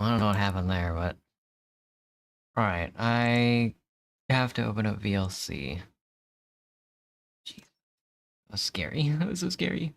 I don't know what happened there, but... Alright, I have to open up VLC. Jeez. That's scary. That was so scary.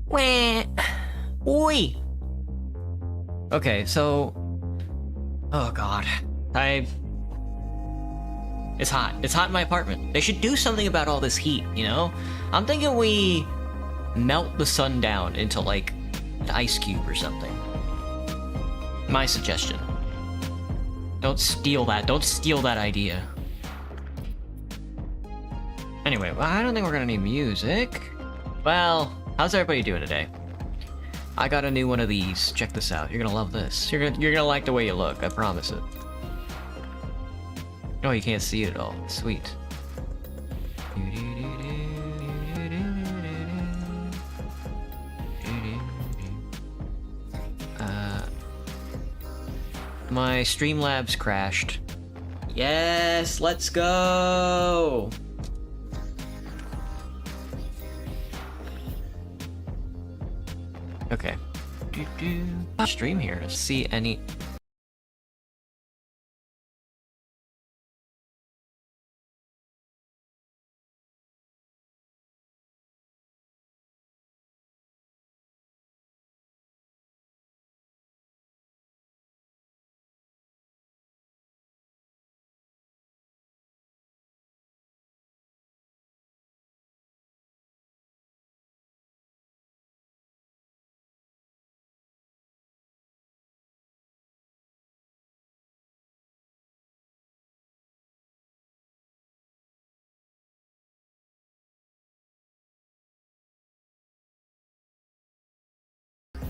Wah. Oi! Okay, so... Oh god. It's hot. It's hot in my apartment. They should do something about all this heat, you know? I'm thinking we melt the sun down into, like, an ice cube or something. My suggestion. Don't steal that. Don't steal that idea. Anyway, well, I don't think we're gonna need music. Well, how's everybody doing today? I got a new one of these. Check this out. You're gonna love this. You're gonna like the way you look. I promise it. Oh, you can't see it at all. Sweet. My Streamlabs crashed. Yes, let's go! Okay. Stream here to see any...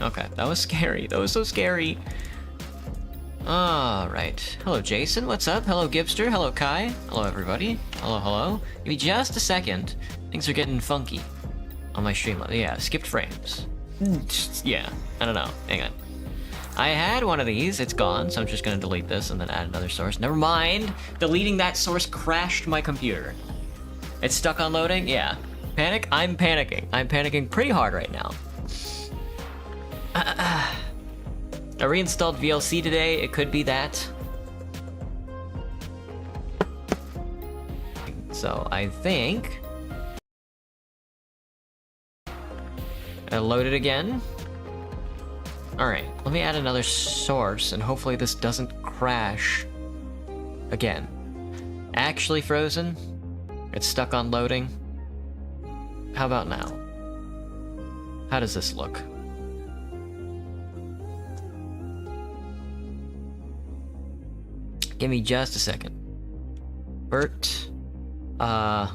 Okay, that was scary. That was so scary. Alright. Hello, Jason. What's up? Hello, Gibster. Hello, Kai. Hello, everybody. Hello, hello. Give me just a second. Things are getting funky on my stream. Yeah, skipped frames. Yeah, I don't know. Hang on. I had one of these. It's gone, so I'm just gonna delete this and then add another source. Never mind. Deleting that source crashed my computer. It's stuck on loading? Yeah. Panic? I'm panicking. I'm panicking pretty hard right now. I reinstalled VLC today, it could be that. So I think... I load it again. Alright, let me add another source and hopefully this doesn't crash again. Actually frozen? It's stuck on loading? How about now? How does this look? Give me just a second. Bert. There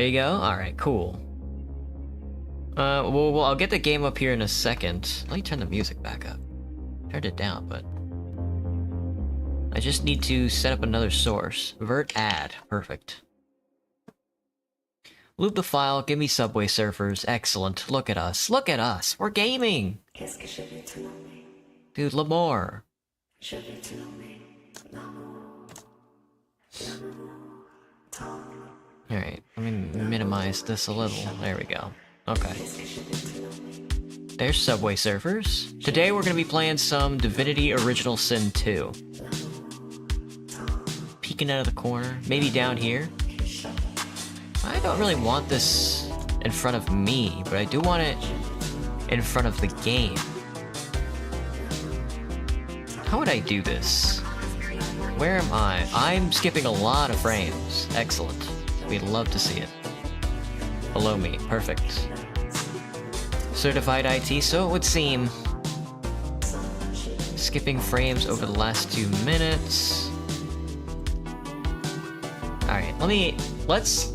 you go. Alright, cool. Well, I'll get the game up here in a second. Let me turn the music back up. Turned it down, but... I just need to set up another source. Vert add. Perfect. Loop the file, give me Subway Surfers. Excellent. Look at us. Look at us. We're gaming! Dude, Lamore. Alright, let me minimize this a little. There we go. Okay. There's Subway Surfers. Today we're gonna be playing some Divinity Original Sin 2. Peeking out of the corner. Maybe down here. I don't really want this in front of me, but I do want it in front of the game. How would I do this? Where am I? I'm skipping a lot of frames. Excellent. We'd love to see it. Below me. Perfect. Certified IT, so it would seem. Skipping frames over the last 2 minutes. Alright,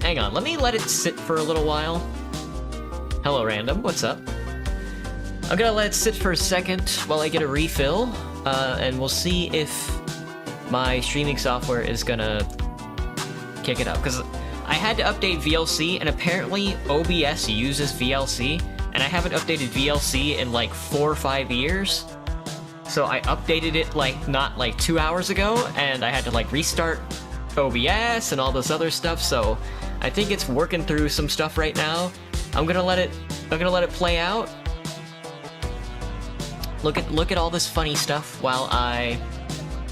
hang on, let me let it sit for a little while. Hello, random, what's up? I'm gonna let it sit for a second while I get a refill, and we'll see if my streaming software is gonna kick it up, because I had to update VLC, and apparently OBS uses VLC, and I haven't updated VLC in like 4 or 5 years. So I updated it not 2 hours ago, and I had to restart OBS and all this other stuff, so I think it's working through some stuff right now. I'm gonna let it play out. Look at all this funny stuff while I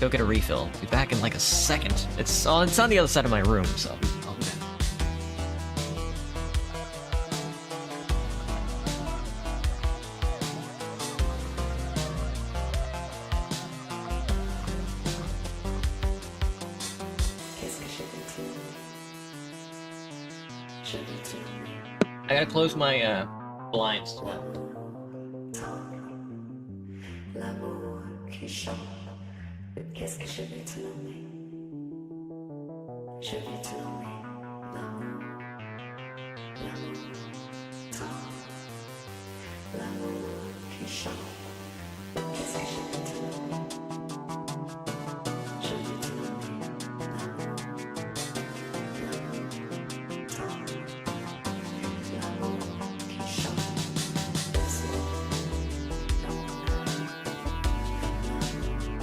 go get a refill. Be back in a second. It's on the other side of my room, so I'll be back. I gotta close my blinds as well.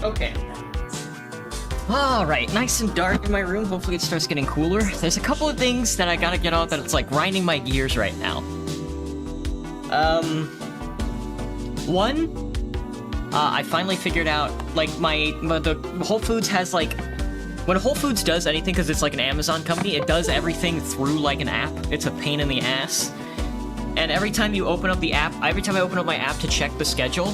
Okay. Alright, nice and dark in my room. Hopefully it starts getting cooler. There's a couple of things that I gotta get out that it's like grinding my gears right now. One, I finally figured out, like, the Whole Foods has, like, when Whole Foods does anything, because it's like an Amazon company, it does everything through, like, an app. It's a pain in the ass. And every time you open up the app, every time I open up my app to check the schedule,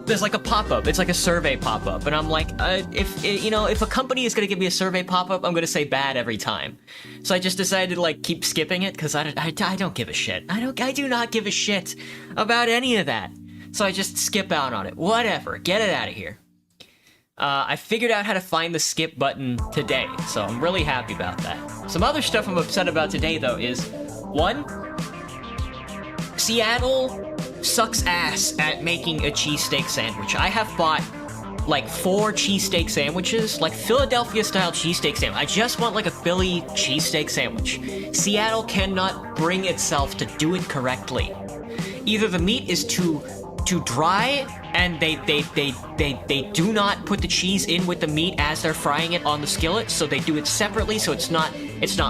there's like a pop-up. It's like a survey pop-up. And I'm like, if a company is going to give me a survey pop-up, I'm going to say bad every time. So I just decided to, like, keep skipping it, because I don't give a shit. I do not give a shit about any of that. So I just skip out on it. Whatever. Get it out of here. I figured out how to find the skip button today, so I'm really happy about that. Some other stuff I'm upset about today, though, is, one, Seattle sucks ass at making a cheesesteak sandwich. I have bought, like, 4 cheesesteak sandwiches, like Philadelphia-style cheesesteak sandwich. I just want, like, a Philly cheesesteak sandwich. Seattle cannot bring itself to do it correctly. Either the meat is too dry, and they do not put the cheese in with the meat as they're frying it on the skillet, so they do it separately, so it's not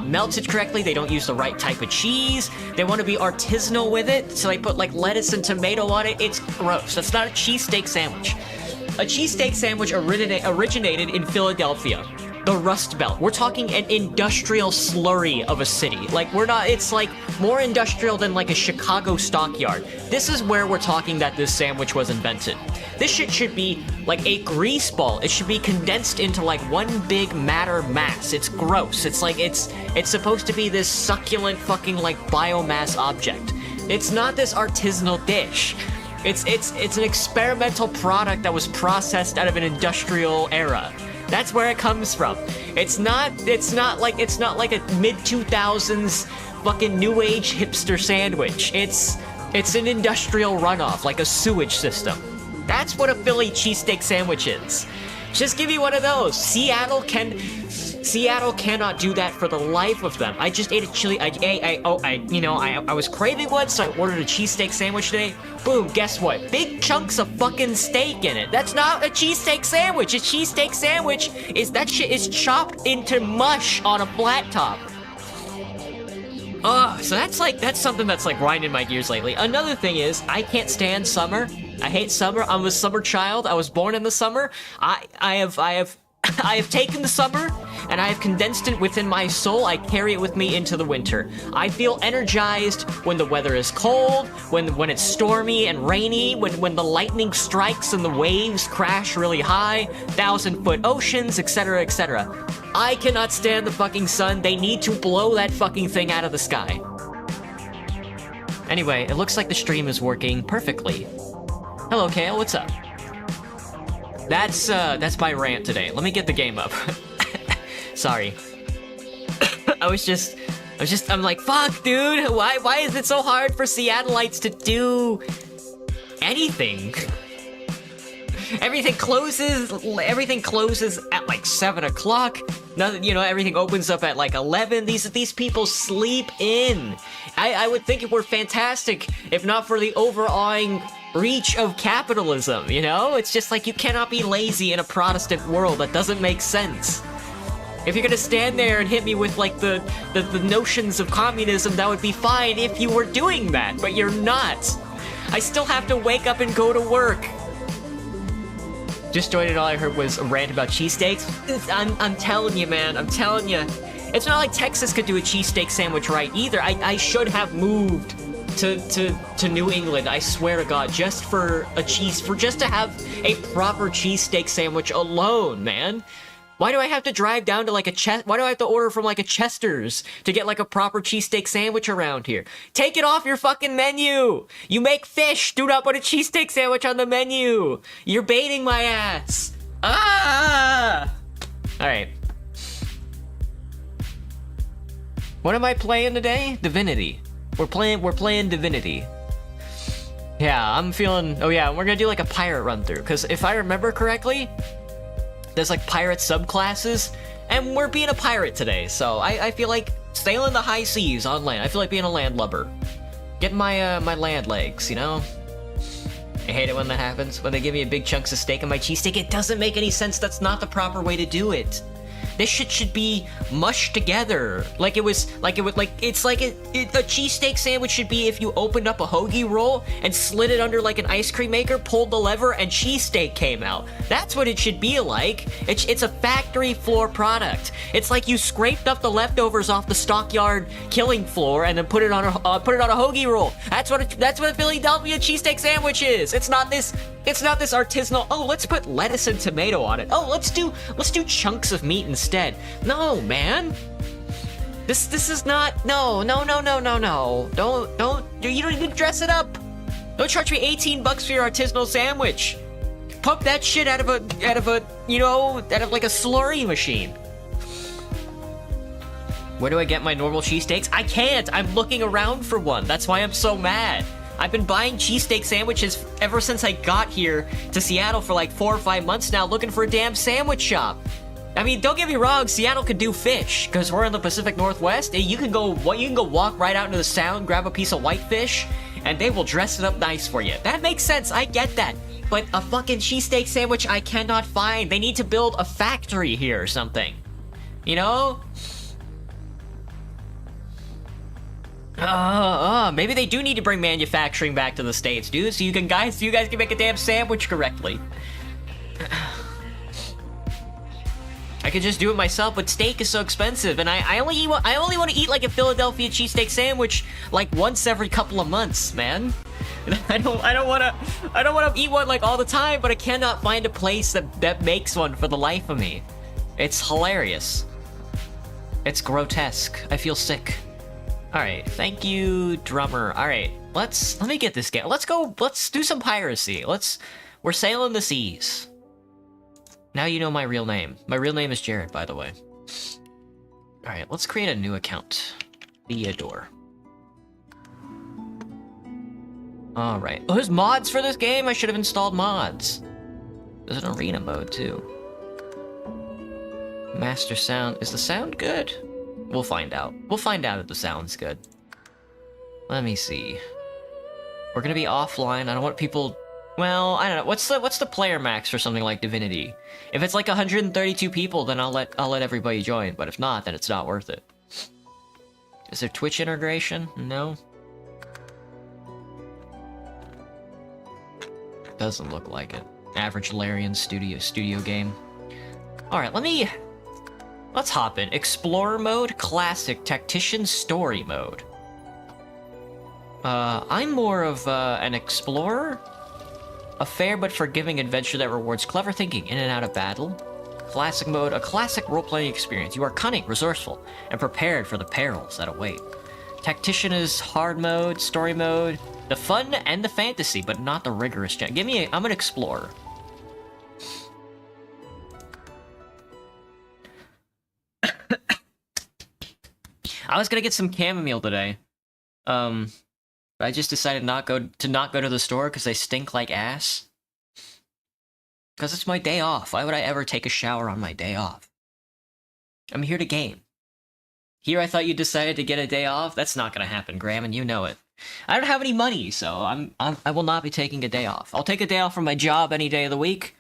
melted correctly. They don't use the right type of cheese. They want to be artisanal with it, so they put, like, lettuce and tomato on it. It's gross. That's not a cheesesteak sandwich. A cheesesteak sandwich originated in Philadelphia, the Rust Belt. We're talking an industrial slurry of a city. Like, it's like more industrial than like a Chicago stockyard. This is where we're talking that this sandwich was invented. This shit should be like a grease ball. It should be condensed into like one big matter mass. It's gross. It's like, it's supposed to be this succulent fucking like biomass object. It's not this artisanal dish. It's an experimental product that was processed out of an industrial era. That's where it comes from. It's not like a mid-2000s fucking new age hipster sandwich. It's an industrial runoff, like a sewage system. That's what a Philly cheesesteak sandwich is. Just give me one of those. Seattle cannot do that for the life of them. I just ate a chili. I was craving one, so I ordered a cheesesteak sandwich today. Boom, guess what? Big chunks of fucking steak in it. That's not a cheesesteak sandwich. A cheesesteak sandwich that shit is chopped into mush on a flat top. So that's something that's like grinding my gears lately. Another thing is, I can't stand summer. I hate summer. I'm a summer child. I was born in the summer. I have taken the summer, and I have condensed it within my soul. I carry it with me into the winter. I feel energized when the weather is cold, when it's stormy and rainy, when the lightning strikes and the waves crash really high, 1,000-foot oceans, etc., etc. I cannot stand the fucking sun. They need to blow that fucking thing out of the sky. Anyway, it looks like the stream is working perfectly. Hello, Kale, what's up? That's my rant today. Let me get the game up. Sorry. I'm like, fuck, dude. Why is it so hard for Seattleites to do anything? Everything closes at like 7 o'clock. Nothing, everything opens up at like 11. These people sleep in. I would think it were fantastic if not for the overawing reach of capitalism, It's just like you cannot be lazy in a Protestant world. That doesn't make sense. If you're gonna stand there and hit me with like the notions of communism, that would be fine if you were doing that, but you're not. I still have to wake up and go to work. Just joined, and all I heard was a rant about cheesesteaks. I'm telling you, man, I'm telling you. It's not like Texas could do a cheesesteak sandwich right either. I should have moved to New England, I swear to God, just to have a proper cheesesteak sandwich alone, man. Why do I have to drive down to like why do I have to order from like a Chester's to get like a proper cheesesteak sandwich around here? Take it off your fucking menu! You make fish! Do not put a cheesesteak sandwich on the menu! You're baiting my ass! Ah! Alright. What am I playing today? Divinity. We're playing Divinity. Yeah, I'm feeling... Oh yeah, we're gonna do like a pirate run through, because if I remember correctly, there's like pirate subclasses, and we're being a pirate today, so I feel like sailing the high seas on land. I feel like being a landlubber. Getting my land legs, I hate it when that happens. When they give me a big chunks of steak on my cheesesteak, it doesn't make any sense. That's not the proper way to do it. This shit should be mushed together. It's like a cheesesteak sandwich should be if you opened up a hoagie roll and slid it under like an ice cream maker, pulled the lever, and cheesesteak came out. That's what it should be like. It's a factory floor product. It's like you scraped up the leftovers off the stockyard killing floor and then put it on a hoagie roll. That's what a Philadelphia cheesesteak sandwich is. It's not this artisanal, oh, let's put lettuce and tomato on it. Oh, let's do chunks of meat instead. No, man. This is not, no. Don't, you don't even dress it up. Don't charge me $18 for your artisanal sandwich. Pump that shit out of like a slurry machine. Where do I get my normal cheesesteaks? I can't. I'm looking around for one. That's why I'm so mad. I've been buying cheesesteak sandwiches ever since I got here to Seattle for like 4 or 5 months now, looking for a damn sandwich shop. I mean, don't get me wrong, Seattle could do fish, because we're in the Pacific Northwest, and you can go walk right out into the Sound, grab a piece of whitefish, and they will dress it up nice for you. That makes sense, I get that. But a fucking cheesesteak sandwich I cannot find. They need to build a factory here or something. You know? Maybe they do need to bring manufacturing back to the States, dude, so you guys can make a damn sandwich correctly. I could just do it myself, but steak is so expensive, and I only want to eat like a Philadelphia cheesesteak sandwich like once every couple of months, man. I don't want to eat one like all the time, but I cannot find a place that makes one for the life of me. It's hilarious. It's grotesque. I feel sick. All right, thank you, drummer. All right, let me get this game. Let's do some piracy. We're sailing the seas. Now you know my real name. My real name is Jared, by the way. All right, let's create a new account. Theodore. All right. Oh, there's mods for this game? I should have installed mods. There's an arena mode, too. Master sound. Is the sound good? We'll find out. We'll find out if the sound's good. Let me see. We're gonna be offline. I don't want people... Well, I don't know. What's the player max for something like Divinity? If it's like 132 people, then I'll let everybody join. But if not, then it's not worth it. Is there Twitch integration? No. Doesn't look like it. Average Larian studio game. All right, let's hop in. Explorer mode, classic, tactician, story mode. I'm more of an explorer. A fair but forgiving adventure that rewards clever thinking in and out of battle. Classic mode, a classic role-playing experience. You are cunning, resourceful, and prepared for the perils that await. Tactician is hard mode, story mode, the fun and the fantasy, but not the rigorous. I'm an explorer. I was gonna get some chamomile today. But I just decided not go to the store because I stink like ass. Because it's my day off. Why would I ever take a shower on my day off? I'm here to game. Here I thought you decided to get a day off? That's not gonna happen, Graham, and you know it. I don't have any money, so I will not be taking a day off. I'll take a day off from my job any day of the week,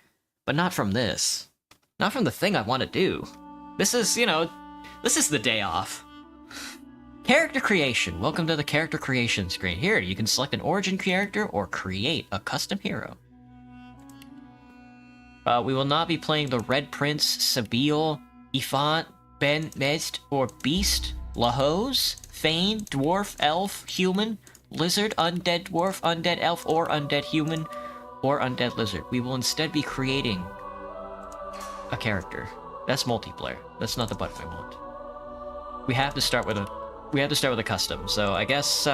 but not from this. Not from the thing I want to do. This is, this is the day off. Character creation. Welcome to the character creation screen. Here, you can select an origin character or create a custom hero. We will not be playing the Red Prince, Sabil, Ifant, Ben Mest, or Beast, Lahose, Thane, Dwarf, Elf, Human, Lizard, Undead Dwarf, Undead Elf, or Undead Human, or Undead Lizard. We will instead be creating a character. That's multiplayer. That's not the button I want. We have to start with a custom, so I guess,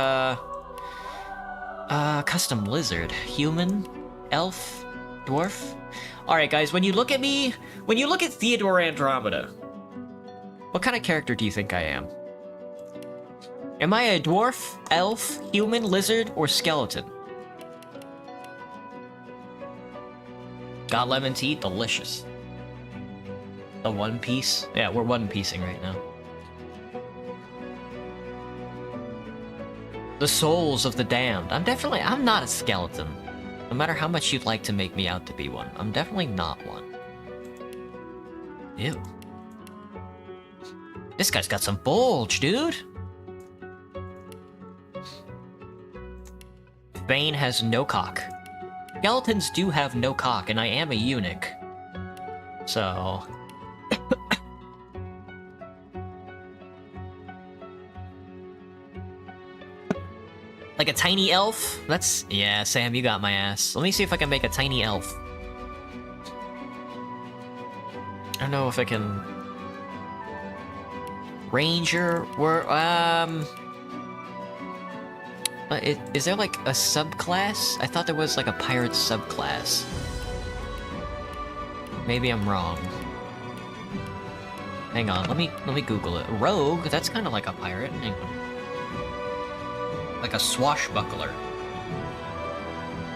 custom lizard. Human, elf, dwarf. Alright guys, when you look at Theodore Andromeda, what kind of character do you think I am? Am I a dwarf, elf, human, lizard, or skeleton? Got lemon tea? Delicious. The One Piece? Yeah, we're One Piecing right now. The souls of the damned. I'm not a skeleton. No matter how much you'd like to make me out to be one, I'm definitely not one. Ew. This guy's got some bulge, dude! Bane has no cock. Skeletons do have no cock, and I am a eunuch. So... like a tiny elf? That's... yeah, Sam, you got my ass. Let me see if I can make a tiny elf. I don't know if I can... Ranger... Is there like a subclass? I thought there was like a pirate subclass. Maybe I'm wrong. Hang on, let me Google it. Rogue? That's kind of like a pirate. Hang on. Like a swashbuckler.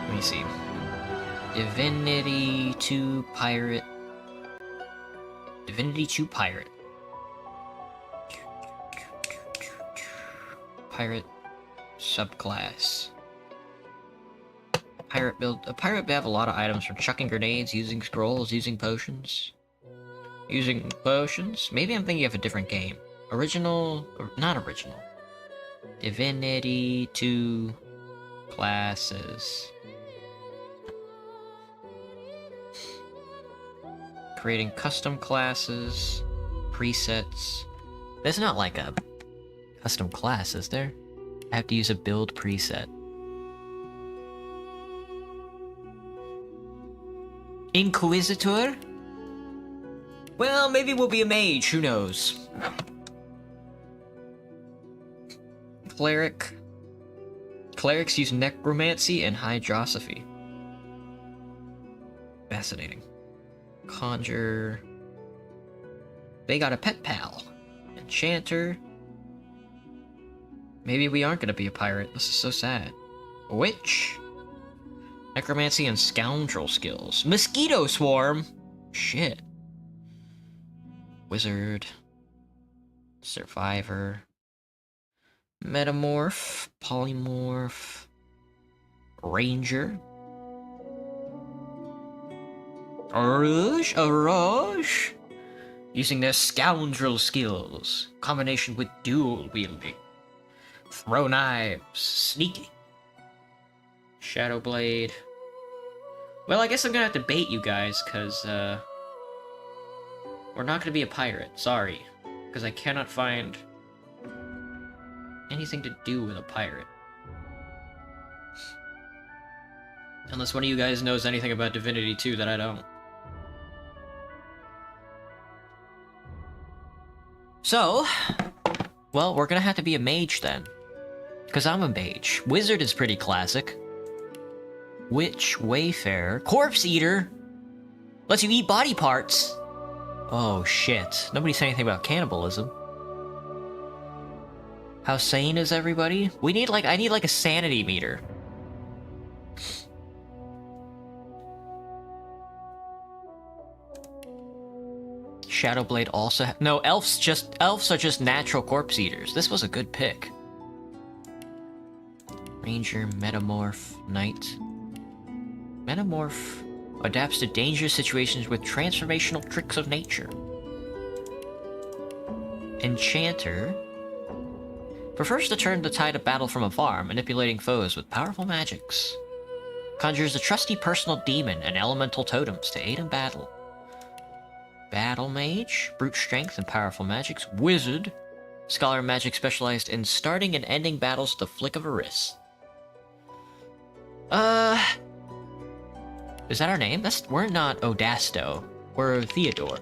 Let me see. Divinity 2 pirate. Divinity 2 pirate. Pirate subclass. Pirate build. A pirate may have a lot of items from chucking grenades, using scrolls, using potions. Using potions? Maybe I'm thinking of a different game. Original, or not original. Divinity 2 classes. Creating custom classes, presets. There's not like a custom class, is there? I have to use a build preset. Inquisitor? Well, maybe we'll be a mage, who knows? Cleric. Clerics use necromancy and hydrosophy. Fascinating. Conjure. They got a pet pal. Enchanter. Maybe we aren't gonna be a pirate. This is so sad. Witch. Necromancy and scoundrel skills. Mosquito swarm. Shit. Wizard. Survivor. Metamorph. Polymorph. Ranger. Arrr. Using their scoundrel skills. Combination with dual wielding. Throw knives. Sneaking. Shadow Blade. Well, I guess I'm gonna have to bait you guys, because, we're not gonna be a pirate. Sorry. Because I cannot find anything to do with a pirate. Unless one of you guys knows anything about Divinity 2 that I don't. So, well, we're gonna have to be a mage then. Because I'm a mage. Wizard is pretty classic. Witch, Wayfarer, Corpse Eater! Lets you eat body parts! Oh shit. Nobody said anything about cannibalism. How sane is everybody? We need I need like a sanity meter. Shadowblade also no, elves are just natural corpse eaters. This was a good pick. Ranger, Metamorph, Knight. Metamorph adapts to dangerous situations with transformational tricks of nature. Enchanter prefers to turn the tide of battle from afar, manipulating foes with powerful magics. Conjures a trusty personal demon and elemental totems to aid in battle. Battle Mage, brute strength and powerful magics. Wizard, scholar magic specialized in starting and ending battles with the flick of a wrist. Is that our name? We're not Odasto. We're Theodore.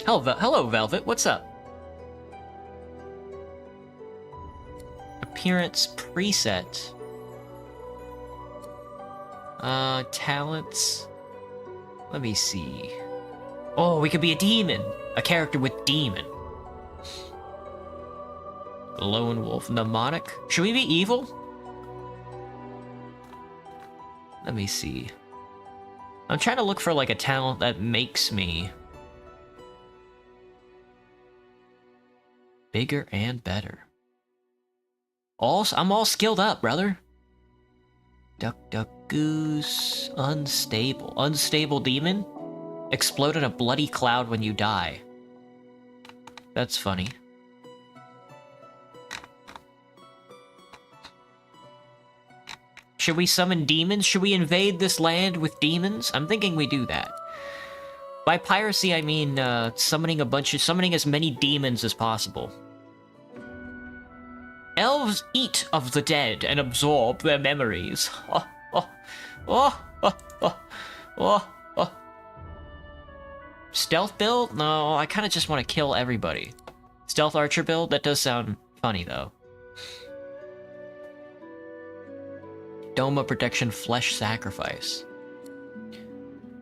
Hello, Velvet. What's up? Appearance preset. Talents. Let me see. Oh, we could be a demon. A character with demon. Lone wolf. Mnemonic. Should we be evil? Let me see. I'm trying to look for like a talent that makes me bigger and better. I'm all skilled up, brother. Duck, duck, goose. Unstable. Unstable demon? Explode in a bloody cloud when you die. That's funny. Should we summon demons? Should we invade this land with demons? I'm thinking we do that. By piracy, I mean summoning as many demons as possible. Elves eat of the dead and absorb their memories. Oh, oh, oh, oh, oh, oh, oh. Stealth build? No, I kind of just want to kill everybody. Stealth archer build? That does sound funny, though. Doma protection, flesh sacrifice.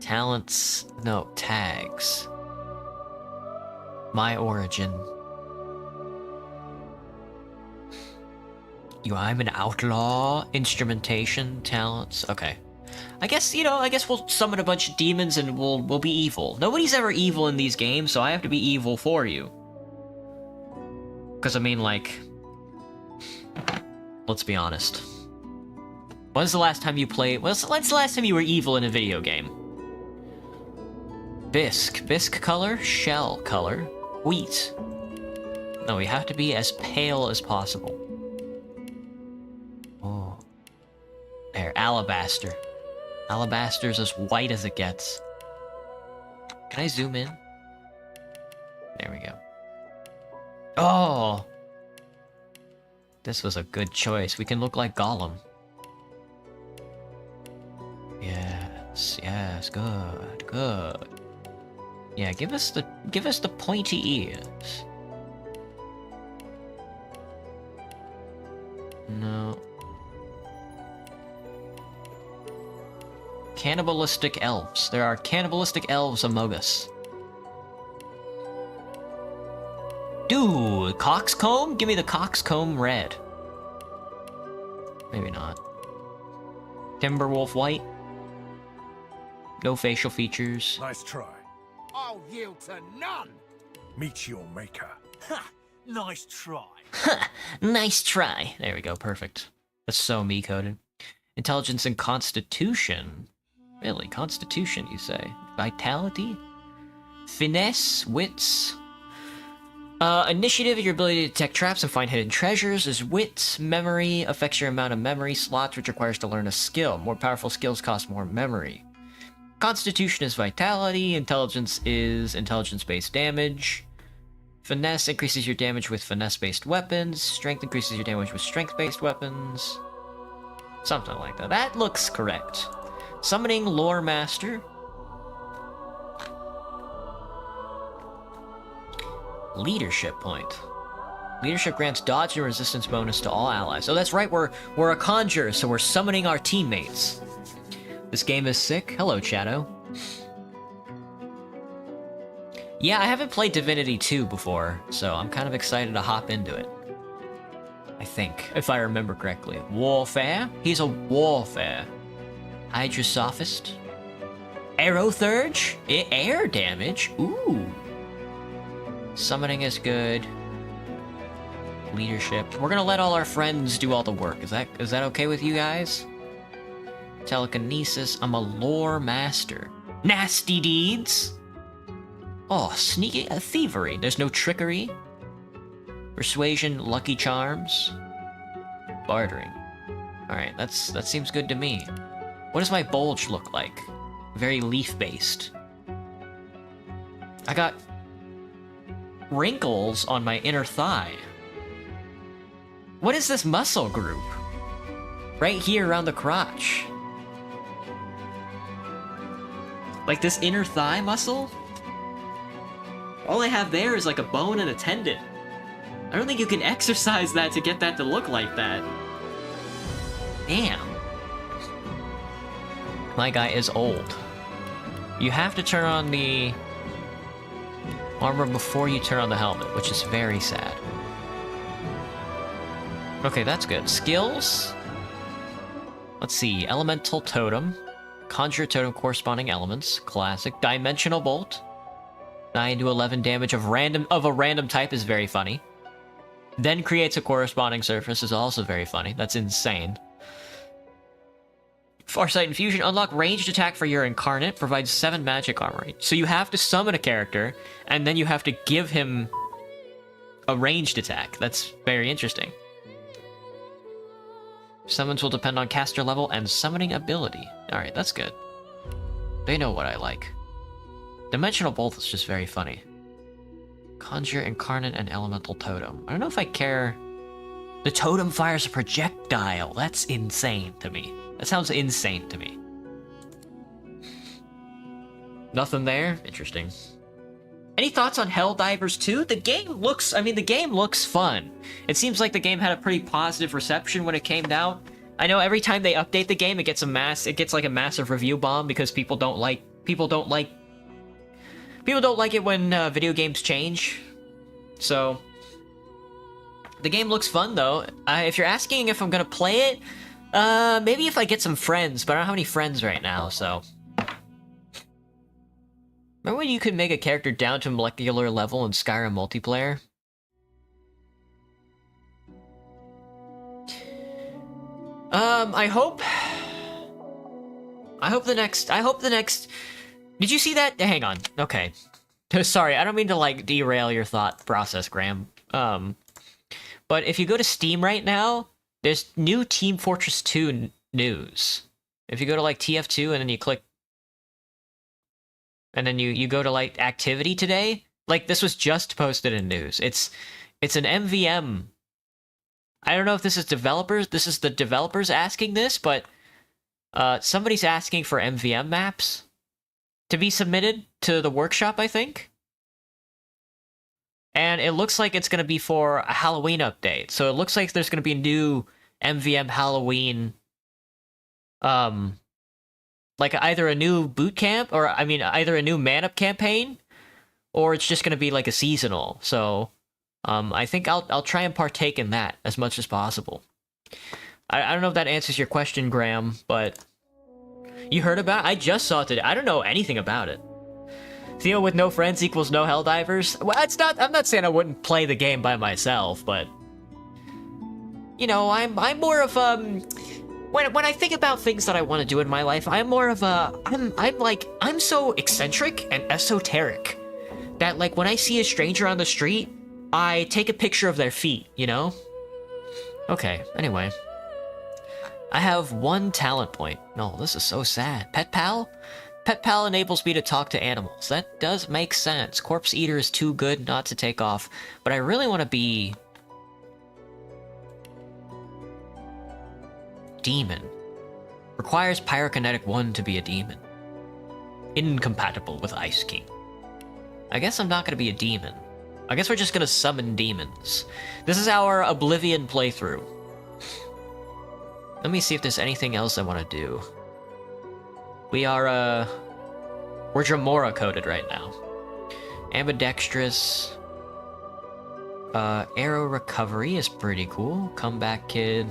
Talents, no, tags. My origin. I'm an outlaw. Instrumentation, talents, okay. I guess, you know, I guess we'll summon a bunch of demons and we'll be evil. Nobody's ever evil in these games, so I have to be evil for you. Because, I mean, like... Let's be honest. When's the last time you played... When's the last time you were evil in a video game? Bisque. Bisque color? Shell color. Wheat. No, we have to be as pale as possible. Oh. There, alabaster. Alabaster's as white as it gets. Can I zoom in? There we go. Oh! This was a good choice. We can look like Gollum. Yes, yes, good, good. Yeah, give us the pointy ears. No. Cannibalistic elves. There are cannibalistic elves among us. Dude, coxcomb? Give me the coxcomb red. Maybe not. Timberwolf white. No facial features. Nice try. I'll yield to none. Meet your maker. Ha! Nice try. Ha! Nice try. There we go, perfect. That's so me-coded. Intelligence and Constitution. Really? Constitution, you say? Vitality? Finesse? Wits? Initiative, your ability to detect traps and find hidden treasures, is wits. Memory affects your amount of memory slots, which requires to learn a skill. More powerful skills cost more memory. Constitution is vitality. Intelligence is intelligence-based damage. Finesse increases your damage with finesse-based weapons. Strength increases your damage with strength-based weapons. Something like that. That looks correct. Summoning Lore Master. Leadership point. Leadership grants dodge and resistance bonus to all allies. Oh, that's right, we're a conjurer, so we're summoning our teammates. This game is sick. Hello, Shadow. Yeah, I haven't played Divinity 2 before, so I'm kind of excited to hop into it. I think, if I remember correctly. Warfare? He's a warfare. Hydrosophist. Aerothurge? Air damage? Ooh. Summoning is good. Leadership. We're gonna let all our friends do all the work. Is that okay with you guys? Telekinesis. I'm a lore master. Nasty deeds. Oh, sneaky thievery. There's no trickery. Persuasion, lucky charms. Bartering. Alright, that seems good to me. What does my bulge look like? Very leaf-based. I got wrinkles on my inner thigh. What is this muscle group? Right here around the crotch. Like this inner thigh muscle? All I have there is like a bone and a tendon. I don't think you can exercise that to get that to look like that. Damn. My guy is old. You have to turn on the armor before you turn on the helmet, which is very sad. Okay, that's good. Skills? Let's see. Elemental Totem. Conjure Totem corresponding elements. Classic. Dimensional Bolt. 9 to 11 damage of a random type is very funny. Then creates a corresponding surface is also very funny. That's insane. Farsight Infusion, unlock ranged attack for your incarnate, provides 7 magic armor. So you have to summon a character, and then you have to give him a ranged attack. That's very interesting. Summons will depend on caster level and summoning ability. Alright, that's good. They know what I like. Dimensional Bolt is just very funny. Conjure, Incarnate, and Elemental Totem. I don't know if I care... The totem fires a projectile. That's insane to me. That sounds insane to me. Nothing there? Interesting. Any thoughts on Helldivers 2? The game looks... I mean, the game looks fun. It seems like the game had a pretty positive reception when it came out. I know every time they update the game, it gets like a massive review bomb because people don't like it when video games change. So the game looks fun though. If you're asking if I'm gonna play it, maybe if I get some friends, but I don't have any friends right now, so. Remember when you could make a character down to molecular level in Skyrim multiplayer? I hope the next... Did you see that? Hang on. Okay. Sorry, I don't mean to, like, derail your thought process, Graham. But if you go to Steam right now, there's new Team Fortress 2 news. If you go to, like, TF2 and then you click... And then you go to, like, activity today, like, this was just posted in news. It's an MVM. I don't know if this is developers. This is the developers asking this, but somebody's asking for MVM maps to be submitted to the workshop, I think. And it looks like it's going to be for a Halloween update. So it looks like there's going to be a new MVM Halloween, like either a new boot camp, or I mean, either a new man-up campaign, or it's just going to be like a seasonal. So I think I'll try and partake in that as much as possible. I don't know if that answers your question, Graham, but you heard about it? I just saw it today. I don't know anything about it. Theo with no friends equals no Helldivers? Well, it's not. I'm not saying I wouldn't play the game by myself, but you know, I'm more of when I think about things that I want to do in my life, I'm more of a I'm so eccentric and esoteric that like when I see a stranger on the street, I take a picture of their feet, you know? Okay, anyway. I have 1 talent point. No, this is so sad. Pet Pal? Pet Pal enables me to talk to animals. That does make sense. Corpse Eater is too good not to take off, but I really want to be... Demon. Requires Pyrokinetic 1 to be a demon. Incompatible with Ice King. I guess I'm not going to be a demon. I guess we're just going to summon demons. This is our Oblivion playthrough. Let me see if there's anything else I want to do. We are, we're Dremora coded right now. Ambidextrous. Arrow Recovery is pretty cool. Comeback Kid.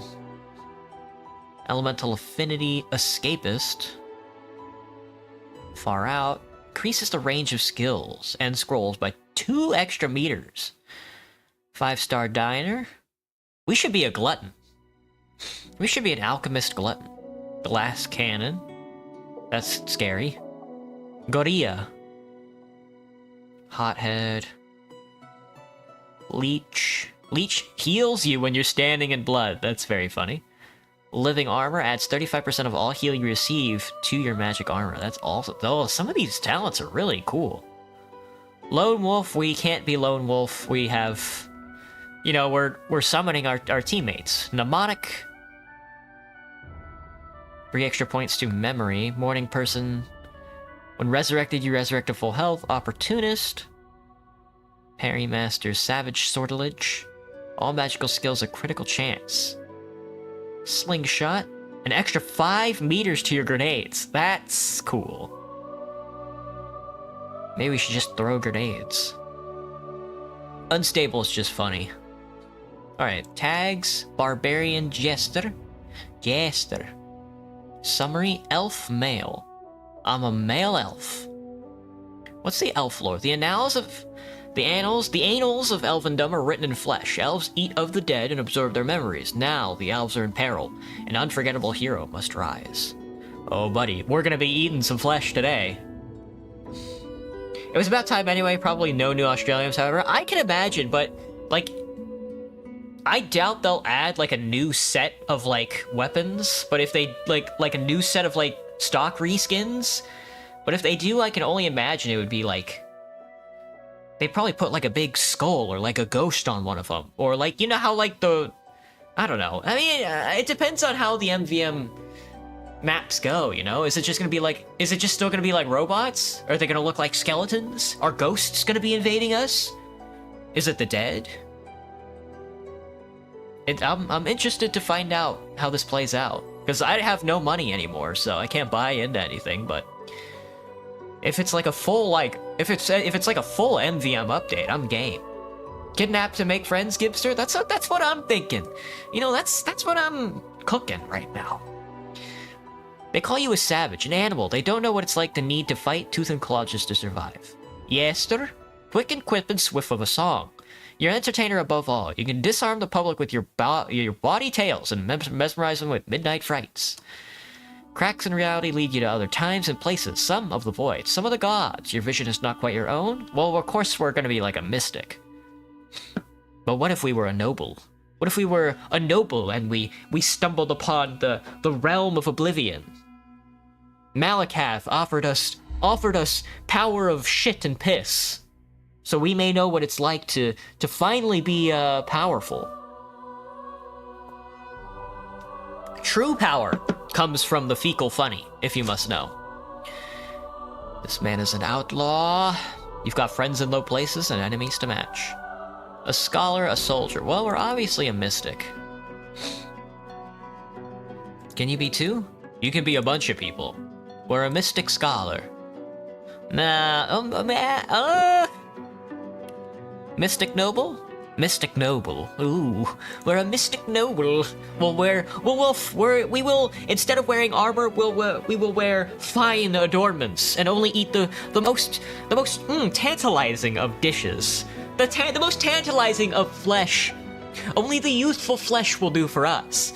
Elemental Affinity. Escapist. Far Out. Increases the range of skills and scrolls by 2 extra meters. 5-star Diner. We should be a glutton. We should be an alchemist glutton. Glass Cannon. That's scary. Gorilla. Hothead. Leech. Leech heals you when you're standing in blood. That's very funny. Living Armor adds 35% of all healing you receive to your magic armor. That's also... Oh, some of these talents are really cool. Lone Wolf, we can't be Lone Wolf. We have... You know, we're summoning our teammates. Mnemonic. 3 extra points to Memory. Morning Person. When resurrected, you resurrect to full health. Opportunist. Parry Master. Savage Sortilege. All magical skills a critical chance. Slingshot. An extra 5 meters to your grenades. That's cool. Maybe we should just throw grenades. Unstable is just funny. Alright, tags. Barbarian Jester. Jester. Summary, elf male. I'm a male elf. What's the elf lore? The annals of elfendom are written in flesh. Elves eat of the dead and absorb their memories. Now the elves are in peril. An unforgettable hero must rise. Oh, buddy, we're gonna be eating some flesh today. It was about time anyway, probably no new Australians, however. I can imagine, but, like, I doubt they'll add, like, a new set of, like, weapons, but if they, like a new set of, like, stock reskins, but if they do, I can only imagine it would be, like, they'd probably put, like, a big skull or, like, a ghost on one of them, or, like, you know how, like, I don't know. I mean, it depends on how the MVM maps go, you know? Is it just still gonna be like robots? Are they gonna look like skeletons? Are ghosts gonna be invading us? Is it the dead? I'm interested to find out how this plays out, because I have no money anymore, so I can't buy into anything, but if it's like a full, like, if it's like a full MVM update, I'm game. Kidnap to make friends, Gibster? That's what I'm thinking. You know, that's what I'm cooking right now. They call you a savage, an animal. They don't know what it's like to need to fight tooth and claw just to survive. Yes, sir. Quick and quip and swift of a song. You're an entertainer above all. You can disarm the public with your bawdy tales and mesmerize them with midnight frights. Cracks in reality lead you to other times and places, some of the void, some of the gods. Your vision is not quite your own? Well, of course we're going to be like a mystic. But what if we were a noble? What if we were a noble and we stumbled upon the realm of oblivion? Malakath offered us power of shit and piss, so we may know what it's like to finally be powerful. True power comes from the fecal funny, if you must know. This man is an outlaw. You've got friends in low places and enemies to match. A scholar, a soldier. Well, we're obviously a mystic. Can you be two? You can be a bunch of people. We're a mystic scholar. Mystic noble? Mystic noble. Ooh, we're a mystic noble. We will instead of wearing armor, we will wear fine adornments and only eat the most tantalizing of dishes. The most tantalizing of flesh. Only the youthful flesh will do for us.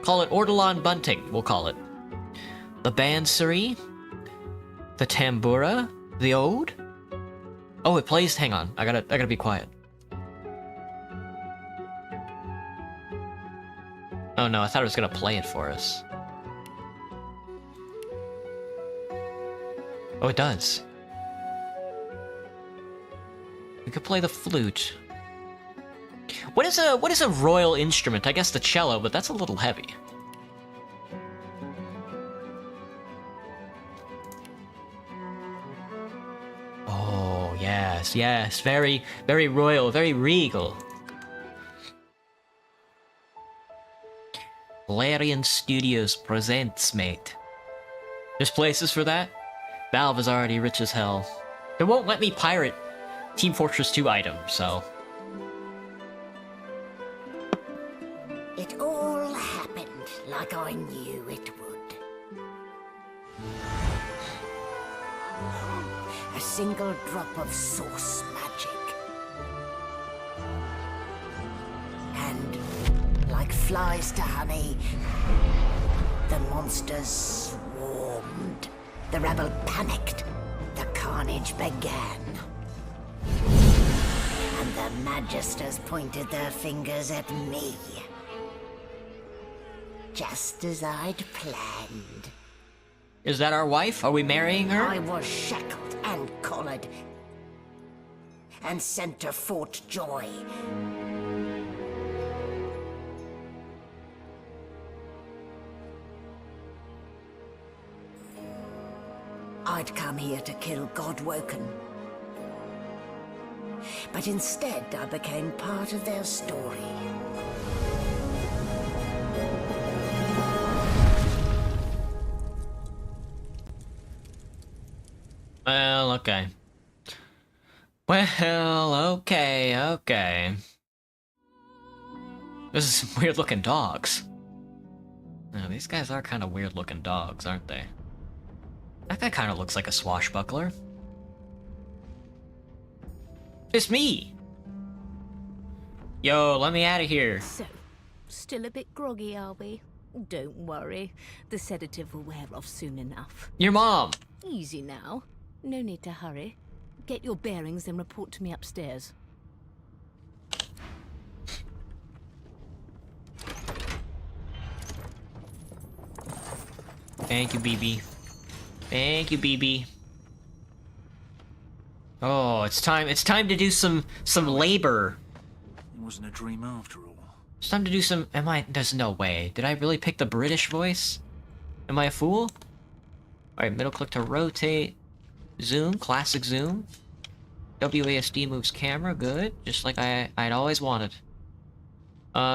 Call it ortolan bunting, we'll call it. The bansuri, the tambura, the ode. Oh, it plays. Hang on, I gotta be quiet. Oh no, I thought it was gonna play it for us. Oh, it does. We could play the flute. What is a royal instrument? I guess the cello, but that's a little heavy. Oh, yes, very, very royal, very regal. Larian Studios presents, mate. There's places for that? Valve is already rich as hell. They won't let me pirate Team Fortress 2 items, so... It all happened like I knew it would. A single drop of source magic. And, like flies to honey, the monsters swarmed. The rebel panicked. The carnage began. And the Magisters pointed their fingers at me. Just as I'd planned. Is that our wife? Are we marrying her? I was shackled and collared. And sent to Fort Joy. I'd come here to kill Godwoken. But instead, I became part of their story. Well, okay. Well, okay. This is some weird looking dogs. Now, these guys are kind of weird looking dogs, aren't they? That guy kind of looks like a swashbuckler. It's me! Yo, let me out of here. So, still a bit groggy, are we? Don't worry. The sedative will wear off soon enough. Your mom! Easy now. No need to hurry. Get your bearings and report to me upstairs. Thank you, BB. Thank you, BB. Oh, it's time to do some labor. It wasn't a dream after all. It's time to do some... There's no way. Did I really pick the British voice? Am I a fool? Alright, middle click to rotate. Zoom, classic zoom. WASD moves camera, good. Just like I'd always wanted.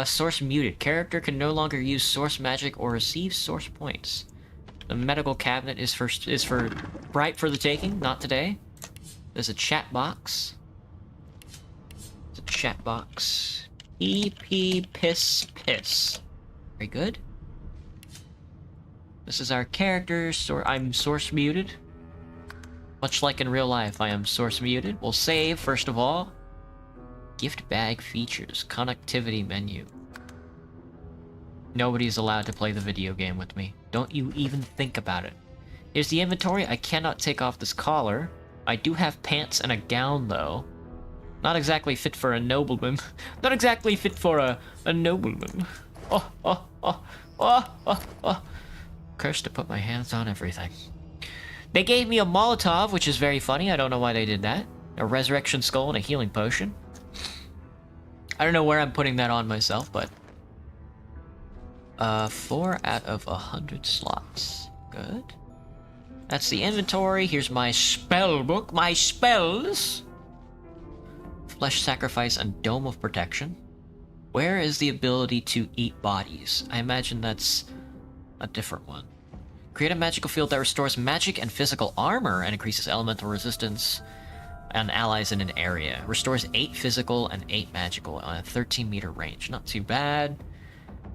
Source muted. Character can no longer use source magic or receive source points. The medical cabinet is for bright for the taking, not today. There's a chat box. There's a chat box. EP piss piss. Very good. This is our character. I'm source muted. Much like in real life, I am source muted. We'll save first of all. Gift bag features. Connectivity menu. Nobody's allowed to play the video game with me. Don't you even think about it. Here's the inventory. I cannot take off this collar. I do have pants and a gown, though. Not exactly fit for a nobleman. Not exactly fit for a nobleman. Cursed to put my hands on everything. They gave me a Molotov, which is very funny. I don't know why they did that. A resurrection skull and a healing potion. I don't know where I'm putting that on myself, but... 4 out of 100 slots. Good. That's the inventory. Here's my spell book. My spells! Flesh Sacrifice and Dome of Protection. Where is the ability to eat bodies? I imagine that's a different one. Create a magical field that restores magic and physical armor and increases elemental resistance on allies in an area. Restores 8 physical and 8 magical on a 13-meter range. Not too bad.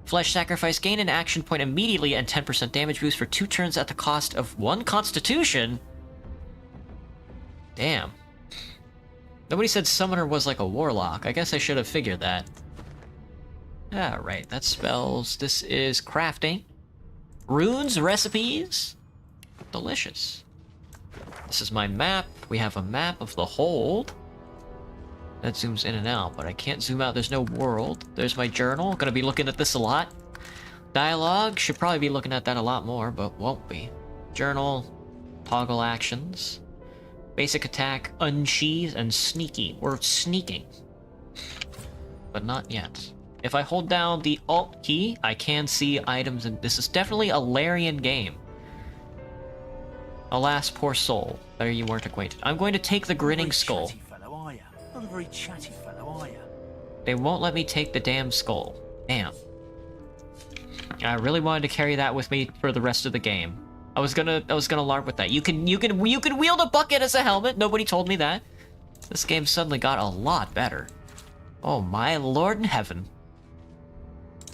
Flesh Sacrifice. Gain an action point immediately and 10% damage boost for 2 turns at the cost of 1 constitution? Damn. Nobody said Summoner was like a warlock. I guess I should have figured that. Alright, that's spells. This is crafting. Runes, recipes. Delicious. This is my map. We have a map of the hold. That zooms in and out, but I can't zoom out. There's no world. There's my journal. Gonna be looking at this a lot. Dialogue. Should probably be looking at that a lot more, but won't be. Journal. Toggle actions. Basic attack, unsheath, and sneaky. Or sneaking. But not yet. If I hold down the Alt key, I can see items, and this is definitely a Larian game. Alas, poor soul. There you weren't acquainted. I'm going to take the grinning skull. Not a very chatty fellow, are you? They won't let me take the damn skull. Damn. I really wanted to carry that with me for the rest of the game. I was gonna LARP with that. You can wield a bucket as a helmet. Nobody told me that. This game suddenly got a lot better. Oh my lord in heaven.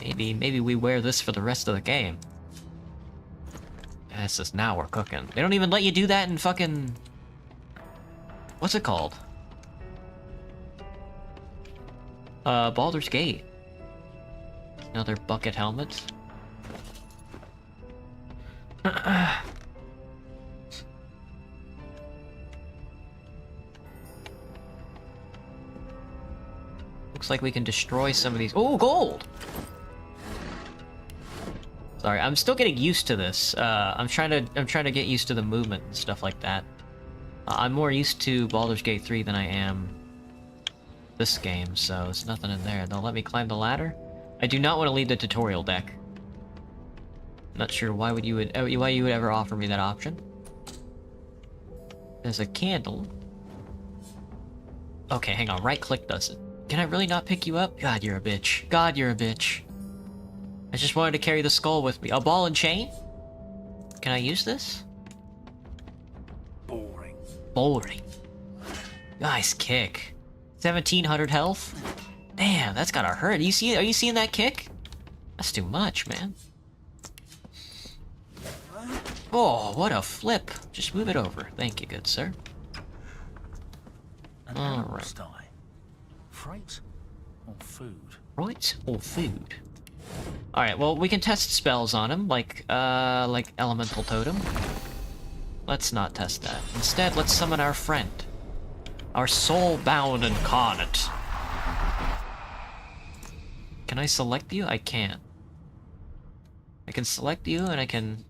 Maybe we wear this for the rest of the game. This is now we're cooking. They don't even let you do that in fucking... What's it called? Baldur's Gate. Another bucket helmet. Looks like we can destroy some of these. Oh, gold! Sorry, I'm still getting used to this. I'm trying to get used to the movement and stuff like that. I'm more used to Baldur's Gate 3 than I am this game, so there's nothing in there. They'll let me climb the ladder. I do not want to leave the tutorial deck. Not sure why you would ever offer me that option. There's a candle. Okay, hang on. Right click does it. Can I really not pick you up? God, you're a bitch. God, you're a bitch. I just wanted to carry the skull with me. A ball and chain? Can I use this? Boring. Boring. Nice kick. 1700 health? Damn, that's gotta hurt. Are you seeing that kick? That's too much, man. Oh, what a flip. Just move it over. Thank you, good sir. All right. Freight or food? Right or food? Alright, well, we can test spells on him, like Elemental Totem. Let's not test that. Instead, let's summon our friend. Our soul-bound incarnate. Can I select you? I can. I can select you, and I can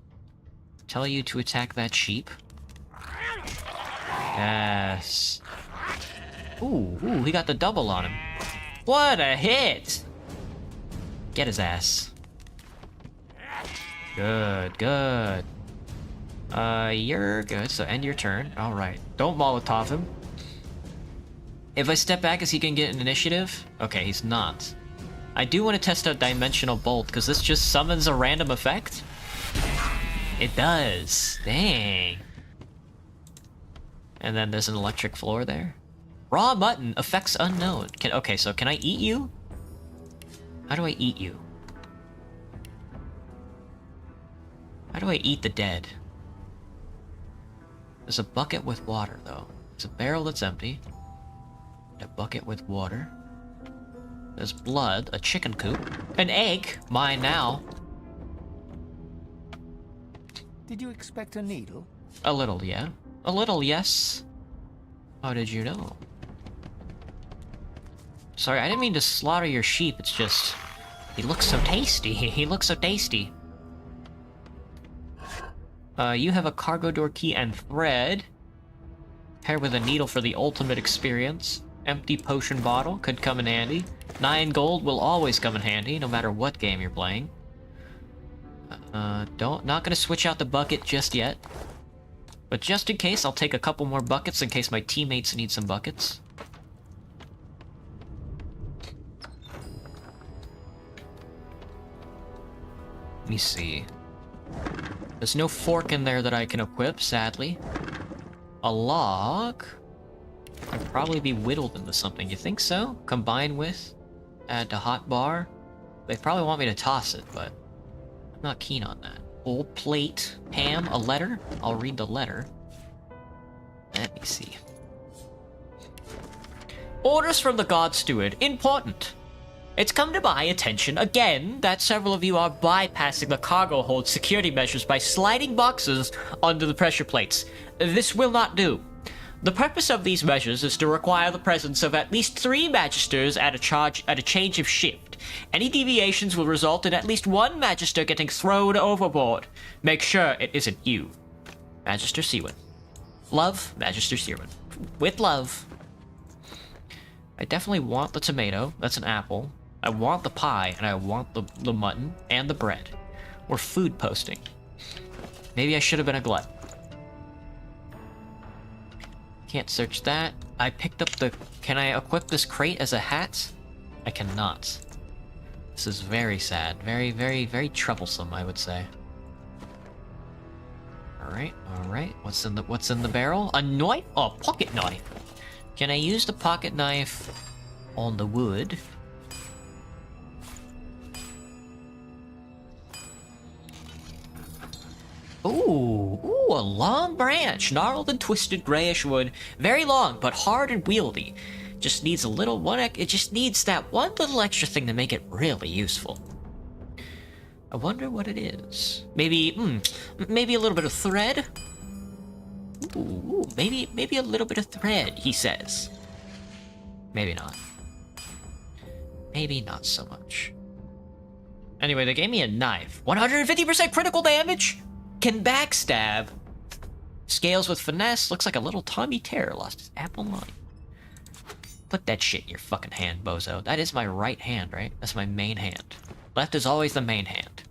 tell you to attack that sheep. Yes. Ooh, he got the double on him. What a hit! Get his ass. Good. You're good, so end your turn. Alright. Don't Molotov him. If I step back, is he gonna get an initiative? Okay, he's not. I do want to test out Dimensional Bolt, because this just summons a random effect. It does. Dang. And then there's an electric floor there. Raw mutton, effects unknown. Okay, so can I eat you? How do I eat you? How do I eat the dead? There's a bucket with water, though. There's a barrel that's empty. A bucket with water. There's blood, a chicken coop, an egg, mine now. Did you expect a needle? A little, yeah. A little, yes. How did you know? Sorry, I didn't mean to slaughter your sheep, it's just... He looks so tasty, he looks so tasty. You have a cargo door key and thread. Paired with a needle for the ultimate experience. Empty potion bottle could come in handy. 9 gold will always come in handy, no matter what game you're playing. Not gonna switch out the bucket just yet. But just in case, I'll take a couple more buckets in case my teammates need some buckets. Let me see. There's no fork in there that I can equip, sadly. A log could probably be whittled into something. You think so? Combine with? Add to hot bar? They probably want me to toss it, but I'm not keen on that. Old plate. Ham, a letter? I'll read the letter. Let me see. Orders from the God Steward. Important. It's come to my attention again that several of you are bypassing the cargo hold security measures by sliding boxes under the pressure plates. This will not do. The purpose of these measures is to require the presence of at least 3 magisters at a change of shift. Any deviations will result in at least 1 magister getting thrown overboard. Make sure it isn't you. Magister Seawan. Love, Magister Seawan. With love. I definitely want the tomato. That's an apple. I want the pie, and I want the mutton and the bread. We're food posting. Maybe I should have been a glutton. Can't search that. I picked up the... Can I equip this crate as a hat? I cannot. This is very sad. Very, very, very troublesome, I would say. Alright. What's in the barrel? A knife? Oh, pocket knife. Can I use the pocket knife on the wood? Ooh, a long branch, gnarled and twisted grayish wood, very long but hard and wieldy. Just needs a little it just needs that one little extra thing to make it really useful. I wonder what it is. Maybe a little bit of thread. Ooh, maybe a little bit of thread, he says. Maybe not. Maybe not so much. Anyway, they gave me a knife. 150% critical damage? Can backstab. Scales with finesse. Looks like a little Tommy Terror lost his apple line. Put that shit in your fucking hand, bozo. That is my right hand, right? That's my main hand. Left is always the main hand.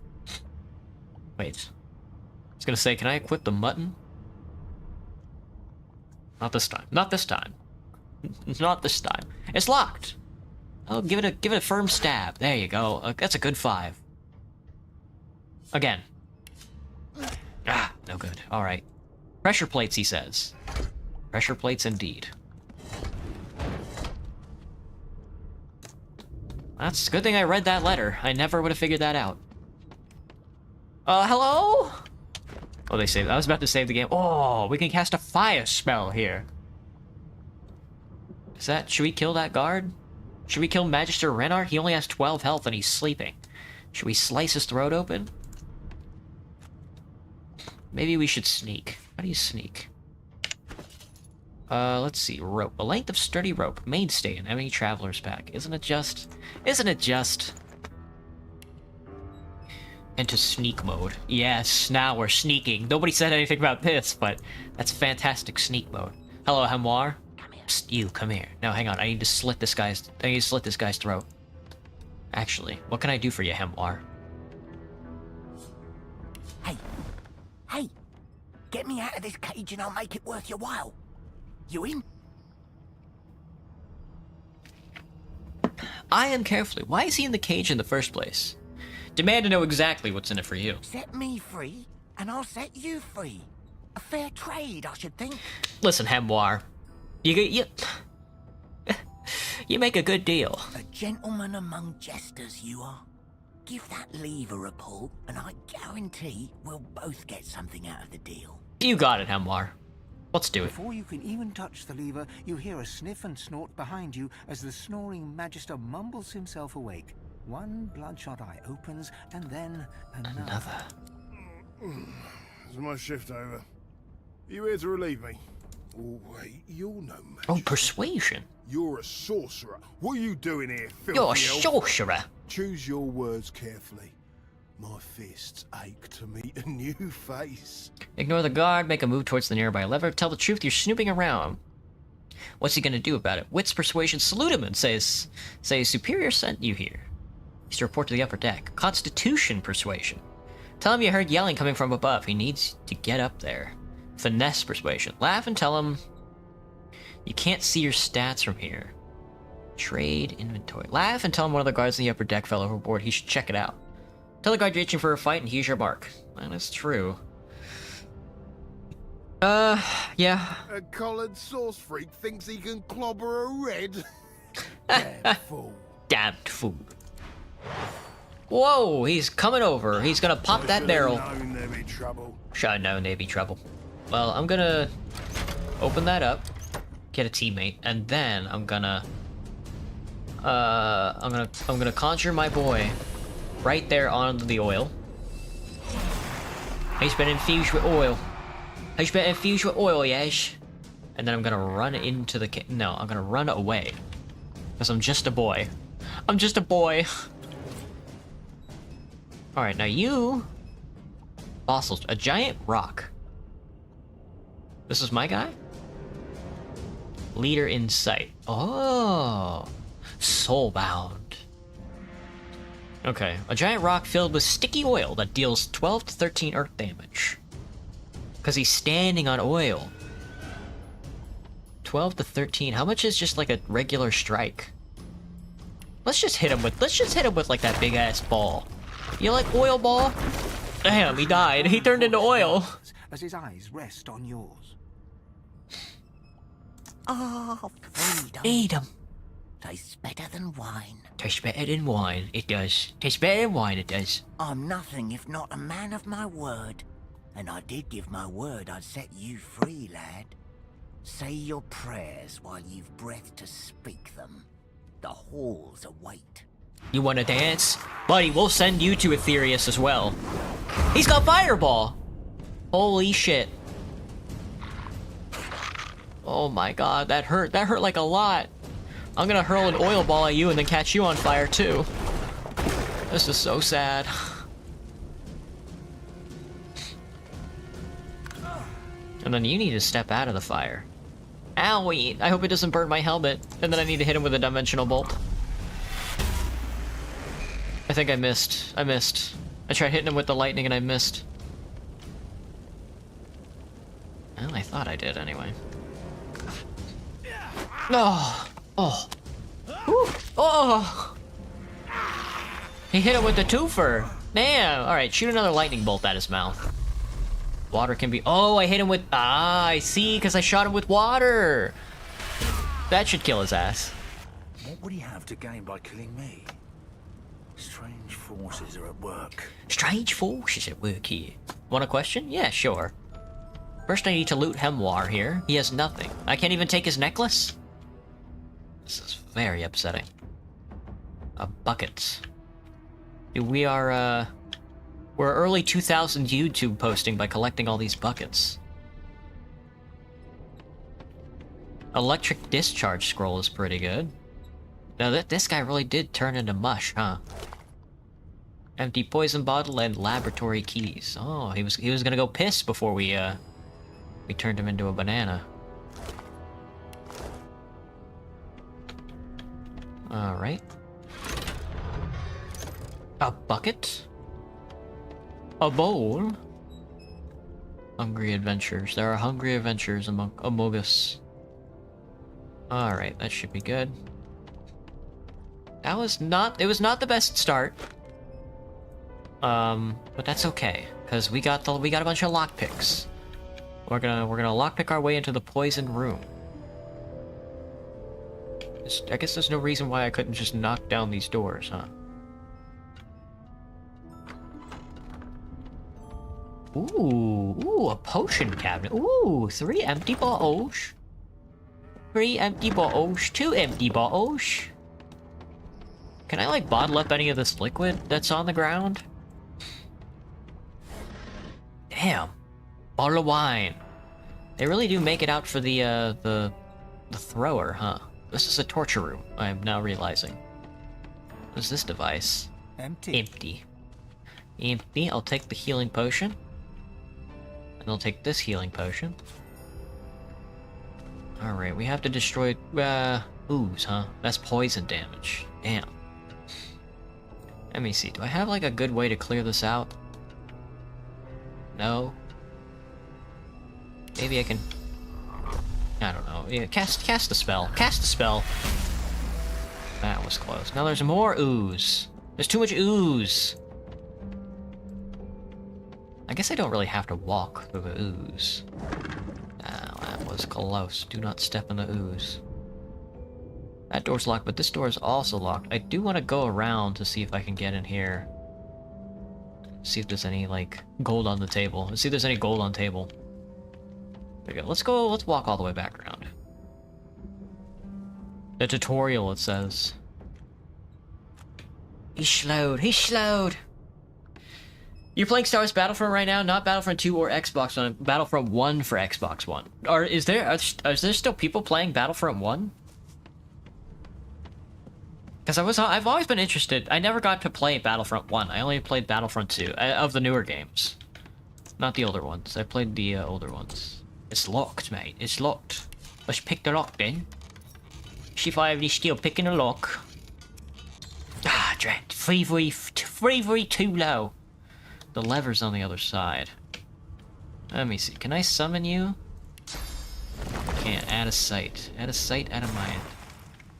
Wait. I was gonna say, can I equip the mutton? Not this time. Not this time. Not this time. It's locked. Oh, give it a firm stab. There you go. That's a good 5. Again. Ah, no good. Alright. Pressure plates, he says. Pressure plates indeed. That's a good thing I read that letter. I never would have figured that out. Hello? Oh, they saved. I was about to save the game. Oh, we can cast a fire spell here. Should we kill that guard? Should we kill Magister Renard? He only has 12 health and he's sleeping. Should we slice his throat open? Maybe we should sneak. How do you sneak? Let's see. Rope. A length of sturdy rope. Mainstay in any traveler's pack. Isn't it just? Into sneak mode. Yes, now we're sneaking. Nobody said anything about this, but that's fantastic sneak mode. Hello, Hemoir. Psst, you, come here. No, hang on. I need to slit this guy's throat. Actually, what can I do for you, Hemoir? Hey! Get me out of this cage and I'll make it worth your while. You in? I am carefully. Why is he in the cage in the first place? Demand to know exactly what's in it for you. Set me free, and I'll set you free. A fair trade, I should think. Listen, Hemoir. You make a good deal. A gentleman among jesters, you are. Give that lever a pull, and I guarantee we'll both get something out of the deal. You got it, Hemoir. Let's do it. Before you can even touch the lever, you hear a sniff and snort behind you as the snoring magister mumbles himself awake. One bloodshot eye opens, and then another. Is my shift over? Are you here to relieve me? Oh, wait, you're no magic. Oh, persuasion. You're a sorcerer. What are you doing here, filthy You're a elf? sorcerer. Choose your words carefully. My fists ache to meet a new face. Ignore the guard, make a move towards the nearby lever. Tell the truth, you're snooping around. What's he gonna do about it? Wits persuasion, salute him and say superior sent you here. He's to report to the upper deck. Constitution persuasion. Tell him you heard yelling coming from above. He needs to get up there. Finesse persuasion. Laugh and tell him you can't see your stats from here. Trade inventory. Laugh and tell him one of the guards in the upper deck fell overboard. He should check it out. Tell the guard you're itching for a fight and he's your mark. That is true. Yeah. A collared sauce freak thinks he can clobber a red? Damn fool. Damned fool. Whoa, he's coming over. He's gonna pop that barrel. Known there'd be trouble. Should've known there'd be trouble. Well, I'm gonna open that up, get a teammate, and then I'm gonna conjure my boy right there onto the oil. He's been infused with oil. He's been infused with oil, yes. And then I'm gonna run into the no, I'm gonna run away. Because I'm just a boy. I'm just a boy. Alright, now you... Fossils. A giant rock. This is my guy? Leader in sight. Oh. Soulbound. Okay. A giant rock filled with sticky oil that deals 12 to 13 earth damage. Because he's standing on oil. 12 to 13. How much is just like a regular strike? Let's just hit him with like that big ass ball. You like oil ball? Damn, he died. He turned into oil. As his eyes rest on yours. Ah, freedom. Freedom. Tastes better than wine. Tastes better than wine, it does. Tastes better than wine, it does. I'm nothing if not a man of my word. And I did give my word I'd set you free, lad. Say your prayers while you've breath to speak them. The halls await. You wanna dance? Buddy, we'll send you to Aetherius as well. He's got Fireball! Holy shit. Oh my god, that hurt. That hurt like a lot. I'm gonna hurl an oil ball at you and then catch you on fire too. This is so sad. And then you need to step out of the fire. Owie! I hope it doesn't burn my helmet. And then I need to hit him with a dimensional bolt. I think I missed. I missed. I tried hitting him with the lightning and I missed. Well, I thought I did anyway. Oh! Oh! Woo. Oh! He hit him with the twofer! Damn! Alright, shoot another lightning bolt at his mouth. Water can be... Oh, I hit him with... Ah, I see, because I shot him with water! That should kill his ass. What would he have to gain by killing me? Strange forces are at work. Strange forces at work here. Want a question? Yeah, sure. First I need to loot Hemoir here. He has nothing. I can't even take his necklace? This is very upsetting. A bucket. We are, we're early 2000 YouTube posting by collecting all these buckets. Electric discharge scroll is pretty good. Now this guy really did turn into mush, huh? Empty poison bottle and laboratory keys. Oh, he was gonna go piss before we turned him into a banana. All right. A bucket? A bowl? Hungry adventures. There are hungry adventures among us. Alright, that should be good. It was not the best start. But that's okay, because we got a bunch of lockpicks. We're gonna lockpick our way into the poison room. I guess there's no reason why I couldn't just knock down these doors, huh? Ooh, a potion cabinet. Ooh, 3 empty bottles. 3 empty bottles, 2 empty bottles. Can I, like, bottle up any of this liquid that's on the ground? Damn. Bottle of wine. They really do make it out for the thrower, huh? This is a torture room, I'm now realizing. What is this device? Empty. Empty. Empty. I'll take the healing potion. And I'll take this healing potion. Alright, we have to destroy, ooze, huh? That's poison damage. Damn. Let me see, do I have, like, a good way to clear this out? No? Maybe I can... I don't know. Yeah, cast the spell. Cast the spell! That was close. Now there's more ooze. There's too much ooze! I guess I don't really have to walk through the ooze. Oh, that was close. Do not step in the ooze. That door's locked, but this door is also locked. I do want to go around to see if I can get in here. See if there's any, like, gold on the table. Let's see if there's any gold on table. There we go. Let's walk all the way back around. The tutorial, it says. He's slowed. You're playing Star Wars Battlefront right now, not Battlefront 2 or Xbox One, Battlefront 1 for Xbox One. Is there still people playing Battlefront 1? Because I've always been interested. I never got to play Battlefront 1. I only played Battlefront 2, of the newer games. Not the older ones. I played the older ones. It's locked, mate. It's locked. Let's pick the lock, then. See if I have any skill picking a lock. Ah, drat. 3v too low. The lever's on the other side. Let me see. Can I summon you? Can't. Add a sight. Add a sight, add a mind.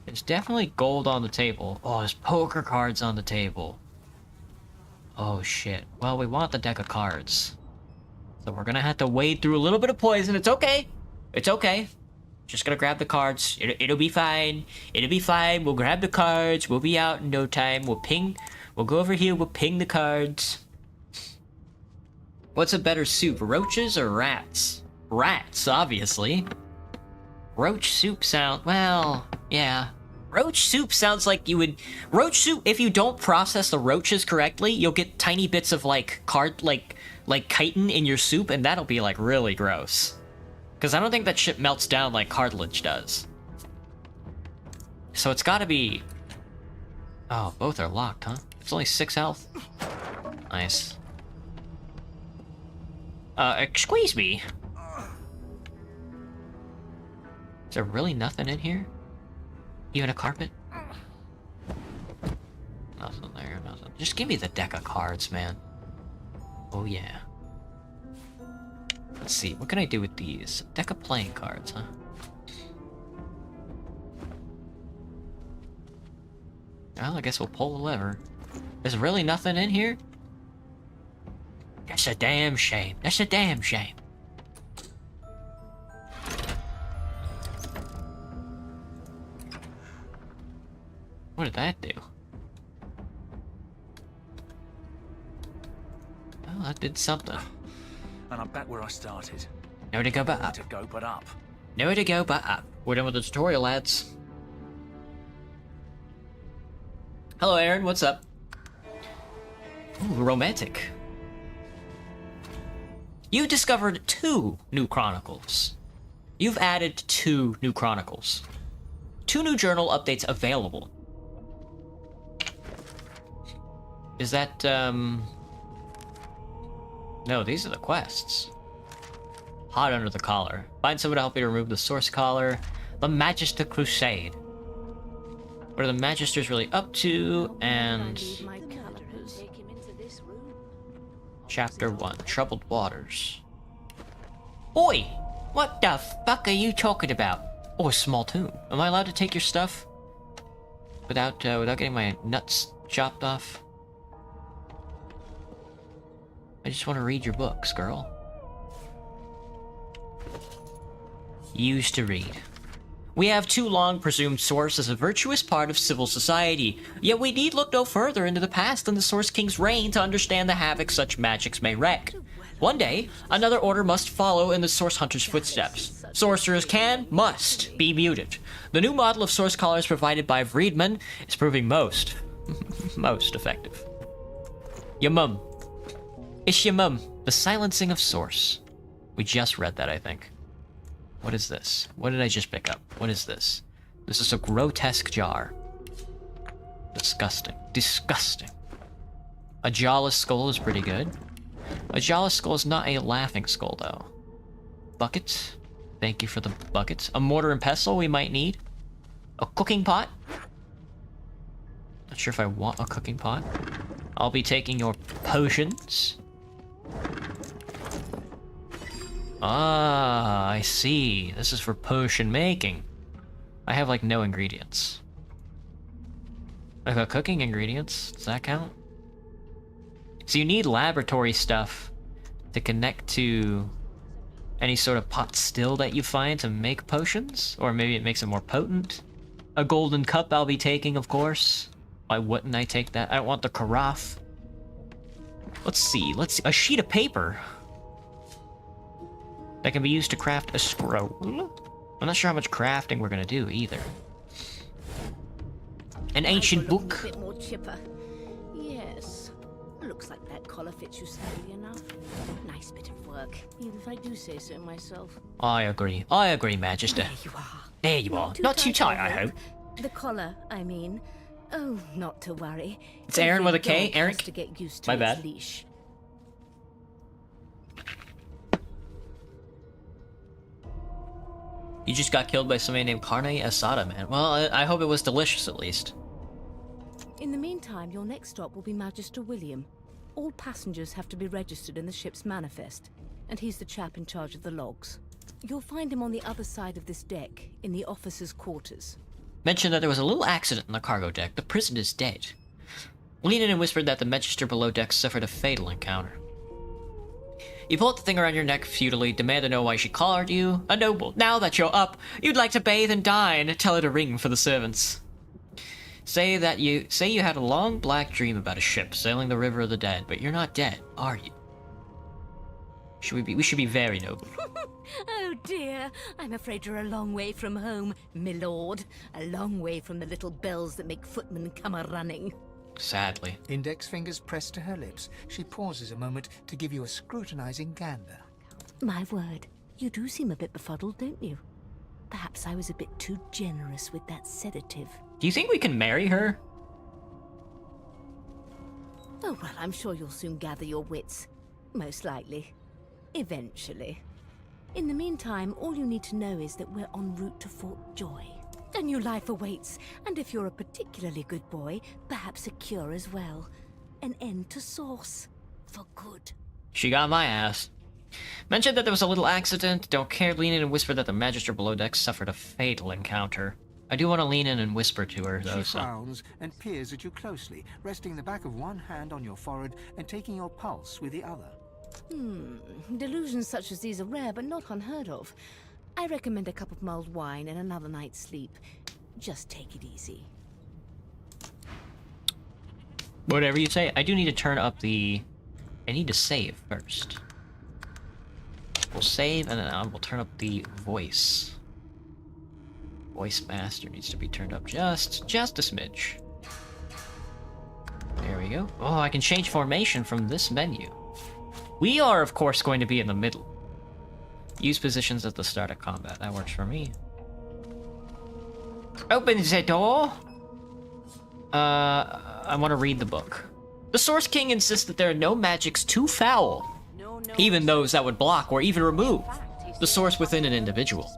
There's definitely gold on the table. Oh, there's poker cards on the table. Oh, shit. Well, we want the deck of cards. So we're gonna have to wade through a little bit of poison. It's okay. It's okay. Just gonna grab the cards. It'll be fine. It'll be fine. We'll grab the cards. We'll be out in no time. We'll go over here. We'll ping the cards. What's a better soup, roaches or rats? Rats, obviously. Roach soup well, yeah. Roach soup sounds like you would... Roach soup, if you don't process the roaches correctly, you'll get tiny bits of, like, chitin in your soup, and that'll be, like, really gross. Because I don't think that shit melts down like cartilage does. So it's gotta be... Oh, both are locked, huh? It's only 6 health. Nice. Excuse me. Is there really nothing in here? Even a carpet? Nothing there, nothing. Just give me the deck of cards, man. Oh yeah. Let's see, what can I do with these? Deck of playing cards, huh? Well, I guess we'll pull the lever. There's really nothing in here? That's a damn shame. That's a damn shame. What did that do? Well, that did something. And I'm back where I started. Nowhere to go but up. To go but up. Nowhere to go but up. We're done with the tutorial, lads. Hello, Aaron. What's up? Ooh, romantic. You discovered 2 new chronicles. You've added 2 new chronicles. 2 new journal updates available. Is that, No, these are the quests. Hot under the collar. Find someone to help you to remove the source collar. The Magister Crusade. What are the Magisters really up to? And... Chapter 1. Troubled Waters. Oi! What the fuck are you talking about? Oh, a small tomb. Am I allowed to take your stuff? Without getting my nuts chopped off? I just want to read your books, girl. Used to read. We have too long presumed Source as a virtuous part of civil society, yet we need look no further into the past than the Source King's reign to understand the havoc such magics may wreak. One day, another order must follow in the Source Hunter's footsteps. Sorcerers must be muted. The new model of Source Collars provided by Vriedman is proving most effective. Your mum. It's your mum. The Silencing of Source. We just read that, I think. What is this? What did I just pick up? What is this? This is a grotesque jar. Disgusting. Disgusting. A jawless skull is pretty good. A jawless skull is not a laughing skull, though. Bucket. Thank you for the bucket. A mortar and pestle we might need. A cooking pot. Not sure if I want a cooking pot. I'll be taking your potions. Ah, I see. This is for potion making. I have, like, no ingredients. I've got cooking ingredients. Does that count? So you need laboratory stuff to connect to any sort of pot still that you find to make potions? Or maybe it makes it more potent? A golden cup I'll be taking, of course. Why wouldn't I take that? I don't want the carafe. Let's see. A sheet of paper that can be used to craft a scroll. I'm not sure how much crafting we're gonna do either. An ancient book. A bit more chipper. Yes. Looks like that collar fits you snugly enough. Nice bit of work, even if I do say so myself. I agree. I agree, Magister. There you are. There you are. Not too tight, I hope. The collar, I mean. Oh, not to worry. It's Aaron with a K, Dog has Eric. to get used to My its bad. Leash. You just got killed by somebody named Carne Asada, man. Well, I hope it was delicious, at least. In the meantime, your next stop will be Magister William. All passengers have to be registered in the ship's manifest, and he's the chap in charge of the logs. You'll find him on the other side of this deck, in the officers' quarters. Mentioned that there was a little accident on the cargo deck. The prison is dead. Leaned in and whispered that the Magister below deck suffered a fatal encounter. You pulled the thing around your neck futilely, demand to know why she collared you. A noble. Now that you're up, you'd like to bathe and dine. Tell her to ring for the servants. Say you had a long black dream about a ship sailing the river of the dead, but you're not dead, are you? We should be very noble. Oh dear, I'm afraid you're a long way from home, milord. A long way from the little bells that make footmen come a-running. Sadly. Index fingers pressed to her lips, she pauses a moment to give you a scrutinizing gander. My word, you do seem a bit befuddled, don't you? Perhaps I was a bit too generous with that sedative. Do you think we can marry her? Oh, well, I'm sure you'll soon gather your wits. Most likely. Eventually. In the meantime, all you need to know is that we're en route to Fort Joy. A new life awaits, and if you're a particularly good boy, perhaps a cure as well. An end to Source. For good. She got my ass. Mentioned that there was a little accident. Don't care. Lean in and whisper that the Magister below deck suffered a fatal encounter. I do want to lean in and whisper to her, though, She so... frowns and peers at you closely, resting the back of one hand on your forehead and taking your pulse with the other. Delusions such as these are rare, but not unheard of. I recommend a cup of mulled wine and another night's sleep. Just take it easy. Whatever you say. I do need to turn up the... I need to save first. We'll save, and then we'll turn up the voice. Voice master needs to be turned up just a smidge. There we we go. Oh, I can change formation from this menu. We are, of course, going to be in the middle. Use positions at the start of combat. That works for me. Open the door. I want to read the book. The Source King insists that there are no magics too foul, even those that would block or even remove the source within an individual.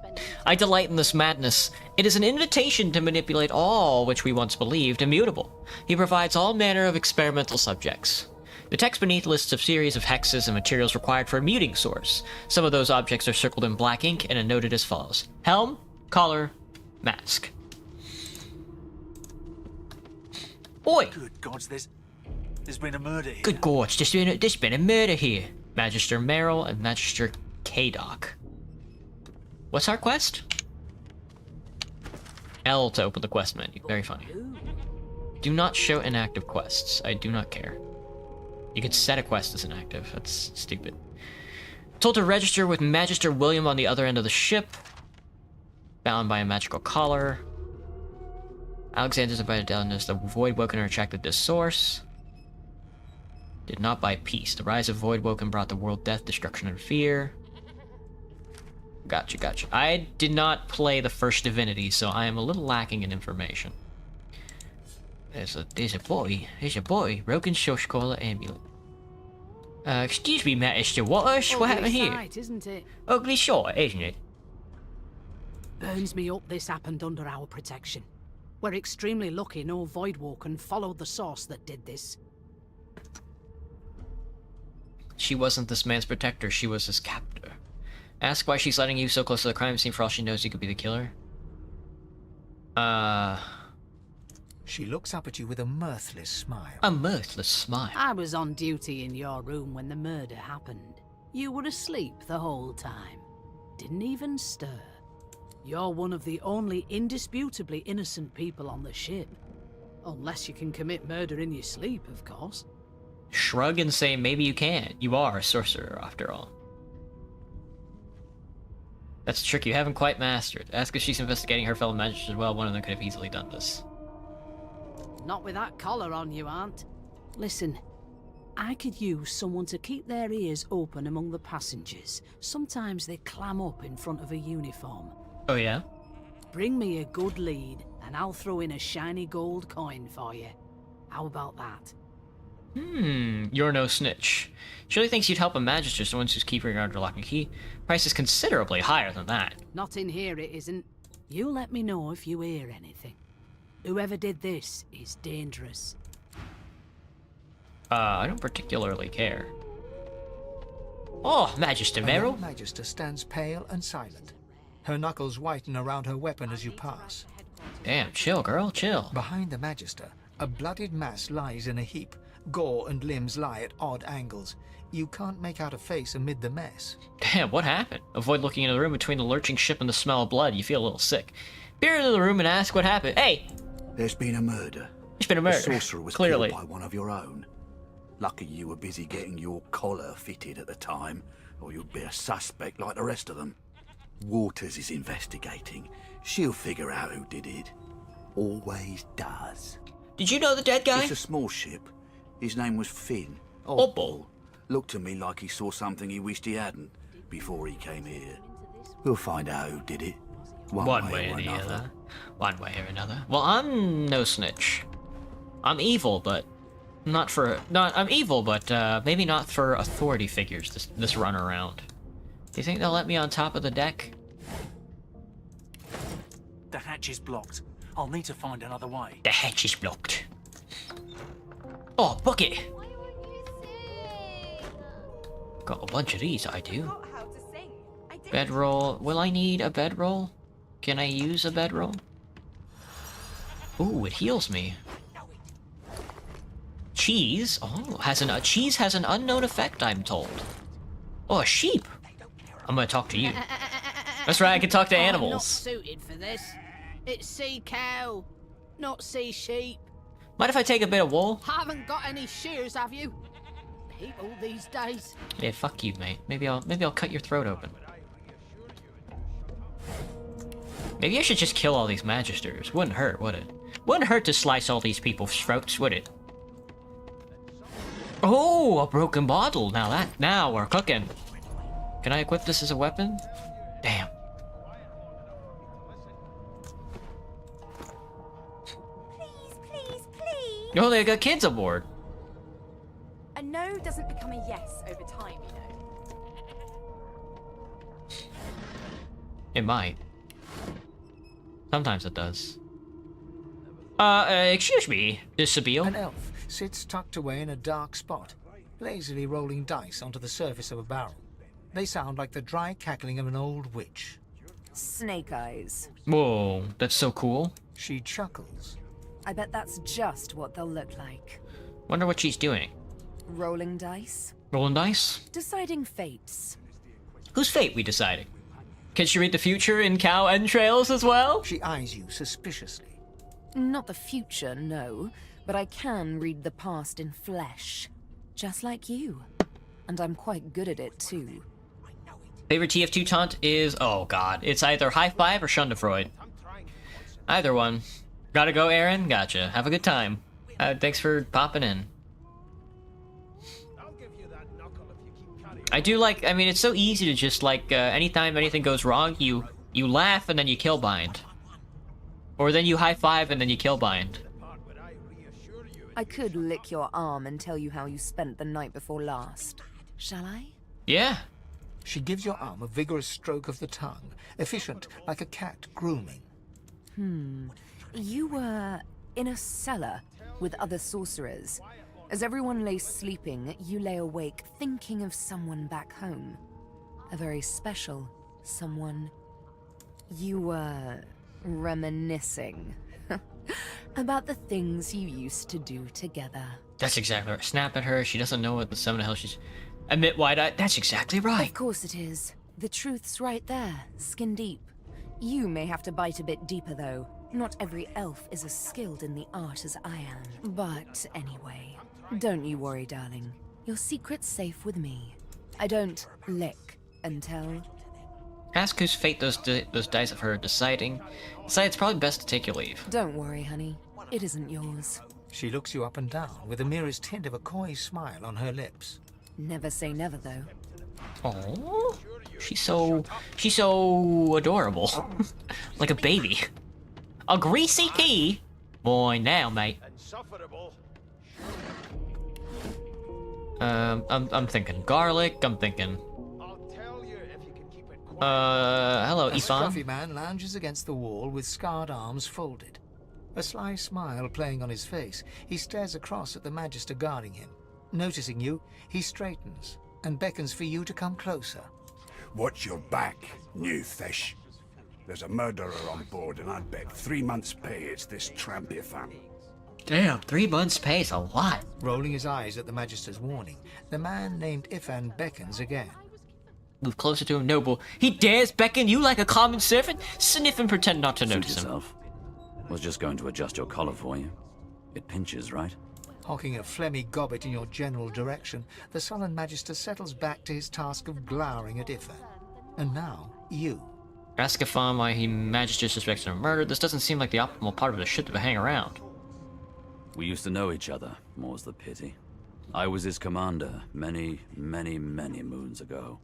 I delight in this madness. It is an invitation to manipulate all which we once believed immutable. He provides all manner of experimental subjects. The text beneath lists a series of hexes and materials required for a muting source. Some of those objects are circled in black ink and are noted as follows: helm, collar, mask. Oi! Good gods, there's been a murder here. Good gods, there's been a murder here. Magister Merrill and Magister K-Doc. What's our quest? L to open the quest menu. Very funny. Do not show inactive quests. I do not care. You could set a quest as inactive. That's stupid. Told to register with Magister William on the other end of the ship. Bound by a magical collar. Alexander's invited down as the Void Woken are attracted to source. Did not buy peace. The rise of Void Woken brought the world death, destruction, and fear. Gotcha, gotcha. I did not play the first Divinity, so I am a little lacking in information. There's a boy. Broken source collar amulet. Excuse me, Magister Waters. What happened here? Sight, isn't it? Ugly sight, isn't it? Burns me up this happened under our protection. We're extremely lucky no Voidwoken followed the source that did this. She wasn't this man's protector, she was his captor. Ask why she's letting you so close to the crime scene. For all she knows, you could be the killer. She looks up at you with a mirthless smile. A mirthless smile. I was on duty in your room when the murder happened. You were asleep the whole time. Didn't even stir. You're one of the only indisputably innocent people on the ship. Unless you can commit murder in your sleep, of course. Shrug and say, maybe you can. You are a sorcerer, after all. That's a trick you haven't quite mastered. Ask if she's investigating her fellow magicians as well. One of them could have easily done this. Not with that collar on you, Aunt. Listen, I could use someone to keep their ears open among the passengers. Sometimes they clam up in front of a uniform. Oh, yeah? Bring me a good lead, and I'll throw in a shiny gold coin for you. How about that? You're no snitch. Surely thinks you'd help a magister, someone who's keeping her under lock and key. Price is considerably higher than that. Not in here, it isn't. You let me know if you hear anything. Whoever did this is dangerous. I don't particularly care. Oh, Magister Merrill. The Magister stands pale and silent. Her knuckles whiten around her weapon as you pass. Damn, chill, girl, chill. Behind the Magister, a bloodied mass lies in a heap. Gore and limbs lie at odd angles. You can't make out a face amid the mess. Damn, what happened? Avoid looking into the room between the lurching ship and the smell of blood. You feel a little sick. Peer into the room and ask what happened. Hey! There's been a murder. There's been a murder. The sorcerer was Clearly killed by one of your own. Lucky you were busy getting your collar fitted at the time, or you'd be a suspect like the rest of them. Waters is investigating. She'll figure out who did it. Always does. Did you know the dead guy? It's a small ship. His name was Finn. Oddball. Looked to me like he saw something he wished he hadn't before he came here. We'll find out who did it. One way or another. One way or another. Well, I'm no snitch. I'm evil, but not for... I'm evil, but maybe not for authority figures this run around. Do you think they'll let me on top of the deck? The hatch is blocked. I'll need to find another way. The hatch is blocked. Oh, bucket! Got a bunch of these, I do. Bedroll. Will I need a bedroll? Can I use a bedroll? Ooh, it heals me. Cheese? Oh, cheese has an unknown effect, I'm told. Oh, a sheep! I'm gonna talk to you. That's right, I can talk to animals. I'm not suited for this. It's sea cow, not sea sheep. Mind if I take a bit of wool? Haven't got any shears, have you? People these days. Yeah, fuck you, mate. Maybe I'll cut your throat open. Maybe I should just kill all these magisters. Wouldn't hurt, would it? Wouldn't hurt to slice all these people's throats, would it? Oh, a broken bottle. Now we're cooking. Can I equip this as a weapon? Damn. Oh, they got kids aboard. A no doesn't become a yes over time, you know. It might. Sometimes it does. Excuse me, Disabille. An elf sits tucked away in a dark spot, lazily rolling dice onto the surface of a barrel. They sound like the dry cackling of an old witch. Snake eyes. Whoa, that's so cool. She chuckles. I bet that's just what they'll look like. Wonder what she's doing. Rolling dice. Rolling dice? Deciding fates. Whose fate we deciding? Can she read the future in cow entrails as well? She eyes you suspiciously. Not the future, no. But I can read the past in flesh. Just like you. And I'm quite good at it, too. Favorite TF2 taunt is... oh god. It's either high five or Shundafreud. Either one. Gotta go, Aaron? Gotcha. Have a good time. Thanks for popping in. I do like... I mean, it's so easy to just, like, anytime anything goes wrong, you laugh and then you kill bind. Or then you high five and then you kill bind. I could lick your arm and tell you how you spent the night before last. Shall I? Yeah. She gives your arm a vigorous stroke of the tongue, efficient like a cat grooming. You were in a cellar with other sorcerers. As everyone lay sleeping, you lay awake thinking of someone back home. A very special someone. You were reminiscing about the things you used to do together. That's exactly right. Snap at her. She doesn't know what the hell she's... Admit wide-eyed. That's exactly right. Of course it is. The truth's right there, skin deep. You may have to bite a bit deeper, though. Not every elf is as skilled in the art as I am. But anyway, don't you worry, darling. Your secret's safe with me. I don't lick and tell. Ask whose fate those dice of her deciding. Decide it's probably best to take your leave. Don't worry, honey. It isn't yours. She looks you up and down with the merest hint of a coy smile on her lips. Never say never, though. Oh, she's so adorable. Like a baby. A greasy pea? Boy, now, mate. I'm thinking garlic, I'm thinking... hello, A Ethan. scruffy man lounges against the wall with scarred arms folded. A sly smile playing on his face, he stares across at the Magister guarding him. Noticing you, he straightens and beckons for you to come closer. Watch your back, new fish. There's a murderer on board, and I'd bet 3 months' pay it's this tramp Ifan. Damn, 3 months' pay is a lot. Rolling his eyes at the Magister's warning, the man named Ifan beckons again. Move closer to him, noble. He dares beckon you like a common servant? Sniff and pretend not to notice him. Yourself. Was just going to adjust your collar for you. It pinches, right? Hawking a phlegmy gobbet in your general direction, the sullen Magister settles back to his task of glowering at Ifan. And now, you. Ask Ifan why he Magister suspects him of murder. This doesn't seem like the optimal part of the ship to hang around. We used to know each other, more's the pity. I was his commander many, many, many moons ago.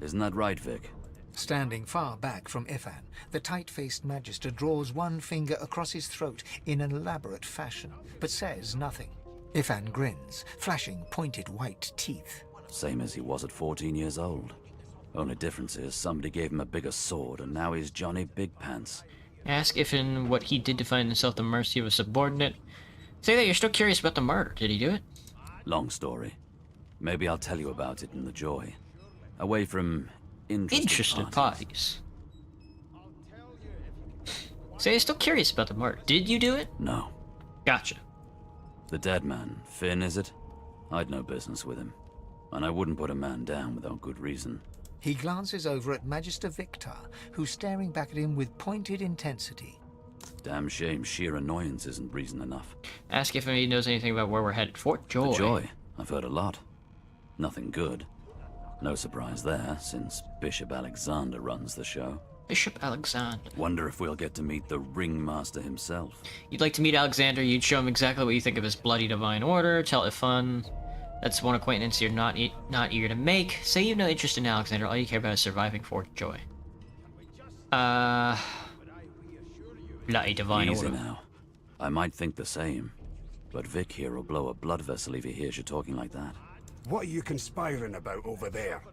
Isn't that right, Vic? Standing far back from Ifan, the tight-faced Magister draws one finger across his throat in an elaborate fashion, but says nothing. Ifan grins, flashing pointed white teeth. Same as he was at 14 years old. Only difference is somebody gave him a bigger sword, and now he's Johnny Big Pants. Ask Ifan what he did to find himself the mercy of a subordinate. Say that you're still curious about the murder. Did he do it? Long story. Maybe I'll tell you about it in the Joy. Away from interested parties. Say you're still curious about the murder. Did you do it? No. Gotcha. The dead man, Finn, is it? I'd no business with him. And I wouldn't put a man down without good reason. He glances over at Magister Victor, who's staring back at him with pointed intensity. Damn shame sheer annoyance isn't reason enough. Ask if he knows anything about where we're headed. Fort Joy. The Joy? I've heard a lot. Nothing good. No surprise there, since Bishop Alexander runs the show. Bishop Alexander. Wonder if we'll get to meet the Ringmaster himself. You'd like to meet Alexander, you'd show him exactly what you think of his bloody divine order, tell Ifan That's one acquaintance you're not eager to make. Say you've no interest in Alexander. All you care about is surviving Fort Joy. Bloody divine Easy order. now. I might think the same, but Vic here will blow a blood vessel if he hears you talking like that. What are you conspiring about over there?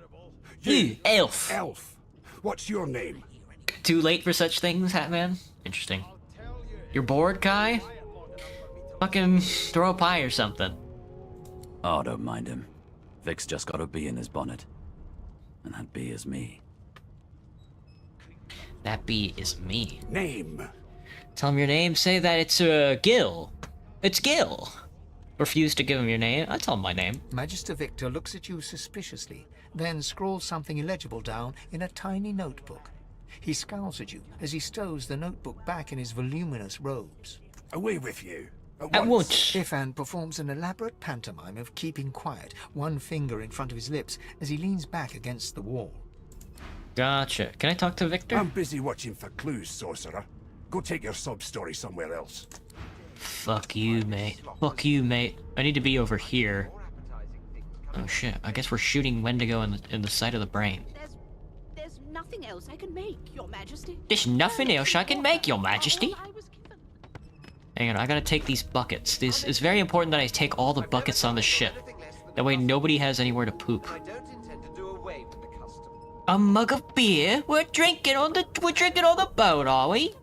You, elf. Elf. What's your name? Too late for such things, Hatman? Interesting. You're bored, Kai? Fucking throw a pie or something. Oh, don't mind him. Vic's just got a bee in his bonnet. And that bee is me. That bee is me. Name. Tell him your name, say that it's, Gil. It's Gil. Refuse to give him your name, I tell him my name. Magister Victor looks at you suspiciously, then scrawls something illegible down in a tiny notebook. He scowls at you as he stows the notebook back in his voluminous robes. Away with you. At once. Ifan performs an elaborate pantomime of keeping quiet, one finger in front of his lips as he leans back against the wall. Gotcha. Can I talk to Victor? I'm busy watching for clues, sorcerer. Go take your sob story somewhere else. Fuck you, mate. Fuck you, mate. I need to be over here. Oh shit, I guess we're shooting Wendigo in the side of the brain. There's nothing else I can make, Your Majesty. There's nothing else I can make, Your Majesty. Hang on, I gotta take these buckets. This is very important that I take all the buckets on the ship. That way nobody has anywhere to poop. A mug of beer? We're drinking on the boat, are we?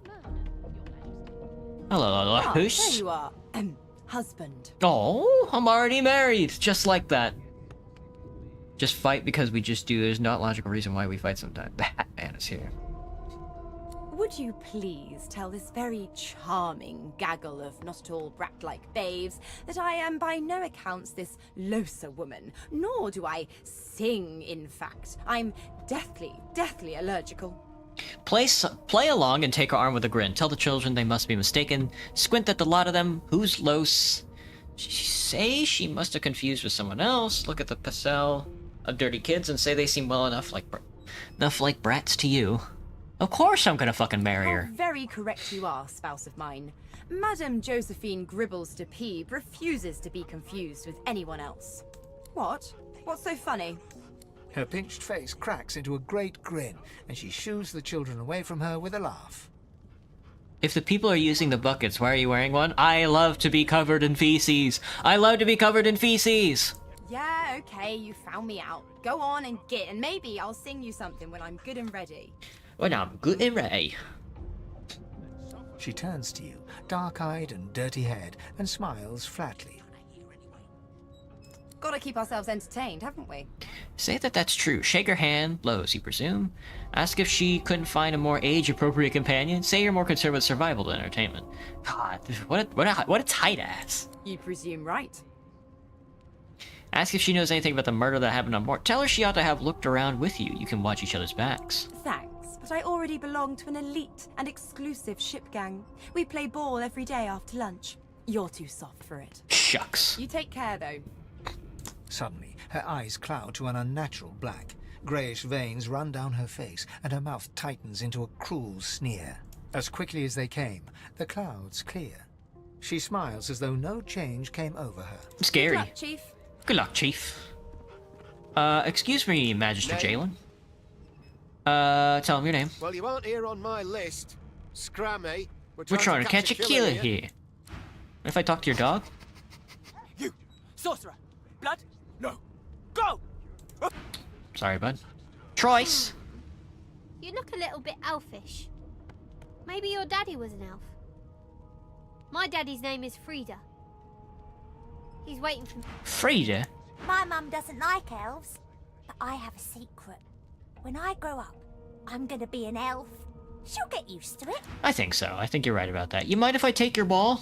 Hello, There Hoos. you are. Husband. Oh, I'm already married. Just like that. Just fight because we just do. There's not logical reason why we fight sometimes. The Hat Man is here. Would you please tell this very charming gaggle of not-at-all brat-like babes that I am by no accounts this Losa woman, nor do I sing, in fact. I'm deathly allergical. Play along and take her arm with a grin. Tell the children they must be mistaken. Squint at the lot of them. Who's Los? Say she must have confused with someone else. Look at the pastel of dirty kids and say they seem well enough like brats to you. Of course I'm gonna fucking marry her. How very correct you are, spouse of mine. Madame Josephine Gribbles de Peeb refuses to be confused with anyone else. What? What's so funny? Her pinched face cracks into a great grin, and she shoos the children away from her with a laugh. If the people are using the buckets, why are you wearing one? I love to be covered in feces. I love to be covered in feces. Yeah, okay, you found me out. Go on and get, and maybe I'll sing you something when I'm good and ready. When I'm good and ready. She turns to you, dark-eyed and dirty-haired, and smiles flatly. Gotta keep ourselves entertained, haven't we? Say that that's true. Shake her hand, blows, you presume. Ask if she couldn't find a more age-appropriate companion. Say you're more concerned with survival than entertainment. God, what a tight ass. You presume right. Ask if she knows anything about the murder that happened on board. Tell her she ought to have looked around with you. You can watch each other's backs. Thanks, but I already belong to an elite and exclusive ship gang. We play ball every day after lunch. You're too soft for it. Shucks. You take care, though. Suddenly, her eyes cloud to an unnatural black. Greyish veins run down her face, and her mouth tightens into a cruel sneer. As quickly as they came, the clouds clear. She smiles as though no change came over her. Scary. Good luck, Chief. Good luck, Chief. Excuse me, Magister Jalen. Tell him your name. Well, you aren't here on my list. Scrammy. We're trying to catch a killer here. What if I talk to your dog? You! Sorcerer! Blood? No. Go! Sorry, bud. Troyce! You look a little bit elfish. Maybe your daddy was an elf. My daddy's name is Frida. He's waiting for me. Frida? My mum doesn't like elves, but I have a secret. When I grow up, I'm gonna be an elf. She'll get used to it. I think so. I think you're right about that. You mind if I take your ball?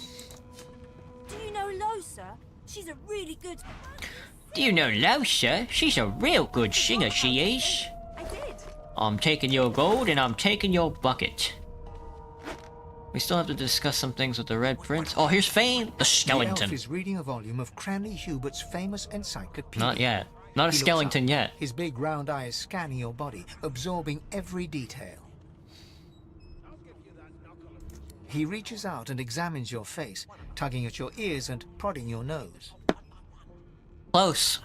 Do you know Losa? She's a really good... Do you know Losa? She's a real good singer, she is. I did. I'm taking your gold and I'm taking your bucket. We still have to discuss some things with the Red Prince. Oh, here's Fane, the skeleton. The elf is reading a volume of Cranley Hubert's famous encyclopedia. Not yet. Not a He skeleton looks up, yet. His big round eyes scanning your body, absorbing every detail. He reaches out and examines your face, tugging at your ears and prodding your nose. Close.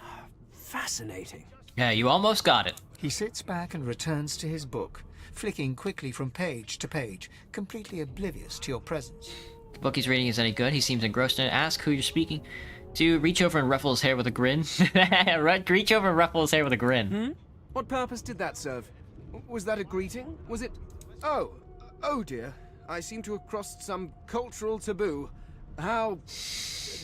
Fascinating. Yeah, you almost got it. He sits back and returns to his book, flicking quickly from page to page, completely oblivious to your presence. The book he's reading is any good. He seems engrossed in it. Ask who you're speaking to. Reach over and ruffle his hair with a grin. Reach over and ruffle his hair with a grin. What purpose did that serve? Was that a greeting? Was it... Oh dear. I seem to have crossed some cultural taboo. How...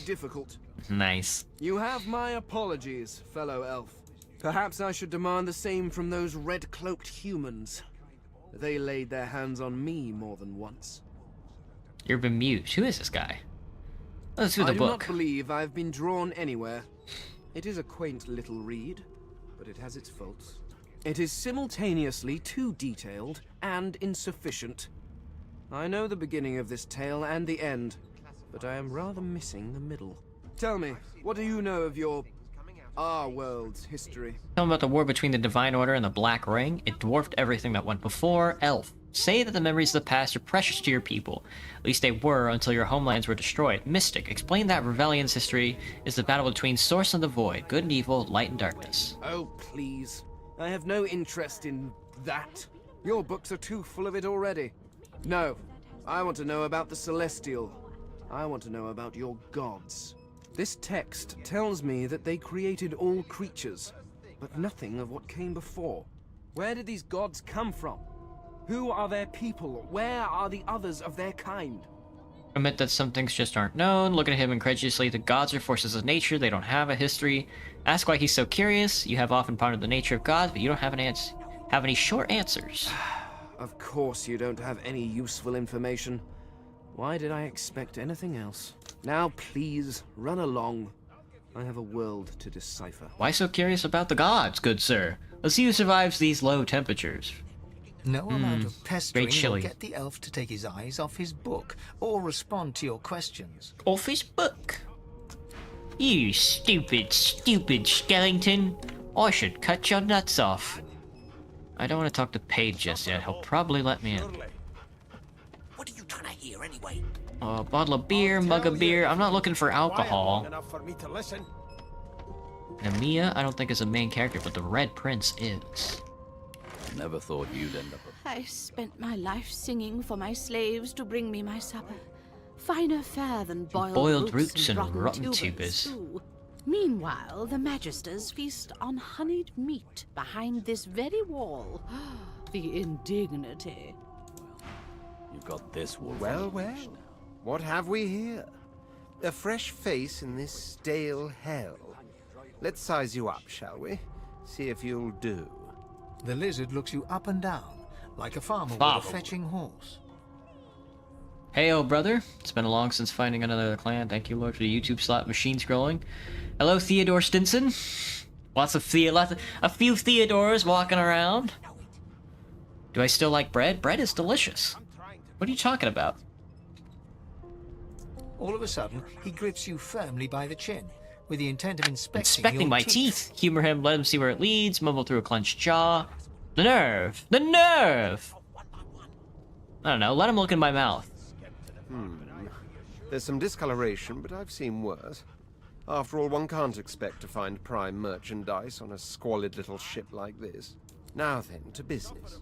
difficult. Nice. You have my apologies, fellow elf. Perhaps I should demand the same from those red-cloaked humans. They laid their hands on me more than once. You're bemused. Who is this guy? Let's do the I do book. not believe I've been drawn anywhere. It is a quaint little read, but it has its faults. It is simultaneously too detailed and insufficient. I know the beginning of this tale and the end, but I am rather missing the middle. Tell me, what do you know of our world's history? Tell him about the war between the Divine Order and the Black Ring. It dwarfed everything that went before. Elf. Say that the memories of the past are precious to your people. At least they were until your homelands were destroyed. Mystic. Explain that Rebellion's history is the battle between Source and the Void. Good and evil, light and darkness. Oh, please. I have no interest in that. Your books are too full of it already. No. I want to know about the Celestial. I want to know about your gods. This text tells me that they created all creatures, but nothing of what came before. Where did these gods come from? Who are their people? Where are the others of their kind? Admit that some things just aren't known. Look at him incredulously. The gods are forces of nature. They don't have a history. Ask why he's so curious. You have often pondered the nature of gods, but you don't have any short answers. Of course you don't have any useful information. Why did I expect anything else? Now please, run along. I have a world to decipher. Why so curious about the gods, good sir? Let's see who survives these low temperatures. No amount of pestering will chilly. get the elf to take his eyes off his book or respond to your questions. Off his book? You stupid, stupid skeleton. I should cut your nuts off. I don't want to talk to Paige just yet. He'll probably let me in. What are you trying to hear anyway? A bottle of beer, mug of beer. I'm not looking for alcohol. Namiya, I don't think is a main character, but the Red Prince is. Never thought you'd end up I spent my life singing for my slaves to bring me my supper. Finer fare than boiled roots and rotten tubers. tubers. Meanwhile, the Magisters feast on honeyed meat behind this very wall. The indignity. You got this, Wolf. Well, what have we here? A fresh face in this stale hell. Let's size you up, shall we? See if you'll do. The lizard looks you up and down, like a farmer with a fetching horse. Hey, old brother. It's been long since finding another clan. Thank you, Lord, for the YouTube slot machine scrolling. Hello, Theodore Stinson. A few Theodores walking around. Do I still like bread? Bread is delicious. What are you talking about? All of a sudden, he grips you firmly by the chin, with the intent of inspecting your my teeth. Humor him, let him see where it leads, mumble through a clenched jaw. The nerve! The nerve! I don't know, let him look in my mouth. There's some discoloration, but I've seen worse. After all, one can't expect to find prime merchandise on a squalid little ship like this. Now then, to business.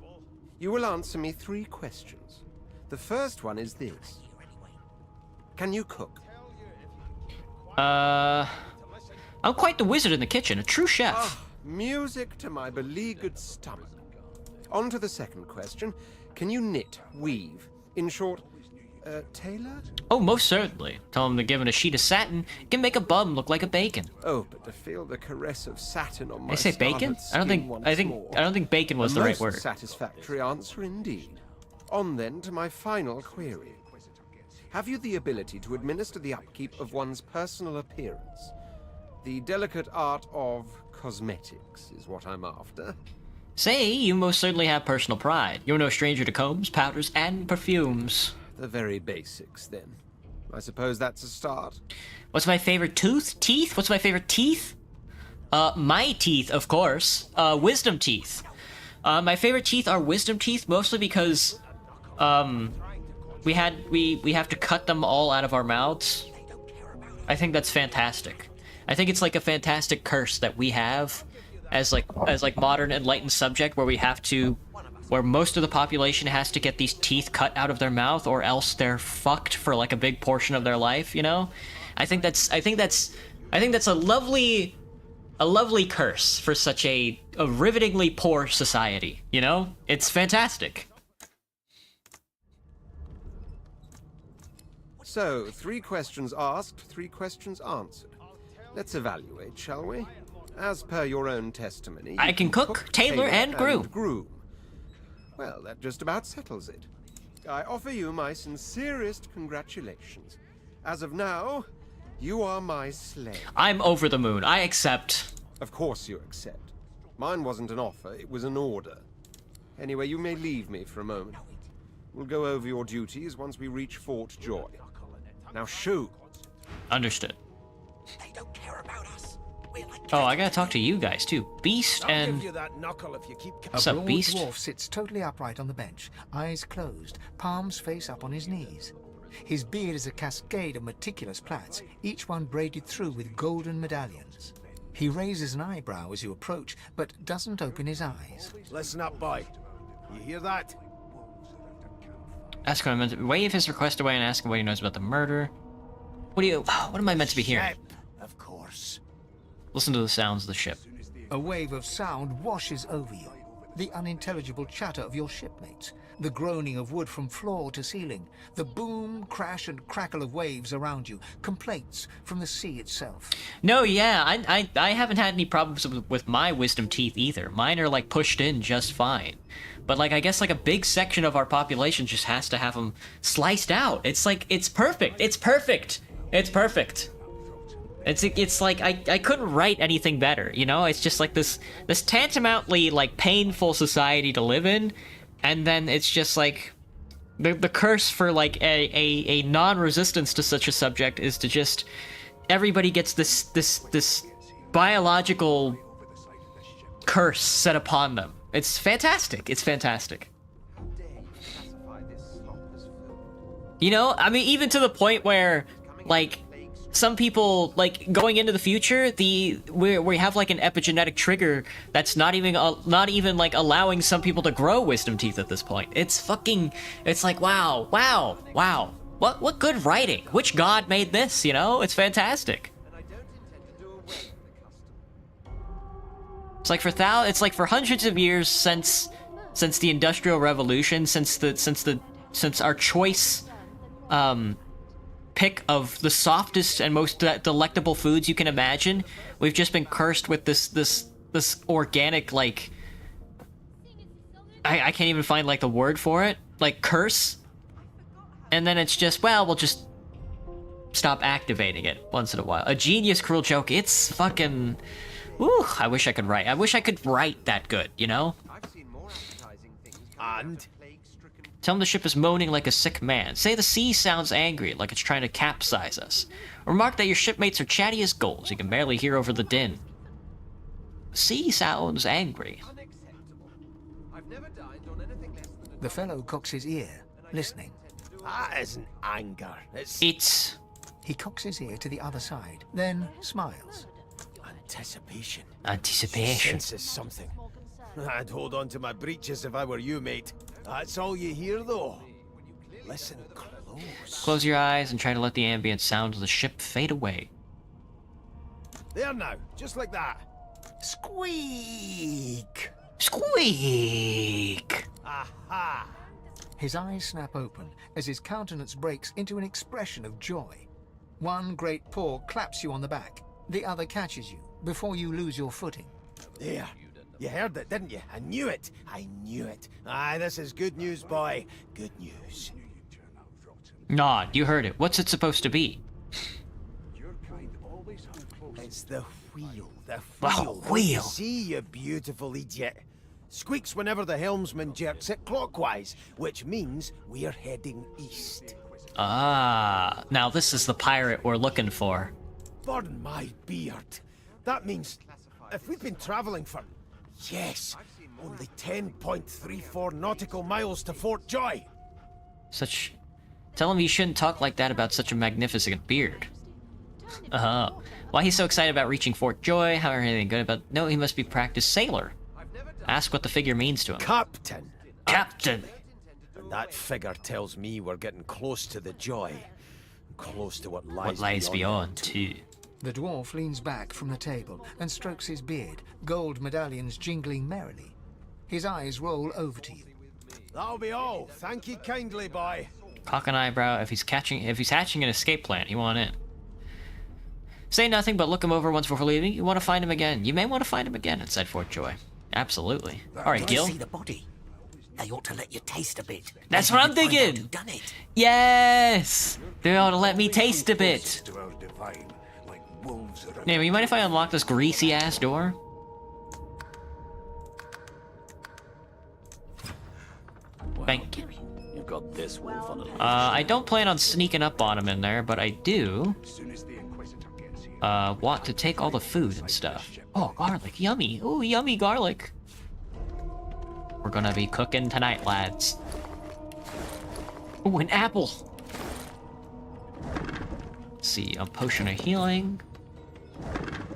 You will answer me 3 questions. The first one is this. Can you cook? I'm quite the wizard in the kitchen, a true chef. Ah, music to my beleaguered stomach. On to the second question. Can you knit, weave? In short, tailor? Oh, most certainly. Tell him that given a sheet of satin, it can make a bum look like a bacon. Oh, but to feel the caress of satin on my Did I say bacon? I don't think bacon was the right word. Satisfactory answer indeed. On then to my final query. Have you the ability to administer the upkeep of one's personal appearance? The delicate art of cosmetics is what I'm after. Say, you most certainly have personal pride. You're no stranger to combs, powders, and perfumes. The very basics, then. I suppose that's a start. What's my favorite tooth? Teeth? What's my favorite teeth? My teeth, of course. Wisdom teeth. My favorite teeth are wisdom teeth, mostly because, we have to cut them all out of our mouths. I think that's fantastic. I think it's like a fantastic curse that we have as modern enlightened subject, where most of the population has to get these teeth cut out of their mouth, or else they're fucked for like a big portion of their life. You know, I think that's a lovely curse for such a rivetingly poor society. You know, it's fantastic. So, 3 questions asked, 3 questions answered. Let's evaluate, shall we? As per your own testimony, I can cook, tailor, and groom. Well, that just about settles it. I offer you my sincerest congratulations. As of now, you are my slave. I'm over the moon. I accept. Of course you accept. Mine wasn't an offer, it was an order. Anyway, you may leave me for a moment. We'll go over your duties once we reach Fort Joy. Now shoot. Understood. They don't care about us. Oh, I gotta talk to you guys too. Beast and... Give you that knuckle if you keep... What's up, Beast? A broad dwarf sits totally upright on the bench, eyes closed, palms face up on his knees. His beard is a cascade of meticulous plaits, each one braided through with golden medallions. He raises an eyebrow as you approach, but doesn't open his eyes. Listen up, boy. You hear that? Ask what I meant to... Wave his request away and ask him what he knows about the murder. What am I meant to be hearing? Of course. Listen to the sounds of the ship. A wave of sound washes over you. The unintelligible chatter of your shipmates, the groaning of wood from floor to ceiling, the boom, crash, and crackle of waves around you, complaints from the sea itself. No, yeah, I haven't had any problems with my wisdom teeth either. Mine are like pushed in just fine. But like, I guess like a big section of our population just has to have them sliced out. It's like, it's perfect. It's perfect. It's perfect. It's like I couldn't write anything better, you know? It's just like this tantamountly like painful society to live in, and then it's just like the curse for like a non-resistance to such a subject is to just everybody gets this biological curse set upon them. It's fantastic. It's fantastic. You know, I mean, even to the point where like some people, like, going into the future, we have like an epigenetic trigger that's not even like allowing some people to grow wisdom teeth at this point. It's like wow. What good writing? Which god made this, you know? It's fantastic. It's like for hundreds of years since the Industrial Revolution, since our choice pick of the softest and most delectable foods you can imagine, we've just been cursed with this organic, like, I can't even find like the word for it, like curse. And then it's just, well, we'll just stop activating it once in a while. A genius cruel joke. It's fucking... Ooh, I wish I could write. I wish I could write that good, you know? And? Tell him the ship is moaning like a sick man. Say the sea sounds angry, like it's trying to capsize us. Remark that your shipmates are chatty as gulls. You can barely hear over the din. The sea sounds angry. The fellow cocks his ear, listening. That isn't anger. It's... He cocks his ear to the other side, then smiles. Anticipation. Anticipation. Senses something. I'd hold on to my breeches if I were you, mate. That's all you hear, though. Listen close. Close your eyes and try to let the ambient sounds of the ship fade away. There now, just like that. Squeak! Squeak! Aha! His eyes snap open as his countenance breaks into an expression of joy. One great paw claps you on the back. The other catches you before you lose your footing. There. You heard it, didn't you? I knew it. I knew it. Aye, this is good news, boy. Good news. Nod, you heard it. What's it supposed to be? It's the wheel. The wheel. Oh, wheel. See, you beautiful idiot. Squeaks whenever the helmsman jerks it clockwise, which means we're heading east. Ah, now this is the pirate we're looking for. Burn my beard. That means if we've been traveling for, yes, only 10.34 nautical miles to Fort Joy. Tell him you shouldn't talk like that about such a magnificent beard. Uh-huh. Why he's so excited about reaching Fort Joy, how anything good about... No, he must be practiced sailor. Ask what the figure means to him. Captain! Captain! And that figure tells me we're getting close to the Joy. Close to what lies, What lies beyond, too. The dwarf leans back from the table and strokes his beard, gold medallions jingling merrily. His eyes roll over to you. That'll be all. Thank you kindly, boy. Cock an eyebrow. If he's hatching an escape plan, you want in. Say nothing, but look him over once before leaving. You want to find him again. You may want to find him again inside Fort Joy. Absolutely. All right, Gil. See the body. They ought to let you taste a bit. That's what I'm thinking. Done it. Yes. They ought to let me taste a bit. Name, you mind if I unlock this greasy ass door? Thank you. You've got this wolf on a leash. I don't plan on sneaking up on him in there, but I do want to take all the food and stuff. Oh, garlic, yummy. Ooh, yummy garlic. We're gonna be cooking tonight, lads. Ooh, an apple. Let's see, a potion of healing.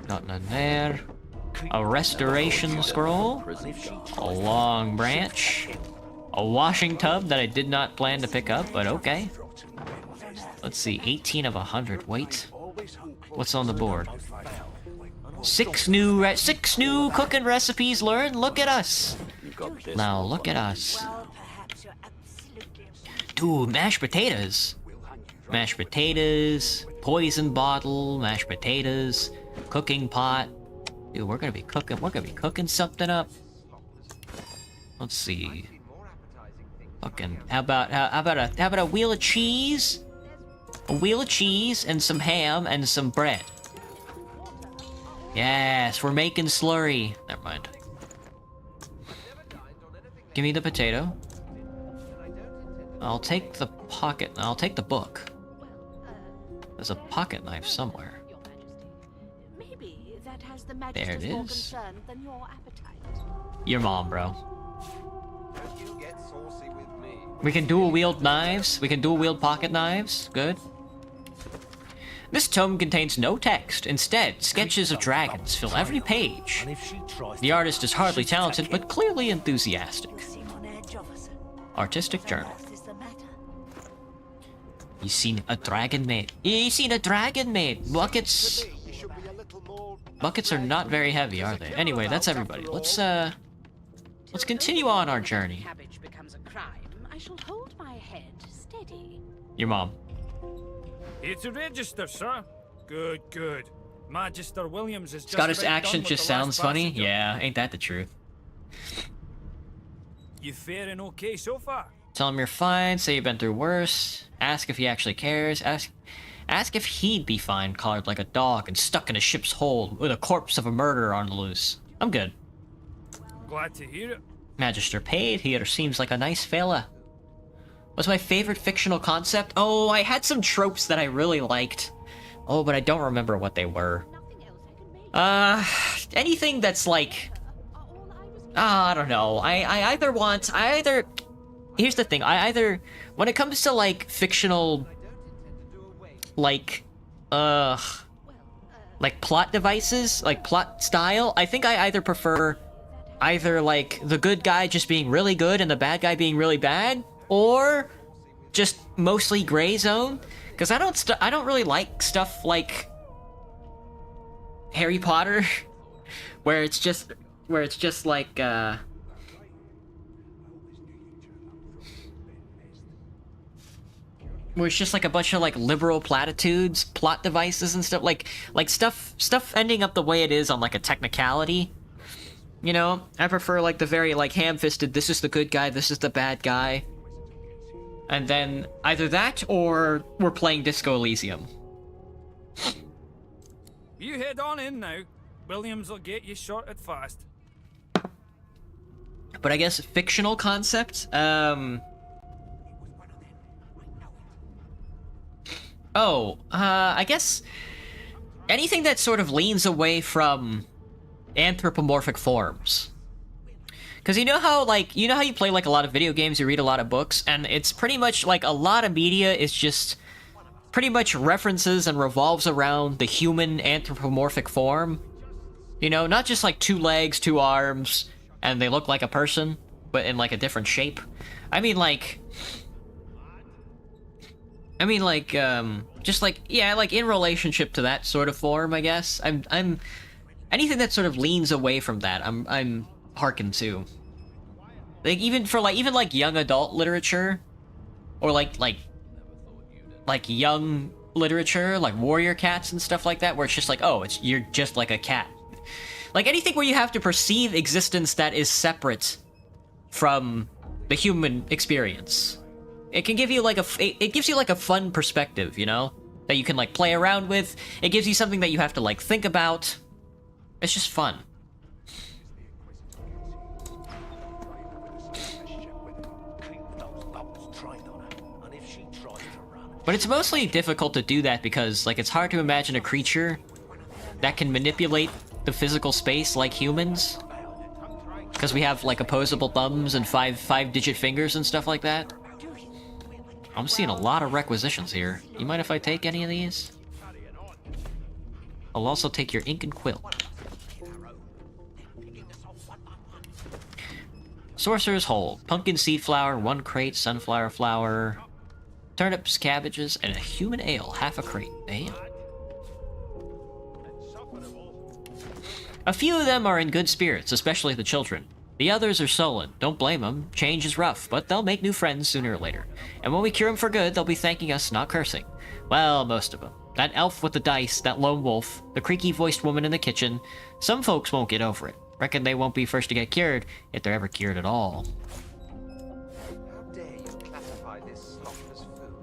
Nothing in there. A restoration scroll. A long branch. A washing tub that I did not plan to pick up, but okay. Let's see, 18 of 100. Wait. What's on the board? 6 new cooking recipes learned. Look at us. Now look at us. Dude, mashed potatoes. Mashed potatoes, poison bottle, mashed potatoes, cooking pot. Dude, we're gonna be cooking something up. Let's see. Fucking, how about a wheel of cheese? A wheel of cheese and some ham and some bread. Yes, we're making slurry. Never mind. Give me the potato. I'll take the pocket. I'll take the book. There's a pocket knife somewhere. There it is. Your mom, bro. We can dual wield knives. We can dual wield pocket knives. Good. This tome contains no text. Instead, sketches of dragons fill every page. The artist is hardly talented, but clearly enthusiastic. Artistic journal. You seen a dragon, mate? You seen a dragon, mate? Buckets are not very heavy, are they? Anyway, that's everybody. Let's continue on our journey. I shall hold my head steady. Your mom. Here to register, sir. Good, good. Magister Williams is just Scottish about accent done with just the last sounds funny. passenger. Yeah, ain't that the truth? You faring okay so far? Tell him you're fine. Say you've been through worse. Ask if he actually cares. Ask if he'd be fine, collared like a dog and stuck in a ship's hold with a corpse of a murderer on the loose. I'm good. Glad to hear it. Magister paid. He seems like a nice fella. What's my favorite fictional concept? Oh, I had some tropes that I really liked. Oh, but I don't remember what they were. Anything that's like... I don't know. Here's the thing. When it comes to, like, fictional... Like plot devices, like plot style, I think I either prefer like the good guy just being really good and the bad guy being really bad, or just mostly gray zone. Because I don't really like stuff like Harry Potter, where it's just like where it's just like a bunch of like liberal platitudes, plot devices and stuff, like stuff ending up the way it is on like a technicality. You know, I prefer like the very like ham-fisted, this is the good guy, this is the bad guy. And then either that or we're playing Disco Elysium. You head on in now. Williams will get you sorted fast. But I guess fictional concept, I guess anything that sort of leans away from anthropomorphic forms. Because you know how you play like a lot of video games, you read a lot of books, and it's pretty much like a lot of media is just pretty much references and revolves around the human anthropomorphic form. You know, not just like 2 legs, 2 arms, and they look like a person, but in like a different shape. I mean like, just like, yeah, like in relationship to that sort of form, I guess. I'm anything that sort of leans away from that, I'm hearken to. Like even for like young adult literature, or like young literature, like warrior cats and stuff like that, where it's just like, oh, you're just like a cat. Like anything where you have to perceive existence that is separate from the human experience. It can give you like it gives you like a fun perspective, you know, that you can like play around with. It gives you something that you have to like think about. It's just fun. But it's mostly difficult to do that because like it's hard to imagine a creature that can manipulate the physical space like humans. Because we have like opposable thumbs and five-digit fingers and stuff like that. I'm seeing a lot of requisitions here. You mind if I take any of these? I'll also take your ink and quill. Sorcerer's Hold. Pumpkin seed flour, 1 crate, sunflower flour, turnips, cabbages, and a human ale, half a crate. Damn. A few of them are in good spirits, especially the children. The others are sullen. Don't blame them. Change is rough, but they'll make new friends sooner or later. And when we cure them for good, they'll be thanking us, not cursing. Well, most of them. That elf with the dice, that lone wolf, the creaky-voiced woman in the kitchen. Some folks won't get over it. Reckon they won't be first to get cured, if they're ever cured at all. How dare you classify this sloth as food?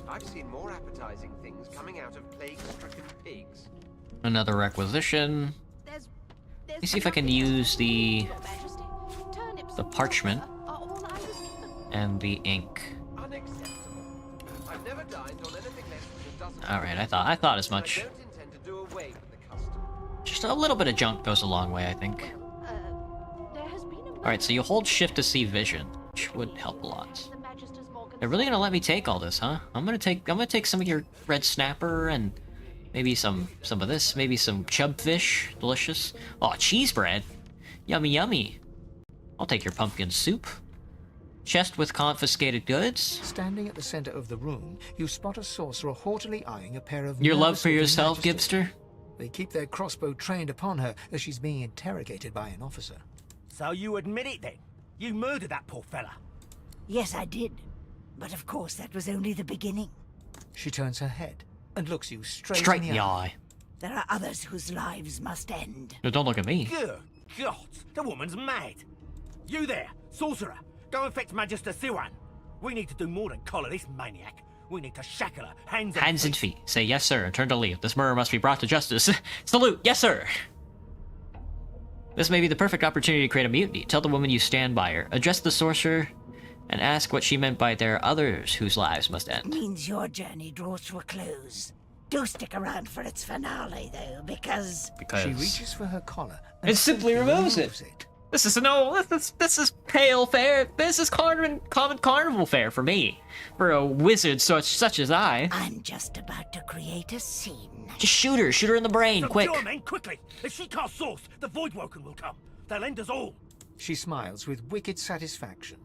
I've seen more appetizing things coming out of plague-stricken pigs. Another requisition. Let me see if I can use the parchment and the ink. Alright, I thought as much. Just a little bit of junk goes a long way, I think. Alright, so you hold shift to see vision, which would help a lot. They're really gonna let me take all this, huh? I'm gonna take some of your red snapper and maybe some of this, maybe some chubfish, delicious. Oh, cheese bread, yummy yummy. I'll take your pumpkin soup. Chest with confiscated goods. Standing at the center of the room, you spot a sorcerer haughtily eyeing a pair of your love for nervous-looking yourself, magisters. Gibster. They keep their crossbow trained upon her as she's being interrogated by an officer. So you admit it then? You murdered that poor fella? Yes, I did. But of course, that was only the beginning. She turns her head and looks you straight Straight in the eye. There are others whose lives must end. No, don't look at me. Good God, the woman's mad. You there, sorcerer, go and fetch Magister Siwan. We need to do more than collar this maniac. We need to shackle her, hands and feet. Say yes, sir, and turn to leave. This murder must be brought to justice. Salute, yes, sir. This may be the perfect opportunity to create a mutiny. Tell the woman you stand by her. Address the sorcerer and ask what she meant by there are others whose lives must end. Means your journey draws to a close. Do stick around for its finale, though, because... She reaches for her collar and simply removes it. This is this is pale fare. This is common carnival fare for me, for a wizard such as I. I'm just about to create a scene. Just shoot her in the brain, quick. Subdue her, men, quickly! If she casts source, the Voidwoken will come. They'll end us all. She smiles with wicked satisfaction.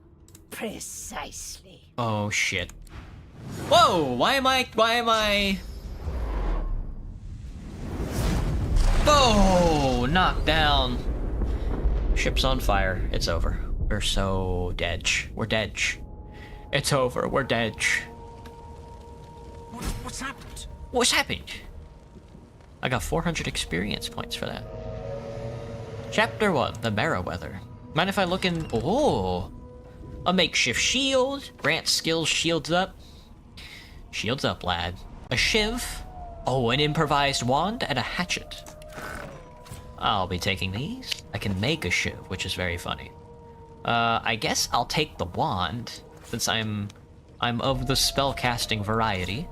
Precisely. Oh shit! Whoa! Why am I? Oh, knocked down. Ship's on fire. It's over. We're so dead. We're dead. It's over. We're dead. What's happened? What's happened? I got 400 experience points for that. Chapter 1, the Merriweather. Mind if I look in... Oh! A makeshift shield. Grant skills shields up. Shields up, lad. A shiv. Oh, an improvised wand and a hatchet. I'll be taking these. I can make a shiv, which is very funny. I guess I'll take the wand, since I'm of the spellcasting variety.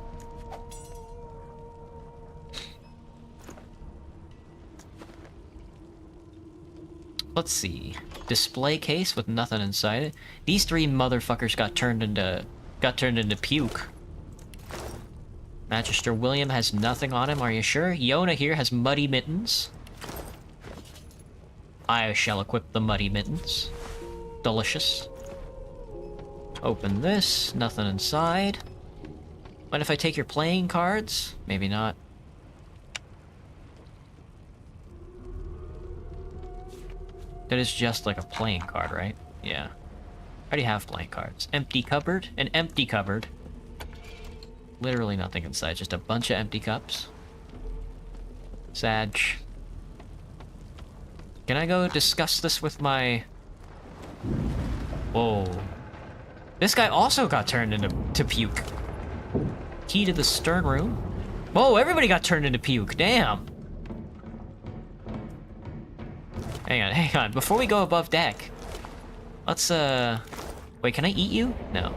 Let's see. Display case with nothing inside it. These 3 motherfuckers got turned into puke. Magister William has nothing on him, are you sure? Yona here has muddy mittens. I shall equip the muddy mittens. Delicious. Open this, nothing inside. Mind if I take your playing cards? Maybe not. That is just like a playing card, right? Yeah. I already have playing cards. Empty cupboard? An empty cupboard. Literally nothing inside, just a bunch of empty cups. Sag. Can I go discuss this with my... Whoa. This guy also got turned into puke. Key to the stern room. Whoa, everybody got turned into puke, damn. Hang on, before we go above deck, let's, wait, can I eat you? No.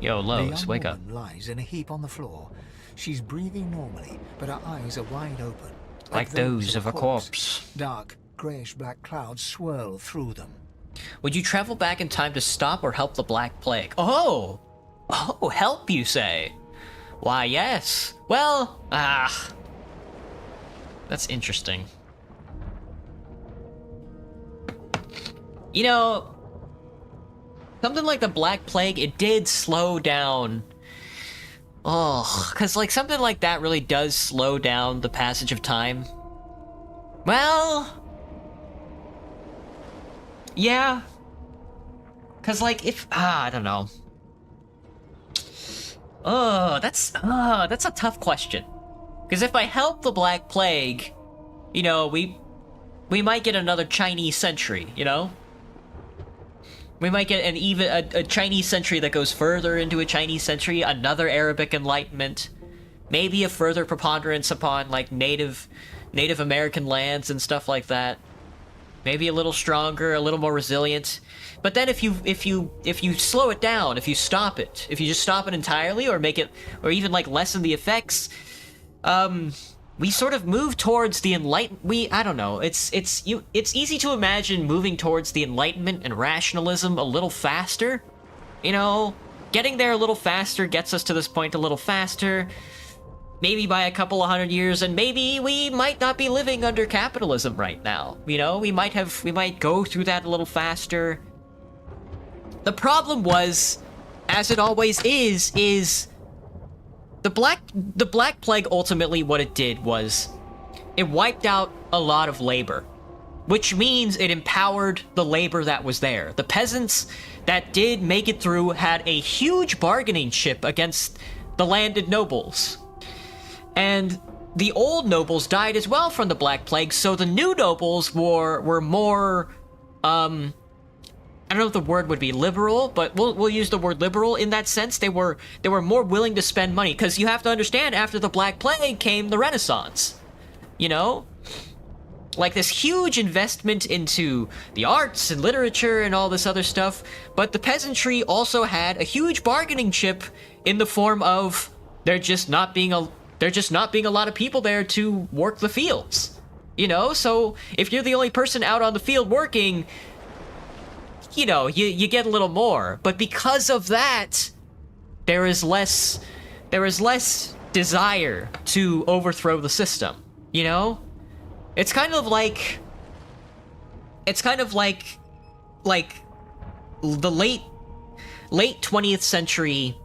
Yo, Lowe's, wake up. The young woman lies in a heap on the floor. She's breathing normally, but her eyes are wide open. Like those of a corpse. Dark, grayish-black clouds swirl through them. Would you travel back in time to stop or help the Black Plague? Oh! Oh, help, you say? Why, yes. Well, that's interesting. You know, something like the Black Plague, it did slow down. Oh, because like something like that really does slow down the passage of time. Well, yeah. Because like if, I don't know. Oh, that's a tough question. Because if I help the Black Plague, you know, we might get another Chinese century, you know? We might get a Chinese century that goes further into a Chinese century, another Arabic Enlightenment, maybe a further preponderance upon like Native American lands and stuff like that. Maybe a little stronger, a little more resilient. But then if you slow it down, if you stop it, if you just stop it entirely or make it, or even like lessen the effects, we sort of move towards the Enlightenment. I don't know. It's easy to imagine moving towards the Enlightenment and rationalism a little faster. You know, getting there a little faster gets us to this point a little faster. Maybe by a couple of 100 years, and maybe we might not be living under capitalism right now. You know, we might go through that a little faster. The problem was, as it always is the Black Plague ultimately what it did was it wiped out a lot of labor, which means it empowered the labor that was there. The peasants that did make it through had a huge bargaining chip against the landed nobles. And the old nobles died as well from the Black Plague, so the new nobles were more, I don't know if the word would be liberal, but we'll use the word liberal in that sense. They were more willing to spend money, because you have to understand, after the Black Plague came the Renaissance. You know? Like this huge investment into the arts and literature and all this other stuff, but the peasantry also had a huge bargaining chip in the form of there just not being a lot of people there to work the fields. You know? So if you're the only person out on the field working, you know, you get a little more. But because of that, there is less desire to overthrow the system, you know? It's kind of like the late 20th century,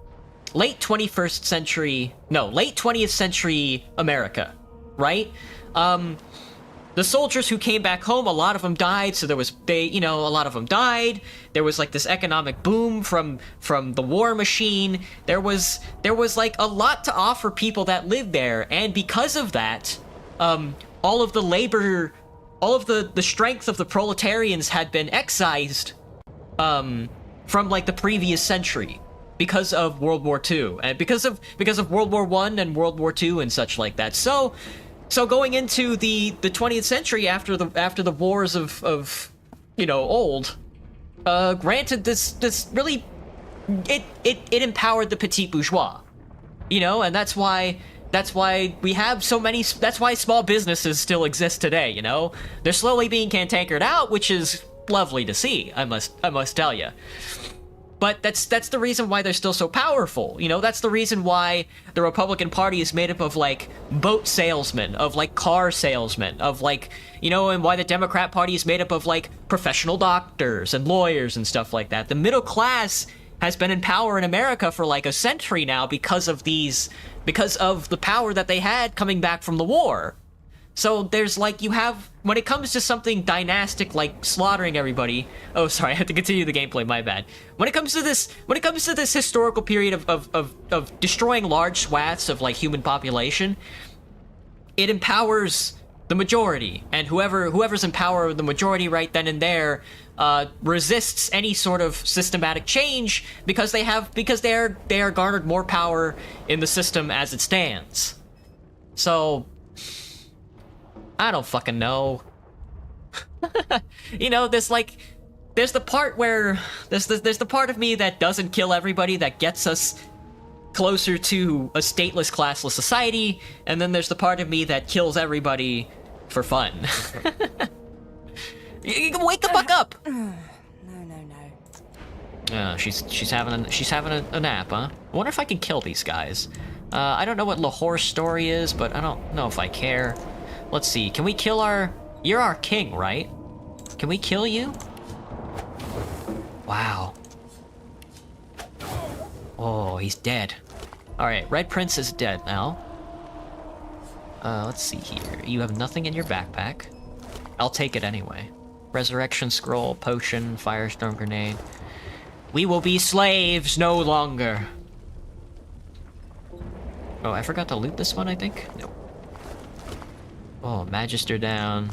late 21st century, no, late 20th century America, right? The soldiers who came back home, a lot of them died, so a lot of them died. There was like this economic boom from the war machine. There was like a lot to offer people that lived there, and because of that, all of the labor, all of the strength of the proletarians had been excised from like the previous century because of World War II and because of World War I and World War II and such like that. So going into the 20th century after the wars of you know, old, granted this really it empowered the petit bourgeois, you know, and that's why we have so many. That's why small businesses still exist today. You know, they're slowly being cantankered out, which is lovely to see. I must tell you. But that's the reason why they're still so powerful. You know, that's the reason why the Republican Party is made up of, like, boat salesmen, of, like, car salesmen, of, like, you know, and why the Democrat Party is made up of, like, professional doctors and lawyers and stuff like that. The middle class has been in power in America for, like, a century now because of the power that they had coming back from the war. So there's, like, you have, when it comes to something dynastic like slaughtering everybody, oh sorry, I have to continue the gameplay, my bad. When it comes to this historical period of destroying large swaths of, like, human population, it empowers the majority, and whoever's in power of the majority right then and there resists any sort of systematic change because they are garnered more power in the system as it stands. So I don't fucking know. You know, there's the part where there's the part of me that doesn't kill everybody, that gets us closer to a stateless, classless society, and then there's the part of me that kills everybody for fun. You can wake the fuck up. No. She's having a nap, huh? I wonder if I can kill these guys. I don't know what Lahore's story is, but I don't know if I care. Let's see. Can we kill you're our king, right? Can we kill you? Wow. Oh, he's dead. Alright, Red Prince is dead now. Let's see here. You have nothing in your backpack. I'll take it anyway. Resurrection Scroll, Potion, Firestorm Grenade. We will be slaves no longer. Oh, I forgot to loot this one, I think? Nope. Oh, Magister down.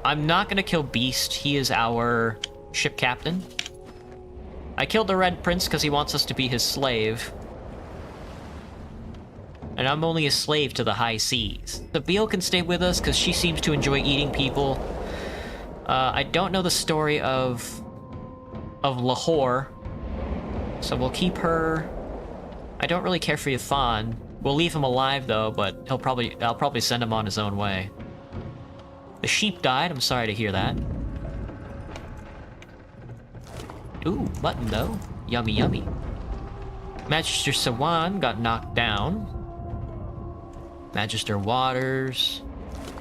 I'm not gonna kill Beast. He is our ship captain. I killed the Red Prince because he wants us to be his slave. And I'm only a slave to the high seas. The Beale can stay with us because she seems to enjoy eating people. I don't know the story of Lahore, so we'll keep her. I don't really care for Yathan. We'll leave him alive though, but I'll probably send him on his own way. The sheep died. I'm sorry to hear that. Ooh, mutton though. Yummy, yummy. Magister Sawan got knocked down. Magister Waters.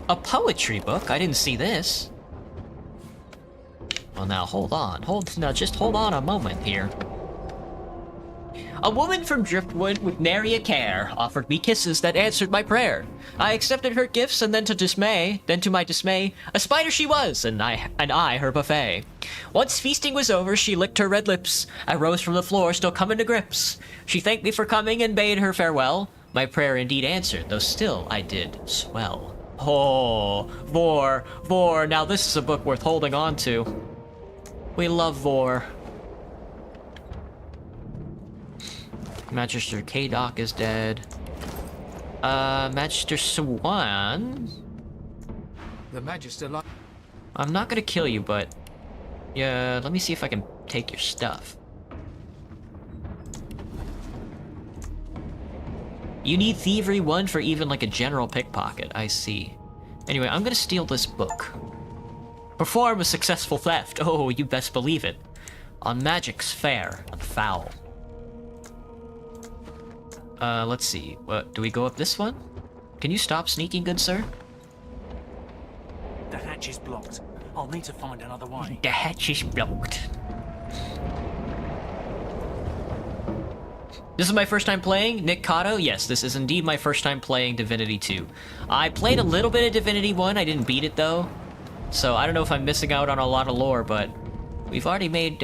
A poetry book? I didn't see this. Well, now hold on. Just hold on a moment here. A woman from Driftwood with nary a care offered me kisses that answered my prayer. I accepted her gifts, and then to my dismay, a spider she was, and I her buffet. Once feasting was over, she licked her red lips. I rose from the floor, still coming to grips. She thanked me for coming and bade her farewell. My prayer indeed answered, though still I did swell. Oh, Vor, now this is a book worth holding on to. We love Vor. Magister Kadok is dead. Magister Swan? The Magister... I'm not gonna kill you, but... yeah, let me see if I can take your stuff. You need Thievery 1 for even like a general pickpocket, I see. Anyway, I'm gonna steal this book. Perform a successful theft. Oh, you best believe it. On magic's fair and foul. Let's see. Do we go up this one? Can you stop sneaking, good sir? The hatch is blocked. I'll need to find another way. The hatch is blocked. This is my first time playing Nick Cotto. Yes, this is indeed my first time playing Divinity 2. I played a little bit of Divinity 1. I didn't beat it, though. So I don't know if I'm missing out on a lot of lore, but we've already made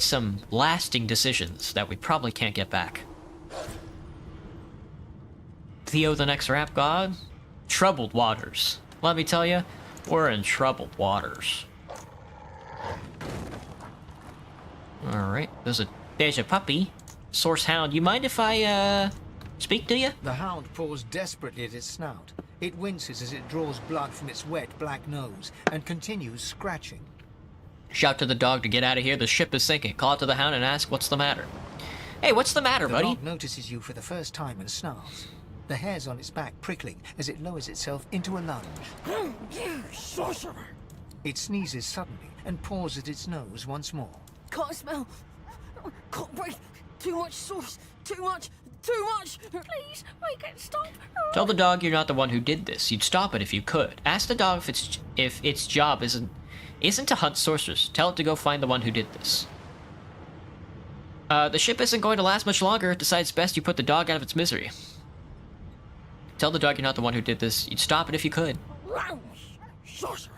some lasting decisions that we probably can't get back. Theo the next rap god? Troubled waters. Let me tell you, we're in troubled waters. Alright, there's a puppy. Source hound. You mind if I, speak to you? The hound paws desperately at its snout. It winces as it draws blood from its wet black nose and continues scratching. Shout to the dog to get out of here. The ship is sinking. Call out to the hound and ask what's the matter. Hey, what's the matter, buddy? The dog notices you for the first time and snarls. the hairs on its back prickling as it lowers itself into a lunge. You sorcerer! It sneezes suddenly and paws at its nose once more. Can't smell. Can't breathe. Too much sauce. Too much. Too much. Please, make it stop. Tell the dog you're not the one who did this. You'd stop it if you could. Ask the dog if its job isn't to hunt sorcerers. Tell it to go find the one who did this. The ship isn't going to last much longer. It decides best you put the dog out of its misery. Tell the dog you're not the one who did this. You'd stop it if you could. Sorcerer!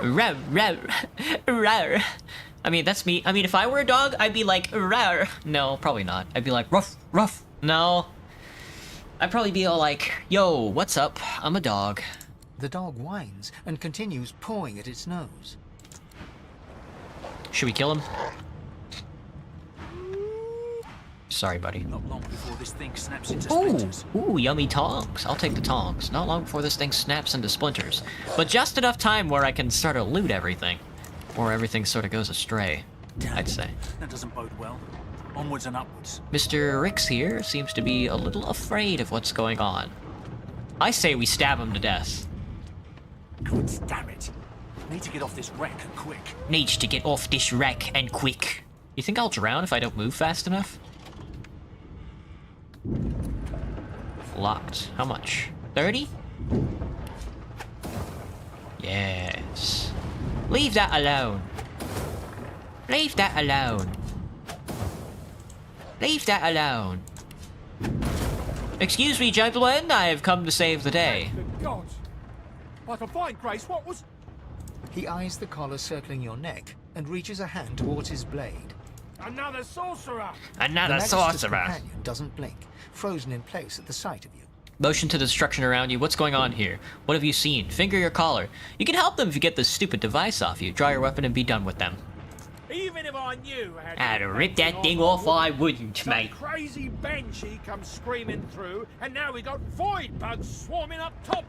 Row, row, row. I mean, that's me. I mean, if I were a dog, I'd be like, row. No, probably not. I'd be like, ruff, ruff. No. I'd probably be all like, yo, what's up? I'm a dog. The dog whines and continues pawing at its nose. Should we kill him? Sorry, buddy. Not long before this thing snaps into Ooh, splinters. ooh, yummy tongs. I'll take the tongs. Not long before this thing snaps into splinters. But just enough time where I can sort of loot everything. Or everything sort of goes astray, I'd say. That doesn't bode well. Onwards and upwards. Mr. Rix here seems to be a little afraid of what's going on. I say we stab him to death. God damn it. Need to get off this wreck and quick. Needs to get off this wreck and quick. You think I'll drown if I don't move fast enough? Locked. How much? 30? Yes. Leave that alone. Leave that alone. Leave that alone. Excuse me, gentlemen. I have come to save the day. Good God! I can find Grace. What was... He eyes the collar circling your neck and reaches a hand towards his blade. Another sorcerer! Another The Magister's sorcerer. companion doesn't blink, frozen in place at the sight of you. Motion to the destruction around you. What's going on here? What have you seen? Finger your collar. You can help them if you get this stupid device off you. Draw your weapon and be done with them. Even if I knew how I'd rip that thing off, I wouldn't, some mate. crazy banshee comes screaming through, and now we got void bugs swarming up top.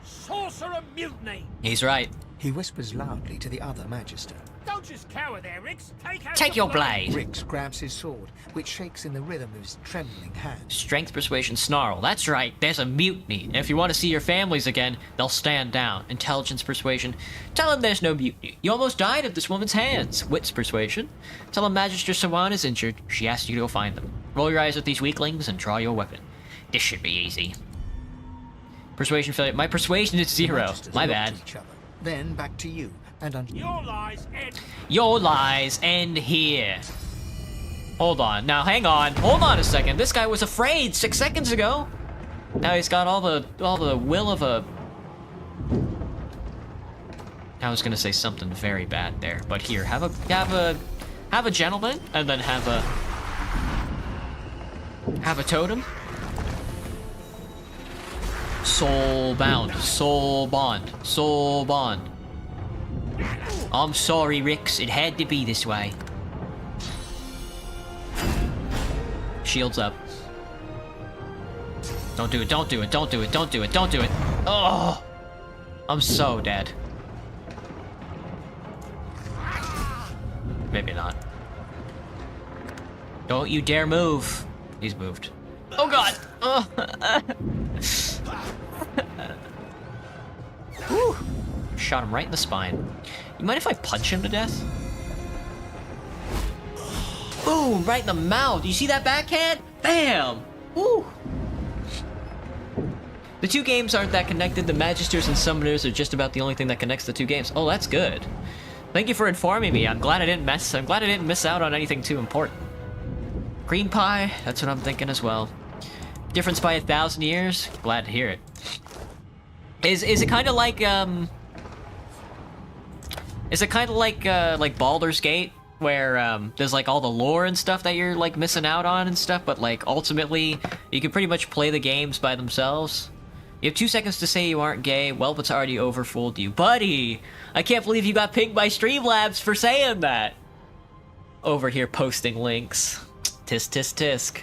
Sorcerer mutiny! He's right. He whispers loudly to the other Magister. Don't just cower there, Rix. Take your blade. Rix grabs his sword, which shakes in the rhythm of his trembling hand. Strength, persuasion, snarl. That's right, there's a mutiny. And if you want to see your families again, they'll stand down. Intelligence, persuasion. Tell them there's no mutiny. You almost died at this woman's hands. Wits, persuasion. Tell them Magister Sawan is injured. She asked you to go find them. Roll your eyes at these weaklings and draw your weapon. This should be easy. Persuasion failure. My persuasion is 0. My bad. Then back to you, and on Your lies end. Your lies end here. Hold on. Now, hang on. Hold on a second. This guy was afraid 6 seconds ago. Now he's got all the will of a... I was gonna say something very bad there, but here, have a gentleman, and then have a totem. Soul bound, soul bond, soul bond. I'm sorry, Rix. It had to be this way. Shields up. Don't do it, don't do it, don't do it, don't do it, don't do it. Oh! I'm so dead. Maybe not. Don't you dare move. He's moved. Oh god! Oh. Whew. Shot him right in the spine. You mind if I punch him to death? Boom! Right in the mouth. You see that backhand? Bam! Woo! The two games aren't that connected. The Magisters and Summoners are just about the only thing that connects the two games. Oh, that's good. Thank you for informing me. I'm glad I didn't miss out on anything too important. Green pie, that's what I'm thinking as well. Difference by 1,000 years? Glad to hear it. Is it kind of like Is it kind of like Baldur's Gate, where there's like all the lore and stuff that you're like missing out on and stuff, but like ultimately you can pretty much play the games by themselves? You have 2 seconds to say you aren't gay. Well, it's already overfooled you, buddy. I can't believe you got pinged by Streamlabs for saying that. Over here posting links. Tisk tisk tisk.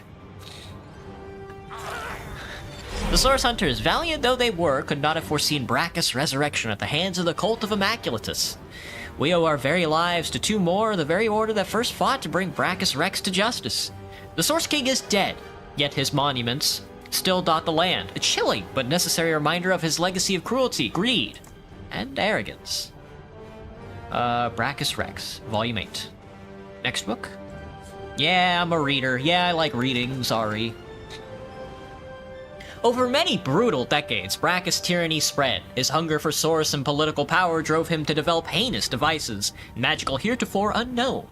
The Source Hunters, valiant though they were, could not have foreseen Brachus' resurrection at the hands of the cult of Immaculatus. We owe our very lives to 2 more, the very order that first fought to bring Brachus Rex to justice. The Source King is dead, Yet his monuments still dot the land, a chilling but necessary reminder of his legacy of cruelty, greed, and arrogance. Brachus Rex, Volume 8. Next book? Yeah, I'm a reader. Yeah, I like reading, sorry. Over many brutal decades, Brachus' tyranny spread. His hunger for source and political power drove him to develop heinous devices, magical heretofore unknown.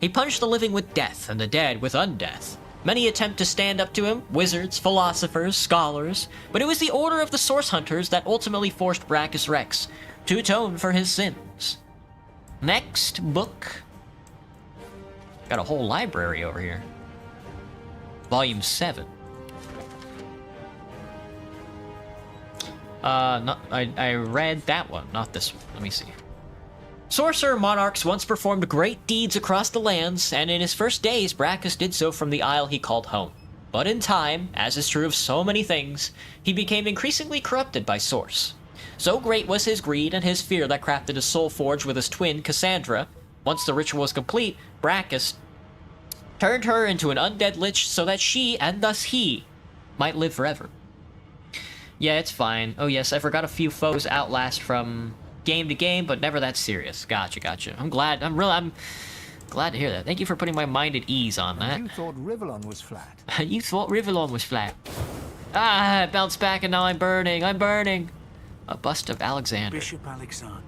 He punished the living with death and the dead with undeath. Many attempt to stand up to him, wizards, philosophers, scholars, but it was the order of the Source Hunters that ultimately forced Brachus Rex to atone for his sins. Next book. Got a whole library over here. Volume 7. I read that one, not this one. Let me see. Sorcerer monarchs once performed great deeds across the lands, and in his first days, Brachus did so from the isle he called home. But in time, as is true of so many things, he became increasingly corrupted by Source. So great was his greed and his fear that crafted a soul forge with his twin, Cassandra. Once the ritual was complete, Brachus turned her into an undead lich so that she, and thus he, might live forever. Yeah, it's fine. Oh yes, I forgot a few foes outlast from game to game, but never that serious. Gotcha. I'm glad to hear that. Thank you for putting my mind at ease on that. You thought Rivellon was flat. You thought Rivellon was flat. Ah, I bounced back and now I'm burning. A bust of Alexander. Bishop Alexander.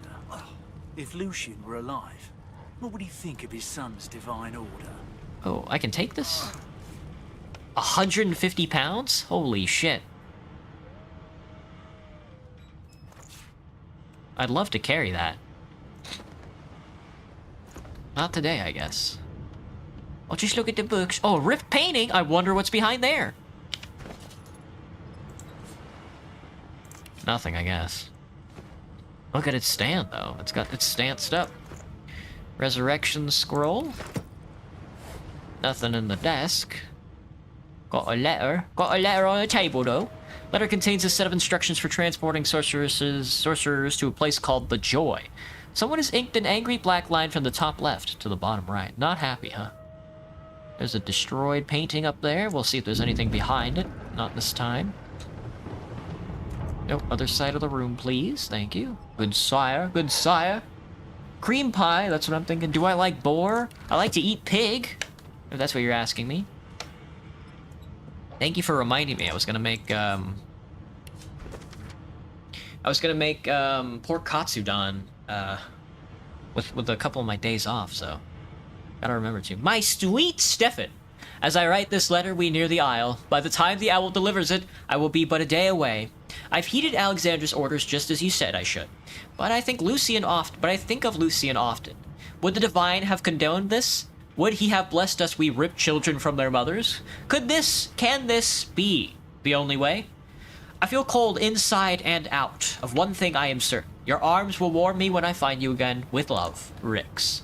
If Lucian were alive, what would he think of his son's divine order? Oh, I can take this? 150 pounds? Holy shit. I'd love to carry that. Not today, I guess. Oh, just look at the books. Oh, rift painting! I wonder what's behind there. Nothing, I guess. Look at its stand, though. It's stanced up. Resurrection scroll. Nothing in the desk. Got a letter. Got a letter on the table, though. Letter contains a set of instructions for transporting sorcerers to a place called the Joy. Someone has inked an angry black line from the top left to the bottom right. Not happy, huh? There's a destroyed painting up there. We'll see if there's anything behind it. Not this time. Nope, other side of the room, please. Thank you. Good sire, good sire. Cream pie, that's what I'm thinking. Do I like boar? I like to eat pig, if that's what you're asking me. Thank you for reminding me. I was gonna make pork katsudon with a couple of my days off, so gotta remember to. My sweet Stefan, as I write this letter, we near the isle. By the time the owl delivers it, I will be but a day away. I've heeded Alexander's orders just as you said I should, but I think of Lucian often. Would the divine have condoned this? Would he have blessed us we ripped children from their mothers? Can this be the only way? I feel cold inside and out. Of one thing I am certain. Your arms will warm me when I find you again. With love, Rix.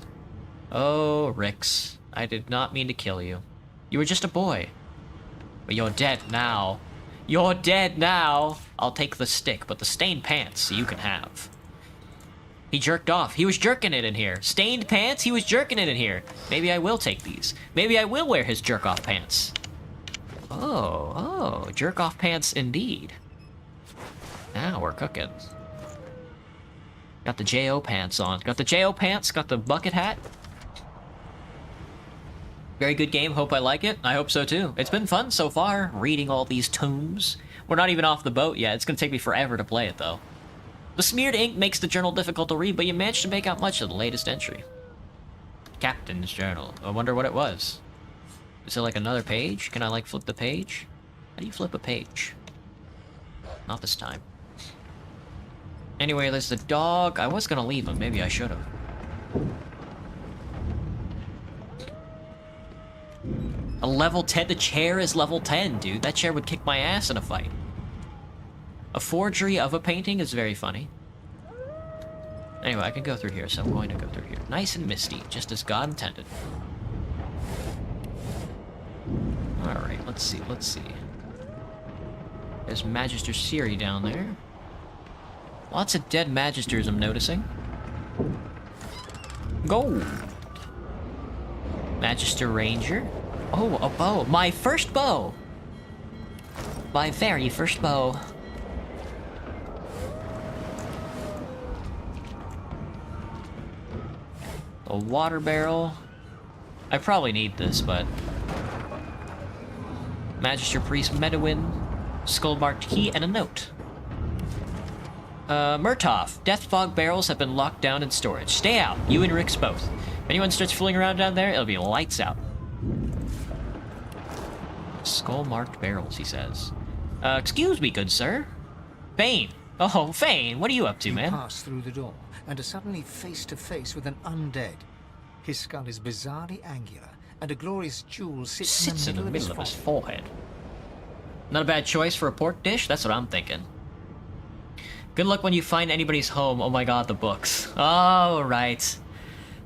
Oh, Rix. I did not mean to kill you. You were just a boy. But you're dead now. You're dead now. I'll take the stick, but the stained pants you can have. He jerked off. He was jerking it in here. Stained pants? He was jerking it in here. Maybe I will take these. Maybe I will wear his jerk-off pants. Oh, jerk-off pants indeed. Now we're cooking. Got the J.O. pants on. Got the J.O. pants, got the bucket hat. Very good game. Hope I like it. I hope so too. It's been fun so far, reading all these tomes. We're not even off the boat yet. It's gonna take me forever to play it though. The smeared ink makes the journal difficult to read, but you managed to make out much of the latest entry. Captain's journal. I wonder what it was. Is it like another page? Can I like flip the page? How do you flip a page? Not this time. Anyway, there's the dog. I was gonna leave him. Maybe I should have. A level 10? The chair is level 10, dude. That chair would kick my ass in a fight. A forgery of a painting is very funny. Anyway, I can go through here, so I'm going to go through here. Nice and misty, just as God intended. Alright, let's see. There's Magister Siri down there. Lots of dead Magisters I'm noticing. Gold. Magister Ranger. Oh, a bow. My first bow. my very first bow. A water barrel. I probably need this, but... Magister Priest Medowin, skull-marked key, and a note. Murtaugh, Death Fog barrels have been locked down in storage. Stay out, you and Rix both. If anyone starts fooling around down there, it'll be lights out. Skull-marked barrels, he says. Excuse me, good sir. Fane. Oh, Fane, what are you up to, man? You pass through the door and are suddenly face to face with an undead. His skull is bizarrely angular, and a glorious jewel sits in the middle of his forehead. Not a bad choice for a pork dish? That's what I'm thinking. Good luck when you find anybody's home. Oh my god, the books. Oh, right.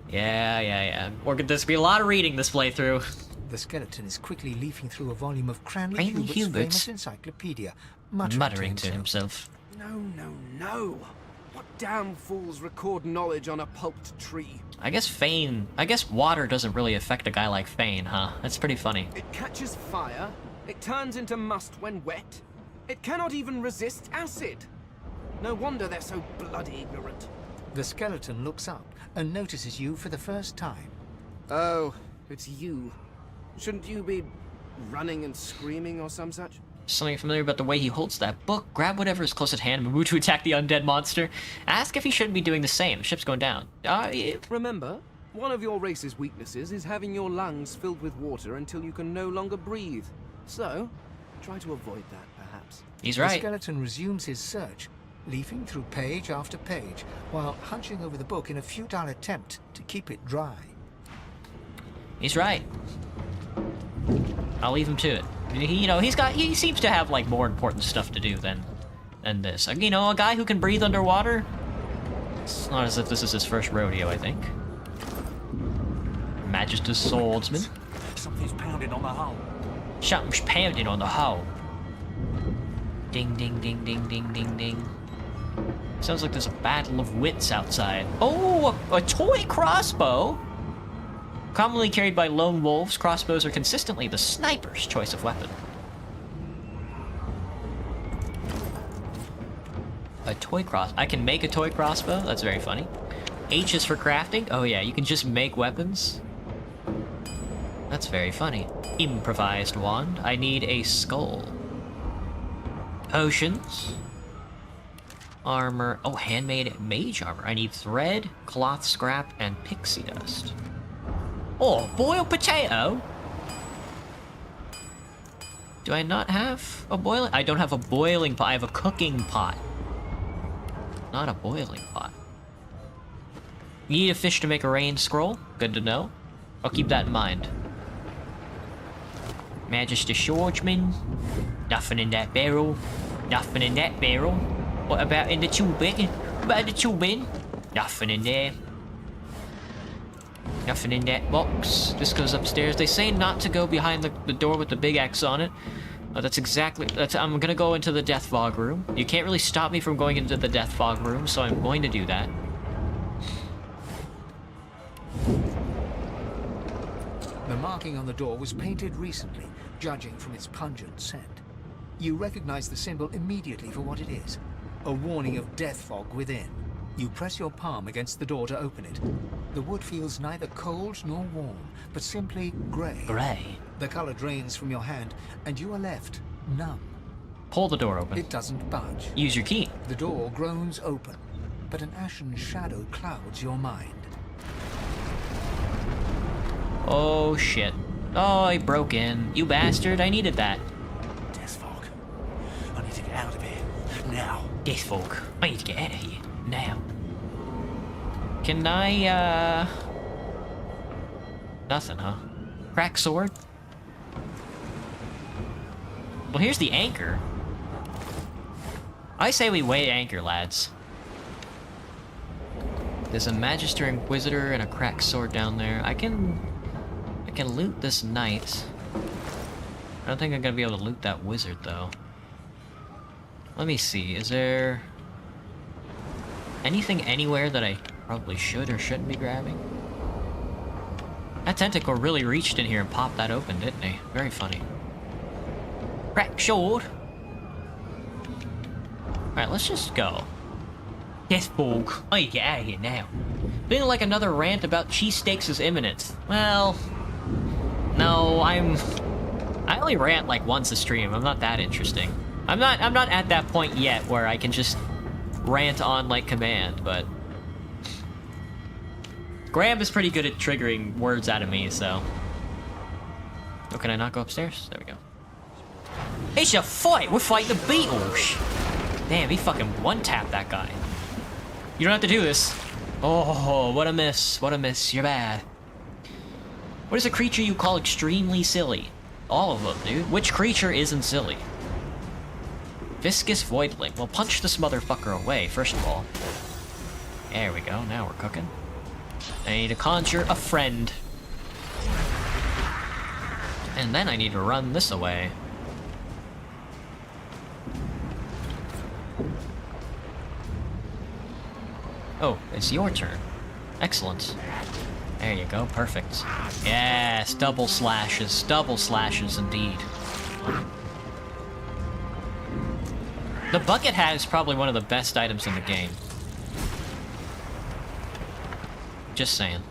Yeah. There's gonna be a lot of reading this playthrough. The skeleton is quickly leafing through a volume of Cranley Hubert's Hubert's famous encyclopedia, muttering to himself. No. What damn fools record knowledge on a pulped tree? I guess water doesn't really affect a guy like Fane, huh? That's pretty funny. It catches fire. It turns into must when wet. It cannot even resist acid. No wonder they're so bloody ignorant. The skeleton looks up and notices you for the first time. Oh, it's you. Shouldn't you be running and screaming or some such? Something familiar about the way he holds that book. Grab whatever is close at hand and move to attack the undead monster. Ask if he shouldn't be doing the same. The ship's going down. Remember, one of your race's weaknesses is having your lungs filled with water until you can no longer breathe. So, try to avoid that, perhaps. He's right. The skeleton resumes his search, leafing through page after page, while hunching over the book in a futile attempt to keep it dry. He's right. I'll leave him to it. He seems to have, like, more important stuff to do than this. You know, a guy who can breathe underwater? It's not as if this is his first rodeo, I think. Magister's swordsman. Something's pounding on the hull. Something's pounding on the hull. Ding, ding, ding, ding, ding, ding, ding. Sounds like there's a battle of wits outside. Oh, a toy crossbow! Commonly carried by lone wolves, crossbows are consistently the sniper's choice of weapon. A toy cross. I can make a toy crossbow? That's very funny. H is for crafting? Oh yeah, you can just make weapons? That's very funny. Improvised wand. I need a skull. Potions. Armor. Oh, handmade mage armor. I need thread, cloth scrap, and pixie dust. Oh, boiled potato? Do I not have a boiling? I don't have a boiling pot. I have a cooking pot. Not a boiling pot. You need a fish to make a rain scroll. Good to know. I'll keep that in mind. Magister Swordsman. Nothing in that barrel. Nothing in that barrel. What about in the tubing? What about the tubing? Nothing in there. Nothing in that box. This goes upstairs. They say not to go behind the door with the big X on it. I'm gonna go into the Death Fog room. You can't really stop me from going into the Death Fog room, so I'm going to do that. The marking on the door was painted recently, judging from its pungent scent. You recognize the symbol immediately for what it is. A warning of death fog within. You press your palm against the door to open it. The wood feels neither cold nor warm, but simply grey. Grey. The color drains from your hand, and you are left numb. Pull the door open. It doesn't budge. Use your key. The door groans open, but an ashen shadow clouds your mind. Oh, shit. Oh, I broke in. You bastard, I needed that. Death fog. I need to get out of here. Now. Death fog. I need to get out of here. Now. Can I, Nothing, huh? Crack sword? Well, here's the anchor. I say we weigh anchor, lads. There's a Magister Inquisitor and a crack sword down there. I can loot this knight. I don't think I'm gonna be able to loot that wizard, though. Let me see, is there anything anywhere that I probably should or shouldn't be grabbing? That tentacle really reached in here and popped that open, didn't he? Very funny. Crack sword. Alright, let's just go. Yes, Bog. I need to get out of here now. Feeling like another rant about cheesesteaks is imminent. Well, no, I only rant like once a stream. I'm not that interesting. I'm not at that point yet where I can just rant on like command, but Graham is pretty good at triggering words out of me, so. Oh, can I not go upstairs? There we go. It's a fight! We're fighting the Beatles! Damn, he fucking one-tapped that guy. You don't have to do this. Oh, what a miss. What a miss. You're bad. What is a creature you call extremely silly? All of them, dude. Which creature isn't silly? Viscous Voidling. Well, punch this motherfucker away, first of all. There we go. Now we're cooking. I need to conjure a friend. And then I need to run this away. Oh, it's your turn. Excellent. There you go, perfect. Yes, double slashes indeed. The bucket hat is probably one of the best items in the game. Just saying.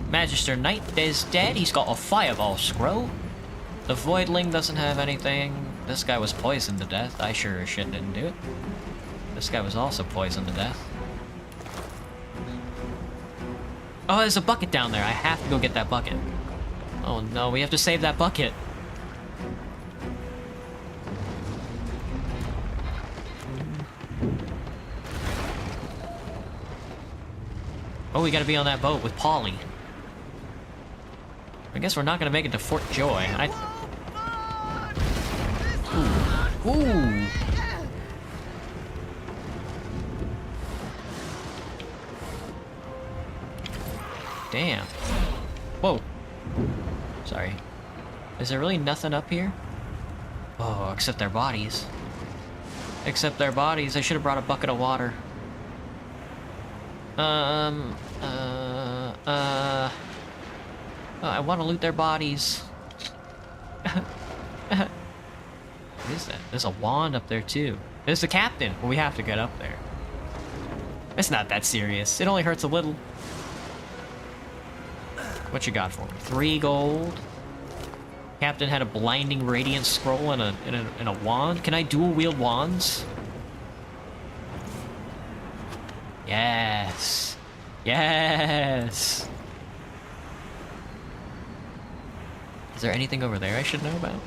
Magister Knight is dead. He's got a fireball scroll. The Voidling doesn't have anything. This guy was poisoned to death. I sure as shit didn't do it. This guy was also poisoned to death. Oh, there's a bucket down there. I have to go get that bucket. Oh no, we have to save that bucket. Oh, we gotta be on that boat with Polly. I guess we're not gonna make it to Fort Joy. Ooh. Ooh. Damn. Whoa. Sorry. Is there really nothing up here? Oh, except their bodies. Except their bodies. I should have brought a bucket of water. Oh, I want to loot their bodies. What is that? There's a wand up there too. There's the captain. Well, we have to get up there. It's not that serious. It only hurts a little. What you got for me? 3 gold. Captain had a blinding radiant scroll and a wand. Can I dual wield wands? Yes. Yes. Is there anything over there I should know about?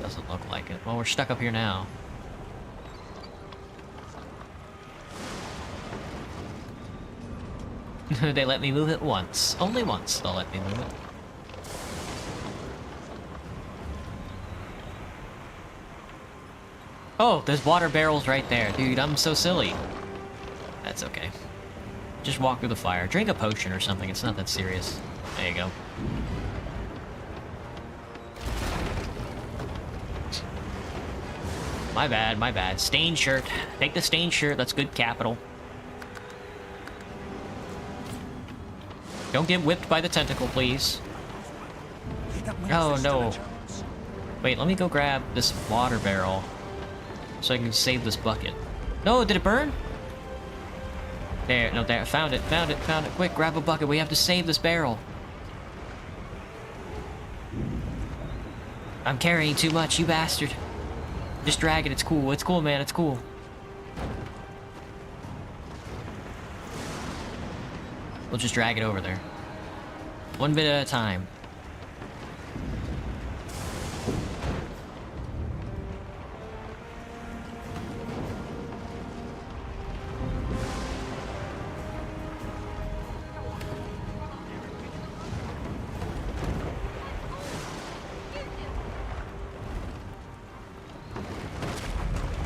Doesn't look like it. Well, we're stuck up here now. They let me move it once. Only once they'll let me move it. Oh, there's water barrels right there. Dude, I'm so silly. That's okay. Just walk through the fire. Drink a potion or something. It's not that serious. There you go. My bad, my bad. Stained shirt. Take the stained shirt. That's good capital. Don't get whipped by the tentacle, please. Oh, no. Wait, let me go grab this water barrel so I can save this bucket. No, did it burn? There, no, there. Found it, found it, found it. Quick, grab a bucket. We have to save this barrel. I'm carrying too much, you bastard. Just drag it. It's cool. It's cool, man. It's cool. We'll just drag it over there. One bit at a time.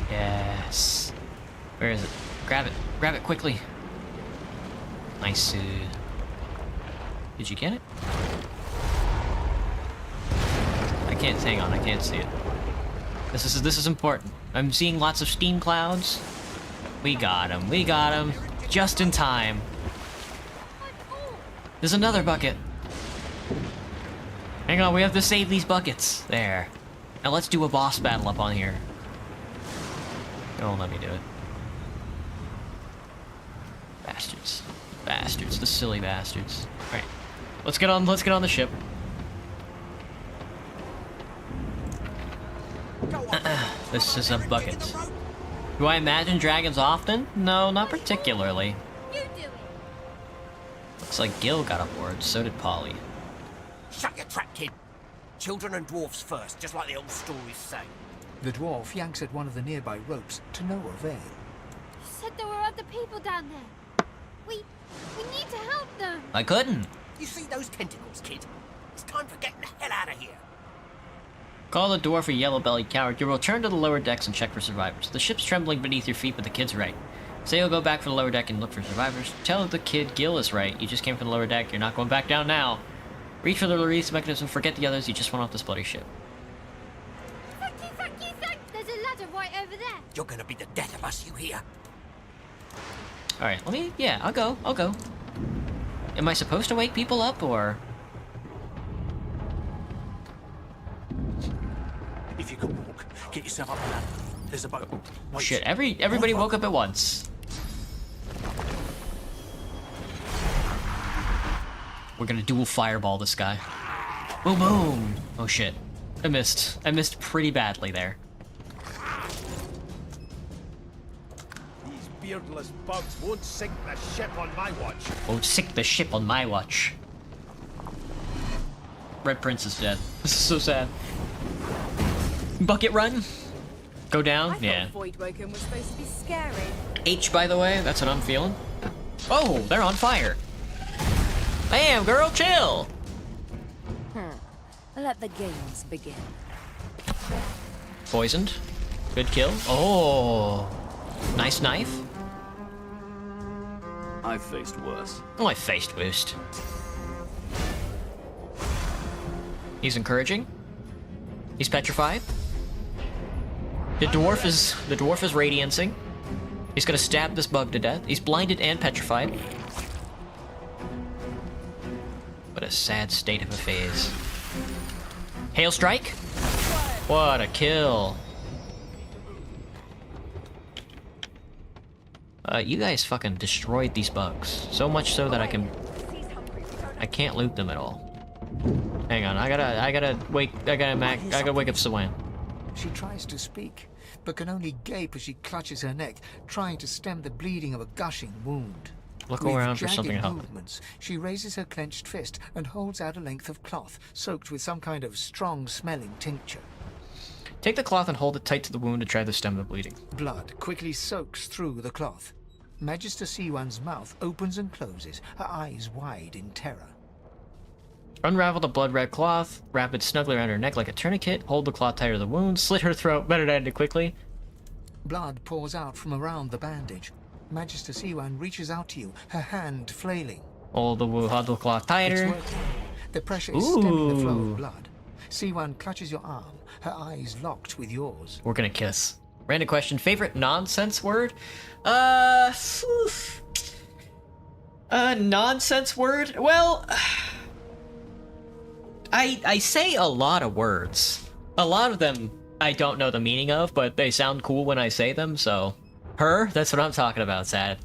Yes. Where is it? Grab it. Grab it quickly. Nice. Did you get it? I can't. Hang on. I can't see it. This is important. I'm seeing lots of steam clouds. We got him. We got him. Just in time. There's another bucket. Hang on. We have to save these buckets. There. Now let's do a boss battle up on here. They won't let me do it. Bastards. Bastards. The silly bastards. Alright. Let's get on the ship. This is a bucket. Do I imagine dragons often? No, not particularly. Looks like Gil got aboard, so did Polly. Shut your trap, kid. Children and dwarfs first, just like the old stories say. The dwarf yanks at one of the nearby ropes to no avail. You said there were other people down there. We need to help them. I couldn't. You see those tentacles, kid? It's time for getting the hell out of here. Call the dwarf a yellow-bellied coward. You'll return to the lower decks and check for survivors. The ship's trembling beneath your feet, but the kid's right. Say you'll go back for the lower deck and look for survivors. Tell the kid Gil is right. You just came from the lower deck. You're not going back down now. Reach for the release mechanism. Forget the others. You just went off this bloody ship. Thank you. There's a ladder right over there. You're gonna be the death of us, you hear? Alright, let me... Yeah, I'll go. Am I supposed to wake people up, or...? If you can walk, get yourself up the ladder. There's a boat. Oh, shit, everybody woke up at once. We're gonna dual fireball this guy. Boom, boom! Oh shit. I missed pretty badly there. These beardless bugs won't sink the ship on my watch. Won't sink the ship on my watch. Red Prince is dead. This is so sad. Bucket run? Go down? Yeah. Voidwoken was supposed to be scary. H, by the way, that's what I'm feeling. Oh, they're on fire. Damn, girl, chill! Let the games begin. Poisoned. Good kill. Oh, nice knife. I've faced worse. Oh, I faced worst. He's encouraging. He's petrified. The dwarf is radiancing. He's gonna stab this bug to death. He's blinded and petrified. What a sad state of affairs. Hail strike? What a kill. You guys fucking destroyed these bugs. So much so that I can't loot them at all. Hang on, I gotta wake up Sawan. She tries to speak, but can only gape as she clutches her neck, trying to stem the bleeding of a gushing wound. Look With around for jagged something to help. movements, she raises her clenched fist and holds out a length of cloth, soaked with some kind of strong-smelling tincture. Take the cloth and hold it tight to the wound to try to stem the bleeding. Blood quickly soaks through the cloth. Magister Siwan's mouth opens and closes, her eyes wide in terror. Unravel the blood-red cloth, wrap it snugly around her neck like a tourniquet, hold the cloth tight to the wound, slit her throat, better to end it quickly. Blood pours out from around the bandage. Magister Siwan reaches out to you, her hand flailing. Hold the cloth tighter. It's working. The pressure is stemming the flow of blood. Siwan clutches your arm, her eyes locked with yours. We're gonna kiss. Random question, favorite nonsense word? Nonsense word? Well, I say a lot of words. A lot of them I don't know the meaning of, but they sound cool when I say them, so... Her? That's what I'm talking about, Sad.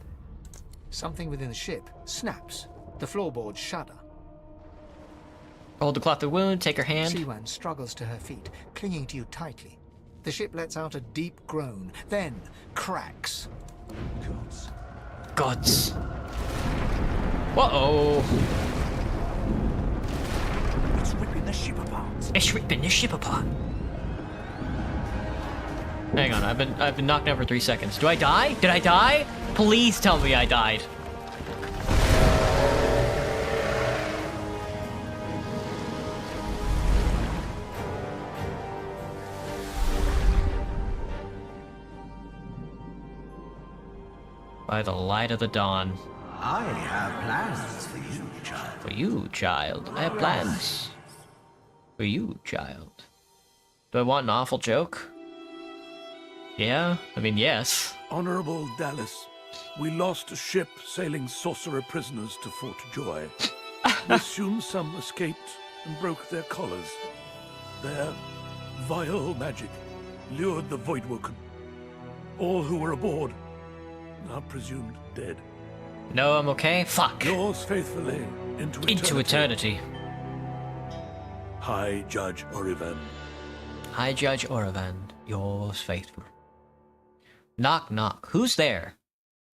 Something within the ship snaps. The floorboards shudder. Hold the cloth to the wound, take her hand. Siwan struggles to her feet, clinging to you tightly. The ship lets out a deep groan, then cracks. Gods. Uh-oh. It's ripping the ship apart. It's ripping the ship apart. Hang on, I've been knocked out for 3 seconds. Do I die? Did I die? Please tell me I died. By the light of the dawn. I have plans for you, child. For you, child. I have plans. For you, child. Do I want an awful joke? Yeah? I mean, yes. Honorable Dallas, we lost a ship sailing sorcerer prisoners to Fort Joy. We soon some escaped and broke their collars. Their vile magic lured the Voidwoken. All who were aboard are presumed dead. No, I'm okay? Fuck. Yours faithfully, Into eternity. High Judge Orivan. High Judge Orivan, yours faithful. Knock, knock. Who's there?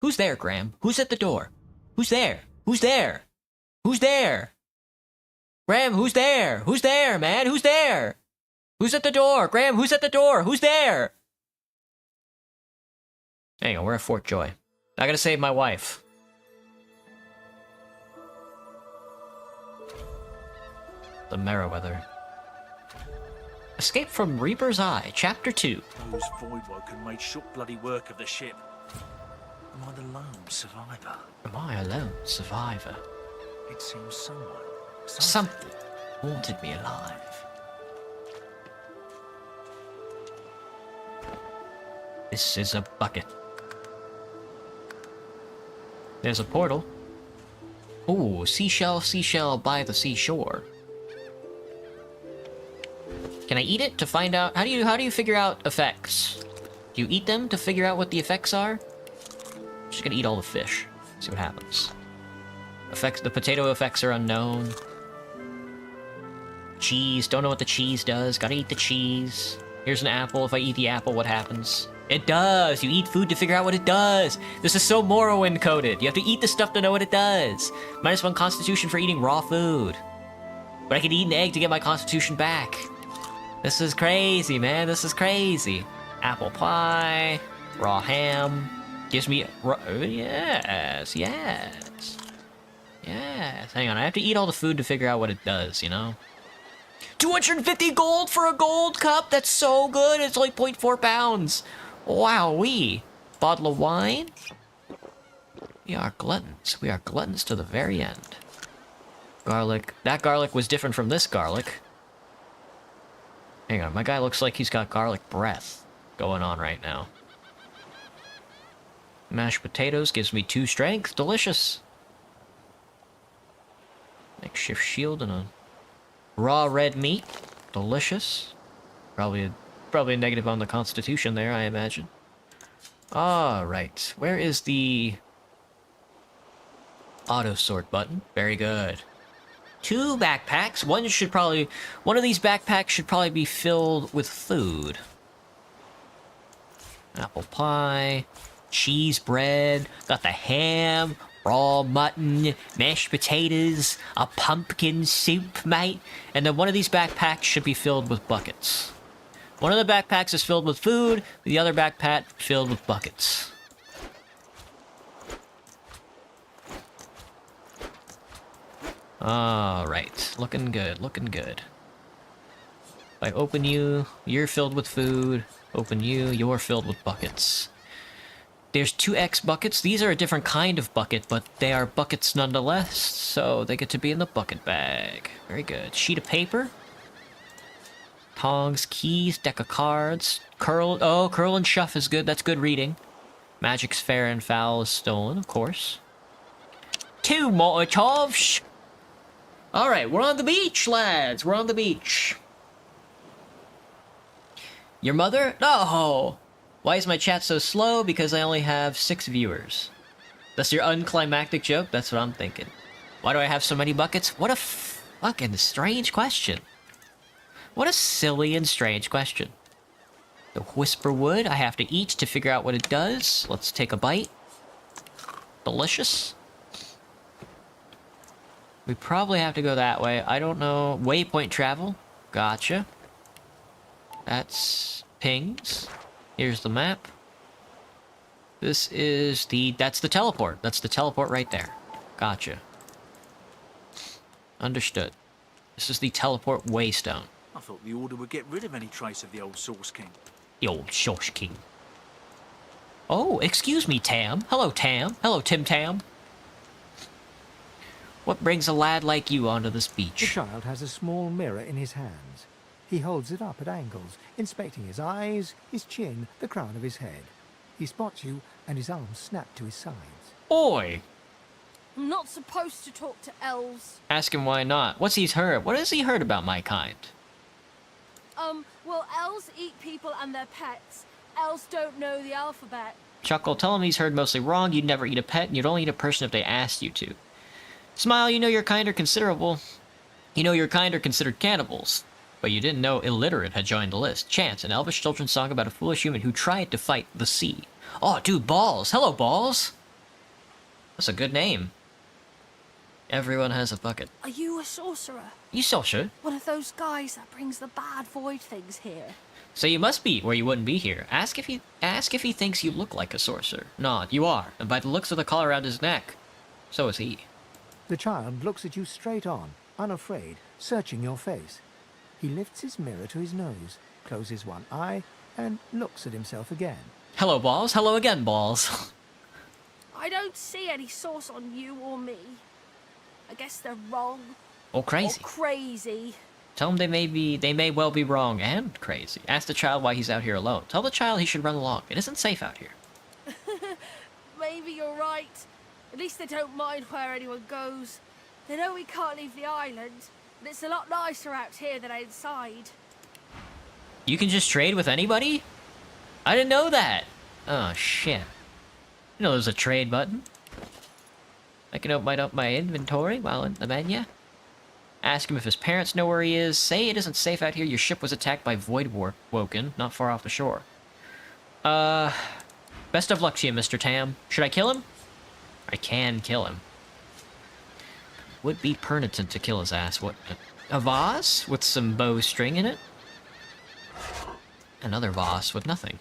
Who's there, Graham? Who's at the door? Who's there? Who's there? Who's there? Graham, who's there? Who's there, man? Who's there? Who's at the door? Graham, who's at the door? Who's there? Hang on, we're at Fort Joy. I gotta save my wife. The Meriwether. Escape from Reaper's Eye, Chapter 2. Those Voidwoken made short bloody work of the ship. Am I the lone survivor? Am I a lone survivor? It seems Something haunted me alive. This is a bucket. There's a portal. Ooh, seashell, seashell by the seashore. Can I eat it to find out? How do you figure out effects? Do you eat them to figure out what the effects are? I'm just gonna eat all the fish. See what happens. Effects. The potato effects are unknown. Cheese. Don't know what the cheese does. Gotta eat the cheese. Here's an apple. If I eat the apple, what happens? It does! You eat food to figure out what it does! This is so Morrowind coded. You have to eat the stuff to know what it does. -1 constitution for eating raw food. But I could eat an egg to get my constitution back. This is crazy, man. This is crazy. Apple pie. Raw ham. Gives me... yes, yes. Yes. Hang on, I have to eat all the food to figure out what it does, you know? 250 gold for a gold cup? That's so good! It's like 0.4 pounds! Wowee! Bottle of wine? We are gluttons. We are gluttons to the very end. Garlic. That garlic was different from this garlic. Hang on, my guy looks like he's got garlic breath going on right now. Mashed potatoes gives me 2 strength. Delicious. Makeshift shield and a raw red meat. Delicious. Probably a negative on the constitution there, I imagine. Alright. Where is the auto sort button? Very good. 2 backpacks. One of these backpacks should probably be filled with food. Apple pie, cheese bread, got the ham, raw mutton, mashed potatoes, a pumpkin soup, mate. And then one of these backpacks should be filled with buckets. One of the backpacks is filled with food, the other backpack filled with buckets. Alright, looking good, looking good. If I open you, you're filled with food. Open you, you're filled with buckets. There's 2X buckets. These are a different kind of bucket, but they are buckets nonetheless, so they get to be in the bucket bag. Very good. Sheet of paper. Tongs, keys, deck of cards. Curl and shuff is good. That's good reading. Magic's fair and foul is stolen, of course. 2 Molotovs. Alright, we're on the beach, lads. We're on the beach. Your mother? No! Why is my chat so slow? Because I only have 6 viewers. That's your unclimactic joke? That's what I'm thinking. Why do I have so many buckets? What a fucking strange question. What a silly and strange question. The whisper wood I have to eat to figure out what it does. Let's take a bite. Delicious. We probably have to go that way. I don't know. Waypoint travel. Gotcha. That's pings. Here's the map. This is that's the teleport. That's the teleport right there. Gotcha. Understood. This is the teleport waystone. I thought the Order would get rid of any trace of the old Source King. The old Source King. Oh, excuse me, Tam. Hello, Tam. Hello, Tim Tam. What brings a lad like you onto this beach? The child has a small mirror in his hands. He holds it up at angles, inspecting his eyes, his chin, the crown of his head. He spots you, and his arms snap to his sides. Oi! I'm not supposed to talk to elves. Ask him why not. What's he's heard? What has he heard about my kind? Well, elves eat people and their pets. Elves don't know the alphabet. Chuckle, tell him he's heard mostly wrong. You'd never eat a pet, and you'd only eat a person if they asked you to. Smile, you know your kind are considerable. You know your kind are considered cannibals. But you didn't know illiterate had joined the list. Chance, an elvish children's song about a foolish human who tried to fight the sea. Oh, dude, Balls. Hello, Balls. That's a good name. Everyone has a bucket. Are you a sorcerer? You sorcerer? One of those guys that brings the bad void things here. So you must be, or you wouldn't be here. Ask if he thinks you look like a sorcerer. Nod, you are, and by the looks of the collar around his neck, so is he. The child looks at you straight on, unafraid, searching your face. He lifts his mirror to his nose, closes one eye, and looks at himself again. Hello, Balls. Hello again, Balls. I don't see any source on you or me. I guess they're wrong. Or crazy. Or crazy. Tell him they may well be wrong and crazy. Ask the child why he's out here alone. Tell the child he should run along. It isn't safe out here. Maybe you're right. At least they don't mind where anyone goes. They know we can't leave the island, but it's a lot nicer out here than outside. You can just trade with anybody? I didn't know that. Oh, shit. You know there's a trade button. I can open up my inventory while in the menu. Ask him if his parents know where he is. Say it isn't safe out here. Your ship was attacked by Voidwoken, not far off the shore. Best of luck to you, Mr. Tam. Should I kill him? I can kill him. Would be penitent to kill his ass. What? A vase with some bowstring in it? Another vase with nothing.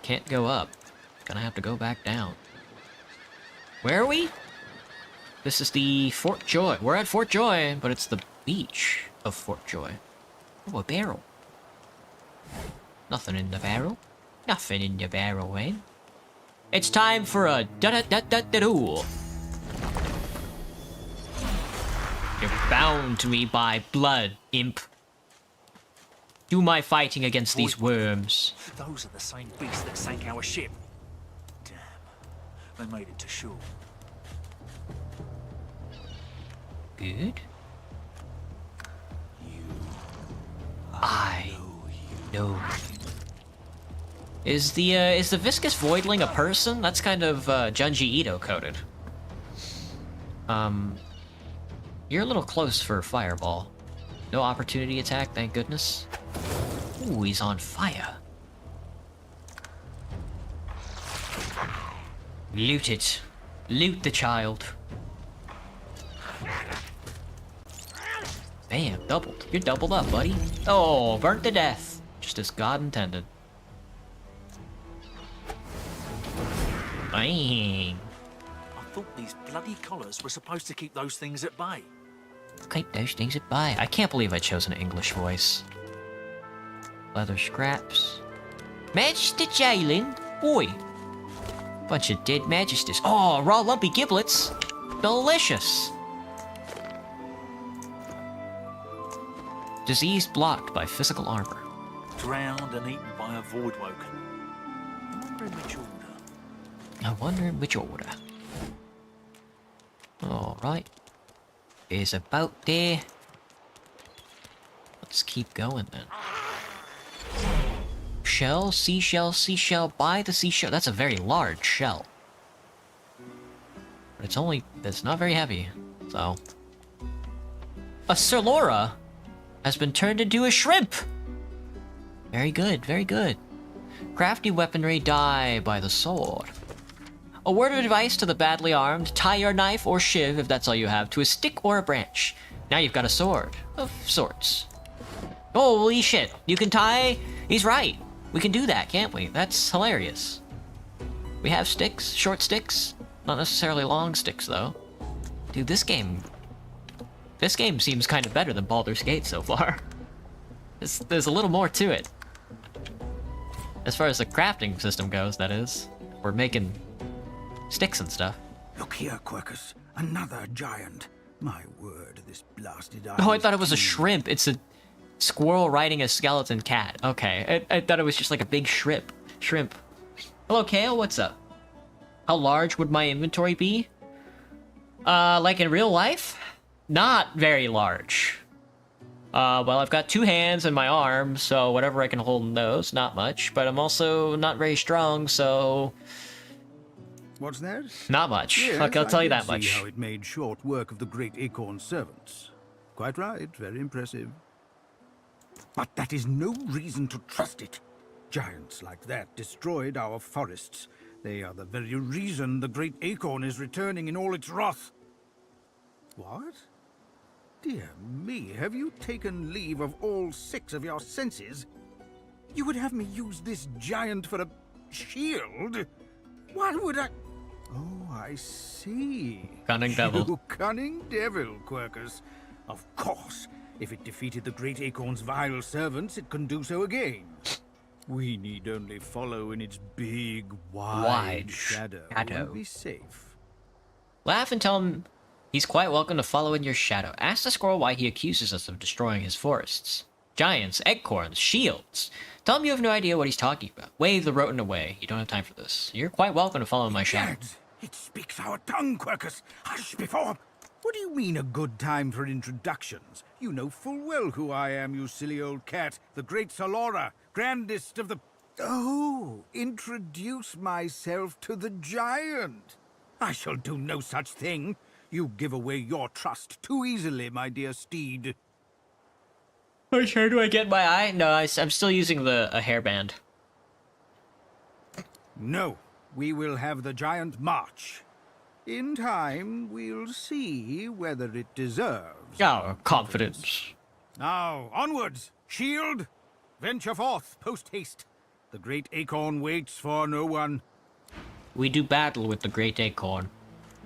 Can't go up. Gonna have to go back down. Where are we? This is the Fort Joy. We're at Fort Joy, but it's the beach of Fort Joy. Oh, a barrel. Nothing in the barrel. Nothing in the barrel, eh? It's time for a da-da-da-da-da-doo. You're bound to me by blood, imp. Do my fighting against these worms. Those are the same beasts that sank our ship. Damn. They made it to shore. Good. I know. Is the viscous voidling a person? That's kind of Junji Ito coded. You're a little close for fireball. No opportunity attack, thank goodness. Ooh, he's on fire. Loot it. Loot the child. Bam, doubled. You're doubled up, buddy. Oh, burnt to death. Just as God intended. Bang. I thought these bloody collars were supposed to keep those things at bay. Keep those things at bay. I can't believe I chose an English voice. Leather scraps. Magister Jalen? Boy. Bunch of dead magisters. Oh, raw lumpy giblets. Delicious. Disease blocked by physical armor. Drowned and eaten by a Voidwoken. I wonder in which order. I wonder in which order. Alright. Is about there. Let's keep going then. Shell, seashell, by the seashell. That's a very large shell. But it's not very heavy, so. A Sirlora has been turned into a shrimp! Very good, very good. Crafty weaponry, die by the sword. A word of advice to the badly armed, tie your knife or shiv, if that's all you have, to a stick or a branch. Now you've got a sword, of sorts. Holy shit, you can tie... He's right. We can do that, can't we? That's hilarious. We have sticks, short sticks. Not necessarily long sticks, though. Dude, this game seems kind of better than Baldur's Gate so far. There's a little more to it. As far as the crafting system goes, that is. We're making sticks and stuff. Look here, Quercus. Another giant. My word, this blasted eye. Oh, I thought it was a shrimp. It's a squirrel riding a skeleton cat. Okay, I thought it was just like a big shrimp. Hello, Kale, what's up? How large would my inventory be? Like in real life? Not very large. Well, I've got 2 hands and my arms, so whatever I can hold in those, not much. But I'm also not very strong, so... What's that? Not much. Yes, I'll tell you I that did much. see how it made short work of the great Acorn servants. Quite right, very impressive. But that is no reason to trust it. Giants like that destroyed our forests. They are the very reason the great Acorn is returning in all its wrath. What? Dear me, have you taken leave of all 6 of your senses? You would have me use this giant for a shield? Why would I... Oh, I see. Cunning devil. You cunning devil, Quercus. Of course, if it defeated the great Acorn's vile servants, it can do so again. We need only follow in its big, wide shadow and be safe. Laugh and tell him he's quite welcome to follow in your shadow. Ask the squirrel why he accuses us of destroying his forests. Giants, acorns, shields. Tell him you have no idea what he's talking about. Wave the rodent away. You don't have time for this. You're quite welcome to follow in my shadow. It speaks our tongue, Quercus. Hush before... What do you mean a good time for introductions? You know full well who I am, you silly old cat. The great Solora, grandest of the... Oh, introduce myself to the giant. I shall do no such thing. You give away your trust too easily, my dear steed. Which hair do I get in my eye? No, I'm still using a hairband. No, we will have the giant march. In time, we'll see whether it deserves our confidence. Now, onwards! Shield! Venture forth, post-haste. The great Acorn waits for no one. We do battle with the great acorn,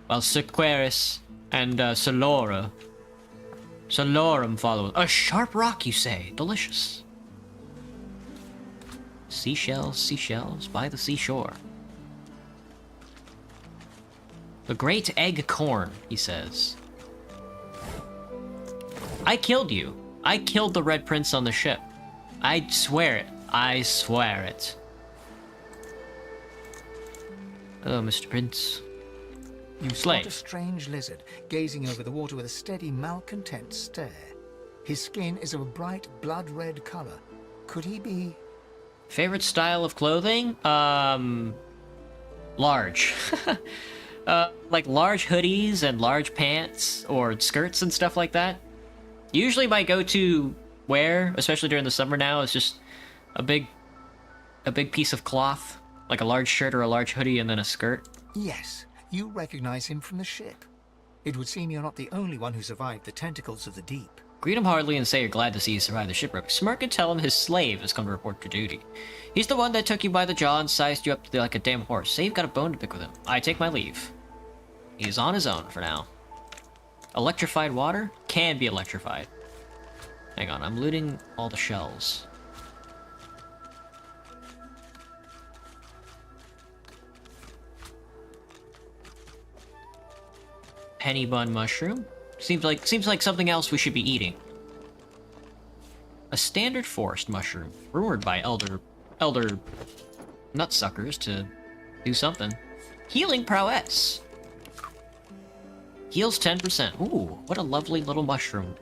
while Sequeris and Solorum follow. A sharp rock, you say? Delicious. Seashells, seashells by the seashore. The great egg corn, he says. I killed you. I killed the Red Prince on the ship. I swear it. I swear it. Hello, Mr. Prince. You Slave. spot a strange lizard, gazing over the water with a steady, malcontent stare. His skin is of a bright, blood-red color. Could he be... Favorite style of clothing? Large. Like large hoodies and large pants or skirts and stuff like that. Usually my go-to wear, especially during the summer now, is just a big piece of cloth, like a large shirt or a large hoodie and then a skirt. Yes, you recognize him from the ship. It would seem you're not the only one who survived the tentacles of the deep. Greet him heartily and say you're glad to see you survive the shipwreck. Smirk and tell him his slave has come to report for duty. He's the one that took you by the jaw and sized you up like a damn horse. Say you've got a bone to pick with him. I take my leave. He's on his own for now. Electrified water? Can be electrified. Hang on, I'm looting all the shells. Penny bun mushroom? Seems like something else we should be eating. A standard forest mushroom, rumored by elder nutsuckers to do something. Healing prowess. Heals 10%. Ooh, what a lovely little mushroom.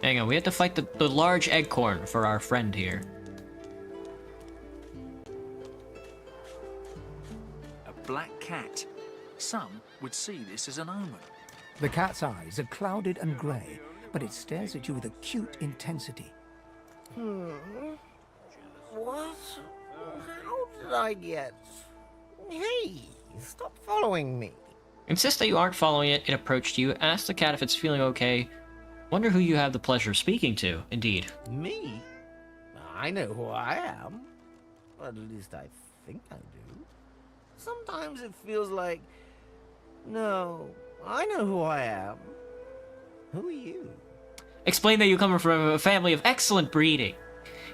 Hang on, we have to fight the large eggcorn for our friend here. A black cat. Some would see this as an omen. The cat's eyes are clouded and grey, but it stares at you with acute intensity. What? How did I get... Hey, stop following me. Insist that you aren't following it. It approached you. Ask the cat if it's feeling okay. Wonder who you have the pleasure of speaking to. Indeed. Me? I know who I am. At least I think I do. Sometimes it feels like... No, I know who I am. Who are you? Explain that you come from a family of excellent breeding.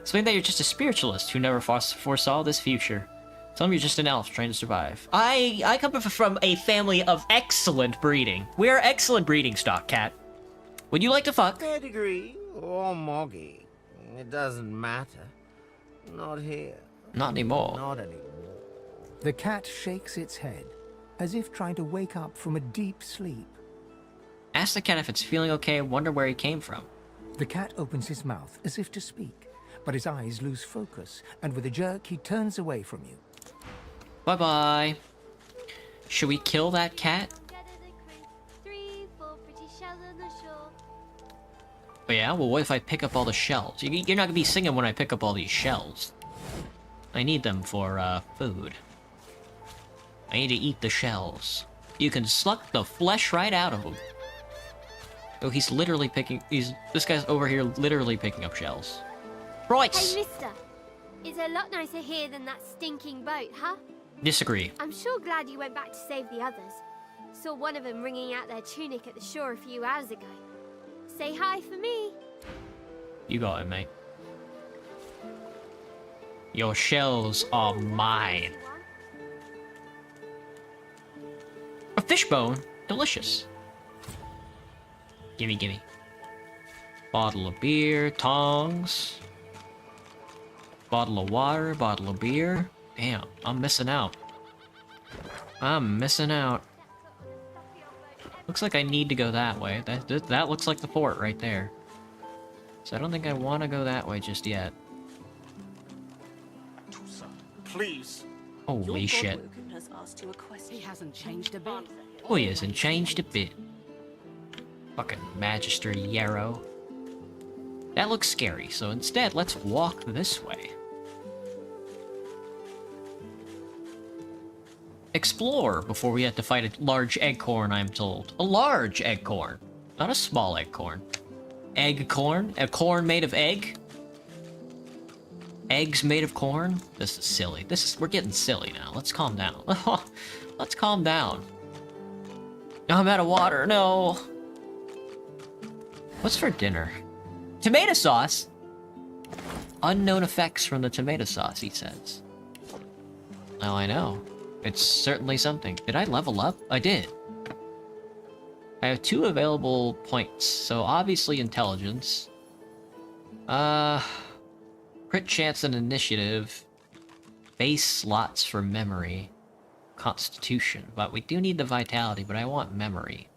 Explain that you're just a spiritualist who never foresaw this future. Tell them you're just an elf trying to survive. I come from a family of excellent breeding. We are excellent breeding stock, cat. Would you like to fuck? Pedigree or moggy. It doesn't matter. Not here. Not anymore. Not anymore. The cat shakes its head, as if trying to wake up from a deep sleep. Ask the cat if it's feeling okay, wonder where he came from. The cat opens his mouth as if to speak, but his eyes lose focus, and with a jerk he turns away from you. Bye-bye. Should we kill that cat? Oh yeah? Well, what if I pick up all the shells? You're not gonna be singing when I pick up all these shells. I need them for, food. I need to eat the shells. You can suck the flesh right out of them. Oh, he's literally picking... This guy's over here literally picking up shells. Royce! Hey, mister. It's a lot nicer here than that stinking boat, huh? Disagree. I'm sure glad you went back to save the others. Saw one of them wringing out their tunic at the shore a few hours ago. Say hi for me. You got it, mate. Your shells are mine. A fishbone? Delicious. Gimme, gimme. Bottle of beer, tongs. Bottle of water, bottle of beer. Damn, I'm missing out. I'm missing out. Looks like I need to go that way. That looks like the fort right there. So I don't think I want to go that way just yet. Please. Holy shit. Has asked you a question. He hasn't changed a bit. Oh, he hasn't changed a bit. Fucking Magister Yarrow. That looks scary, so instead, let's walk this way. Explore before we have to fight a large eggcorn, I'm told. A large eggcorn. Not a small eggcorn. Eggcorn? A corn made of egg? Eggs made of corn? This is silly. We're getting silly now. Let's calm down. Let's calm down. I'm out of water, no. What's for dinner? Tomato sauce? Unknown effects from the tomato sauce, he says. Oh, I know. It's certainly something. Did I level up? I did. I have 2 available points, so obviously intelligence. Crit chance and initiative. Base slots for memory. Constitution. But we do need the vitality, but I want memory.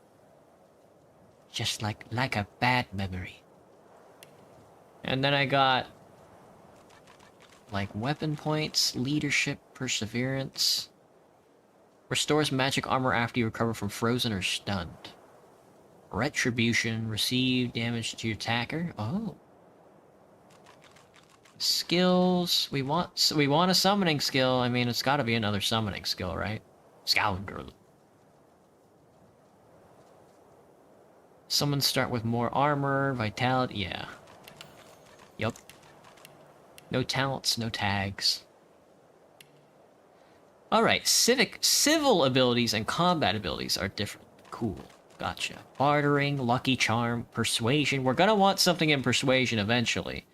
Just like a bad memory. And then I got... like weapon points, leadership, perseverance. Restores magic armor after you recover from frozen or stunned. Retribution, receive damage to your attacker. Oh. Skills. We want a summoning skill. I mean, it's got to be another summoning skill, right? Scoundrel. Summons start with more armor, vitality. Yeah. Yup. No talents, no tags. Alright, civil abilities and combat abilities are different. Cool. Gotcha. Bartering, lucky charm, persuasion. We're gonna want something in persuasion eventually.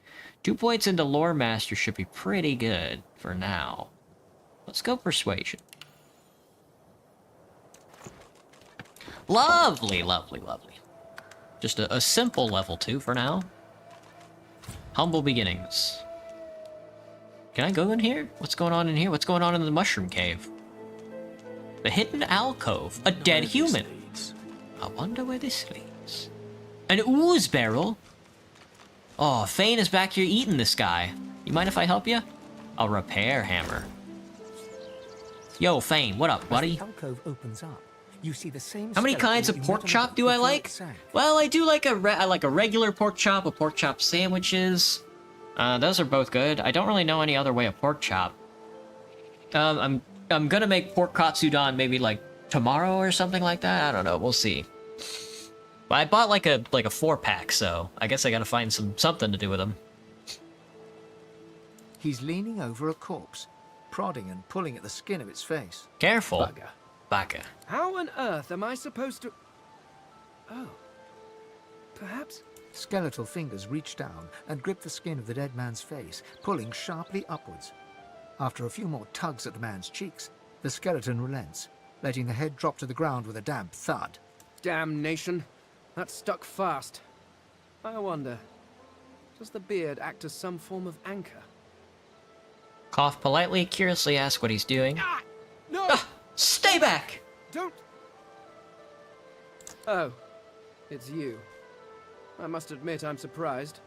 2 points into lore master should be pretty good for now. Let's go persuasion. Lovely, lovely, lovely. Just a simple level 2 for now. Humble beginnings. Can I go in here? What's going on in here? What's going on in the mushroom cave? The hidden alcove. A dead human. I wonder where this leads. An ooze barrel? Oh, Fane is back here eating this guy. You mind if I help you? A repair hammer. Yo, Fane, what up, buddy? As the alcove opens up, you see the same. How many kinds of pork chop do I like? Well, I do like I like a regular pork chop, a pork chop sandwiches. Those are both good. I don't really know any other way of pork chop. I'm gonna make pork katsudon maybe like tomorrow or something like that. I don't know. We'll see. But I bought like a 4-pack, so I guess I gotta find something to do with them. He's leaning over a corpse, prodding and pulling at the skin of its face. Careful. Bugger. Bugger. How on earth am I supposed to... Oh. Perhaps... Skeletal fingers reach down and grip the skin of the dead man's face, pulling sharply upwards. After a few more tugs at the man's cheeks, the skeleton relents, letting the head drop to the ground with a damp thud. Damnation. That stuck fast. I wonder, does the beard act as some form of anchor? Cough politely, curiously ask what he's doing. Ah! No! Stay back! Don't... Oh. it's you. I must admit I'm surprised.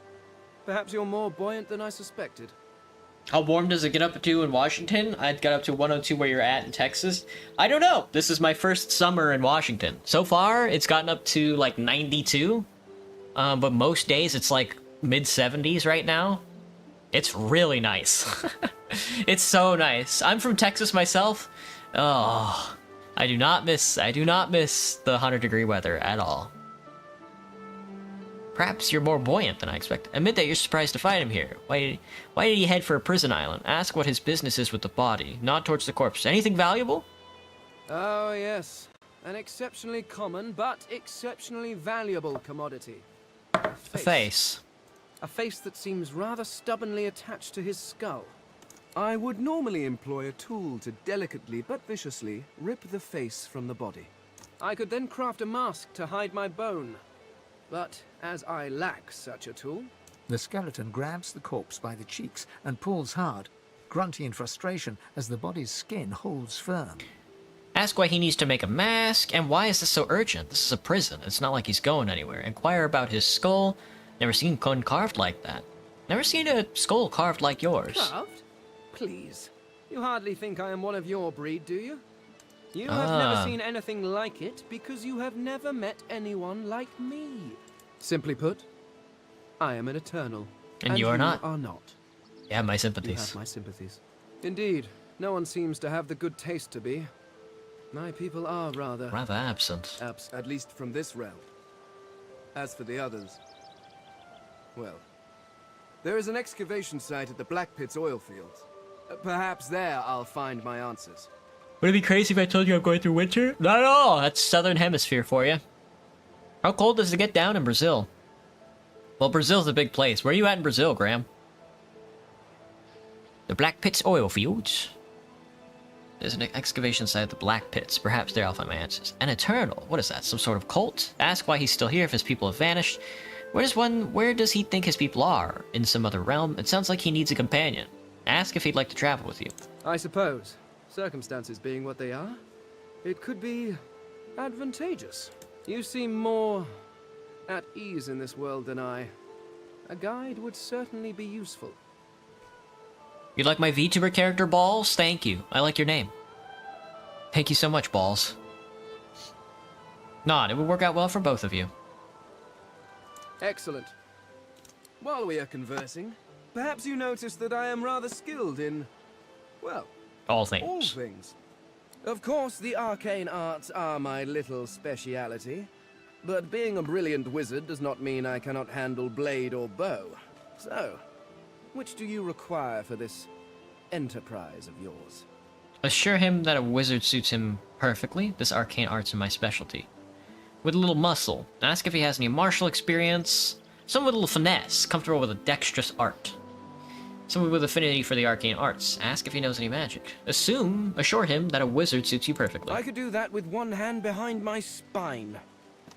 Perhaps you're more buoyant than I suspected. How warm does it get up to in Washington? I'd got up to 102 where you're at in Texas. I don't know. This is my first summer in Washington. So far, it's gotten up to like 92. But most days it's like mid-70s right now. It's really nice. It's so nice. I'm from Texas myself. Oh, I do not miss the 100-degree weather at all. Perhaps you're more buoyant than I expected. Admit that you're surprised to find him here. Why did he head for a prison island? Ask what his business is with the body. Nod towards the corpse. Anything valuable? Oh, yes. An exceptionally common, but exceptionally valuable commodity. A face. A face that seems rather stubbornly attached to his skull. I would normally employ a tool to delicately but viciously rip the face from the body. I could then craft a mask to hide my bone. But as I lack such a tool... The skeleton grabs the corpse by the cheeks and pulls hard, grunting in frustration as the body's skin holds firm. Ask why he needs to make a mask, and why is this so urgent? This is a prison. It's not like he's going anywhere. Inquire about his skull. Never seen one carved like that. Never seen a skull carved like yours. Carved? Please. You hardly think I am one of your breed, do you? You have never seen anything like it because you have never met anyone like me. Simply put, I am an eternal. And you are not. Are not. You have my You sympathies. have my sympathies. Indeed, no one seems to have the good taste to be. My people are rather absent. At least from this realm. As for the others, well, there is an excavation site at the Black Pit's oil fields. Perhaps there I'll find my answers. Would it be crazy if I told you I'm going through winter? Not at all. That's Southern Hemisphere for you. How cold does it get down in Brazil? Well, Brazil's a big place. Where are you at in Brazil, Graham? The Black Pit's oil fields. There's an excavation site at the Black Pits. Perhaps there I'll find my answers. An Eternal. What is that? Some sort of cult? Ask why he's still here if his people have vanished. Where does he think his people are? In some other realm? It sounds like he needs a companion. Ask if he'd like to travel with you. I suppose, circumstances being what they are, it could be advantageous. You seem more at ease in this world than I. A guide would certainly be useful. You like my VTuber character, Balls? Thank you. I like your name. Thank you so much, Balls. Nod, it would work out well for both of you. Excellent. While we are conversing, perhaps you notice that I am rather skilled in, well, all things. All things. Of course, the arcane arts are my little speciality, but being a brilliant wizard does not mean I cannot handle blade or bow. So, which do you require for this enterprise of yours? Assure him that a wizard suits him perfectly. This arcane art's in my specialty. With a little muscle. Ask if he has any martial experience. Someone with a little finesse, comfortable with a dexterous art. Someone with affinity for the arcane arts. Ask if he knows any magic. Assure him that a wizard suits you perfectly. I could do that with one hand behind my spine.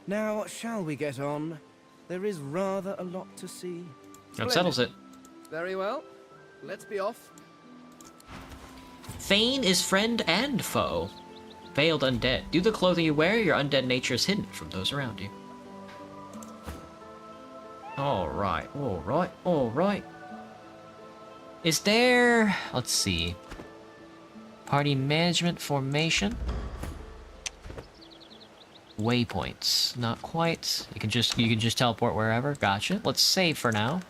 Now, shall we get on? There is rather a lot to see. That settles it. Very well. Let's be off. Thane is friend and foe. Veiled undead. Due to the clothing you wear, your undead nature is hidden from those around you. Alright, alright, alright. Is there... let's see. Party management formation. Waypoints. Not quite. You can just teleport wherever. Gotcha. Let's save for now.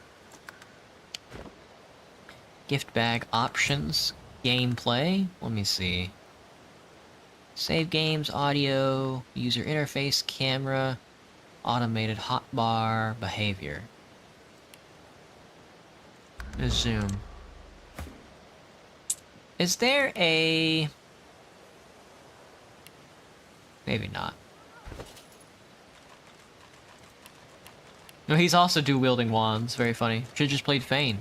Gift bag options. Gameplay. Let me see. Save games, audio, user interface, camera, automated hotbar, behavior. Zoom. Is there a... maybe not. No, he's also dual-wielding wands. Very funny. Should've just played Fane.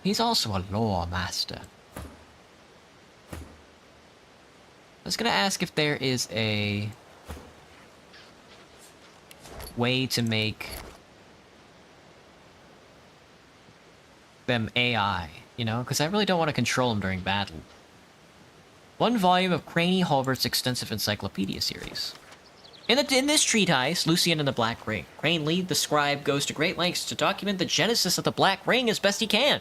He's also a lore master. I was gonna ask if there is a way to make them AI, you know? Because I really don't want to control them during battle. One volume of Craney Hulbert's extensive encyclopedia series. In this treatise, Lucian and the Black Ring, Crane Lee, the scribe, goes to great lengths to document the genesis of the Black Ring as best he can.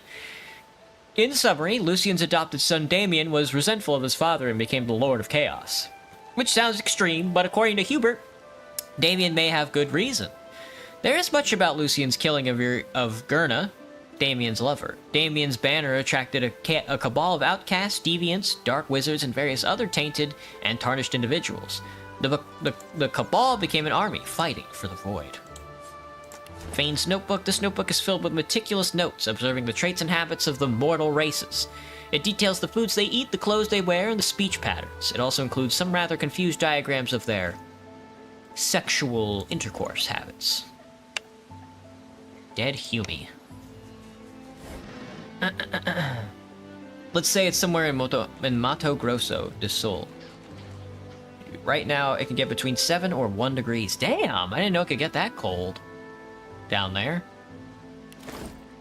In summary, Lucian's adopted son Damien was resentful of his father and became the Lord of Chaos. Which sounds extreme, but according to Hubert, Damien may have good reason. There is much about Lucian's killing of Gurna, Damien's lover. Damien's banner attracted a cabal of outcasts, deviants, dark wizards, and various other tainted and tarnished individuals. The cabal became an army, fighting for the void. Fane's notebook. This notebook is filled with meticulous notes, observing the traits and habits of the mortal races. It details the foods they eat, the clothes they wear, and the speech patterns. It also includes some rather confused diagrams of their sexual intercourse habits. Dead Humi. Let's say it's somewhere in Mato Grosso del Sol. Right now, it can get between 7 or 1 degrees. Damn, I didn't know it could get that cold down there.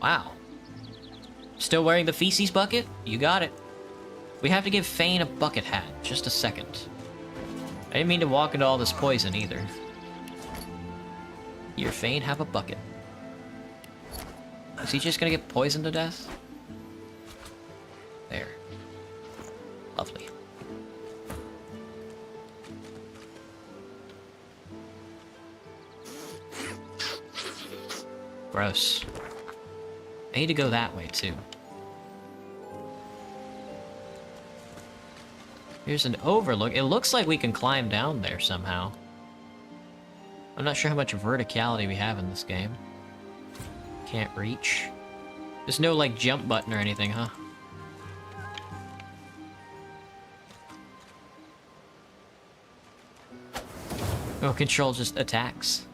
Wow. Still wearing the feces bucket? You got it. We have to give Fane a bucket hat. Just a second. I didn't mean to walk into all this poison either. Here, Fane, have a bucket. Is he just gonna get poisoned to death? There. Lovely. Gross. I need to go that way, too. Here's an overlook. It looks like we can climb down there somehow. I'm not sure how much verticality we have in this game. Can't reach. There's no, like, jump button or anything, huh? Oh, control just attacks.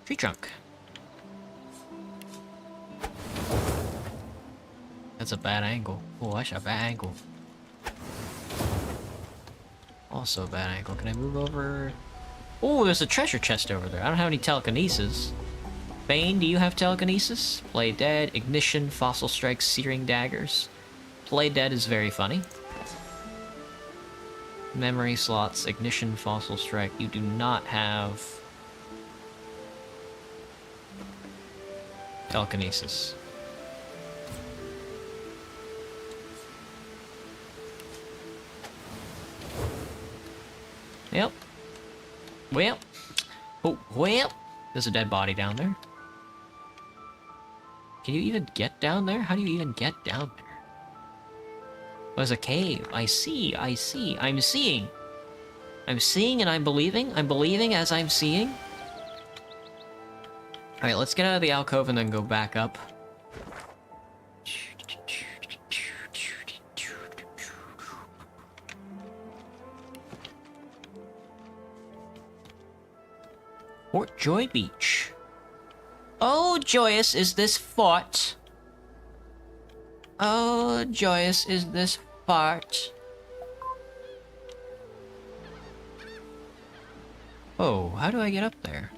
Tree trunk. That's a bad angle. Oh, that's a bad angle. Also a bad angle. Can I move over? Oh, there's a treasure chest over there. I don't have any telekinesis. Bane, do you have telekinesis? Play dead, ignition, fossil strikes, searing daggers. Play dead is very funny. Memory slots, ignition, fossil strike. You do not have telekinesis. Yep. Well. Oh, well. There's a dead body down there. Can you even get down there? How do you even get down there? There's a cave. I see, I see. I'm seeing. I'm seeing and I'm believing. I'm believing as I'm seeing. Alright, let's get out of the alcove and then go back up. Fort Joy Beach. Oh, joyous is this fort. Oh, joyous is this fart. Oh, how do I get up there?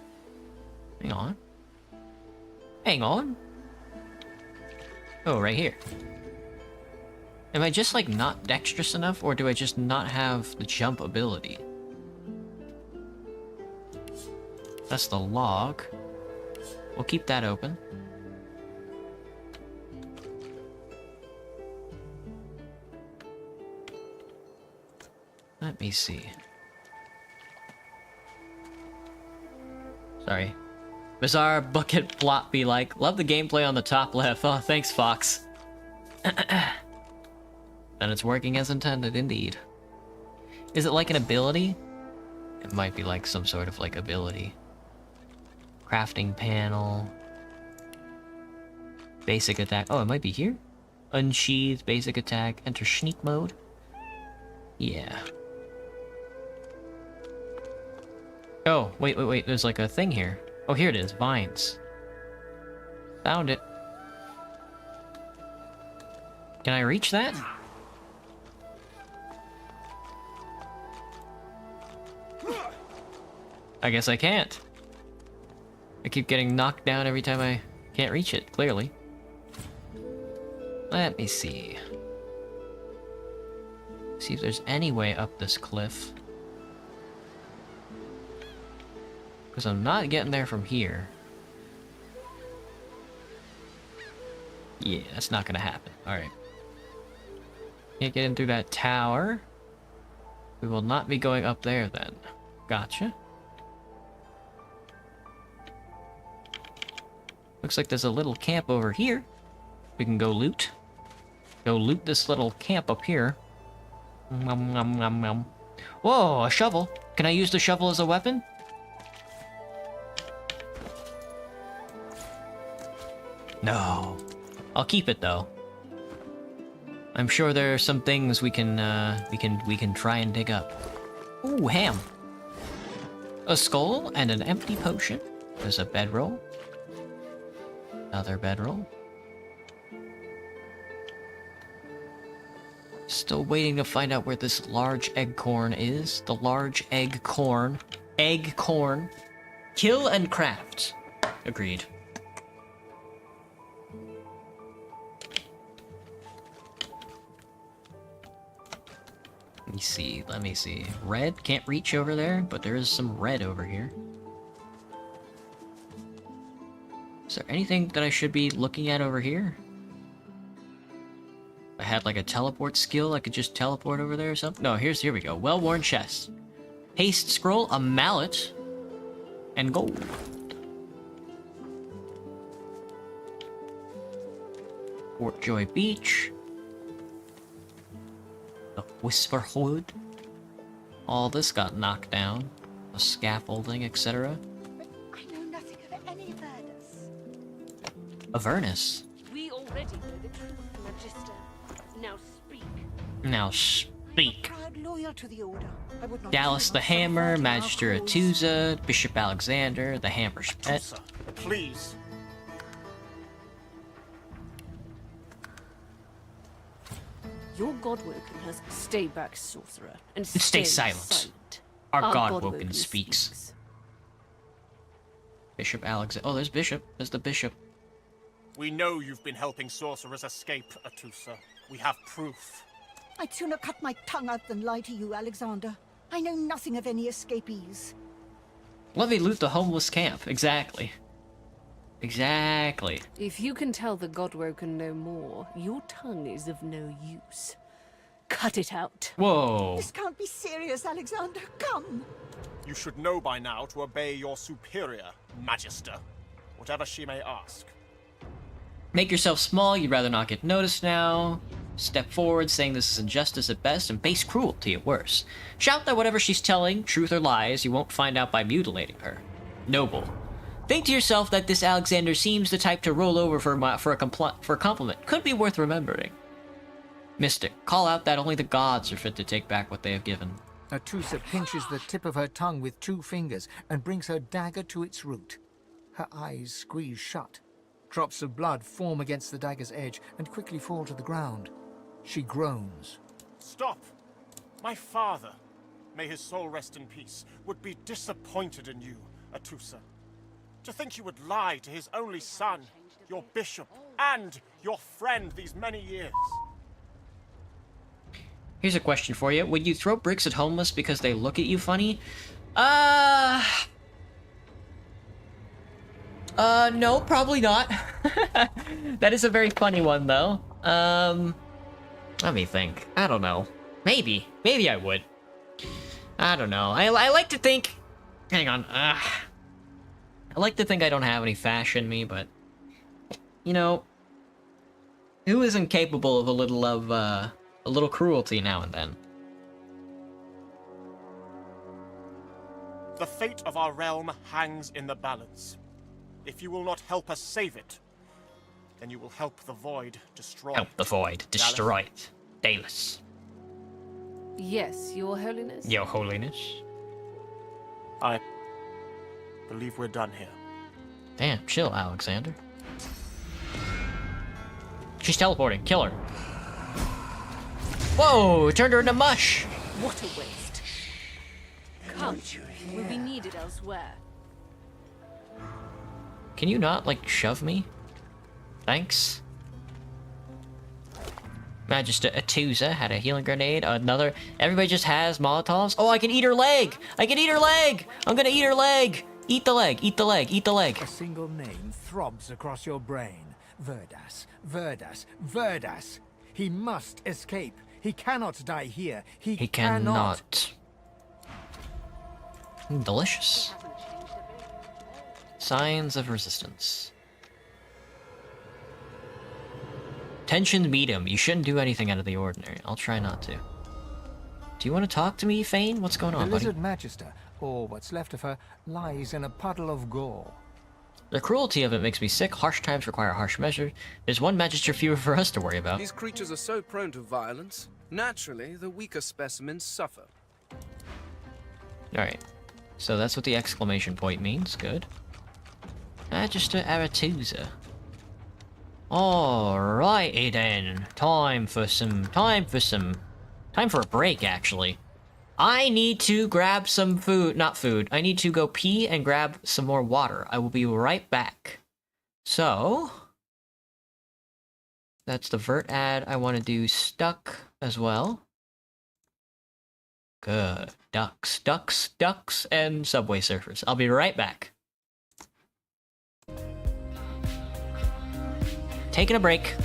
Hang on. Hang on. Oh, right here. Am I just, like, not dexterous enough, or do I just not have the jump ability? That's the log. We'll keep that open. Let me see. Sorry. Bizarre bucket plot be like. Love the gameplay on the top left. Oh, thanks, Fox. Then it's working as intended, indeed. Is it like an ability? It might be like some sort of like ability. Crafting panel. Basic attack. Oh, it might be here? Unsheathed, basic attack, enter sneak mode. Yeah. Oh, wait, wait, wait, there's like a thing here. Oh, here it is, vines. Found it. Can I reach that? I guess I can't. I keep getting knocked down every time I can't reach it, clearly. Let me see. See if there's any way up this cliff. Because I'm not getting there from here. Yeah, that's not gonna happen. Alright. Can't get in through that tower. We will not be going up there then. Gotcha. Looks like there's a little camp over here. We can go loot. Go loot this little camp up here. Nom, nom, nom, nom. Whoa, a shovel. Can I use the shovel as a weapon? No. I'll keep it though. I'm sure there are some things we can try and dig up. Ooh, ham. A skull and an empty potion. There's a bedroll. Another bedroll. Still waiting to find out where this large egg corn is. The large egg corn. Egg corn. Kill and craft. Agreed. Let me see. Red? Can't reach over there, but there is some red over here. Is there anything that I should be looking at over here? If I had like a teleport skill, I could just teleport over there or something? No, here we go. Well-worn chest. Haste scroll, a mallet, and gold. Fort Joy Beach. The Whisper Hood. All this got knocked down. The scaffolding, etc. I know nothing of any Avernus. Avernus? We already know the truth, Magister. Now speak. Now speak. Proud loyal to the Order. I would not Dallas the Hammer, Magister Atuza, Bishop Alexander, the Hammer's Pet. Atusa, please. Your Godwoken has stay back, sorcerer, and Stay silent. Our Godwoken speaks. Bishop Alexander. Oh, there's Bishop. There's the Bishop. We know you've been helping sorcerers escape, Atusa. We have proof. I'd sooner cut my tongue out than lie to you, Alexander. I know nothing of any escapees. Let me loot the homeless camp. Exactly. Exactly. If you can tell the Godwoken no more, your tongue is of no use. Cut it out. Whoa. This can't be serious, Alexander. Come. You should know by now to obey your superior, Magister, whatever she may ask. Make yourself small, you'd rather not get noticed now. Step forward, saying this is injustice at best and base cruelty at worst. Shout that whatever she's telling, truth or lies, you won't find out by mutilating her. Noble. Think to yourself that this Alexander seems the type to roll over for a compliment. Could be worth remembering. Mystic. Call out that only the gods are fit to take back what they have given. Atusa pinches the tip of her tongue with 2 fingers and brings her dagger to its root. Her eyes squeeze shut. Drops of blood form against the dagger's edge and quickly fall to the ground. She groans. Stop! My father, may his soul rest in peace, would be disappointed in you, Atusa. To think you would lie to his only son, your bishop, and your friend these many years. Here's a question for you. Would you throw bricks at homeless because they look at you funny? No, probably not. That is a very funny one, though. Let me think. I don't know. Maybe. Maybe I would. I don't know. I like to think... Hang on. I like to think I don't have any fashion in me, but... You know... Who isn't capable of a little cruelty now and then? The fate of our realm hangs in the balance. If you will not help us save it, then you will help the Void destroy it. Help the Void destroy it. Dallas. Yes, Your Holiness? Your Holiness. I believe we're done here. Damn, chill, Alexander. She's teleporting. Kill her. Whoa, it turned her into mush. What a waste. Come, we'll be needed elsewhere. Can you not, like, shove me? Thanks. Magister Atusa had a healing grenade. Another. Everybody just has Molotovs. Oh, I can eat her leg! I can eat her leg! I'm gonna eat her leg! Eat the leg, eat the leg, eat the leg. A single name throbs across your brain. Verdas, Verdas, Verdas. He must escape. He cannot die here. He cannot. Delicious. Signs of resistance. Tension medium. You shouldn't do anything out of the ordinary. I'll try not to. Do you want to talk to me, Fane? What's going on, The buddy? Lizard Magister, or what's left of her, lies in a puddle of gore. The cruelty of it makes me sick. Harsh times require harsh measures. There's one Magister fewer for us to worry about. These creatures are so prone to violence. Naturally, the weaker specimens suffer. Alright. So that's what the exclamation point means. Good. Magister Aretusa. Alrighty then. Time for a break, actually. I need to grab some food. Not food. I need to go pee and grab some more water. I will be right back. So... that's the vert ad. I want to do stuck as well. Good. Ducks, ducks, ducks, and Subway Surfers. I'll be right back. Taking a break.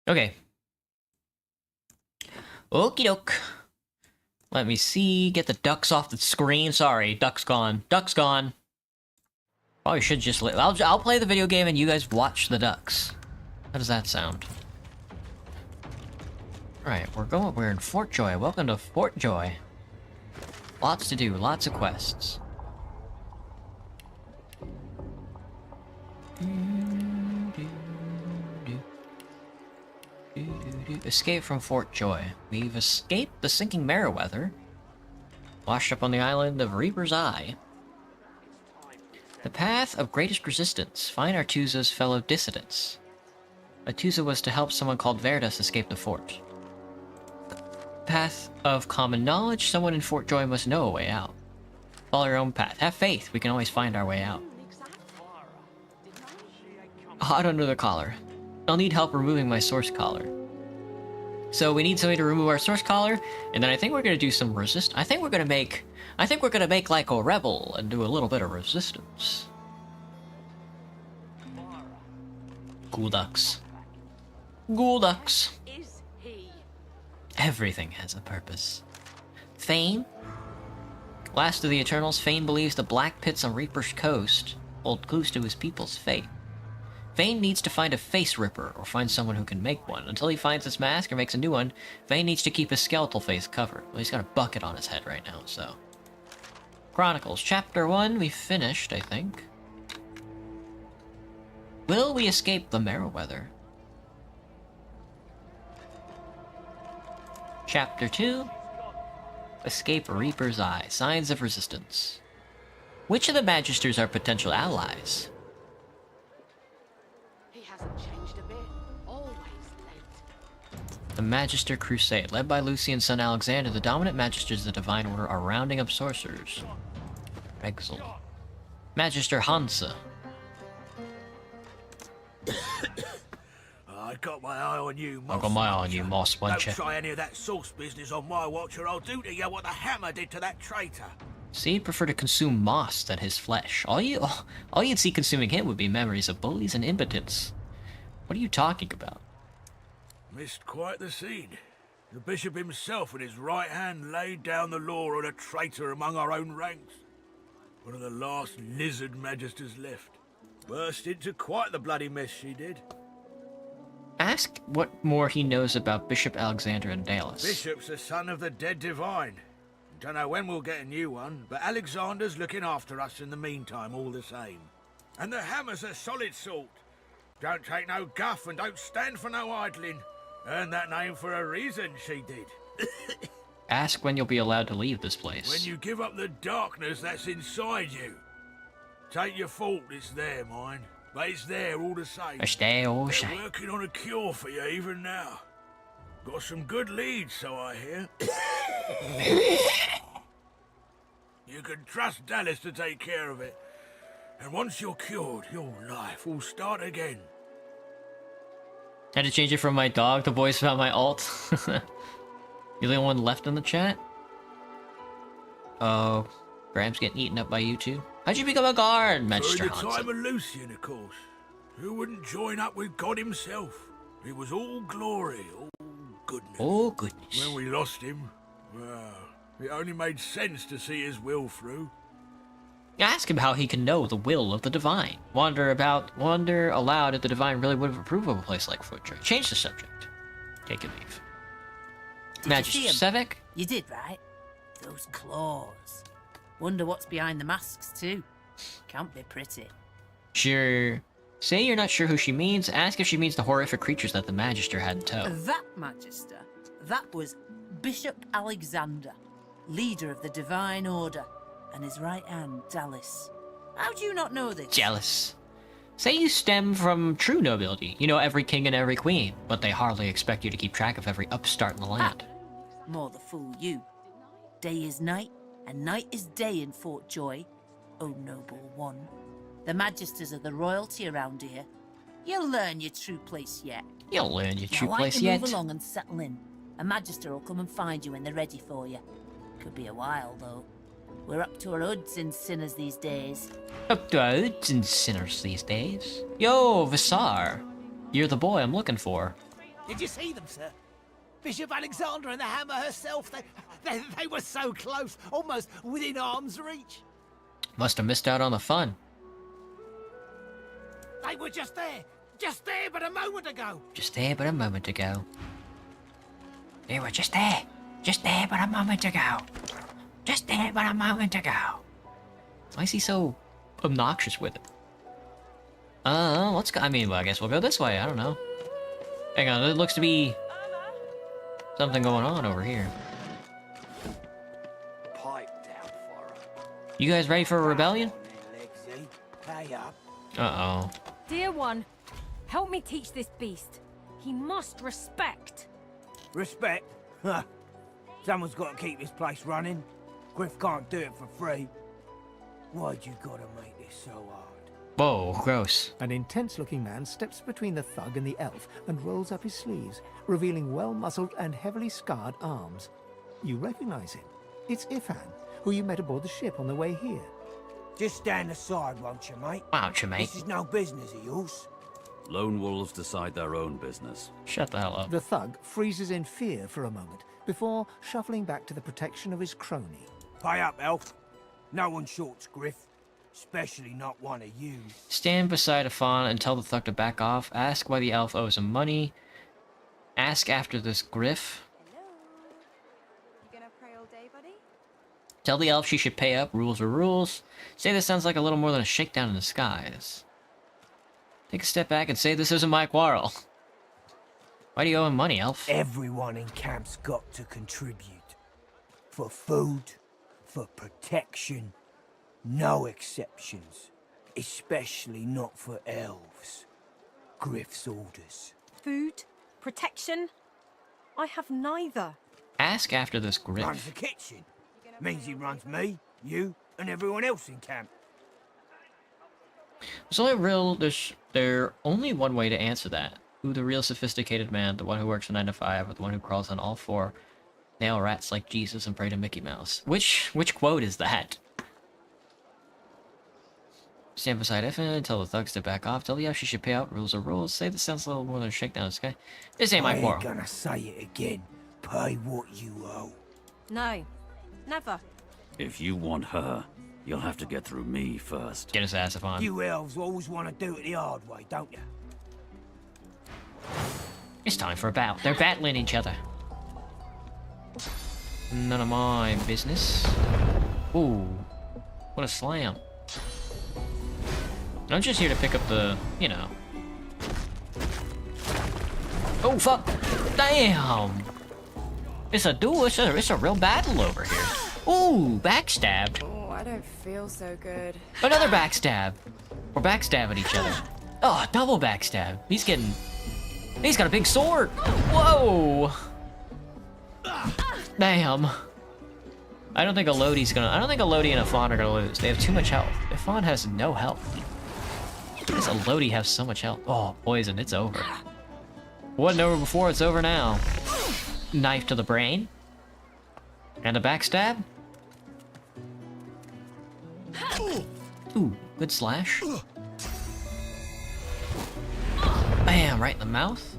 Okay. Okie doke. Let me see. Get the ducks off the screen. Sorry, duck's gone. Duck's gone. Probably should just I'll play the video game and you guys watch the ducks. How does that sound? Alright, we're in Fort Joy. Welcome to Fort Joy. Lots to do, lots of quests. Escape from Fort Joy. We've escaped the sinking Meriwether. Washed up on the island of Reaper's Eye. The path of greatest resistance. Find Artusa's fellow dissidents. Artusa was to help someone called Verdas escape the fort. Path of common knowledge. Someone in Fort Joy must know a way out. Follow your own path. Have faith. We can always find our way out. Hot under the collar. I'll need help removing my source collar. So we need somebody to remove our source collar, and then I think we're gonna do some resist. I think we're gonna make like a rebel and do a little bit of resistance. Ghoul ducks. Ghoul ducks. Is he? Everything has a purpose. Thane? Last of the Eternals, Thane believes the Black Pits on Reaper's Coast hold clues to his people's fate. Thane needs to find a face ripper, or find someone who can make one. Until he finds his mask or makes a new one, Thane needs to keep his skeletal face covered. Well, he's got a bucket on his head right now, so... Chronicles, Chapter 1, we finished, I think. Will we escape the Merryweather? Chapter 2, Escape Reaper's Eye, Signs of Resistance. Which of the Magisters are potential allies? He hasn't changed a bit. Always late. The Magister Crusade, led by Lucian's son Alexander, the dominant Magisters of the Divine Order are rounding up sorcerers. Exil. Magister Hansa. I got my eye on you, Moss. I got my eye on you, Moss, Don't won't you? try any of that sauce business on my watch, or I'll do to you what the hammer did to that traitor. See, he'd prefer to consume moss than his flesh. All you'd see consuming him would be memories of bullies and impotence. What are you talking about? Missed quite the scene. The bishop himself with his right hand laid down the law on a traitor among our own ranks. One of the last lizard magisters left. Burst into quite the bloody mess she did. Ask what more he knows about Bishop Alexander and Dallas. Bishop's the son of the dead divine. Don't know when we'll get a new one, but Alexander's looking after us in the meantime all the same. And the hammer's a solid sort. Don't take no guff and don't stand for no idling. Earned that name for a reason, she did. Ask when you'll be allowed to leave this place. When you give up the darkness that's inside you. Take your fault, it's there, mine. But it's there all the same. It's there all the They're same. working on a cure for you even now. Got some good leads, so I hear. You can trust Dallas to take care of it. And once you're cured, your life will start again. Had to change it from my dog to voice about my alt. You're the only one left in the chat? Oh, Graham's getting eaten up by you too? How'd you become a guard, Magister During the Hansen? time of Lucian, of course. Who wouldn't join up with God himself? It was all glory, all goodness. Oh, goodness. When we lost him, well, it only made sense to see his will through. Ask him how he can know the will of the divine. Wonder aloud if the divine really would have approved of a place like Footjoy. Change the subject. Take a leave. Magister Sevek? You did, right? Those claws. Wonder what's behind the masks, too. Can't be pretty. Sure. Say you're not sure who she means. Ask if she means the horrific creatures that the Magister had in tow. That Magister, that was Bishop Alexander, leader of the Divine Order, and his right hand, Dallas. How do you not know this? Jealous. Say you stem from true nobility. You know every king and every queen, but they hardly expect you to keep track of every upstart in the land. More the fool you. Day is night, and night is day in Fort Joy. O noble one. The Magisters are the royalty around here. You'll learn your true place yet. You'll learn your true now, place I can yet. move along and settle in. A Magister will come and find you when they're ready for you. Could be a while, though. We're up to our hoods in sinners these days. Up to our hoods and sinners these days. Yo, Visar. You're the boy I'm looking for. Did you see them, sir? Bishop Alexander and the hammer herself, they were so close, almost within arm's reach. Must have missed out on the fun. They were just there but a moment ago. Just there but a moment ago. They were just there but a moment ago. Just there but a moment ago. Why is he so obnoxious with it? Let's go. I mean, well, I guess we'll go this way. I don't know. Hang on, there looks to be something going on over here. Pipe down for her. You guys ready for a rebellion? Pay up. Uh-oh. Dear one, help me teach this beast. He must respect. Respect? Huh. Someone's got to keep this place running. Griff can't do it for free. Why'd you gotta make this so hard? Whoa, gross. An intense-looking man steps between the thug and the elf and rolls up his sleeves, revealing well-muscled and heavily scarred arms. You recognize him. It's Ifan, who you met aboard the ship on the way here. Just stand aside, won't you, mate? Won't you, mate? This is no business of yours. Lone wolves decide their own business. Shut the hell up. The thug freezes in fear for a moment before shuffling back to the protection of his crony. Pay up, elf. No one shorts Griff. Especially not one of you. Stand beside a fawn and tell the thug to back off. Ask why the elf owes him money. Ask after this Griff. You gonna pray all day, buddy? Tell the elf she should pay up. Rules are rules. Say this sounds like a little more than a shakedown in the skies. Take a step back and say this isn't my quarrel. Why do you owe him money, elf? Everyone in camp's got to contribute. For food, for protection. No exceptions. Especially not for elves. Griff's orders. Food? Protection? I have neither. Ask after this Griff. Runs the kitchen. Means he runs me, you, and everyone else in camp. There's only one way to answer that. Who the real sophisticated man, the one who works from 9 to 5, or the one who crawls on all four, nail rats like Jesus and pray to Mickey Mouse? Which quote is that? Stand beside Effin, tell the thugs to back off, tell the elf she should pay out, rules are rules. Say this sounds a little more than a shakedown in the sky. This ain't my quarrel. I ain't gonna say it again. Pay what you owe. No. Never. If you want her, you'll have to get through me first. Get his ass on. You elves always want to do it the hard way, don't you? It's time for a battle. They're battling each other. None of my business. Ooh. What a slam. I'm just here to pick up the, you know. Oh, fuck. Damn. It's a duel. It's a real battle over here. Ooh, backstabbed. Oh, I don't feel so good. Another backstab. We're backstabbing each other. Oh, double backstab. He's got a big sword. Whoa. Damn. I don't think a Lodi and a Fawn are gonna lose. They have too much health. The Fawn has no health. Why does a Lodi have so much health? Oh, poison, it's over. Wasn't over before, it's over now. Knife to the brain. And a backstab. Ooh, good slash. Bam, right in the mouth.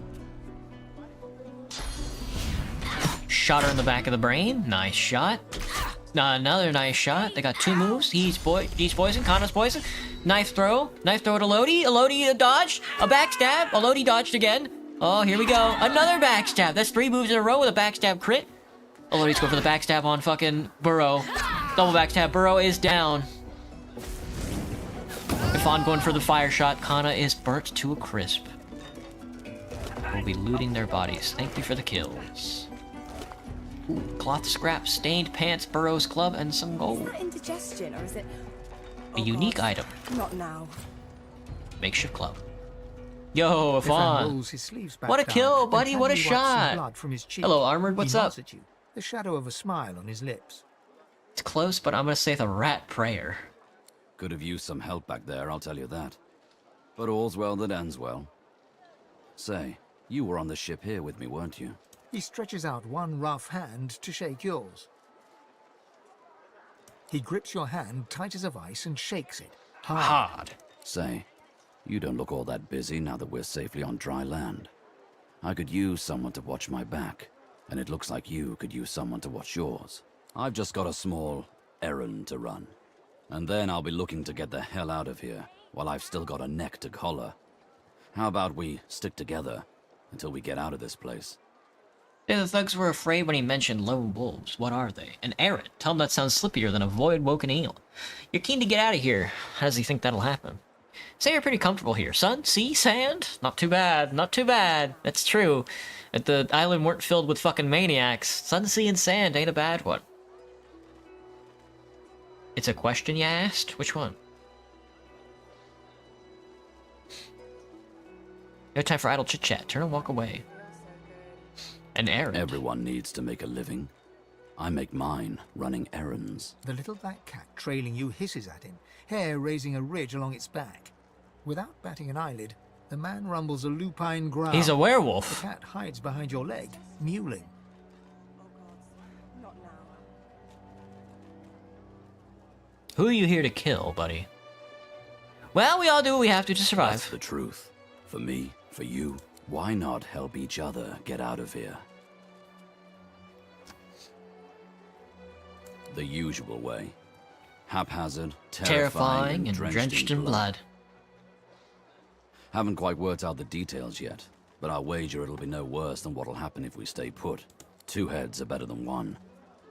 Shot her in the back of the brain. Nice shot. Another nice shot. They got two moves. He's poison. Kana's poison. Knife throw. Knife throw to Lodi. A Lodi dodged. A backstab. A Lodi dodged again. Oh, here we go. Another backstab. That's 3 moves in a row with a backstab crit. A Lodi's going for the backstab on fucking Burrow. Double backstab. Burrow is down. Ifan going for the fire shot. Kana is burnt to a crisp. We'll be looting their bodies. Thank you for the kills. Ooh, cloth scrap, stained pants, Burrow's club, and some gold. Is that indigestion, or is it... A unique item. Not now. Makeshift club. Yo, Ifan. What a down kill, and buddy. What a casually wipes some shot. blood from his cheek. Hello, Armored. What's He up? nods at you, the shadow of a smile on his lips. It's close, but I'm gonna say the rat prayer. Could have used some help back there, I'll tell you that. But all's well that ends well. Say, you were on the ship here with me, weren't you? He stretches out one rough hand to shake yours. He grips your hand tight as a vice and shakes it. Hard. Say, you don't look all that busy now that we're safely on dry land. I could use someone to watch my back, and it looks like you could use someone to watch yours. I've just got a small errand to run. And then I'll be looking to get the hell out of here, while I've still got a neck to collar. How about we stick together until we get out of this place? Yeah, the thugs were afraid when he mentioned lone wolves. What are they? An errand. Tell him that sounds slippier than a void-woken eel. You're keen to get out of here. How does he think that'll happen? Say you're pretty comfortable here. Sun, sea, sand? Not too bad. Not too bad. That's true. If the island weren't filled with fucking maniacs, sun, sea, and sand ain't a bad one. It's a question you asked? Which one? No time for idle chit-chat. Turn and walk away. An errand. Everyone needs to make a living. I make mine running errands. The little black cat trailing you hisses at him, hair raising a ridge along its back. Without batting an eyelid, the man rumbles a lupine growl. He's a werewolf. The cat hides behind your leg, mewling. Who are you here to kill, buddy? Well, we all do what we have to survive. That's the truth. For me, for you. Why not help each other get out of here? The usual way. Haphazard, terrifying, and drenched in blood. Haven't quite worked out the details yet, but I wager it'll be no worse than what'll happen if we stay put. 2 heads are better than 1.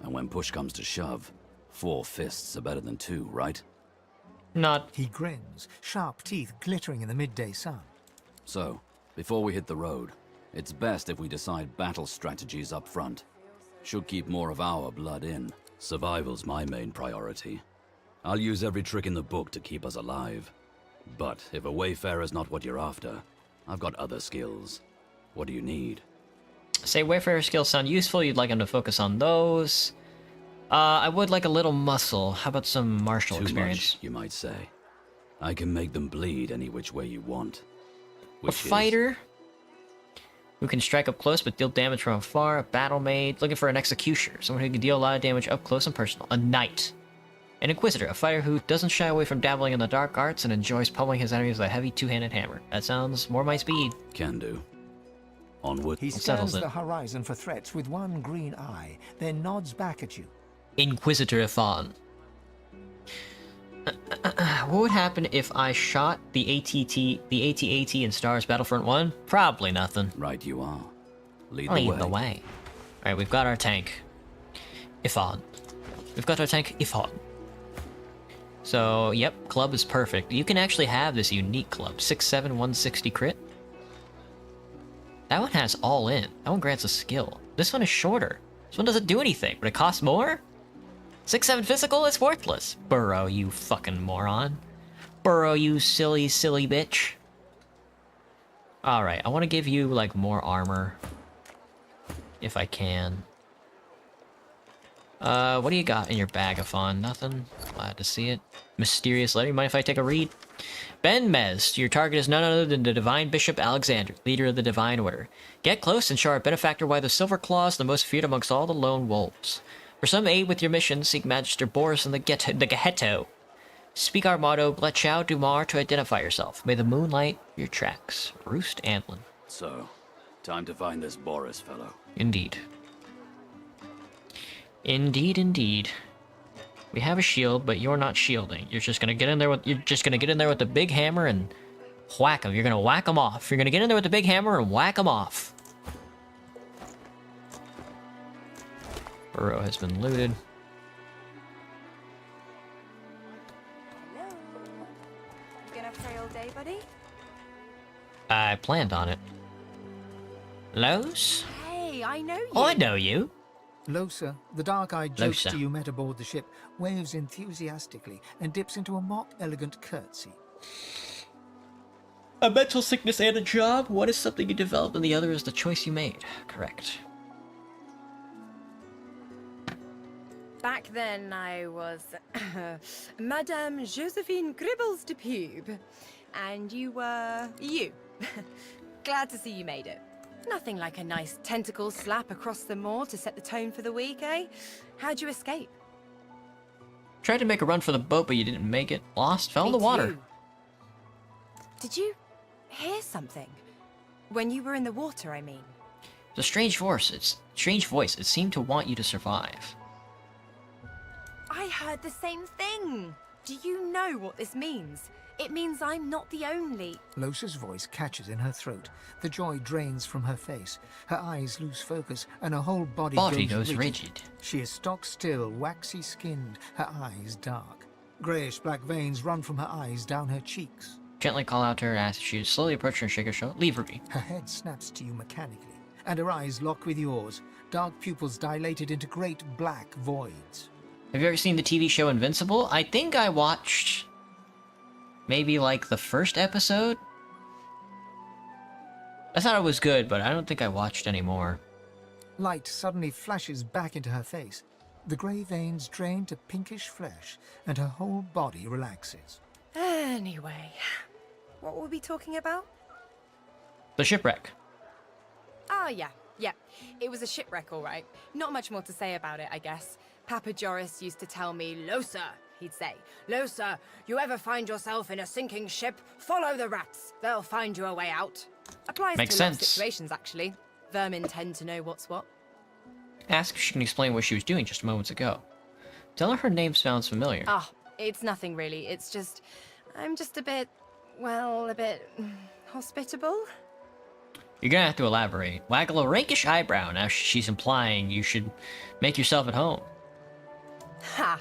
And when push comes to shove, 4 fists are better than 2, right? Not. He grins, sharp teeth glittering in the midday sun. So, before we hit the road, it's best if we decide battle strategies up front. Should keep more of our blood in. Survival's my main priority. I'll use every trick in the book to keep us alive. But if a wayfarer's not what you're after, I've got other skills. What do you need? Say wayfarer skills sound useful. You'd like him to focus on those. I would like a little muscle. How about some martial experience? Much, you might say. I can make them bleed any which way you want. A fighter who can strike up close but deal damage from afar. A battle maid. Looking for an executioner. Someone who can deal a lot of damage up close and personal. A knight. An inquisitor. A fighter who doesn't shy away from dabbling in the dark arts and enjoys pummeling his enemies with a heavy 2-handed hammer. That sounds more my speed. Can do. Onward. He scans the horizon for threats with one green eye, then nods back at you. Inquisitor Ifan. What would happen if I shot the AT-AT in Stars Battlefront 1? Probably nothing. Right you are. Lead the way. Alright, we've got our tank. Ifan. We've got our tank, Ifan. So, yep, club is perfect. You can actually have this unique club. 6'7", 160 crit. That one has all in. That one grants a skill. This one is shorter. This one doesn't do anything, but it costs more? 6'7" physical is worthless. Burrow, you fucking moron. Burrow, you silly, silly bitch. Alright, I want to give you, like, more armor. If I can. What do you got in your bag of fun? Nothing? Glad to see it. Mysterious letter. Mind if I take a read? Ben Mez, your target is none other than the Divine Bishop Alexander, leader of the Divine Order. Get close and show our benefactor why the Silver Claw is the most feared amongst all the lone wolves. For some aid with your mission, seek Magister Boris in the Ghetto. Speak our motto, Blechau Dumar, to identify yourself. May the moon light your tracks. Roost Antlin. So, time to find this Boris fellow. Indeed. Indeed, indeed. We have a shield, but you're not shielding. You're just gonna get in there with the big hammer and whack them. You're gonna whack them off. You're gonna get in there with the big hammer and whack them off. Burrow has been looted. Hello. You gonna pray all day, buddy? I planned on it. Los? Hey, I know you. Oh, I know you. Losa, the dark-eyed jokester Losa. you met aboard the ship, waves enthusiastically and dips into a mock elegant curtsy. A mental sickness and a job? One is something you developed and the other is the choice you made. Correct. Back then, I was Madame Josephine Gribbles de Pube, and you were you. Glad to see you made it. Nothing like a nice tentacle slap across the moor to set the tone for the week, eh? How'd you escape? Tried to make a run for the boat, but you didn't make it. Lost, fell in the water. Too. Did you hear something? When you were in the water, I mean. It's a strange voice. It seemed to want you to survive. I heard the same thing. Do you know what this means? It means I'm not the only. Losa's voice catches in her throat. The joy drains from her face. Her eyes lose focus, and her whole body goes rigid. She is stock still, waxy skinned, her eyes dark. Greyish-black veins run from her eyes down her cheeks. Gently call out to her as she slowly approach her and shake her shoulder. Leave Ruby. Her head snaps to you mechanically, and her eyes lock with yours, dark pupils dilated into great black voids. Have you ever seen the TV show Invincible? I think I watched maybe like the first episode. I thought it was good, but I don't think I watched any more. Light suddenly flashes back into her face. The grey veins drain to pinkish flesh, and her whole body relaxes. Anyway, what were we talking about? The shipwreck. Ah, yeah. It was a shipwreck, all right. Not much more to say about it, I guess. Papa Joris used to tell me, Losa, he'd say. Losa, you ever find yourself in a sinking ship, follow the rats. They'll find you a way out. Applies Makes to a lot of sense. situations, actually. Vermin tend to know what's what. Ask if she can explain what she was doing just moments ago. Tell her name sounds familiar. Ah, it's nothing really. It's just... I'm just a bit... well, a bit... hospitable? You're gonna have to elaborate. Waggle a rakish eyebrow. Now she's implying you should make yourself at home. Ha!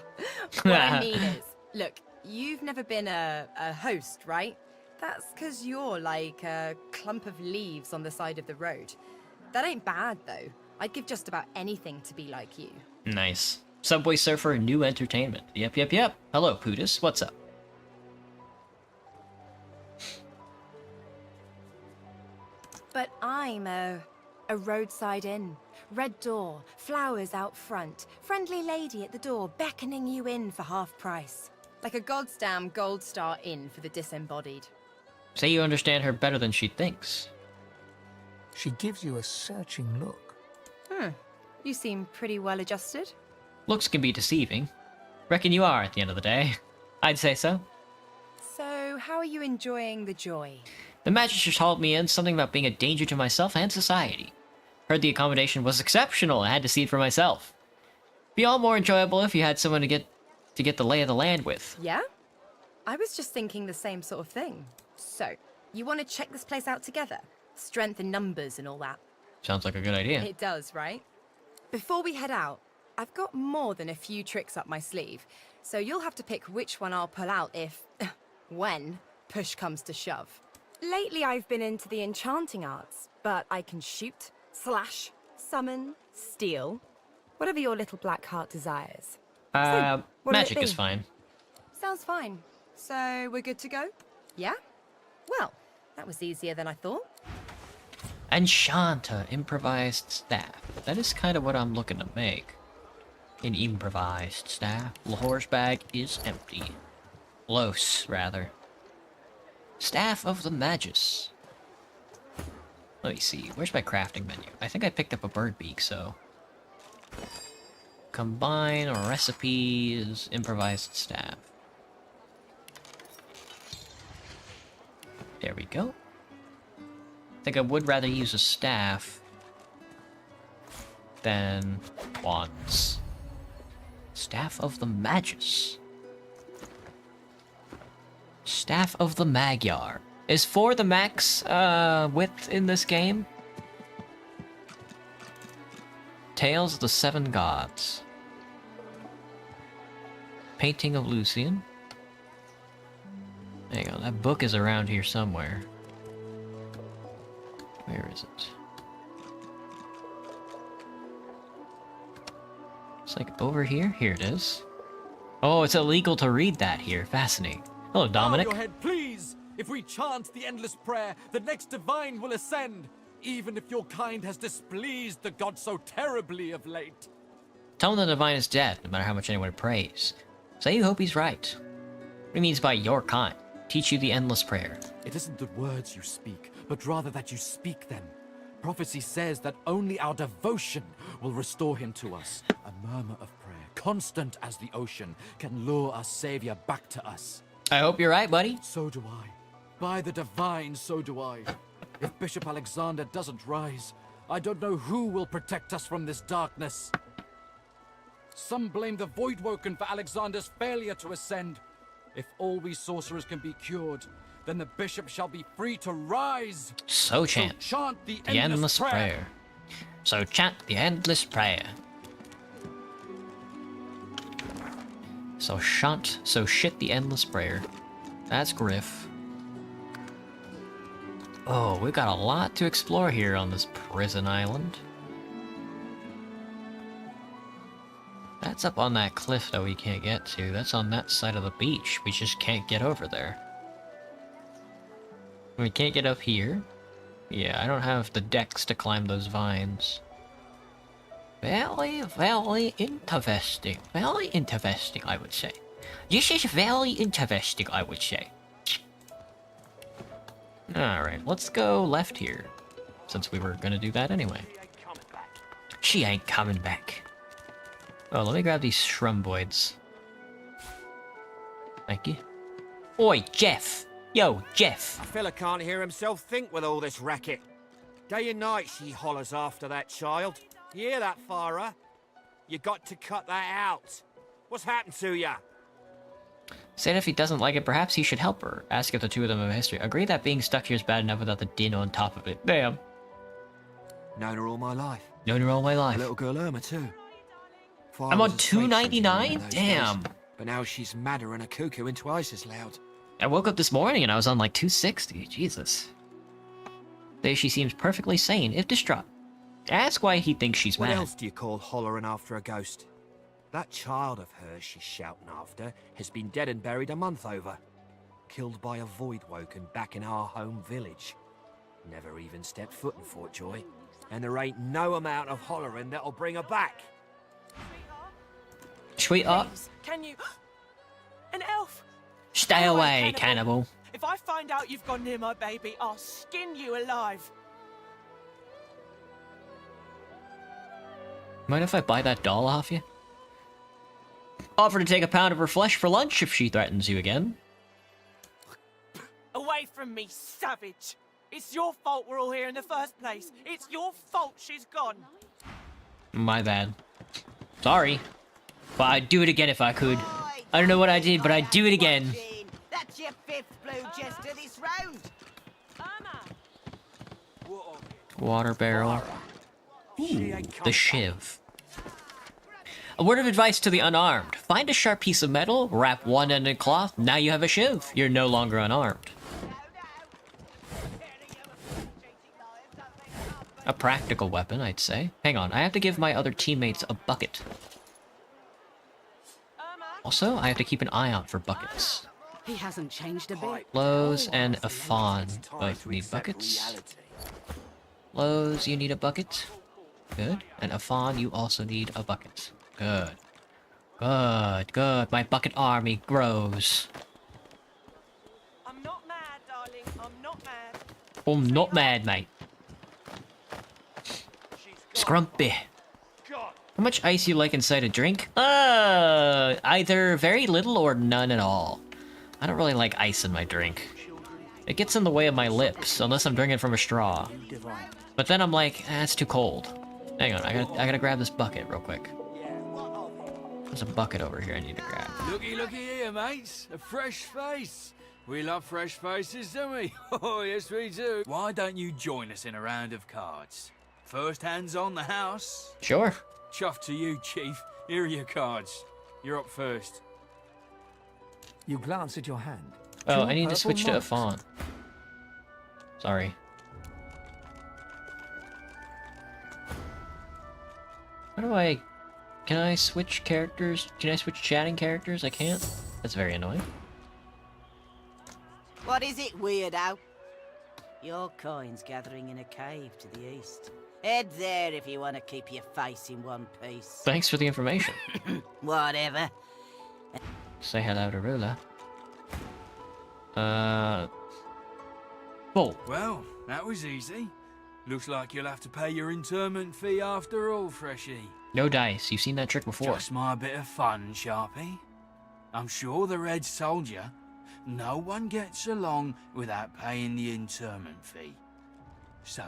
What I mean is, look, you've never been a host, right? That's because you're like a clump of leaves on the side of the road. That ain't bad, though. I'd give just about anything to be like you. Nice. Subway Surfer, new entertainment. Yep. Hello, Pootis. What's up? But I'm a roadside inn. Red door, flowers out front, friendly lady at the door beckoning you in for half price. Like a goddamn gold star inn for the disembodied. Say you understand her better than she thinks. She gives you a searching look. You seem pretty well adjusted. Looks can be deceiving. Reckon you are at the end of the day. I'd say so. So, how are you enjoying the joy? The magistrate hauled me in something about being a danger to myself and society. Heard the accommodation was exceptional. I had to see it for myself. Be all more enjoyable if you had someone to get the lay of the land with. Yeah? I was just thinking the same sort of thing. So, you want to check this place out together? Strength in numbers and all that. Sounds like a good idea. It does, right? Before we head out, I've got more than a few tricks up my sleeve, so you'll have to pick which one I'll pull out if, when, push comes to shove. Lately I've been into the enchanting arts, but I can shoot, slash, summon, steal, whatever your little black heart desires. So, what'll it Magic be? is fine. Sounds fine. So, we're good to go? Yeah? Well, that was easier than I thought. Enchanter, improvised staff. That is kind of what I'm looking to make. An improvised staff. Lahore's bag is empty. Los, rather. Staff of the Magus. Let me see. Where's my crafting menu? I think I picked up a bird beak, so... Combine recipes, improvised staff. There we go. I think I would rather use a staff than wands. Staff of the Magus. Staff of the Magyar. Is 4 the max width in this game? Tales of the Seven Gods. Painting of Lucian. Hang on, that book is around here somewhere. Where is it? It's like over here? Here it is. Oh, it's illegal to read that here. Fascinating. Hello, Dominic. Bow your head, please! If we chant the endless prayer, the next divine will ascend, even if your kind has displeased the god so terribly of late. Tell him the divine is dead, no matter how much anyone prays. Say you hope he's right. What he means by your kind. Teach you the endless prayer. It isn't the words you speak, but rather that you speak them. Prophecy says that only our devotion will restore him to us. A murmur of prayer, constant as the ocean, can lure our savior back to us. I hope you're right, buddy. So do I. By the divine, so do I. If Bishop Alexander doesn't rise, I don't know who will protect us from this darkness. Some blame the Voidwoken for Alexander's failure to ascend. If all we sorcerers can be cured, then the bishop shall be free to rise. So chant. The endless prayer. So chant the endless prayer. So shit the endless prayer. That's Griff. Oh, we've got a lot to explore here on this prison island. That's up on that cliff that we can't get to. That's on that side of the beach. We just can't get over there. We can't get up here. Yeah, I don't have the dex to climb those vines. Very, very interesting. Very interesting, I would say. This is very interesting, I would say. Alright, let's go left here. Since we were gonna do that anyway. She ain't coming back. Oh, let me grab these shrumboids. Thank you. Oi, Jeff. Yo, Jeff. A fella can't hear himself think with all this racket. Day and night she hollers after that child. You hear that, Farah? You got to cut that out. What's happened to ya? Said if he doesn't like it, perhaps he should help her. Ask if the two of them have a history. Agree that being stuck here is bad enough without the din on top of it. Damn. Known her all my life. Known her all my life. A little girl Irma, too. I'm on $2.99? Damn. But now she's madder and a cuckoo and twice as loud. I woke up this morning and I was on like 260. Jesus. Today she seems perfectly sane, if distraught. Ask why he thinks she's What mad. else do you call hollering after a ghost? That child of hers she's shouting after has been dead and buried a month over. Killed by a void woken back in our home village. Never even stepped foot in Fort Joy. And there ain't no amount of hollering that'll bring her back. Sweetheart. Can you... An elf! Stay away, cannibal. If I find out you've gone near my baby, I'll skin you alive. Mind if I buy that doll off you? Offer to take a pound of her flesh for lunch if she threatens you again. Away from me, savage! It's your fault we're all here in the first place. It's your fault she's gone. My bad. Sorry. But I'd do it again if I could. I don't know what I did, but I'd do it again. That's your fifth blue jester this round. Water barrel. Ooh, the shiv. A word of advice to the unarmed. Find a sharp piece of metal, wrap one end in cloth, now you have a shiv. You're no longer unarmed. A practical weapon, I'd say. Hang on, I have to give my other teammates a bucket. Also, I have to keep an eye out for buckets. He hasn't changed a bit. Lowe's and a fawn both need buckets. Lowe's, you need a bucket. Good. And a fawn, you also need a bucket. Good. Good, good. My bucket army grows. I'm not mad, darling. I'm not mad. I'm not mad, mate. Scrumpy. How much ice you like inside a drink? Either very little or none at all. I don't really like ice in my drink. It gets in the way of my lips, unless I'm drinking from a straw. But then I'm like, it's too cold. Hang on, I gotta grab this bucket real quick. There's a bucket over here I need to grab. Looky here, mates. A fresh face. We love fresh faces, don't we? Oh, yes, we do. Why don't you join us in a round of cards? First hands on the house. Sure. Chuff to you, Chief. Here are your cards. You're up first. You glance at your hand. Oh, Two I need to purple switch to a marks. fawn. Sorry. How do I... Can I switch characters? Can I switch chatting characters? I can't? That's very annoying. What is it, weirdo? Your coin's gathering in a cave to the east. Head there if you want to keep your face in one piece. Thanks for the information. Whatever. Say hello to Rula. Bull. Well, that was easy. Looks like you'll have to pay your interment fee after all, Freshie. No dice. You've seen that trick before. Just my bit of fun, Sharpie. I'm sure the Red Soldier. No one gets along without paying the interment fee. So,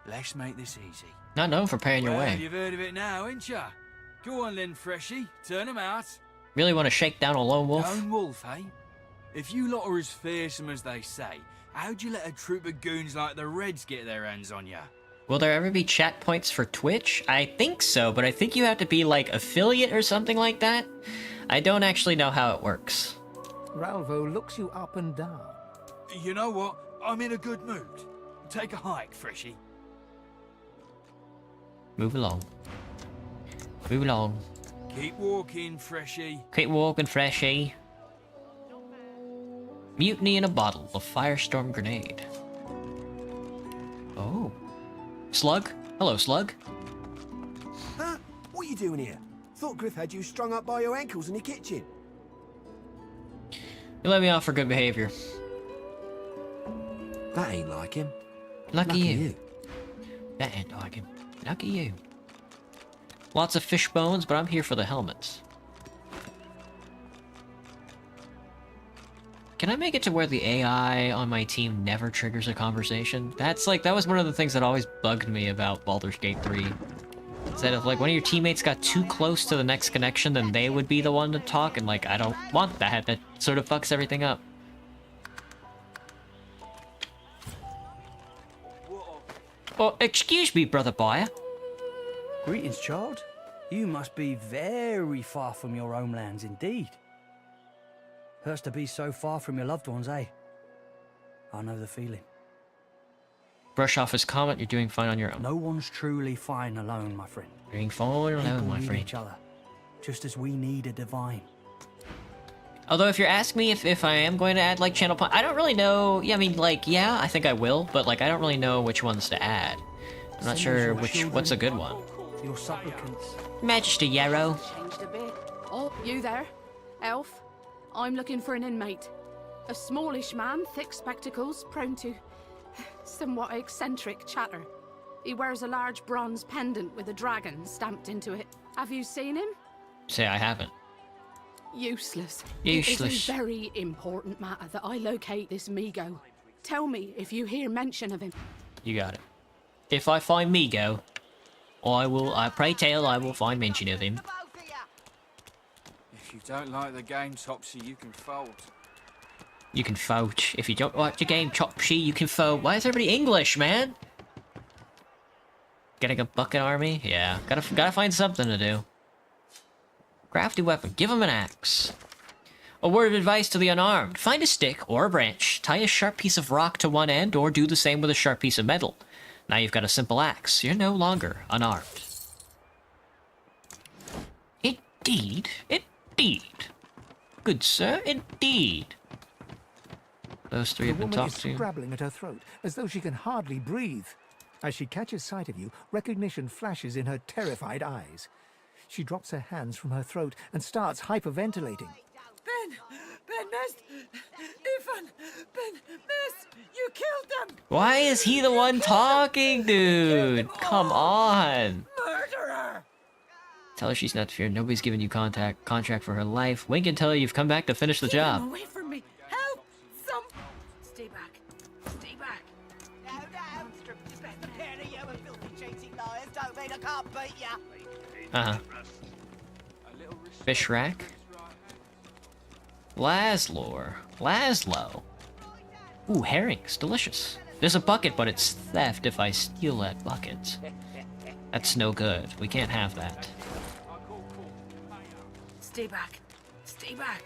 let's make this easy. Not known for paying your Well, way. you've heard of it now, ain't ya? Go on then, Freshie. Turn 'em out. Really want to shake down a lone wolf? Lone wolf, eh? If you lot are as fearsome as they say, how'd you let a troop of goons like the Reds get their hands on ya? Will there ever be chat points for Twitch? I think so, but I think you have to be like affiliate or something like that. I don't actually know how it works. Ralvo looks you up and down. You know what? I'm in a good mood. Take a hike, Freshie. Move along. Move along. Keep walking, Freshie. Keep walking, Freshie. Mutiny in a bottle. A firestorm grenade. Oh. Slug? Hello, Slug. Huh? What are you doing here? Thought Griff had you strung up by your ankles in the kitchen. You let me off for good behavior. That ain't like him. Lucky you. That ain't like him. Lucky you. Lots of fish bones, but I'm here for the helmets. Can I make it to where the AI on my team never triggers a conversation? That's like, that was one of the things that always bugged me about Baldur's Gate 3. Instead of like, one of your teammates got too close to the next connection, then they would be the one to talk, and like, I don't want that. That sort of fucks everything up. Oh, excuse me, brother buyer. Greetings, child. You must be very far from your homelands indeed. Hurts to be so far from your loved ones, eh? I know the feeling. Brush off his comment, you're doing fine on your own. No one's truly fine alone, my friend. Doing fine alone, my need friend. each other, just as we need a divine. Although if you're asking me if I am going to add like channel point, I don't really know. Yeah, I mean like, yeah, I think I will, but like I don't really know which ones to add. I'm not sure what's a good one. Your supplicants. Majesty Yarrow. Changed a bit. Oh, you there? Elf? I'm looking for an inmate. A smallish man, thick spectacles, prone to somewhat eccentric chatter. He wears a large bronze pendant with a dragon stamped into it. Have you seen him? Say I haven't. Useless. Useless. It is a very important matter that I locate this Migo. Tell me if you hear mention of him. You got it. If I find Migo, I pray tell I will find mention of him. If you don't like the game, Topsy, you can fold. You can fold. If you don't like the game, Topsy, you can fold. Why is everybody English, man? Getting a bucket army? Yeah, gotta find something to do. Crafty weapon. Give him an axe. A word of advice to the unarmed. Find a stick or a branch, tie a sharp piece of rock to one end, or do the same with a sharp piece of metal. Now you've got a simple axe. You're no longer unarmed. Indeed. Indeed. Good sir, indeed. Those three have been talked to. The woman is scrabbling at her throat, as though she can hardly breathe. As she catches sight of you, recognition flashes in her terrified eyes. She drops her hands from her throat and starts hyperventilating. Ben missed! Ethan! Ben missed! You killed them! Why is he the one talking, dude? Come on. Murderer! Tell her she's not to fear. Nobody's giving you contract for her life. Wink and tell her you've come back to finish the job. Away from me! Help! Stay back! Stay back! No, the best pair of you and filthy cheating liars don't mean I can't beat ya! Uh-huh. Fish rack. Laszlo. Ooh, herrings. Delicious. There's a bucket, but it's theft if I steal that bucket. That's no good. We can't have that. Stay back! Stay back!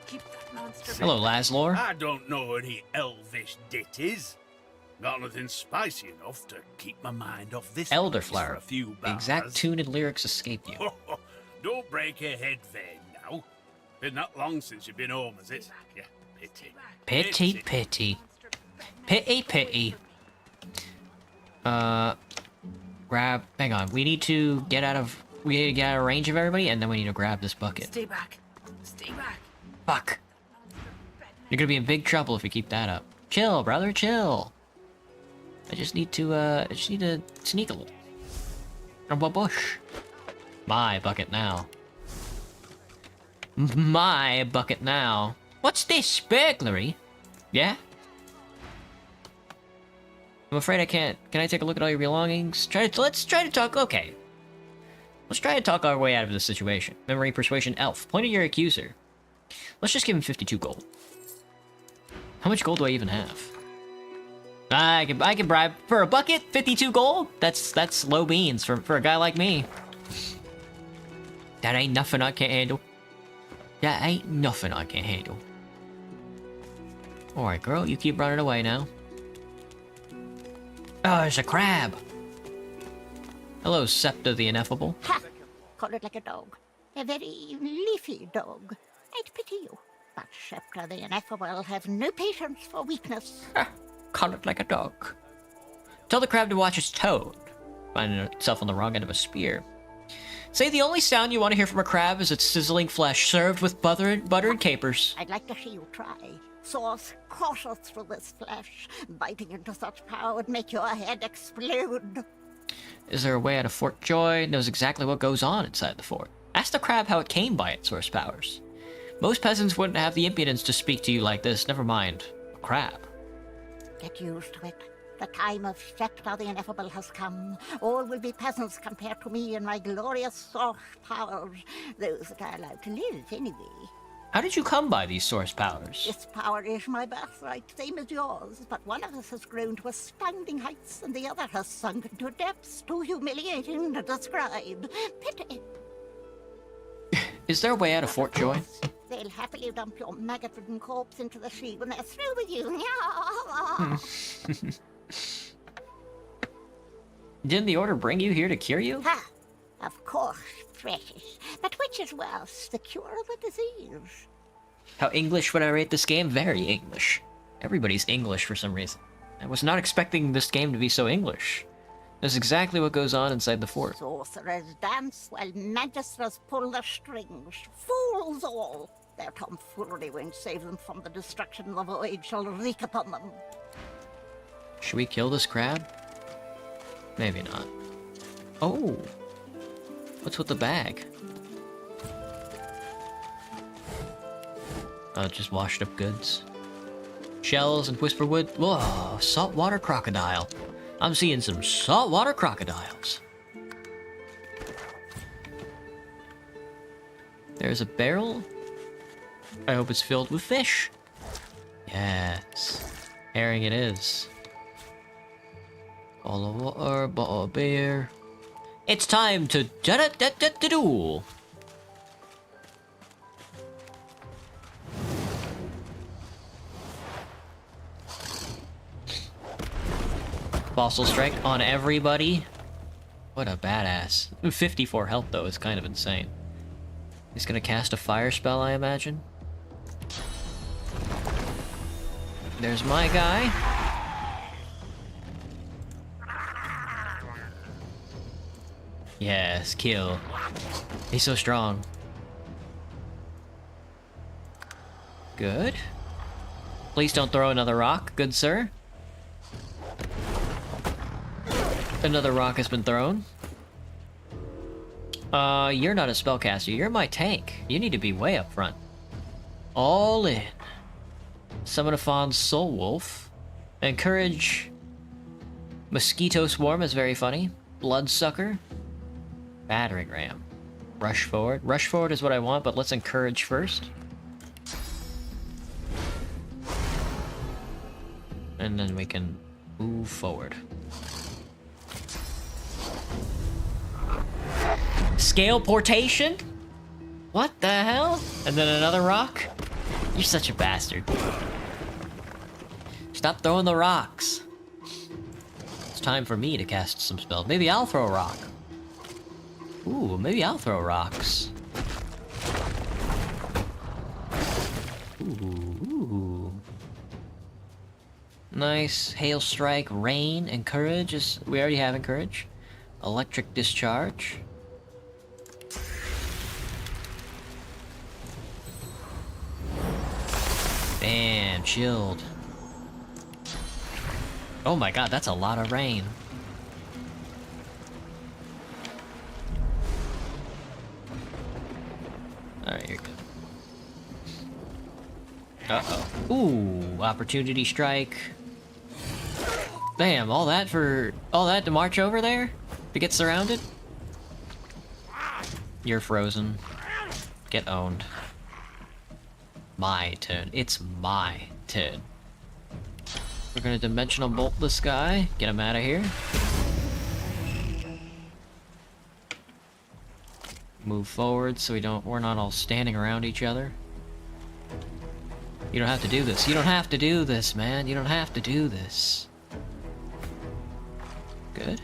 Keep that monster Hello, Laszlo. I don't know any elvish ditties. Got nothing spicy enough to keep my mind off this place for Elderflower. a few The exact tune and lyrics escape you. Don't break your head there now. Been that long since you've been home, is it? Yeah, pity. Pity. Grab. Hang on. We need to get out of range of everybody, and then we need to grab this bucket. Stay back! Stay back! Fuck. You're gonna be in big trouble if you keep that up. Chill, brother. Chill. I just need to sneak a little. A bush. My bucket now. My bucket now. What's this? Burglary? Yeah? I'm afraid I can't. Can I take a look at all your belongings? Let's try to talk. Okay. Let's try to talk our way out of this situation. Memory, persuasion, elf. Point at your accuser. Let's just give him 52 gold. How much gold do I even have? I can bribe for a bucket. 52 gold. That's low beans for a guy like me. That ain't nothing I can't handle. That ain't nothing I can't handle. Alright, girl, you keep running away now. Oh, there's a crab! Hello, Septa the Ineffable. Ha! Call it like a dog. A very leafy dog. I'd pity you. But Shepta the Ineffable have no patience for weakness. Call it like a dog. Tell the crab to watch its toad. Finding itself on the wrong end of a spear. Say the only sound you want to hear from a crab is its sizzling flesh served with butter and capers. I'd like to see you try. Sauce courses through this flesh. Biting into such power would make your head explode. Is there a way out of Fort Joy? Knows exactly what goes on inside the fort. Ask the crab how it came by its source powers. Most peasants wouldn't have the impudence to speak to you like this, never mind a crab. Get used to it. The time of Scepter the Ineffable has come. All will be peasants compared to me and my glorious source powers. Those that are allowed to live, anyway. How did you come by these source powers? This power is my birthright, same as yours, but one of us has grown to astounding heights and the other has sunk into depths too humiliating to describe. Pity. Is there a way out of Fort Joy? They'll happily dump your maggot-ridden corpse into the sea when they're through with you. Didn't the order bring you here to cure you? Ha! Of course, precious. But which is worse, the cure or the disease? How English would I rate this game? Very English. Everybody's English for some reason. I was not expecting this game to be so English. That's exactly what goes on inside the fort. Sorcerers dance while magisters pull their strings. Fools all! Their tomfoolery won't save them from the destruction the void shall wreak upon them. Should we kill this crab? Maybe not. Oh! What's with the bag? Oh, just washed up goods. Shells and whisperwood. Whoa, saltwater crocodile. I'm seeing some saltwater crocodiles. There's a barrel. I hope it's filled with fish. Yes. Herring it is. Bottle of water, bottle of beer. It's time to duel. Fossil strike on everybody. What a badass. 54 health though is kind of insane. He's gonna cast a fire spell, I imagine. There's my guy. Yes, kill. He's so strong. Good. Please don't throw another rock, good sir. Another rock has been thrown. You're not a spellcaster, you're my tank. You need to be way up front. All in. Summon a Fawn's Soul Wolf. Encourage. Mosquito Swarm is very funny. Bloodsucker. Battering Ram. Rush forward. Rush forward is what I want, but let's encourage first. And then we can move forward. Scale portation? What the hell? And then another rock? You're such a bastard. Stop throwing the rocks. It's time for me to cast some spells. Maybe I'll throw a rock. Ooh, maybe I'll throw rocks. Ooh. Nice. Hail Strike, Rain, Encourage. We already have Encourage. Electric Discharge. Bam, chilled. Oh my god, that's a lot of rain. Alright, you're good. Uh-oh. Ooh, Opportunity Strike. Damn, all that to march over there? To get surrounded? You're frozen. Get owned. My turn. It's my turn. We're gonna dimensional bolt this guy. Get him out of here. Move forward so we're not all standing around each other. You don't have to do this. You don't have to do this, man. You don't have to do this. Good.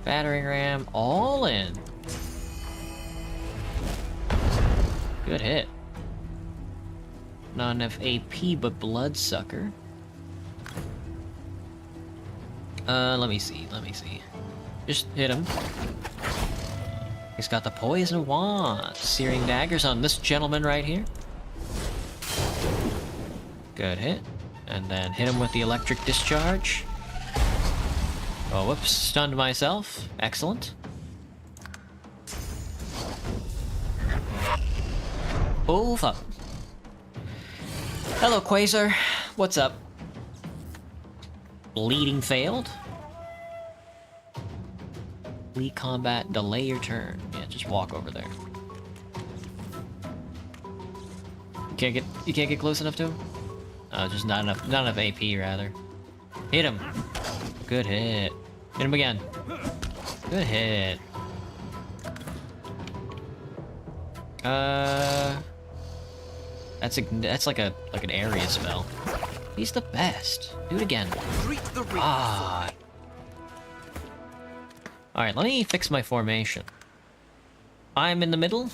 Battering ram all in. Good hit. Not enough AP, but bloodsucker. Let me see. Just hit him. He's got the poison wand. Searing daggers on this gentleman right here. Good hit. And then hit him with the electric discharge. Oh, whoops. Stunned myself. Excellent. Oh, fuck. Hello, Quasar. What's up? Bleeding failed? Lead combat, delay your turn. Yeah, just walk over there. You can't get close enough to him? Just not enough AP, rather. Hit him. Good hit. Hit him again. Good hit. That's like an area spell. He's the best. Do it again. Ah. Alright, let me fix my formation. I'm in the middle.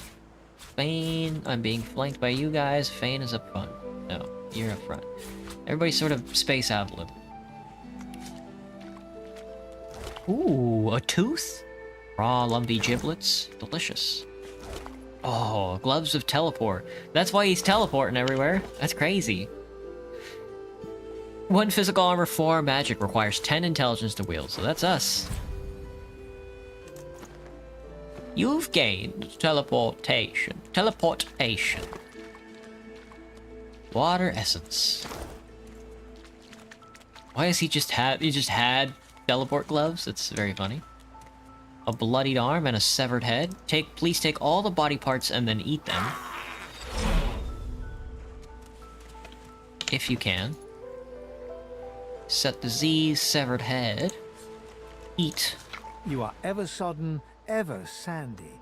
Fane, I'm being flanked by you guys. Fane is up front. No, you're up front. Everybody sort of space out a little. Ooh, a tooth? Raw, lumpy giblets. Delicious. Oh, gloves of teleport. That's why he's teleporting everywhere. That's crazy. 1 physical armor, 4 magic. Requires 10 intelligence to wield, so that's us. You've gained teleportation. Teleportation. Water essence. Why has he just had teleport gloves? That's very funny. A bloodied arm and a severed head. Please take all the body parts and then eat them. If you can. Set disease, severed head. Eat. You are ever sodden, ever sandy.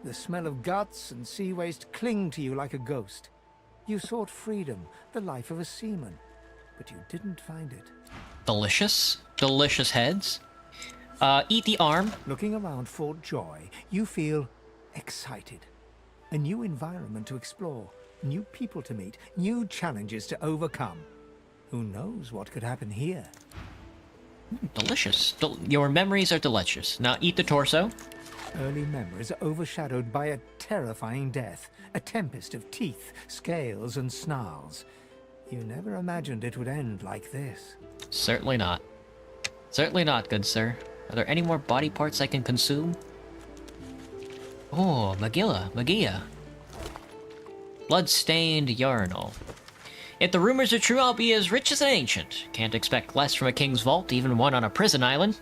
The smell of guts and sea waste cling to you like a ghost. You sought freedom, the life of a seaman, but you didn't find it. Delicious. Delicious heads. Eat the arm. Looking around Fort Joy, you feel excited. A new environment to explore, new people to meet, new challenges to overcome. Who knows what could happen here? Delicious. Your memories are delicious. Now eat the torso. Early memories are overshadowed by a terrifying death, a tempest of teeth, scales, and snarls. You never imagined it would end like this. Certainly not. Certainly not, good sir. Are there any more body parts I can consume? Oh, Magia. Blood-stained urinal. If the rumors are true, I'll be as rich as an ancient. Can't expect less from a king's vault, even one on a prison island.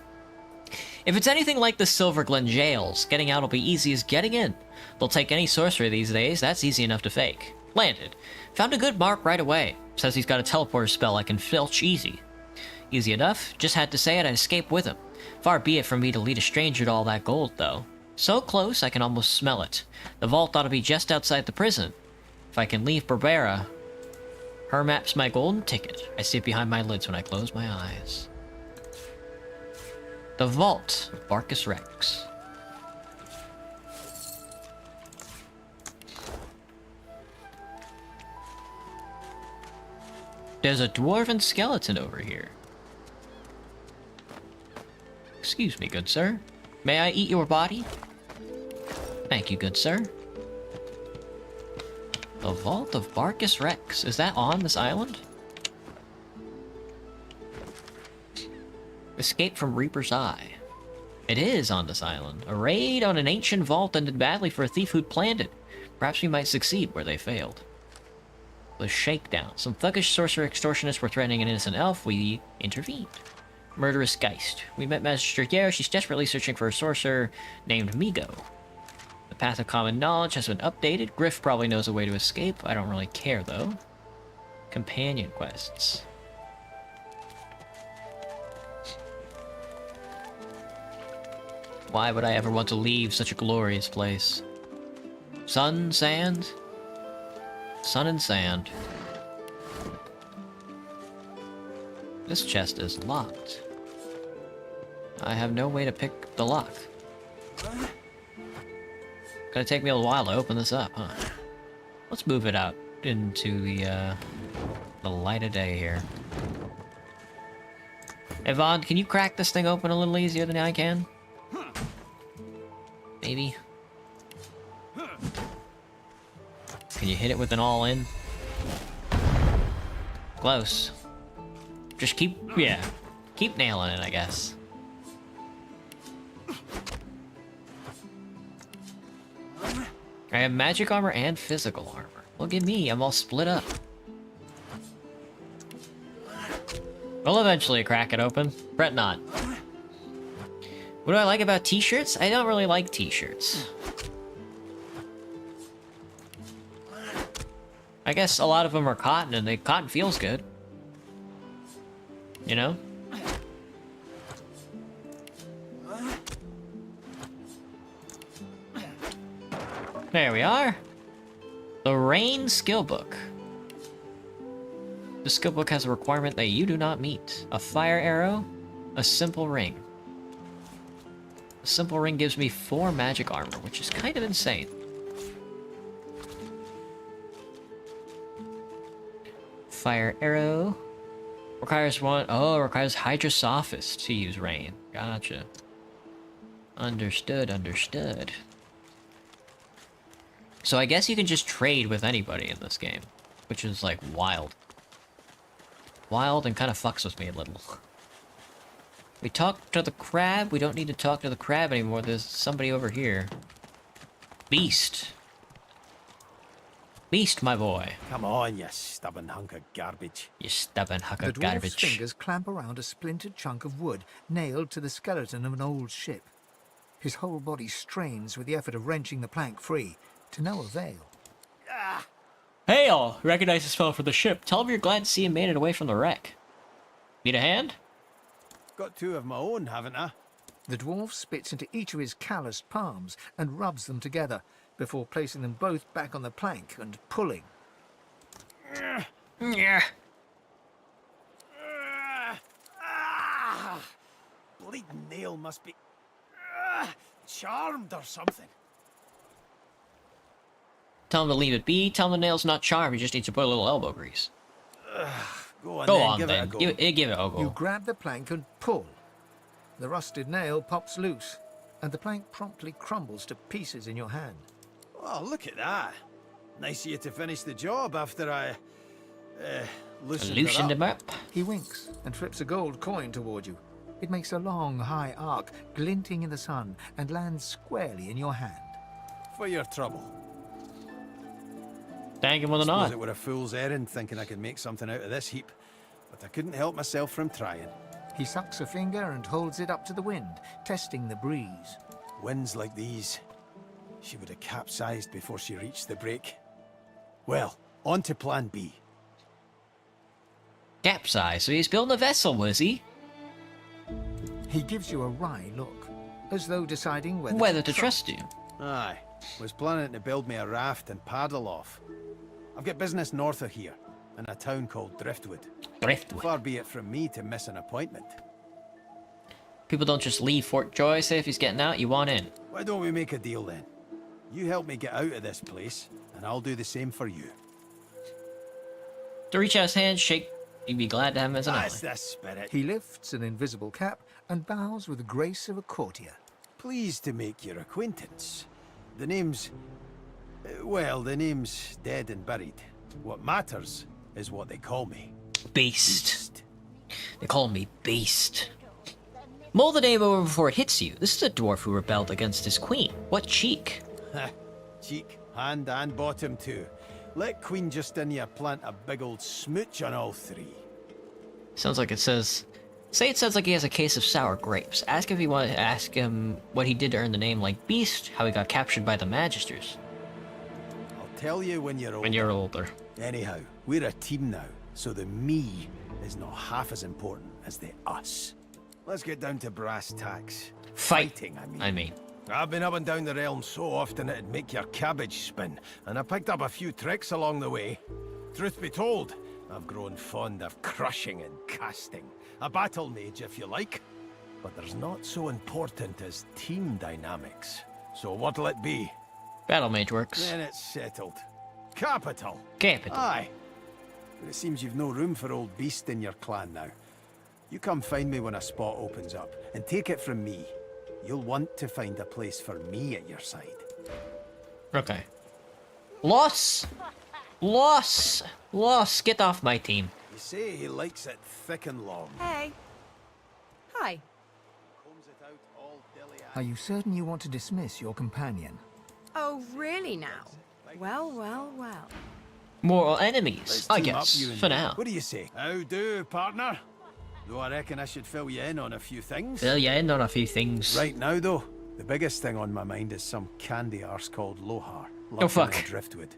If it's anything like the Silver Glen jails, getting out will be easy as getting in. They'll take any sorcerer these days, that's easy enough to fake. Landed. Found a good mark right away. Says he's got a teleporter spell I can filch easy. Easy enough, just had to say it, I'd escape with him. Far be it from me to lead a stranger to all that gold, though. So close, I can almost smell it. The vault ought to be just outside the prison. If I can leave Berbera, her map's my golden ticket. I see it behind my lids when I close my eyes. The Vault of Barcus Rex. There's a dwarven skeleton over here. Excuse me, good sir. May I eat your body? Thank you, good sir. The Vault of Barcus Rex. Is that on this island? Escape from Reaper's Eye. It is on this island. A raid on an ancient vault ended badly for a thief who'd planned it. Perhaps we might succeed where they failed. The Shakedown. Some thuggish sorcerer extortionists were threatening an innocent elf. We intervened. Murderous Geist. We met Master Guerra. She's desperately searching for a sorcerer named Migo. The Path of Common Knowledge has been updated. Griff probably knows a way to escape. I don't really care, though. Companion quests. Why would I ever want to leave such a glorious place? Sun, sand? Sun and sand. This chest is locked. I have no way to pick the lock. Gonna take me a while to open this up, huh? Let's move it out into the light of day here. Yvonne, can you crack this thing open a little easier than I can? Maybe. Can you hit it with an all-in? Close. Just keep nailing it, I guess. I have magic armor and physical armor. Look at me, I'm all split up. We'll eventually crack it open. Fret not. What do I like about t-shirts? I don't really like t-shirts. I guess a lot of them are cotton, and cotton feels good. You know? There we are. The Rain skill book. The skill book has a requirement that you do not meet. A fire arrow, a simple ring. A simple ring gives me 4 magic armor, which is kind of insane. Fire arrow. Requires requires Hydrosophist to use rain. Gotcha. Understood, understood. So I guess you can just trade with anybody in this game, which is like wild. Wild and kind of fucks with me a little. We talked to the crab. We don't need to talk to the crab anymore. There's somebody over here. Beast. Beast, my boy. Come on, you stubborn hunk of garbage. You stubborn hunk The of dwarf's garbage. fingers clamp around a splintered chunk of wood nailed to the skeleton of an old ship. His whole body strains with the effort of wrenching the plank free, to no avail. Hey all, recognize the spell for the ship. Tell him you're glad to see him made it away from the wreck. Need a hand? Got 2 of my own, haven't I? The dwarf spits into each of his calloused palms and rubs them together, before placing them both back on the plank and pulling. Yeah. Bleeding nail must be charmed or something. Tell him to leave it be. Tell him the nail's not charmed. He just needs to put a little elbow grease. Go on, Go then, on give then. it a go. Give it a go. You grab the plank and pull. The rusted nail pops loose, and the plank promptly crumbles to pieces in your hand. Oh, look at that. Nice of you to finish the job after I Loosened him up. He winks and flips a gold coin toward you. It makes a long, high arc, glinting in the sun, and lands squarely in your hand. For your trouble. Thank him with a Suppose nod. it were a fool's errand thinking I could make something out of this heap, but I couldn't help myself from trying. He sucks a finger and holds it up to the wind, testing the breeze. Winds like these, she would have capsized before she reached the break. Well, on to plan B. Capsize. So he's building a vessel, was he? He gives you a wry look, as though deciding whether to trust you. Aye, was planning to build me a raft and paddle off. I've got business north of here, in a town called Driftwood. Driftwood. Far be it from me to miss an appointment. People don't just leave Fort Joy. Say if he's getting out, you want in. Why don't we make a deal then? You help me get out of this place, and I'll do the same for you. To reach out his hand, shake. You'd be glad to have him as an ally. That's the spirit. He lifts an invisible cap and bows with the grace of a courtier. Pleased to make your acquaintance. The name's... well, the name's dead and buried. What matters is what they call me. Beast. They call me Beast. Mull the name over before it hits you. This is a dwarf who rebelled against his queen. What cheek? Cheek, hand and bottom too. Let Queen Justinia plant a big old smooch on all 3. Sounds like it says... Say it sounds like he has a case of sour grapes. Ask if you want to ask him what he did to earn the name like Beast, how he got captured by the Magisters. I'll tell you when you're older. When you're older. Anyhow, we're a team now, so the me is not half as important as the us. Let's get down to brass tacks. Fighting, I mean. I've been up and down the realm so often it'd make your cabbage spin, and I picked up a few tricks along the way. Truth be told, I've grown fond of crushing and casting. A battle mage, if you like. But there's not so important as team dynamics. So what'll it be? Battle mage works. Then it's settled. Capital. Capital. Aye. But it seems you've no room for old Beast in your clan now. You come find me when a spot opens up, and take it from me. You'll want to find a place for me at your side. Okay. Loss! Loss! Loss! Get off my team. You say he likes it thick and long. Hey. Hi. Are you certain you want to dismiss your companion? Oh, really now? Well, well, well. More enemies, Let's I team up, guess, you and for me. now. What do you say? How do, partner? Though I reckon I should fill you in on a few things. Fill you in on a few things. Right now, though, the biggest thing on my mind is some candy arse called Lohar. Oh, fuck. Driftwood.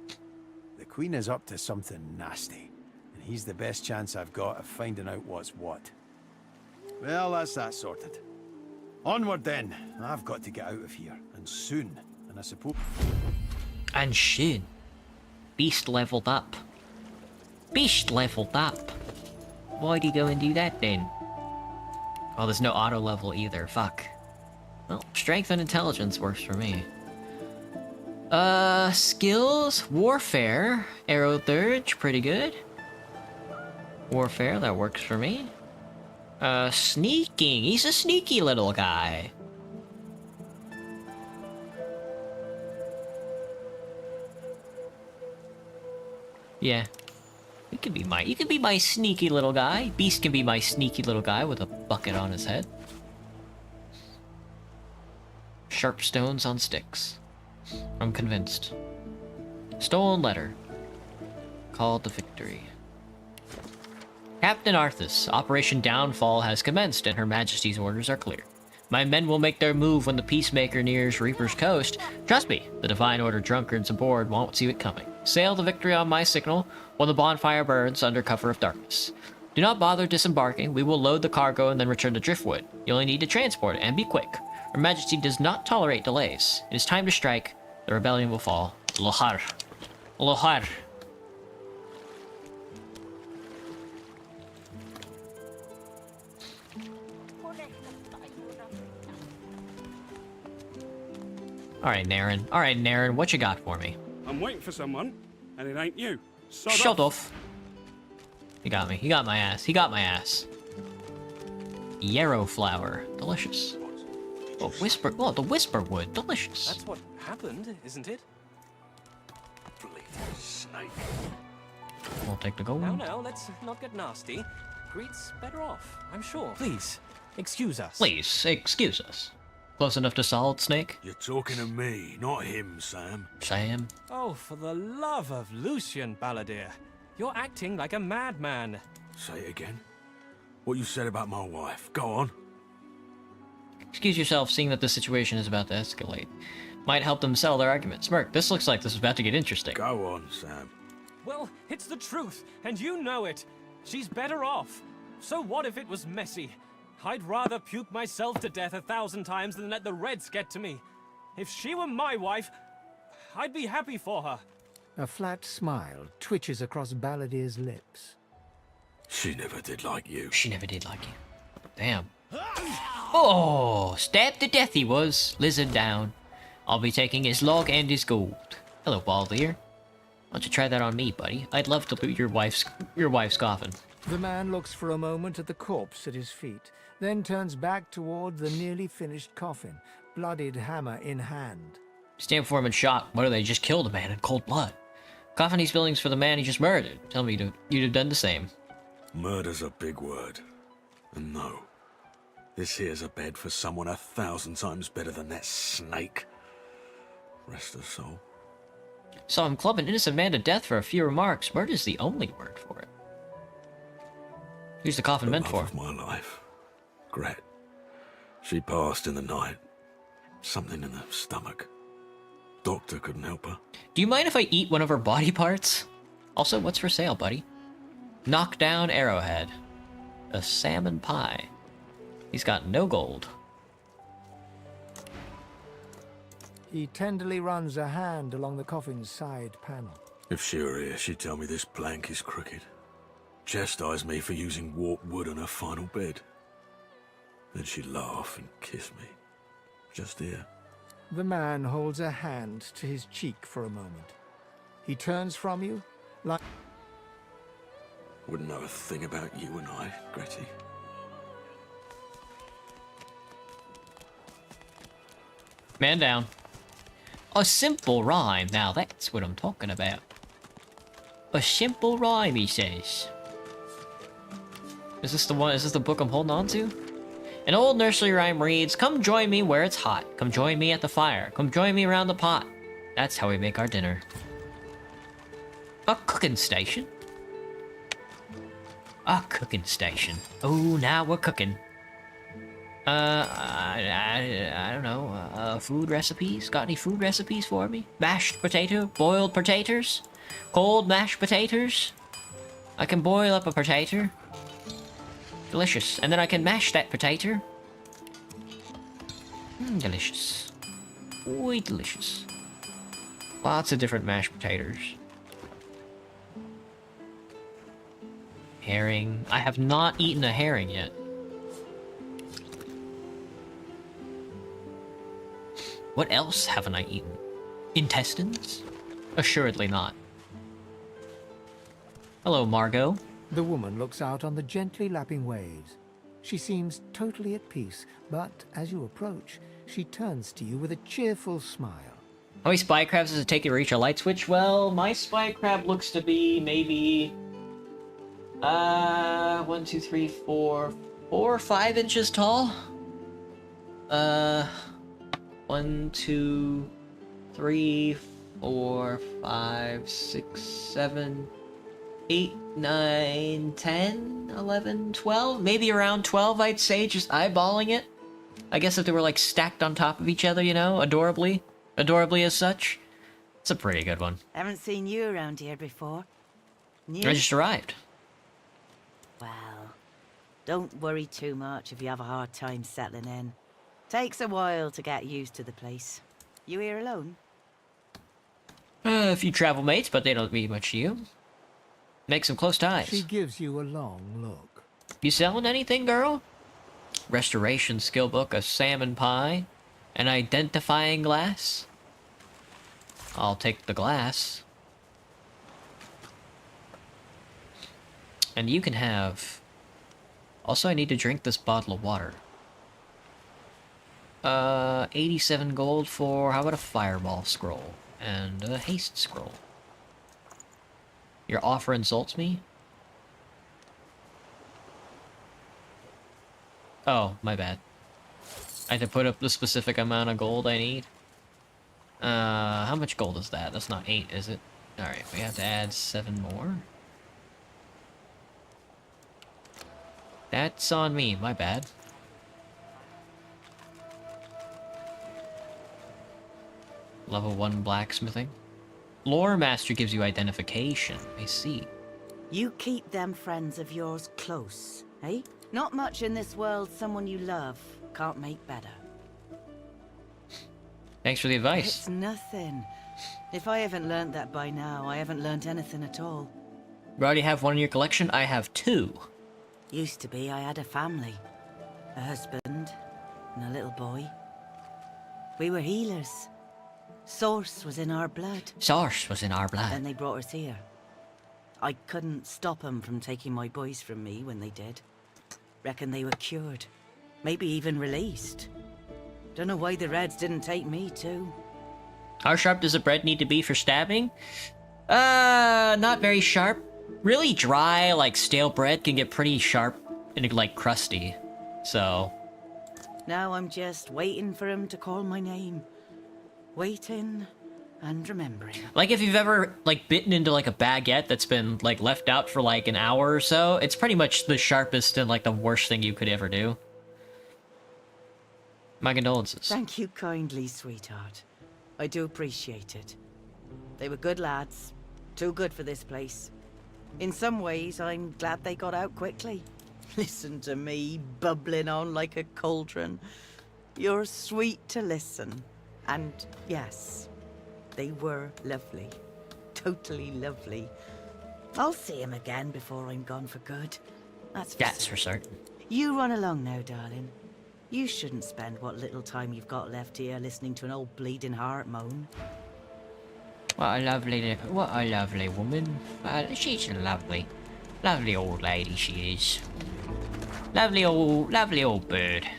The Queen is up to something nasty, and he's the best chance I've got of finding out what's what. Well, that's that sorted. Onward then. I've got to get out of here, and soon. And I suppose... And soon. Beast leveled up. Beast leveled up. Why'd he go and do that then? Oh, there's no auto level either. Fuck. Well, strength and intelligence works for me. Skills? Warfare. Arrow Thurge, pretty good. Warfare, that works for me. Sneaking. He's a sneaky little guy. Yeah. You can be my sneaky little guy. Beast can be my sneaky little guy with a bucket on his head. Sharp stones on sticks. I'm convinced. Stolen letter. Called to victory. Captain Arthas, Operation Downfall has commenced and Her Majesty's orders are clear. My men will make their move when the Peacemaker nears Reaper's Coast. Trust me, the Divine Order drunkards aboard won't see it coming. Sail to victory on my signal while the bonfire burns under cover of darkness. Do not bother disembarking. We will load the cargo and then return to Driftwood. You only need to transport it, and be quick. Her Majesty does not tolerate delays. It is time to strike. The rebellion will fall. Lohar. Lohar. Alright, Naren, what you got for me? I'm waiting for someone, and it ain't you. Shut off. You got me. He got my ass. He got my ass. Yarrow flower. Delicious. Oh, whisper. Oh, the whisper wood. Delicious. That's what happened, isn't it? Bleeding snake. We'll take the gold. Now, let's not get nasty. Greet's better off, I'm sure. Please, excuse us. Please, excuse us. Close enough to Solid Snake? You're talking to me, not him, Sam. Sam? Oh, for the love of Lucian, Balladeer. You're acting like a madman. Say it again. What you said about my wife. Go on. Excuse yourself, seeing that the situation is about to escalate. Might help them sell their argument. Smirk, this looks like this is about to get interesting. Go on, Sam. Well, it's the truth, and you know it. She's better off. So what if it was messy? I'd rather puke myself to death 1,000 times than let the Reds get to me. If she were my wife, I'd be happy for her. A flat smile twitches across Balladier's lips. She never did like you. She never did like you. Damn. Oh, stabbed to death he was. Lizard down. I'll be taking his log and his gold. Hello, Baldir. Why don't you try that on me, buddy? I'd love to loot your wife's coffin. The man looks for a moment at the corpse at his feet, then turns back toward the nearly finished coffin, bloodied hammer in hand. Stand for him and shot. What do they just killed a man in cold blood? Coffin these buildings for the man he just murdered. Tell me you'd have done the same. Murder's a big word. And no. This here's a bed for someone 1,000 times better than that snake. Rest her soul. Saw him club an innocent man to death for a few remarks. Murder's the only word for it. Who's the coffin meant for? Of my life. Gret. She passed in the night. Something in the stomach. Doctor couldn't help her. Do you mind if I eat one of her body parts? Also, what's for sale, buddy? Knockdown arrowhead. A salmon pie. He's got no gold. He tenderly runs a hand along the coffin's side panel. If she were here, she'd tell me this plank is crooked. Chastise me for using warped wood on her final bed. Then she'd laugh and kiss me. Just here. The man holds a hand to his cheek for a moment. He turns from you, like... Wouldn't know a thing about you and I, Gretty. Man down. A simple rhyme. Now that's what I'm talking about. A simple rhyme, he says. Is this the one? Is this the book I'm holding on to? An old nursery rhyme reads, "Come join me where it's hot. Come join me at the fire. Come join me around the pot. That's how we make our dinner." A cooking station. A cooking station. Oh, now we're cooking. I don't know. Food recipes? Got any food recipes for me? Mashed potato? Boiled potatoes? Cold mashed potatoes? I can boil up a potato. Delicious. And then I can mash that potato. Delicious. Oi, delicious. Lots of different mashed potatoes. Herring. I have not eaten a herring yet. What else haven't I eaten? Intestines? Assuredly not. Hello, Margot. The woman looks out on the gently lapping waves. She seems totally at peace, but as you approach, she turns to you with a cheerful smile. How many spy crabs does it take to reach a light switch? Well, my spy crab looks to be maybe 1, 2, 3, 4 or 5 inches tall. 1, 2, 3, 4, 5, 6, 7, 8, 9, 10, 11, 12, maybe around 12, I'd say, just eyeballing it. I guess if they were like stacked on top of each other, you know, adorably as such. It's a pretty good one. Haven't seen you around here before. New? I just arrived. Well, don't worry too much if you have a hard time settling in. Takes a while to get used to the place. You here alone? A few travel mates, but they don't mean much to you. Make some close ties. She gives you a long look. You selling anything, girl? Restoration skill book, a salmon pie, an identifying glass. I'll take the glass. And you can have... Also, I need to drink this bottle of water. 87 gold for... How about a fireball scroll? And a haste scroll. Your offer insults me? Oh, my bad. I have to put up the specific amount of gold I need. How much gold is that? That's not 8, is it? Alright, we have to add 7 more. That's on me, my bad. Level 1 blacksmithing. Lore Master gives you identification, I see. You keep them friends of yours close, eh? Not much in this world someone you love can't make better. Thanks for the advice. It's nothing. If I haven't learnt that by now, I haven't learnt anything at all. You already have one in your collection? I have 2. Used to be I had a family. A husband and a little boy. We were healers. Source was in our blood. Source was in our blood. Then they brought us here. I couldn't stop them from taking my boys from me when they did. Reckon they were cured. Maybe even released. Don't know why the Reds didn't take me too. How sharp does the bread need to be for stabbing? Not very sharp. Really dry, like stale bread can get pretty sharp and like crusty. So... Now I'm just waiting for him to call my name. Waiting and remembering. Like if you've ever like bitten into like a baguette that's been like left out for like an hour or so, it's pretty much the sharpest and like the worst thing you could ever do. My condolences. Thank you kindly, sweetheart. I do appreciate it. They were good lads. Too good for this place. In some ways, I'm glad they got out quickly. Listen to me, bubbling on like a cauldron. You're sweet to listen. And yes, they were lovely. Totally lovely. I'll see him again before I'm gone for good. That's for certain. You run along now, darling. You shouldn't spend what little time you've got left here listening to an old bleeding heart moan. What a lovely woman. She's a lovely old lady she is. Lovely old bird.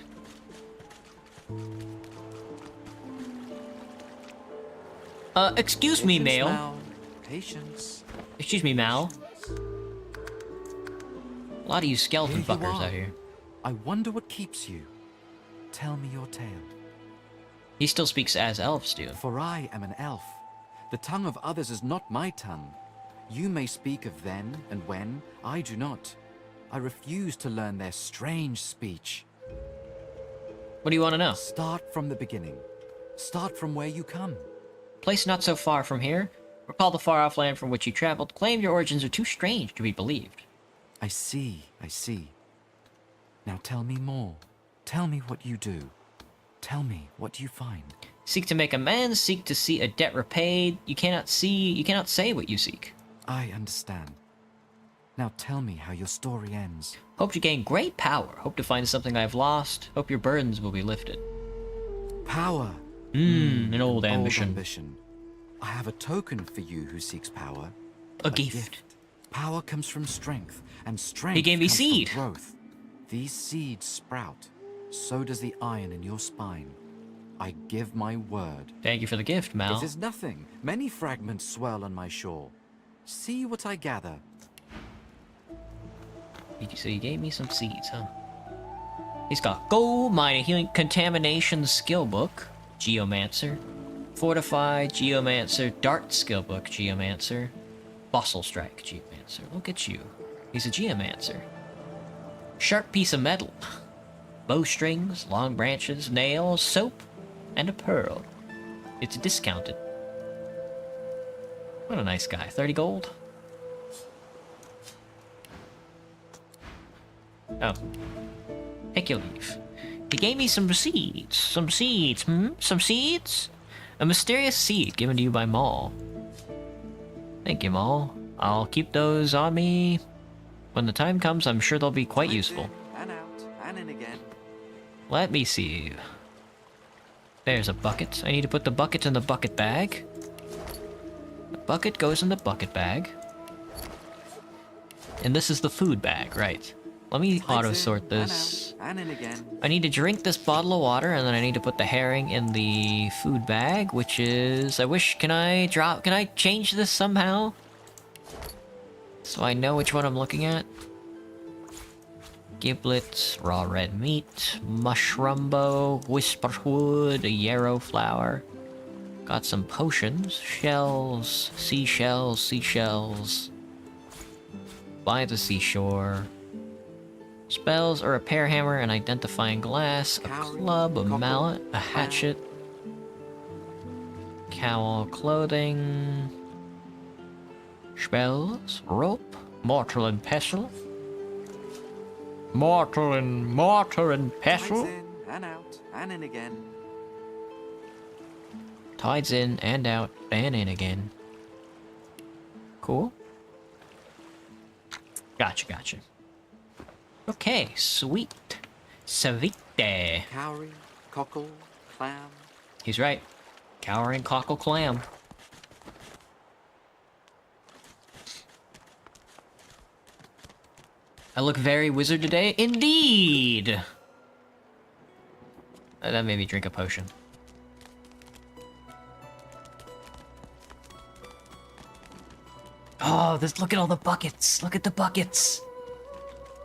Excuse me, Mal. Mal. Patience. Excuse me, Mal. A lot of you skeleton Here you fuckers are. out here. I wonder what keeps you. Tell me your tale. He still speaks as elves do. For I am an elf. The tongue of others is not my tongue. You may speak of then and when. I do not. I refuse to learn their strange speech. What do you want to know? Start from the beginning. Start from where you come. Place not so far from here. Recall the far-off land from which you traveled. Claim your origins are too strange to be believed. I see, I see. Now tell me more. Tell me what you do. Tell me what you find. Seek to make amends, seek to see a debt repaid. You cannot say what you seek. I understand. Now tell me how your story ends. Hope to gain great power. Hope to find something I've lost. Hope your burdens will be lifted. Power. An old ambition. I have a token for you who seeks power. A gift. Power comes from strength, and strength He gave me comes seed. from growth. These seeds sprout. So does the iron in your spine. I give my word. Thank you for the gift, Mal. It is nothing. Many fragments swirl on my shore. See what I gather. So you gave me some seeds, huh? He's got gold, mining, healing, contamination skill book, geomancer, fortified geomancer, dart skill book, geomancer, fossil strike geomancer. Look at you. He's a geomancer. Sharp piece of metal, bowstrings, long branches, nails, soap, and a pearl. It's discounted. What a nice guy. 30 gold. Oh. Take your leave. He gave me some seeds. Some seeds. Some seeds? A mysterious seed given to you by Maul. Thank you, Maul. I'll keep those on me. When the time comes, I'm sure they'll be quite useful. And out, and in again. Let me see. There's a bucket. I need to put the bucket in the bucket bag. The bucket goes in the bucket bag. And this is the food bag, right? Let me auto-sort this. And in again. I need to drink this bottle of water, and then I need to put the herring in the food bag, which is... can I change this somehow? So I know which one I'm looking at. Giblets, raw red meat, mushrumbo, whisperwood, a yarrow flower. Got some potions, shells, seashells. By the seashore. Spells, a repair hammer, an identifying glass, a club, a mallet, a hatchet, cowl, clothing, spells, rope, mortar and pestle, mortar and pestle. Tides in and out, and in again. Tides in and out, and in again. Cool. Gotcha. Okay, sweet. Savite. Cowrie, cockle, clam. He's right. Cowering cockle clam. I look very wizard today. Indeed! That made me drink a potion. Oh, look at all the buckets. Look at the buckets.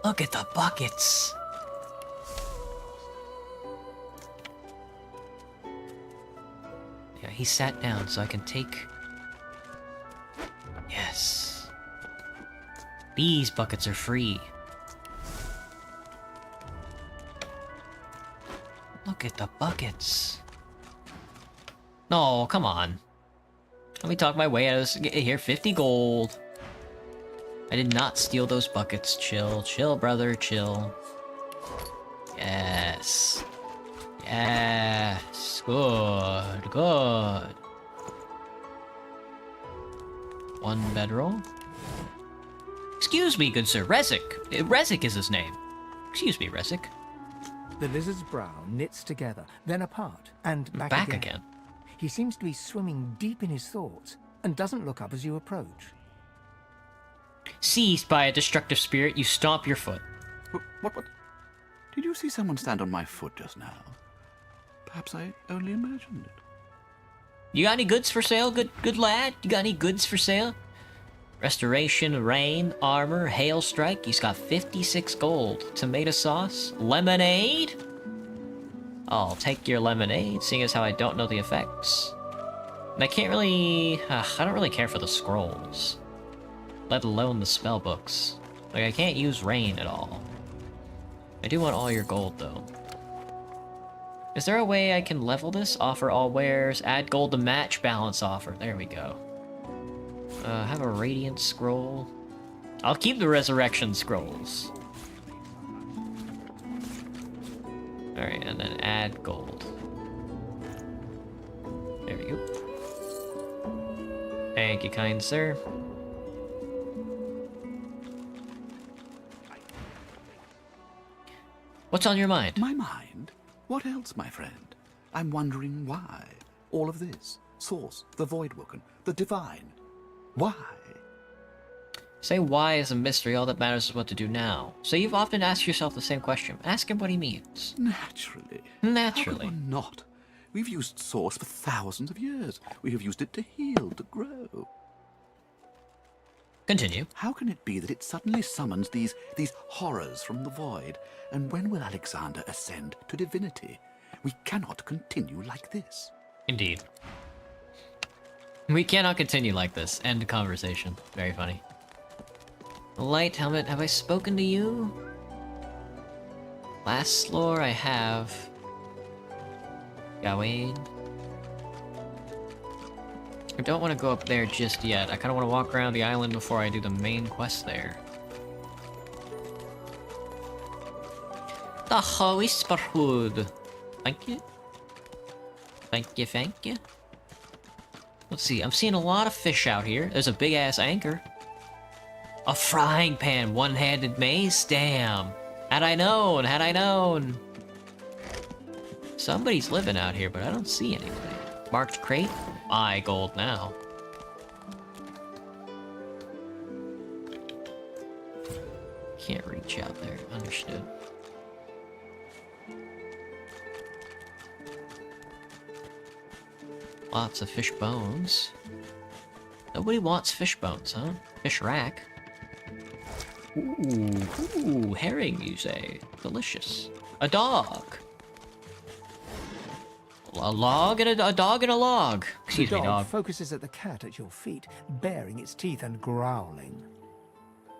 Look at the buckets. Yeah, he sat down so I can take... Yes. These buckets are free. Look at the buckets. No, come on. Let me talk my way out of this. Get here, 50 gold. I did not steal those buckets. Chill, brother, chill. Yes. Good. One bedroll. Excuse me, good sir, Rezik. Rezik is his name. Excuse me, Rezik. The lizard's brow knits together, then apart, and back again. He seems to be swimming deep in his thoughts, and doesn't look up as you approach. Seized by a destructive spirit, you stomp your foot. What? Did you see someone stand on my foot just now? Perhaps I only imagined it. You got any goods for sale, good lad? You got any goods for sale? Restoration, rain, armor, hail strike. He's got 56 gold. Tomato sauce, lemonade. I'll take your lemonade, seeing as how I don't know the effects. And I can't really... I don't really care for the scrolls. let alone the spell books. Like, I can't use rain at all. I do want all your gold, though. Is there a way I can level this? Offer all wares, add gold to match balance offer. There we go. Have a radiant scroll. I'll keep the resurrection scrolls. Alright, and then add gold. There we go. Thank you, kind sir. What's on your mind? My mind? What else, my friend? I'm wondering why. All of this. Source, the Voidwoken, the Divine. Why? Say why is a mystery, all that matters is what to do now. So you've often asked yourself the same question. Ask him what he means. Naturally. Naturally. How could one not? We've used Source for thousands of years. We have used it to heal, to grow. Continue. How can it be that it suddenly summons these horrors from the void? And when will Alexander ascend to divinity? We cannot continue like this. Indeed. We cannot continue like this. End conversation. Very funny. Light helmet, have I spoken to you? Last floor I have. Gawain. I don't want to go up there just yet. I kind of want to walk around the island before I do the main quest there. The Whisperhood. Thank you. Thank you, thank you. Let's see, I'm seeing a lot of fish out here. There's a big-ass anchor. A frying pan, one-handed mace? Damn. Had I known, had I known. Somebody's living out here, but I don't see anybody. Marked crate? My gold now. Can't reach out there. Understood. Lots of fish bones. Nobody wants fish bones, huh? Fish rack. Ooh, herring, you say? Delicious. A dog. A log and a dog and a log. Excuse me, dog. dog. Focuses at the cat at your feet, baring its teeth and growling.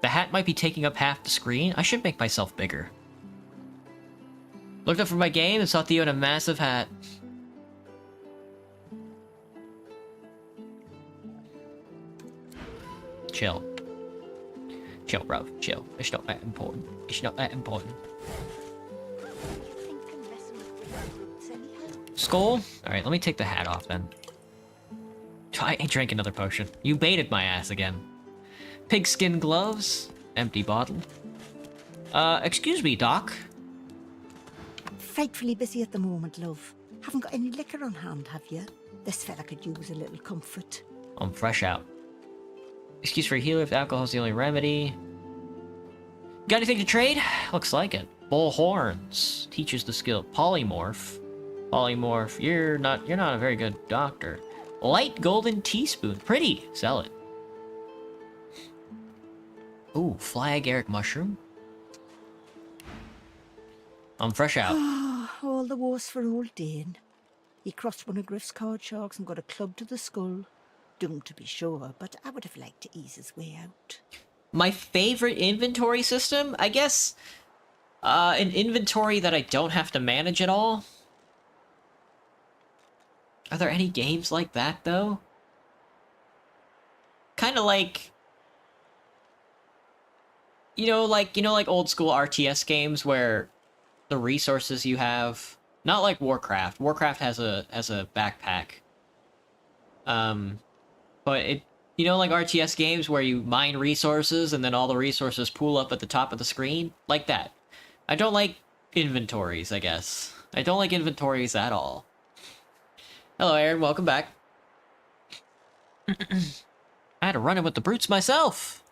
The hat might be taking up half the screen. I should make myself bigger. Looked up for my game and saw Theo in a massive hat. Chill. Chill, bro. Chill. It's not that important. It's not that important. Skull? Alright, let me take the hat off then. I drank another potion. You baited my ass again. Pigskin gloves. Empty bottle. Excuse me, Doc. Frightfully busy at the moment, love. Haven't got any liquor on hand, have you? This fella could use a little comfort. I'm fresh out. Excuse for a healer if alcohol's the only remedy. Got anything to trade? Looks like it. Bull horns. Teaches the skill. Polymorph. Polymorph. You're not a very good doctor. Light golden teaspoon. Pretty. Sell it. Ooh, fly agaric mushroom. I'm fresh out. All the worse for old Dane. He crossed one of Griff's card sharks and got a club to the skull. Doomed to be sure, but I would have liked to ease his way out. My favorite inventory system? I guess an inventory that I don't have to manage at all. Are there any games like that, though? Kind of like... You know, like old school RTS games where the resources you have... Not like Warcraft. Warcraft has a backpack. But it... You know, like RTS games where you mine resources and then all the resources pool up at the top of the screen? Like that. I don't like inventories, I guess. I don't like inventories at all. Hello, Aaron. Welcome back. I had to run in with the brutes myself.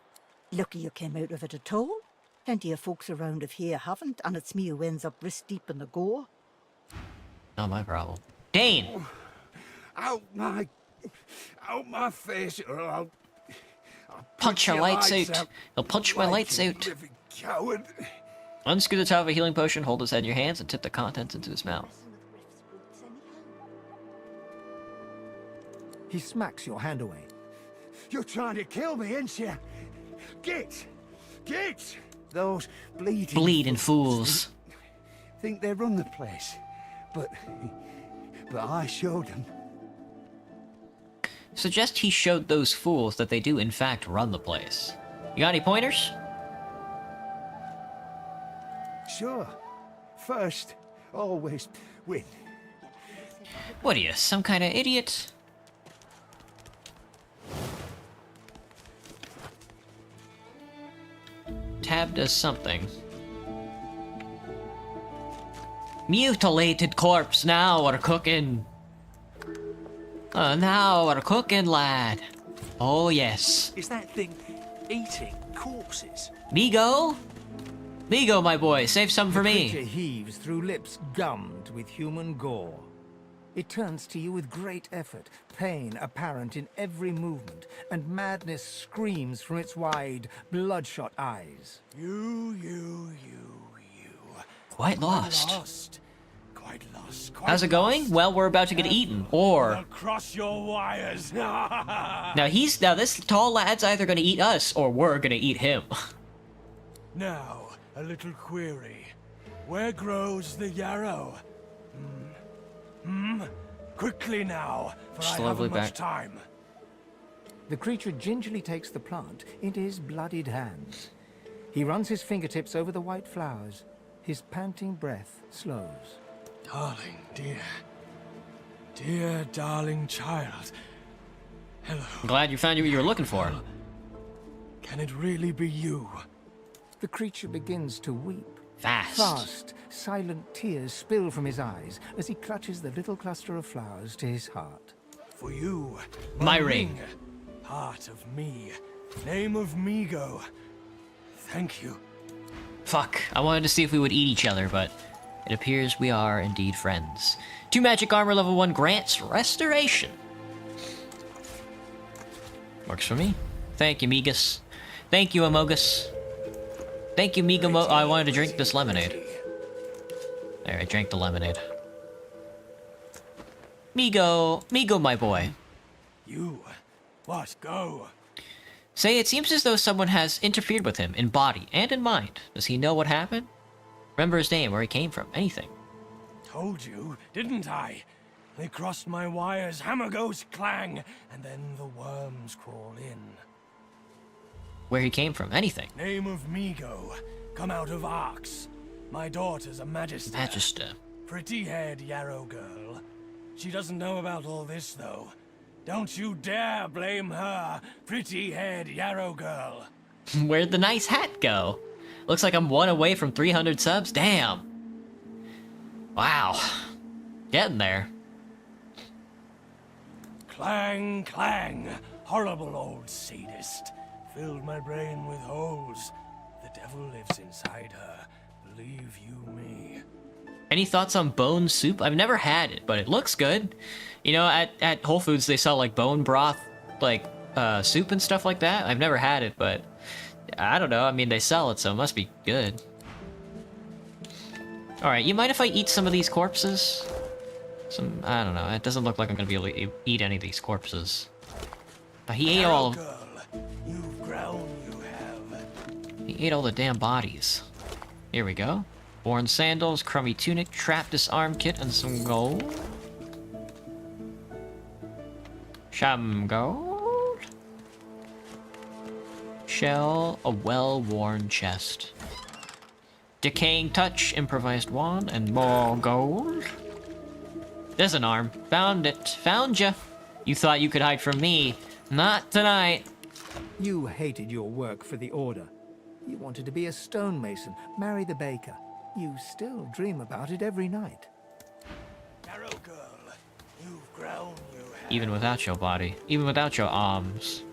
Lucky you came out of it at all. Plenty of folks around of here haven't, and it's me who ends up wrist deep in the gore. Not my problem. Dane! Out my face, or I'll punch your lights out. He'll punch my lights out. Coward. Unscrew the top of a healing potion, hold his head in your hands, and tip the contents into his mouth. He smacks your hand away. You're trying to kill me, ain't you? Git! Git! Those Bleeding fools. Think they run the place. But I showed them. Suggest he showed those fools that they do in fact run the place. You got any pointers? Sure. First, always win. What are you, some kind of idiot? Tab does something. Mutilated corpse, now we're cooking. Now we're cooking, lad. Oh, yes. Is that thing eating corpses? Migo? Migo, my boy, save some for The me. creature heaves through lips gummed with human gore. It turns to you with great effort, pain apparent in every movement, and madness screams from its wide, bloodshot eyes. You. Quite lost. Quite lost. How's it going? Well, we're about to get eaten, or... Across your wires. Now this tall lad's either gonna eat us, or we're gonna eat him. Now, a little query. Where grows the yarrow? Quickly now, for I haven't much time. The creature gingerly takes the plant into his bloodied hands. He runs his fingertips over the white flowers. His panting breath slows. Darling, dear darling child. Hello. I'm glad you found what you were looking for. Can it really be you? The creature begins to weep. Fast. Silent tears spill from his eyes as he clutches the little cluster of flowers to his heart. For you, my ring. Heart of me, name of Migo. Thank you. Fuck, I wanted to see if we would eat each other, but it appears we are indeed friends. 2 magic armor level 1 grants restoration. Works for me. Thank you, Migas. Thank you, Amogus. Thank you, Migamo. I wanted to drink this lemonade. There, I drank the lemonade. Migo, my boy. You. What? Go. Say, it seems as though someone has interfered with him in body and in mind. Does he know what happened? Remember his name, where he came from, anything? Told you, didn't I? They crossed my wires, hammer goes clang, and then the worms crawl in. Where he came from, anything? Name of Migo, come out of Arx. My daughter's a magister. Magister. Pretty-haired yarrow girl. She doesn't know about all this, though. Don't you dare blame her, pretty-haired yarrow girl. Where'd the nice hat go? Looks like I'm 1 away from 300 subs. Damn. Wow. Getting there. Clang, clang. Horrible old sadist. Filled my brain with holes. The devil lives inside her. Believe you me. Any thoughts on bone soup? I've never had it, but it looks good. You know, at Whole Foods they sell like bone broth, like soup and stuff like that. I've never had it, but I don't know. I mean, they sell it, so it must be good. All right, you mind if I eat some of these corpses? I don't know. It doesn't look like I'm gonna be able to eat any of these corpses. He ate all of them. You've grown, you have. He ate all the damn bodies. Here we go. Worn sandals, crummy tunic, trap disarm kit, and some gold. Some gold. Shell, a well-worn chest. Decaying touch, improvised wand, and more gold. There's an arm. Found it. Found ya. You thought you could hide from me. Not tonight. You hated your work for the Order. You wanted to be a stonemason, marry the baker. You still dream about it every night. Yarrow girl, you've grown, you have. Even without your body. Even without your arms.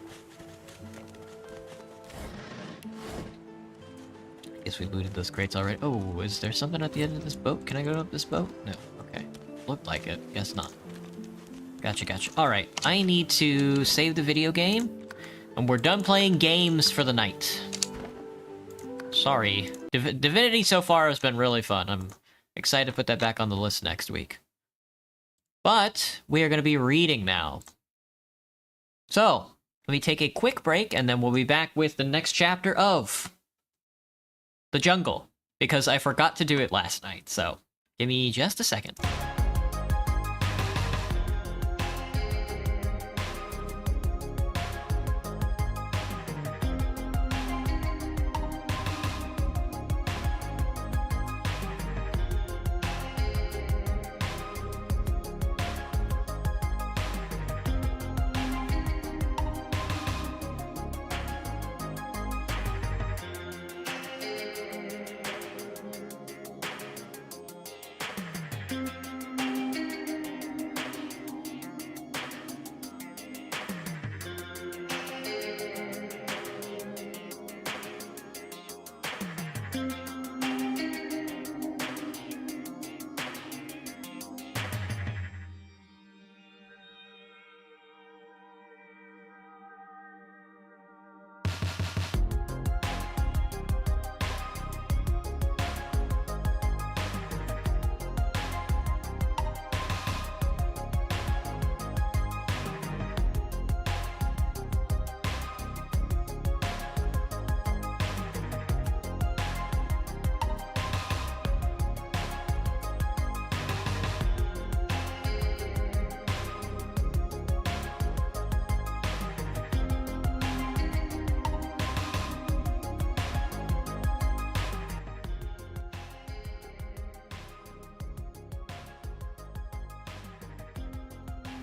Guess we looted those crates already. Oh, is there something at the end of this boat? Can I go up this boat? No. Okay. Looked like it. Guess not. Gotcha, gotcha. Alright, I need to save the video game. And we're done playing games for the night. Sorry. Divinity so far has been really fun. I'm excited to put that back on the list next week. But we are going to be reading now. So, let me take a quick break, and then we'll be back with the next chapter of The Jungle, because I forgot to do it last night, so give me just a second.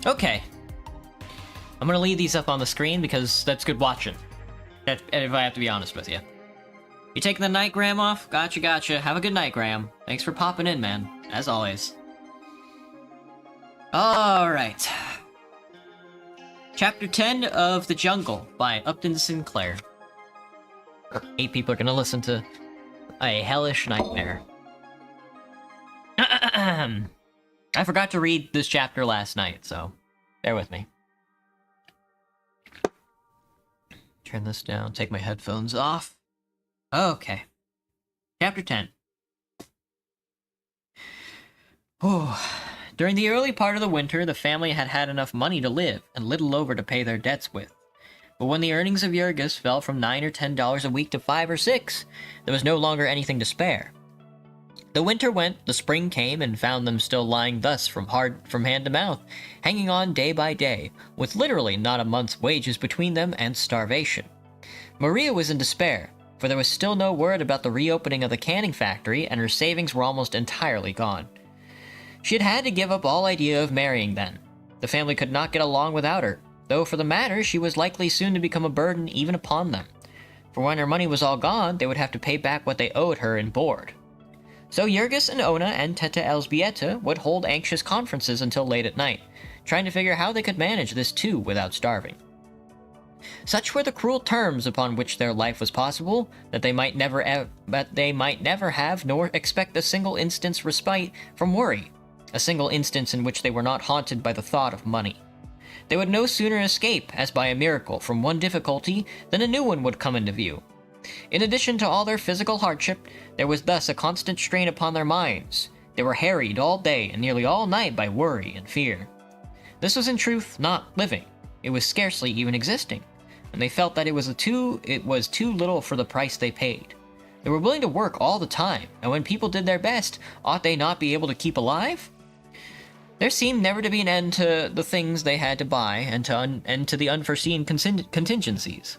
Okay. I'm gonna leave these up on the screen because that's good watching. If I have to be honest with you. You taking the night, Graham, off? Gotcha. Have a good night, Graham. Thanks for popping in, man. As always. Alright. Chapter 10 of The Jungle by Upton Sinclair. 8 people are gonna listen to A Hellish Nightmare. I forgot to read this chapter last night, so bear with me. Turn this down, take my headphones off. Okay. Chapter 10. During the early part of the winter, the family had had enough money to live and little over to pay their debts with. But when the earnings of Jurgis fell from $9 or $10 a week to $5 or $6, there was no longer anything to spare. The winter went, the spring came, and found them still lying thus from hand to mouth, hanging on day by day, with literally not a month's wages between them and starvation. Maria was in despair, for there was still no word about the reopening of the canning factory, and her savings were almost entirely gone. She had had to give up all idea of marrying then. The family could not get along without her, though for the matter she was likely soon to become a burden even upon them. For when her money was all gone, they would have to pay back what they owed her in board. So Jurgis and Ona and Teta Elżbieta would hold anxious conferences until late at night, trying to figure how they could manage this too without starving. Such were the cruel terms upon which their life was possible, that they might never have nor expect a single instant's respite from worry, a single instance in which they were not haunted by the thought of money. They would no sooner escape, as by a miracle, from one difficulty than a new one would come into view. In addition to all their physical hardship, there was thus a constant strain upon their minds. They were harried all day and nearly all night by worry and fear. This was in truth not living. It was scarcely even existing, and they felt that it was too little for the price they paid. They were willing to work all the time, and when people did their best, ought they not be able to keep alive? There seemed never to be an end to the things they had to buy, and to the unforeseen contingencies.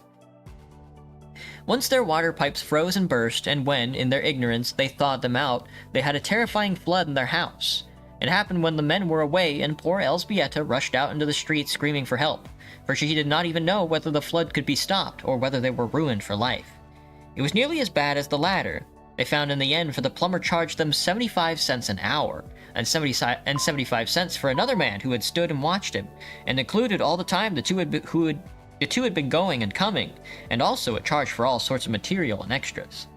Once their water pipes froze and burst, and when, in their ignorance, they thawed them out, they had a terrifying flood in their house. It happened when the men were away, and poor Elżbieta rushed out into the streets screaming for help, for she did not even know whether the flood could be stopped, or whether they were ruined for life. It was nearly as bad as the latter. They found in the end, for the plumber charged them 75 cents an hour, and 75 cents for another man who had stood and watched him, and included all the time the two had been going and coming, and also a charge for all sorts of material and extras.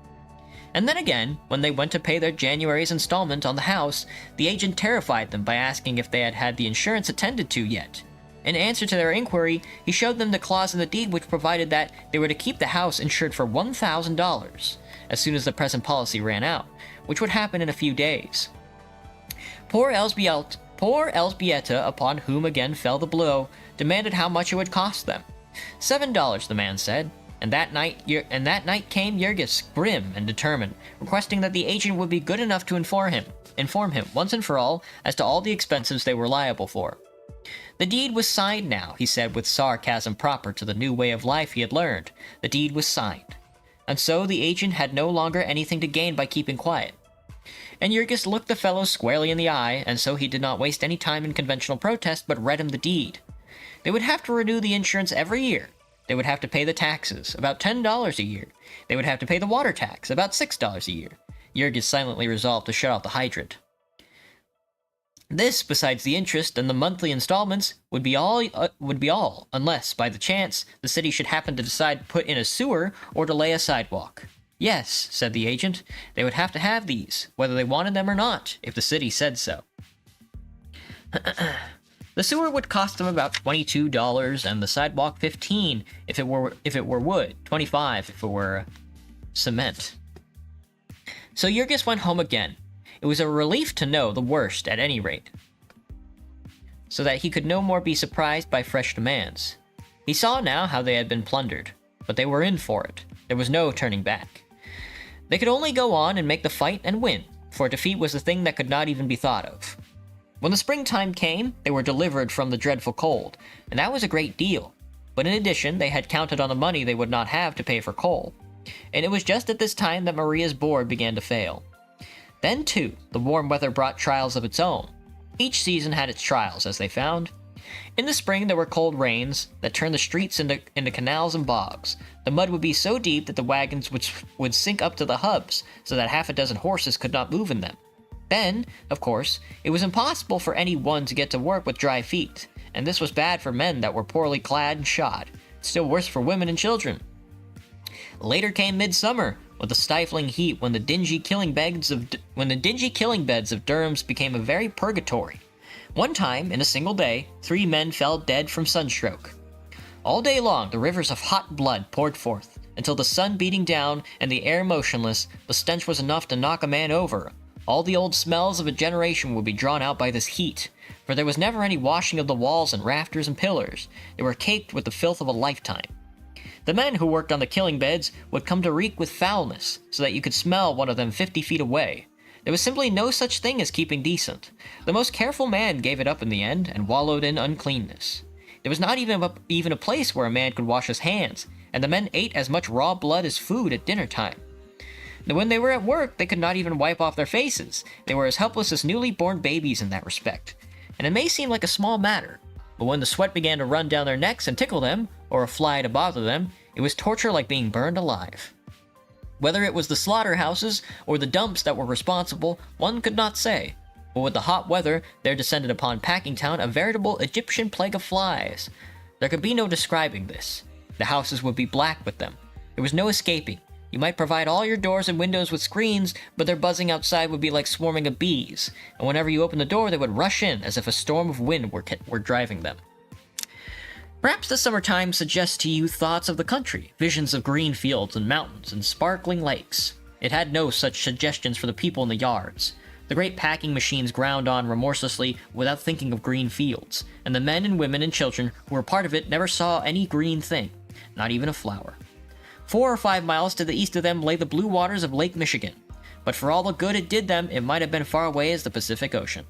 And then again, when they went to pay their January's installment on the house, the agent terrified them by asking if they had had the insurance attended to yet. In answer to their inquiry, he showed them the clause in the deed which provided that they were to keep the house insured for $1,000 as soon as the present policy ran out, which would happen in a few days. Poor Elżbieta, upon whom again fell the blow, demanded how much it would cost them. $7, the man said. And that night came Jurgis, grim and determined, requesting that the agent would be good enough to inform him once and for all as to all the expenses they were liable for. The deed was signed now, he said with sarcasm proper to the new way of life he had learned. The deed was signed. And so the agent had no longer anything to gain by keeping quiet. And Jurgis looked the fellow squarely in the eye, and so he did not waste any time in conventional protest, but read him the deed. They would have to renew the insurance every year. They would have to pay the taxes, about $10 a year. They would have to pay the water tax, about $6 a year. Jurgis silently resolved to shut off the hydrant. This, besides the interest and the monthly installments, would be all, unless, by the chance, the city should happen to decide to put in a sewer or to lay a sidewalk. Yes, said the agent, they would have to have these, whether they wanted them or not, if the city said so. The sewer would cost them about $22, and the sidewalk $15 if it were wood, $25 if it were cement. So Jurgis went home again. It was a relief to know the worst at any rate, so that he could no more be surprised by fresh demands. He saw now how they had been plundered, but they were in for it. There was no turning back. They could only go on and make the fight and win, for defeat was a thing that could not even be thought of. When the springtime came, they were delivered from the dreadful cold, and that was a great deal. But in addition, they had counted on the money they would not have to pay for coal. And it was just at this time that Maria's board began to fail. Then, too, the warm weather brought trials of its own. Each season had its trials, as they found. In the spring, there were cold rains that turned the streets into canals and bogs. The mud would be so deep that the wagons would sink up to the hubs, so that half a dozen horses could not move in them. Then, of course, it was impossible for any one to get to work with dry feet, and this was bad for men that were poorly clad and shod. Still worse for women and children. Later came midsummer, with the stifling heat when the dingy killing beds of Durham's became a very purgatory. One time, in a single day, 3 men fell dead from sunstroke. All day long, the rivers of hot blood poured forth, until the sun beating down and the air motionless, the stench was enough to knock a man over. All the old smells of a generation would be drawn out by this heat, for there was never any washing of the walls and rafters and pillars. They were caked with the filth of a lifetime. The men who worked on the killing beds would come to reek with foulness, so that you could smell one of them 50 feet away. There was simply no such thing as keeping decent. The most careful man gave it up in the end, and wallowed in uncleanness. There was not even a place where a man could wash his hands, and the men ate as much raw blood as food at dinner time. When they were at work, they could not even wipe off their faces. They were as helpless as newly born babies in that respect. And it may seem like a small matter, but when the sweat began to run down their necks and tickle them, or a fly to bother them, it was torture like being burned alive. Whether it was the slaughterhouses or the dumps that were responsible, one could not say. But with the hot weather, there descended upon Packingtown a veritable Egyptian plague of flies. There could be no describing this. The houses would be black with them. There was no escaping. You might provide all your doors and windows with screens, but their buzzing outside would be like swarming of bees, and whenever you opened the door, they would rush in as if a storm of wind were driving them. Perhaps the summertime suggests to you thoughts of the country, visions of green fields and mountains and sparkling lakes. It had no such suggestions for the people in the yards. The great packing machines ground on remorselessly without thinking of green fields, and the men and women and children who were part of it never saw any green thing, not even a flower. 4 or 5 miles to the east of them lay the blue waters of Lake Michigan, but for all the good it did them, it might have been far away as the Pacific Ocean.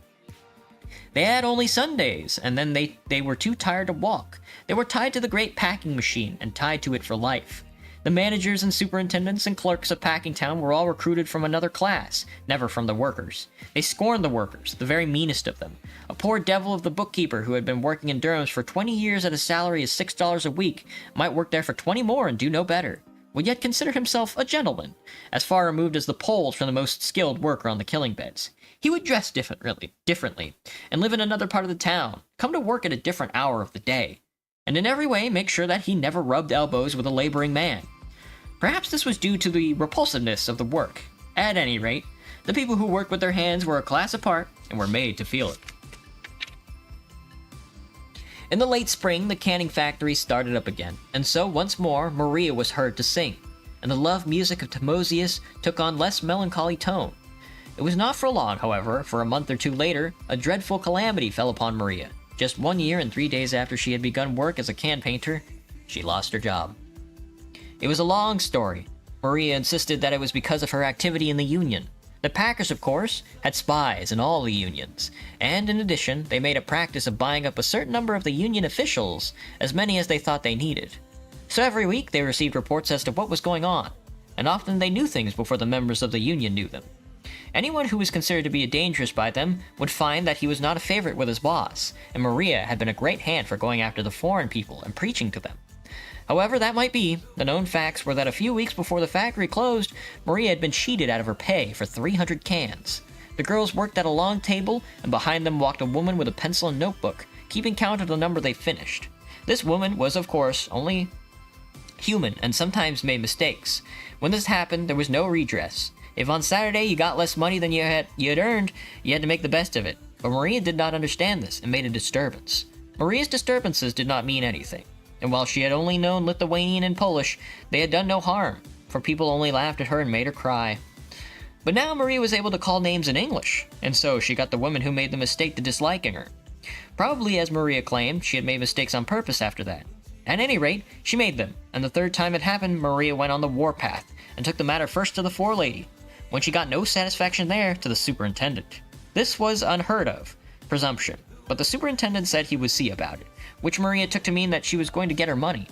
They had only Sundays, and then they were too tired to walk. They were tied to the great packing machine, and tied to it for life. The managers and superintendents and clerks of Packingtown were all recruited from another class, never from the workers. They scorned the workers, the very meanest of them. A poor devil of the bookkeeper who had been working in Durham's for 20 years at a salary of $6 a week might work there for 20 more and do no better, would yet consider himself a gentleman, as far removed as the Poles from the most skilled worker on the killing beds. He would dress differently, and live in another part of the town, come to work at a different hour of the day, and in every way make sure that he never rubbed elbows with a laboring man. Perhaps this was due to the repulsiveness of the work. At any rate, the people who worked with their hands were a class apart and were made to feel it. In the late spring, the canning factory started up again, and so once more Maria was heard to sing, and the love music of Timosius took on less melancholy tone. It was not for long, however, for a month or 2 later, a dreadful calamity fell upon Maria. Just 1 year and 3 days after she had begun work as a can painter, she lost her job. It was a long story. Maria insisted that it was because of her activity in the Union. The Packers, of course, had spies in all the unions, and in addition, they made a practice of buying up a certain number of the Union officials, as many as they thought they needed. So every week they received reports as to what was going on, and often they knew things before the members of the Union knew them. Anyone who was considered to be dangerous by them would find that he was not a favorite with his boss, and Maria had been a great hand for going after the foreign people and preaching to them. However that might be, the known facts were that a few weeks before the factory closed, Maria had been cheated out of her pay for 300 cans. The girls worked at a long table, and behind them walked a woman with a pencil and notebook, keeping count of the number they finished. This woman was, of course, only human and sometimes made mistakes. When this happened, there was no redress. If on Saturday you got less money than you had earned, you had to make the best of it. But Maria did not understand this and made a disturbance. Maria's disturbances did not mean anything. And while she had only known Lithuanian and Polish, they had done no harm, for people only laughed at her and made her cry. But now Maria was able to call names in English, and so she got the woman who made the mistake to disliking her. Probably, as Maria claimed, she had made mistakes on purpose after that. At any rate, she made them, and the third time it happened, Maria went on the warpath, and took the matter first to the forelady. When she got no satisfaction there, to the superintendent. This was unheard of presumption, but the superintendent said he would see about it, which Maria took to mean that she was going to get her money.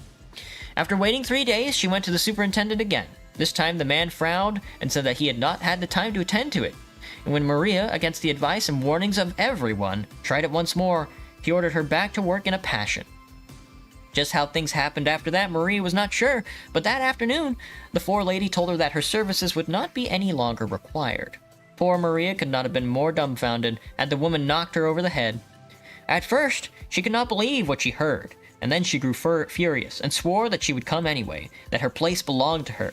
After waiting 3 days, she went to the superintendent again. This time the man frowned and said that he had not had the time to attend to it. And when Maria, against the advice and warnings of everyone, tried it once more, he ordered her back to work in a passion. Just how things happened after that, Maria was not sure, but that afternoon, the forelady told her that her services would not be any longer required. Poor Maria could not have been more dumbfounded had the woman knocked her over the head. At first, she could not believe what she heard, and then she grew furious and swore that she would come anyway, that her place belonged to her.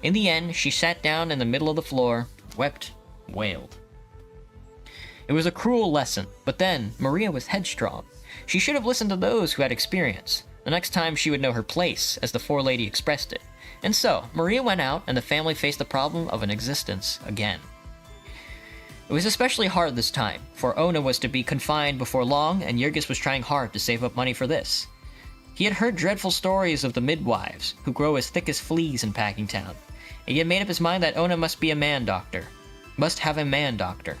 In the end, she sat down in the middle of the floor, wept, wailed. It was a cruel lesson, but then, Maria was headstrong. She should have listened to those who had experience. The next time she would know her place, as the forelady expressed it. And so, Maria went out, and the family faced the problem of an existence again. It was especially hard this time, for Ona was to be confined before long, and Jurgis was trying hard to save up money for this. He had heard dreadful stories of the midwives, who grow as thick as fleas in Packingtown, and he had made up his mind that Ona must be a man-doctor. Must have a man-doctor.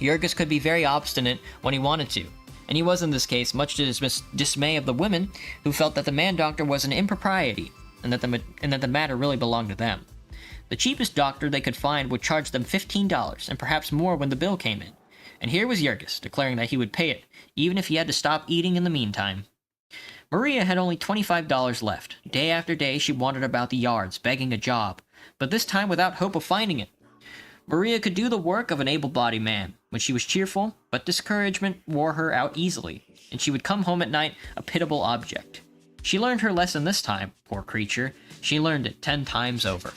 Jurgis could be very obstinate when he wanted to, and he was in this case, much to the dismay of the women, who felt that the man-doctor was an impropriety, and that the matter really belonged to them. The cheapest doctor they could find would charge them $15, and perhaps more when the bill came in. And here was Jurgis, declaring that he would pay it, even if he had to stop eating in the meantime. Maria had only $25 left. Day after day she wandered about the yards, begging a job, but this time without hope of finding it. Maria could do the work of an able-bodied man, when she was cheerful, but discouragement wore her out easily, and she would come home at night a pitiable object. She learned her lesson this time, poor creature. She learned it 10 times over.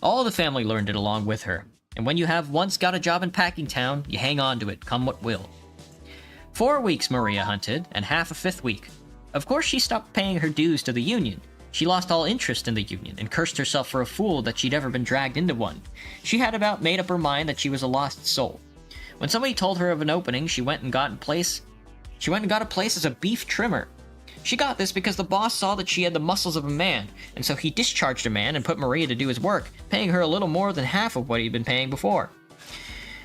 All the family learned it along with her, and when you have once got a job in Packingtown, you hang on to it, come what will. 4 weeks Maria hunted, and half a 5th week. Of course she stopped paying her dues to the Union. She lost all interest in the Union, and cursed herself for a fool that she'd ever been dragged into one. She had about made up her mind that she was a lost soul. When somebody told her of an opening, she went and got a place as a beef trimmer. She got this because the boss saw that she had the muscles of a man, and so he discharged a man and put Maria to do his work, paying her a little more than half of what he'd been paying before.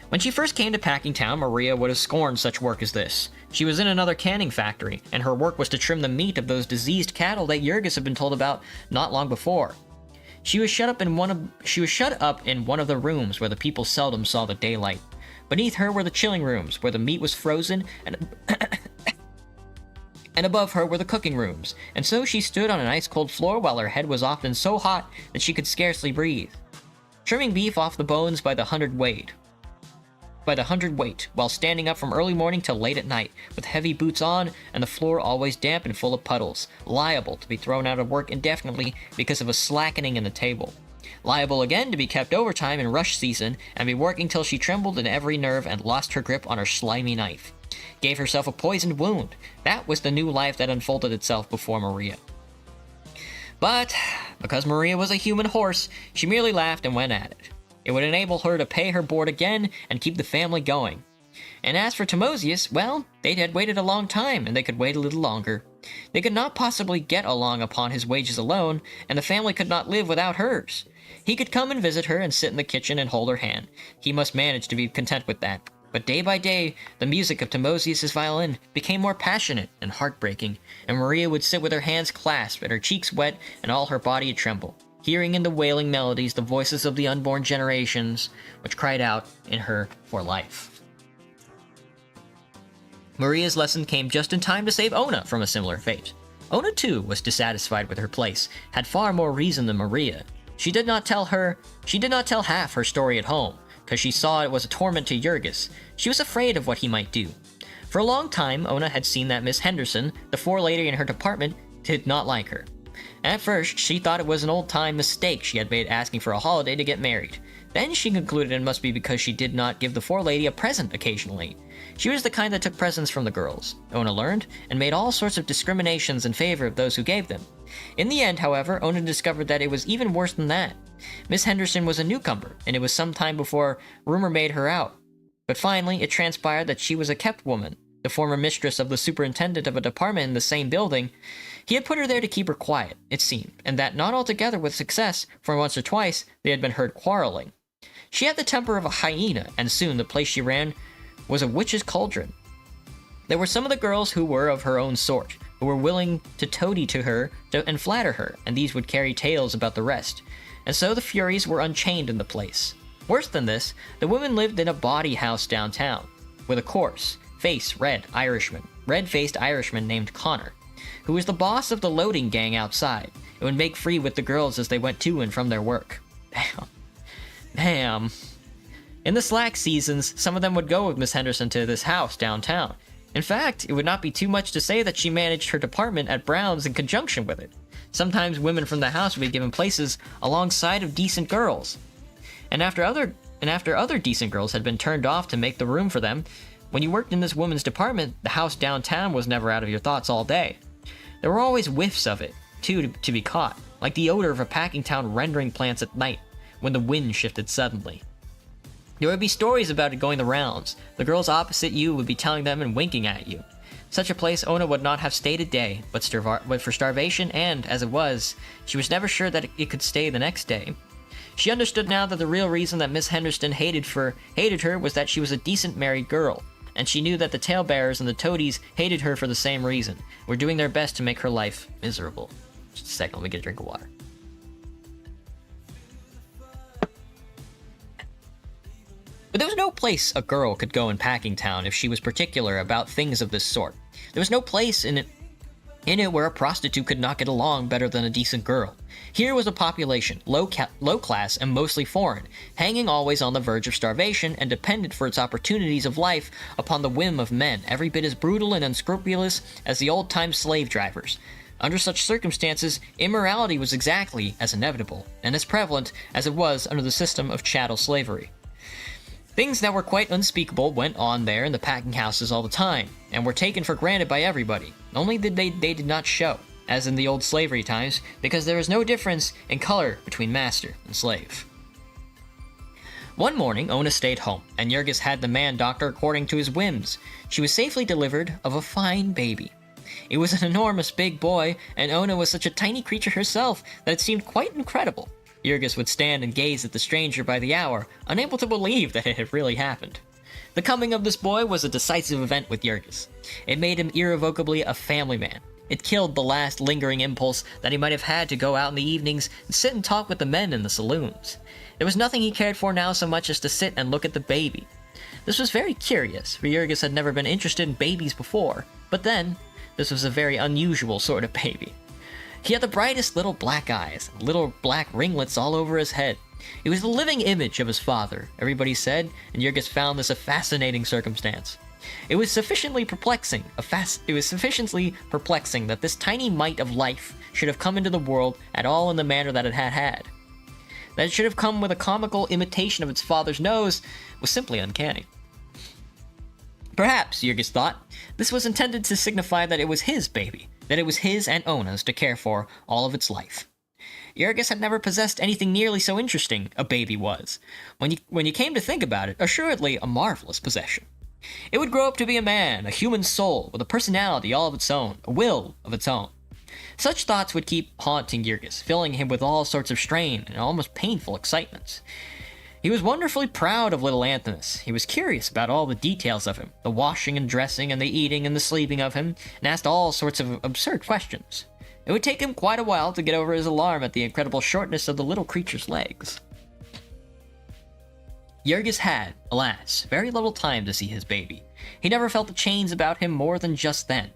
When she first came to Packingtown, Maria would have scorned such work as this. She was in another canning factory, and her work was to trim the meat of those diseased cattle that Jurgis had been told about not long before. She was shut up in one of the rooms where the people seldom saw the daylight. Beneath her were the chilling rooms, where the meat was frozen, and above her were the cooking rooms, and so she stood on an ice-cold floor while her head was often so hot that she could scarcely breathe. Trimming beef off the bones by the hundredweight, while standing up from early morning till late at night, with heavy boots on, and the floor always damp and full of puddles, liable to be thrown out of work indefinitely because of a slackening in the table. Liable again to be kept overtime in rush season, and be working till she trembled in every nerve and lost her grip on her slimy knife. Gave herself a poisoned wound. That was the new life that unfolded itself before Maria. But, because Maria was a human horse, she merely laughed and went at it. It would enable her to pay her board again and keep the family going. And as for Timosius, well, they had waited a long time, and they could wait a little longer. They could not possibly get along upon his wages alone, and the family could not live without hers. He could come and visit her and sit in the kitchen and hold her hand. He must manage to be content with that. But day by day, the music of Timosius' violin became more passionate and heartbreaking, and Maria would sit with her hands clasped and her cheeks wet and all her body a tremble, hearing in the wailing melodies the voices of the unborn generations, which cried out in her for life. Maria's lesson came just in time to save Ona from a similar fate. Ona, too, was dissatisfied with her place, had far more reason than Maria. She did not tell half her story at home, because she saw it was a torment to Jurgis. She was afraid of what he might do. For a long time, Ona had seen that Miss Henderson, the forelady in her department, did not like her. At first, she thought it was an old-time mistake she had made asking for a holiday to get married. Then she concluded it must be because she did not give the forelady a present occasionally. She was the kind that took presents from the girls, Ona learned, and made all sorts of discriminations in favor of those who gave them. In the end, however, Ona discovered that it was even worse than that. Miss Henderson was a newcomer, and it was some time before rumor made her out. But finally, it transpired that she was a kept woman, the former mistress of the superintendent of a department in the same building. He had put her there to keep her quiet, it seemed, and that not altogether with success, for once or twice they had been heard quarreling. She had the temper of a hyena, and soon the place she ran was a witch's cauldron. There were some of the girls who were of her own sort, who were willing to toady to her and flatter her, and these would carry tales about the rest. And so the Furies were unchained in the place. Worse than this, the women lived in a bawdy house downtown, with a coarse, red-faced Irishman named Connor, who was the boss of the loading gang outside, and would make free with the girls as they went to and from their work. Damn. In the slack seasons, some of them would go with Miss Henderson to this house downtown. In fact, it would not be too much to say that she managed her department at Brown's in conjunction with it. Sometimes women from the house would be given places alongside of decent girls. And after other decent girls had been turned off to make the room for them, when you worked in this woman's department, the house downtown was never out of your thoughts all day. There were always whiffs of it, too, to be caught, like the odor of a packing town rendering plants at night, when the wind shifted suddenly. There would be stories about it going the rounds. The girls opposite you would be telling them and winking at you. Such a place Ona would not have stayed a day, but for starvation, and, as it was, she was never sure that it could stay the next day. She understood now that the real reason that Miss Henderson hated her was that she was a decent married girl, and she knew that the talebearers and the toadies hated her for the same reason, were doing their best to make her life miserable. Just a second, let me get a drink of water. But there was no place a girl could go in Packingtown if she was particular about things of this sort. There was no place in it where a prostitute could not get along better than a decent girl. Here was a population, low class and mostly foreign, hanging always on the verge of starvation and dependent for its opportunities of life upon the whim of men every bit as brutal and unscrupulous as the old-time slave drivers. Under such circumstances, immorality was exactly as inevitable and as prevalent as it was under the system of chattel slavery. Things that were quite unspeakable went on there in the packing houses all the time, and were taken for granted by everybody, only that they did not show, as in the old slavery times, because there was no difference in color between master and slave. One morning, Ona stayed home, and Jurgis had the man-doctor according to his whims. She was safely delivered of a fine baby. It was an enormous big boy, and Ona was such a tiny creature herself that it seemed quite incredible. Jurgis would stand and gaze at the stranger by the hour, unable to believe that it had really happened. The coming of this boy was a decisive event with Jurgis. It made him irrevocably a family man. It killed the last lingering impulse that he might have had to go out in the evenings and sit and talk with the men in the saloons. There was nothing he cared for now so much as to sit and look at the baby. This was very curious, for Jurgis had never been interested in babies before, but then, this was a very unusual sort of baby. He had the brightest little black eyes, little black ringlets all over his head. He was the living image of his father, everybody said, and Jurgis found this a fascinating circumstance. It was sufficiently perplexing that this tiny mite of life should have come into the world at all in the manner that it had. That it should have come with a comical imitation of its father's nose was simply uncanny. Perhaps, Jurgis thought, this was intended to signify that it was his baby, that it was his and Ona's to care for all of its life. Jurgis had never possessed anything nearly so interesting a baby was. When you came to think about it, assuredly a marvelous possession. It would grow up to be a man, a human soul, with a personality all of its own, a will of its own. Such thoughts would keep haunting Jurgis, filling him with all sorts of strange and almost painful excitements. He was wonderfully proud of little Anthonus. He was curious about all the details of him, the washing and dressing and the eating and the sleeping of him, and asked all sorts of absurd questions. It would take him quite a while to get over his alarm at the incredible shortness of the little creature's legs. Jurgis had, alas, very little time to see his baby. He never felt the chains about him more than just then.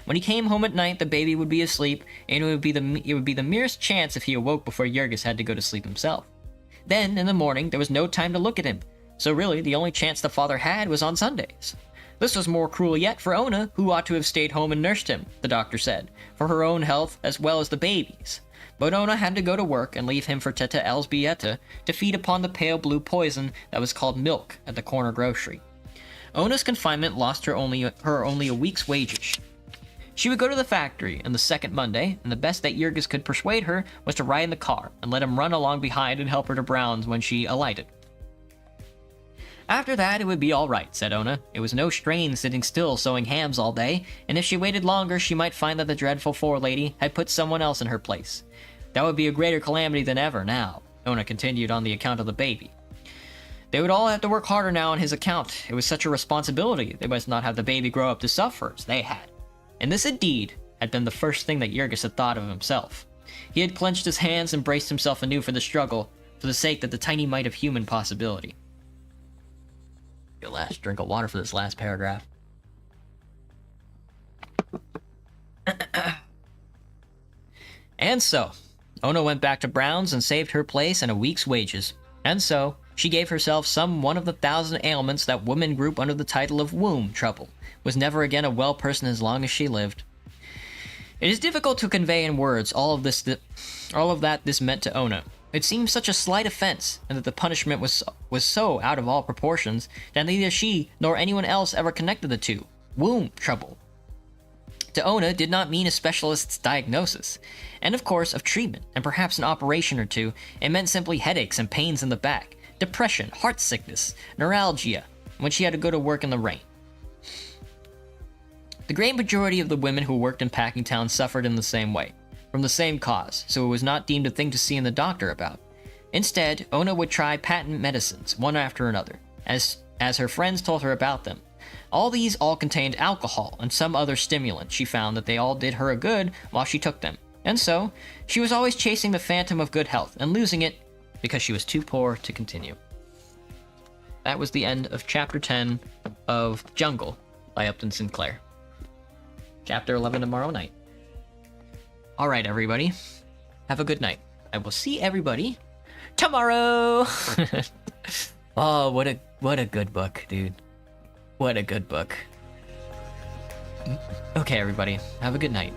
When he came home at night, the baby would be asleep, and it would be the merest chance if he awoke before Jurgis had to go to sleep himself. Then, in the morning, there was no time to look at him, so really the only chance the father had was on Sundays. This was more cruel yet for Ona, who ought to have stayed home and nursed him, the doctor said, for her own health as well as the baby's. But Ona had to go to work and leave him for Teta Elsbieta to feed upon the pale blue poison that was called milk at the corner grocery. Ona's confinement lost her only a week's wages. She would go to the factory on the second Monday, and the best that Jurgis could persuade her was to ride in the car and let him run along behind and help her to Brown's when she alighted. After that, it would be all right, said Ona. It was no strain sitting still sewing hams all day, and if she waited longer, she might find that the dreadful forelady had put someone else in her place. That would be a greater calamity than ever now, Ona continued on the account of the baby. They would all have to work harder now on his account. It was such a responsibility. They must not have the baby grow up to suffer as they had. And this, indeed, had been the first thing that Jurgis had thought of himself. He had clenched his hands and braced himself anew for the struggle, for the sake that the tiny mite of human possibility. Your last drink of water for this last paragraph. And so, Ona went back to Brown's and saved her place and a week's wages. And so, she gave herself some one of the 1,000 ailments that women group under the title of womb trouble, was never again a well person as long as she lived. It is difficult to convey in words all of that this meant to Ona. It seemed such a slight offense, and that the punishment was so out of all proportions that neither she nor anyone else ever connected the two. Womb trouble. To Ona did not mean a specialist's diagnosis, and of course of treatment, and perhaps an operation or two. It meant simply headaches and pains in the back, depression, heart sickness, neuralgia, when she had to go to work in the rain. The great majority of the women who worked in Packingtown suffered in the same way, from the same cause, so it was not deemed a thing to see in the doctor about. Instead, Ona would try patent medicines, one after another, as her friends told her about them. These all contained alcohol and some other stimulant. She found that they all did her a good while she took them. And so, she was always chasing the phantom of good health and losing it because she was too poor to continue. That was the end of Chapter 10 of Jungle by Upton Sinclair. Chapter 11 tomorrow night. Alright, everybody. Have a good night. I will see everybody tomorrow! Oh, what a good book, dude. What a good book. Okay, everybody. Have a good night.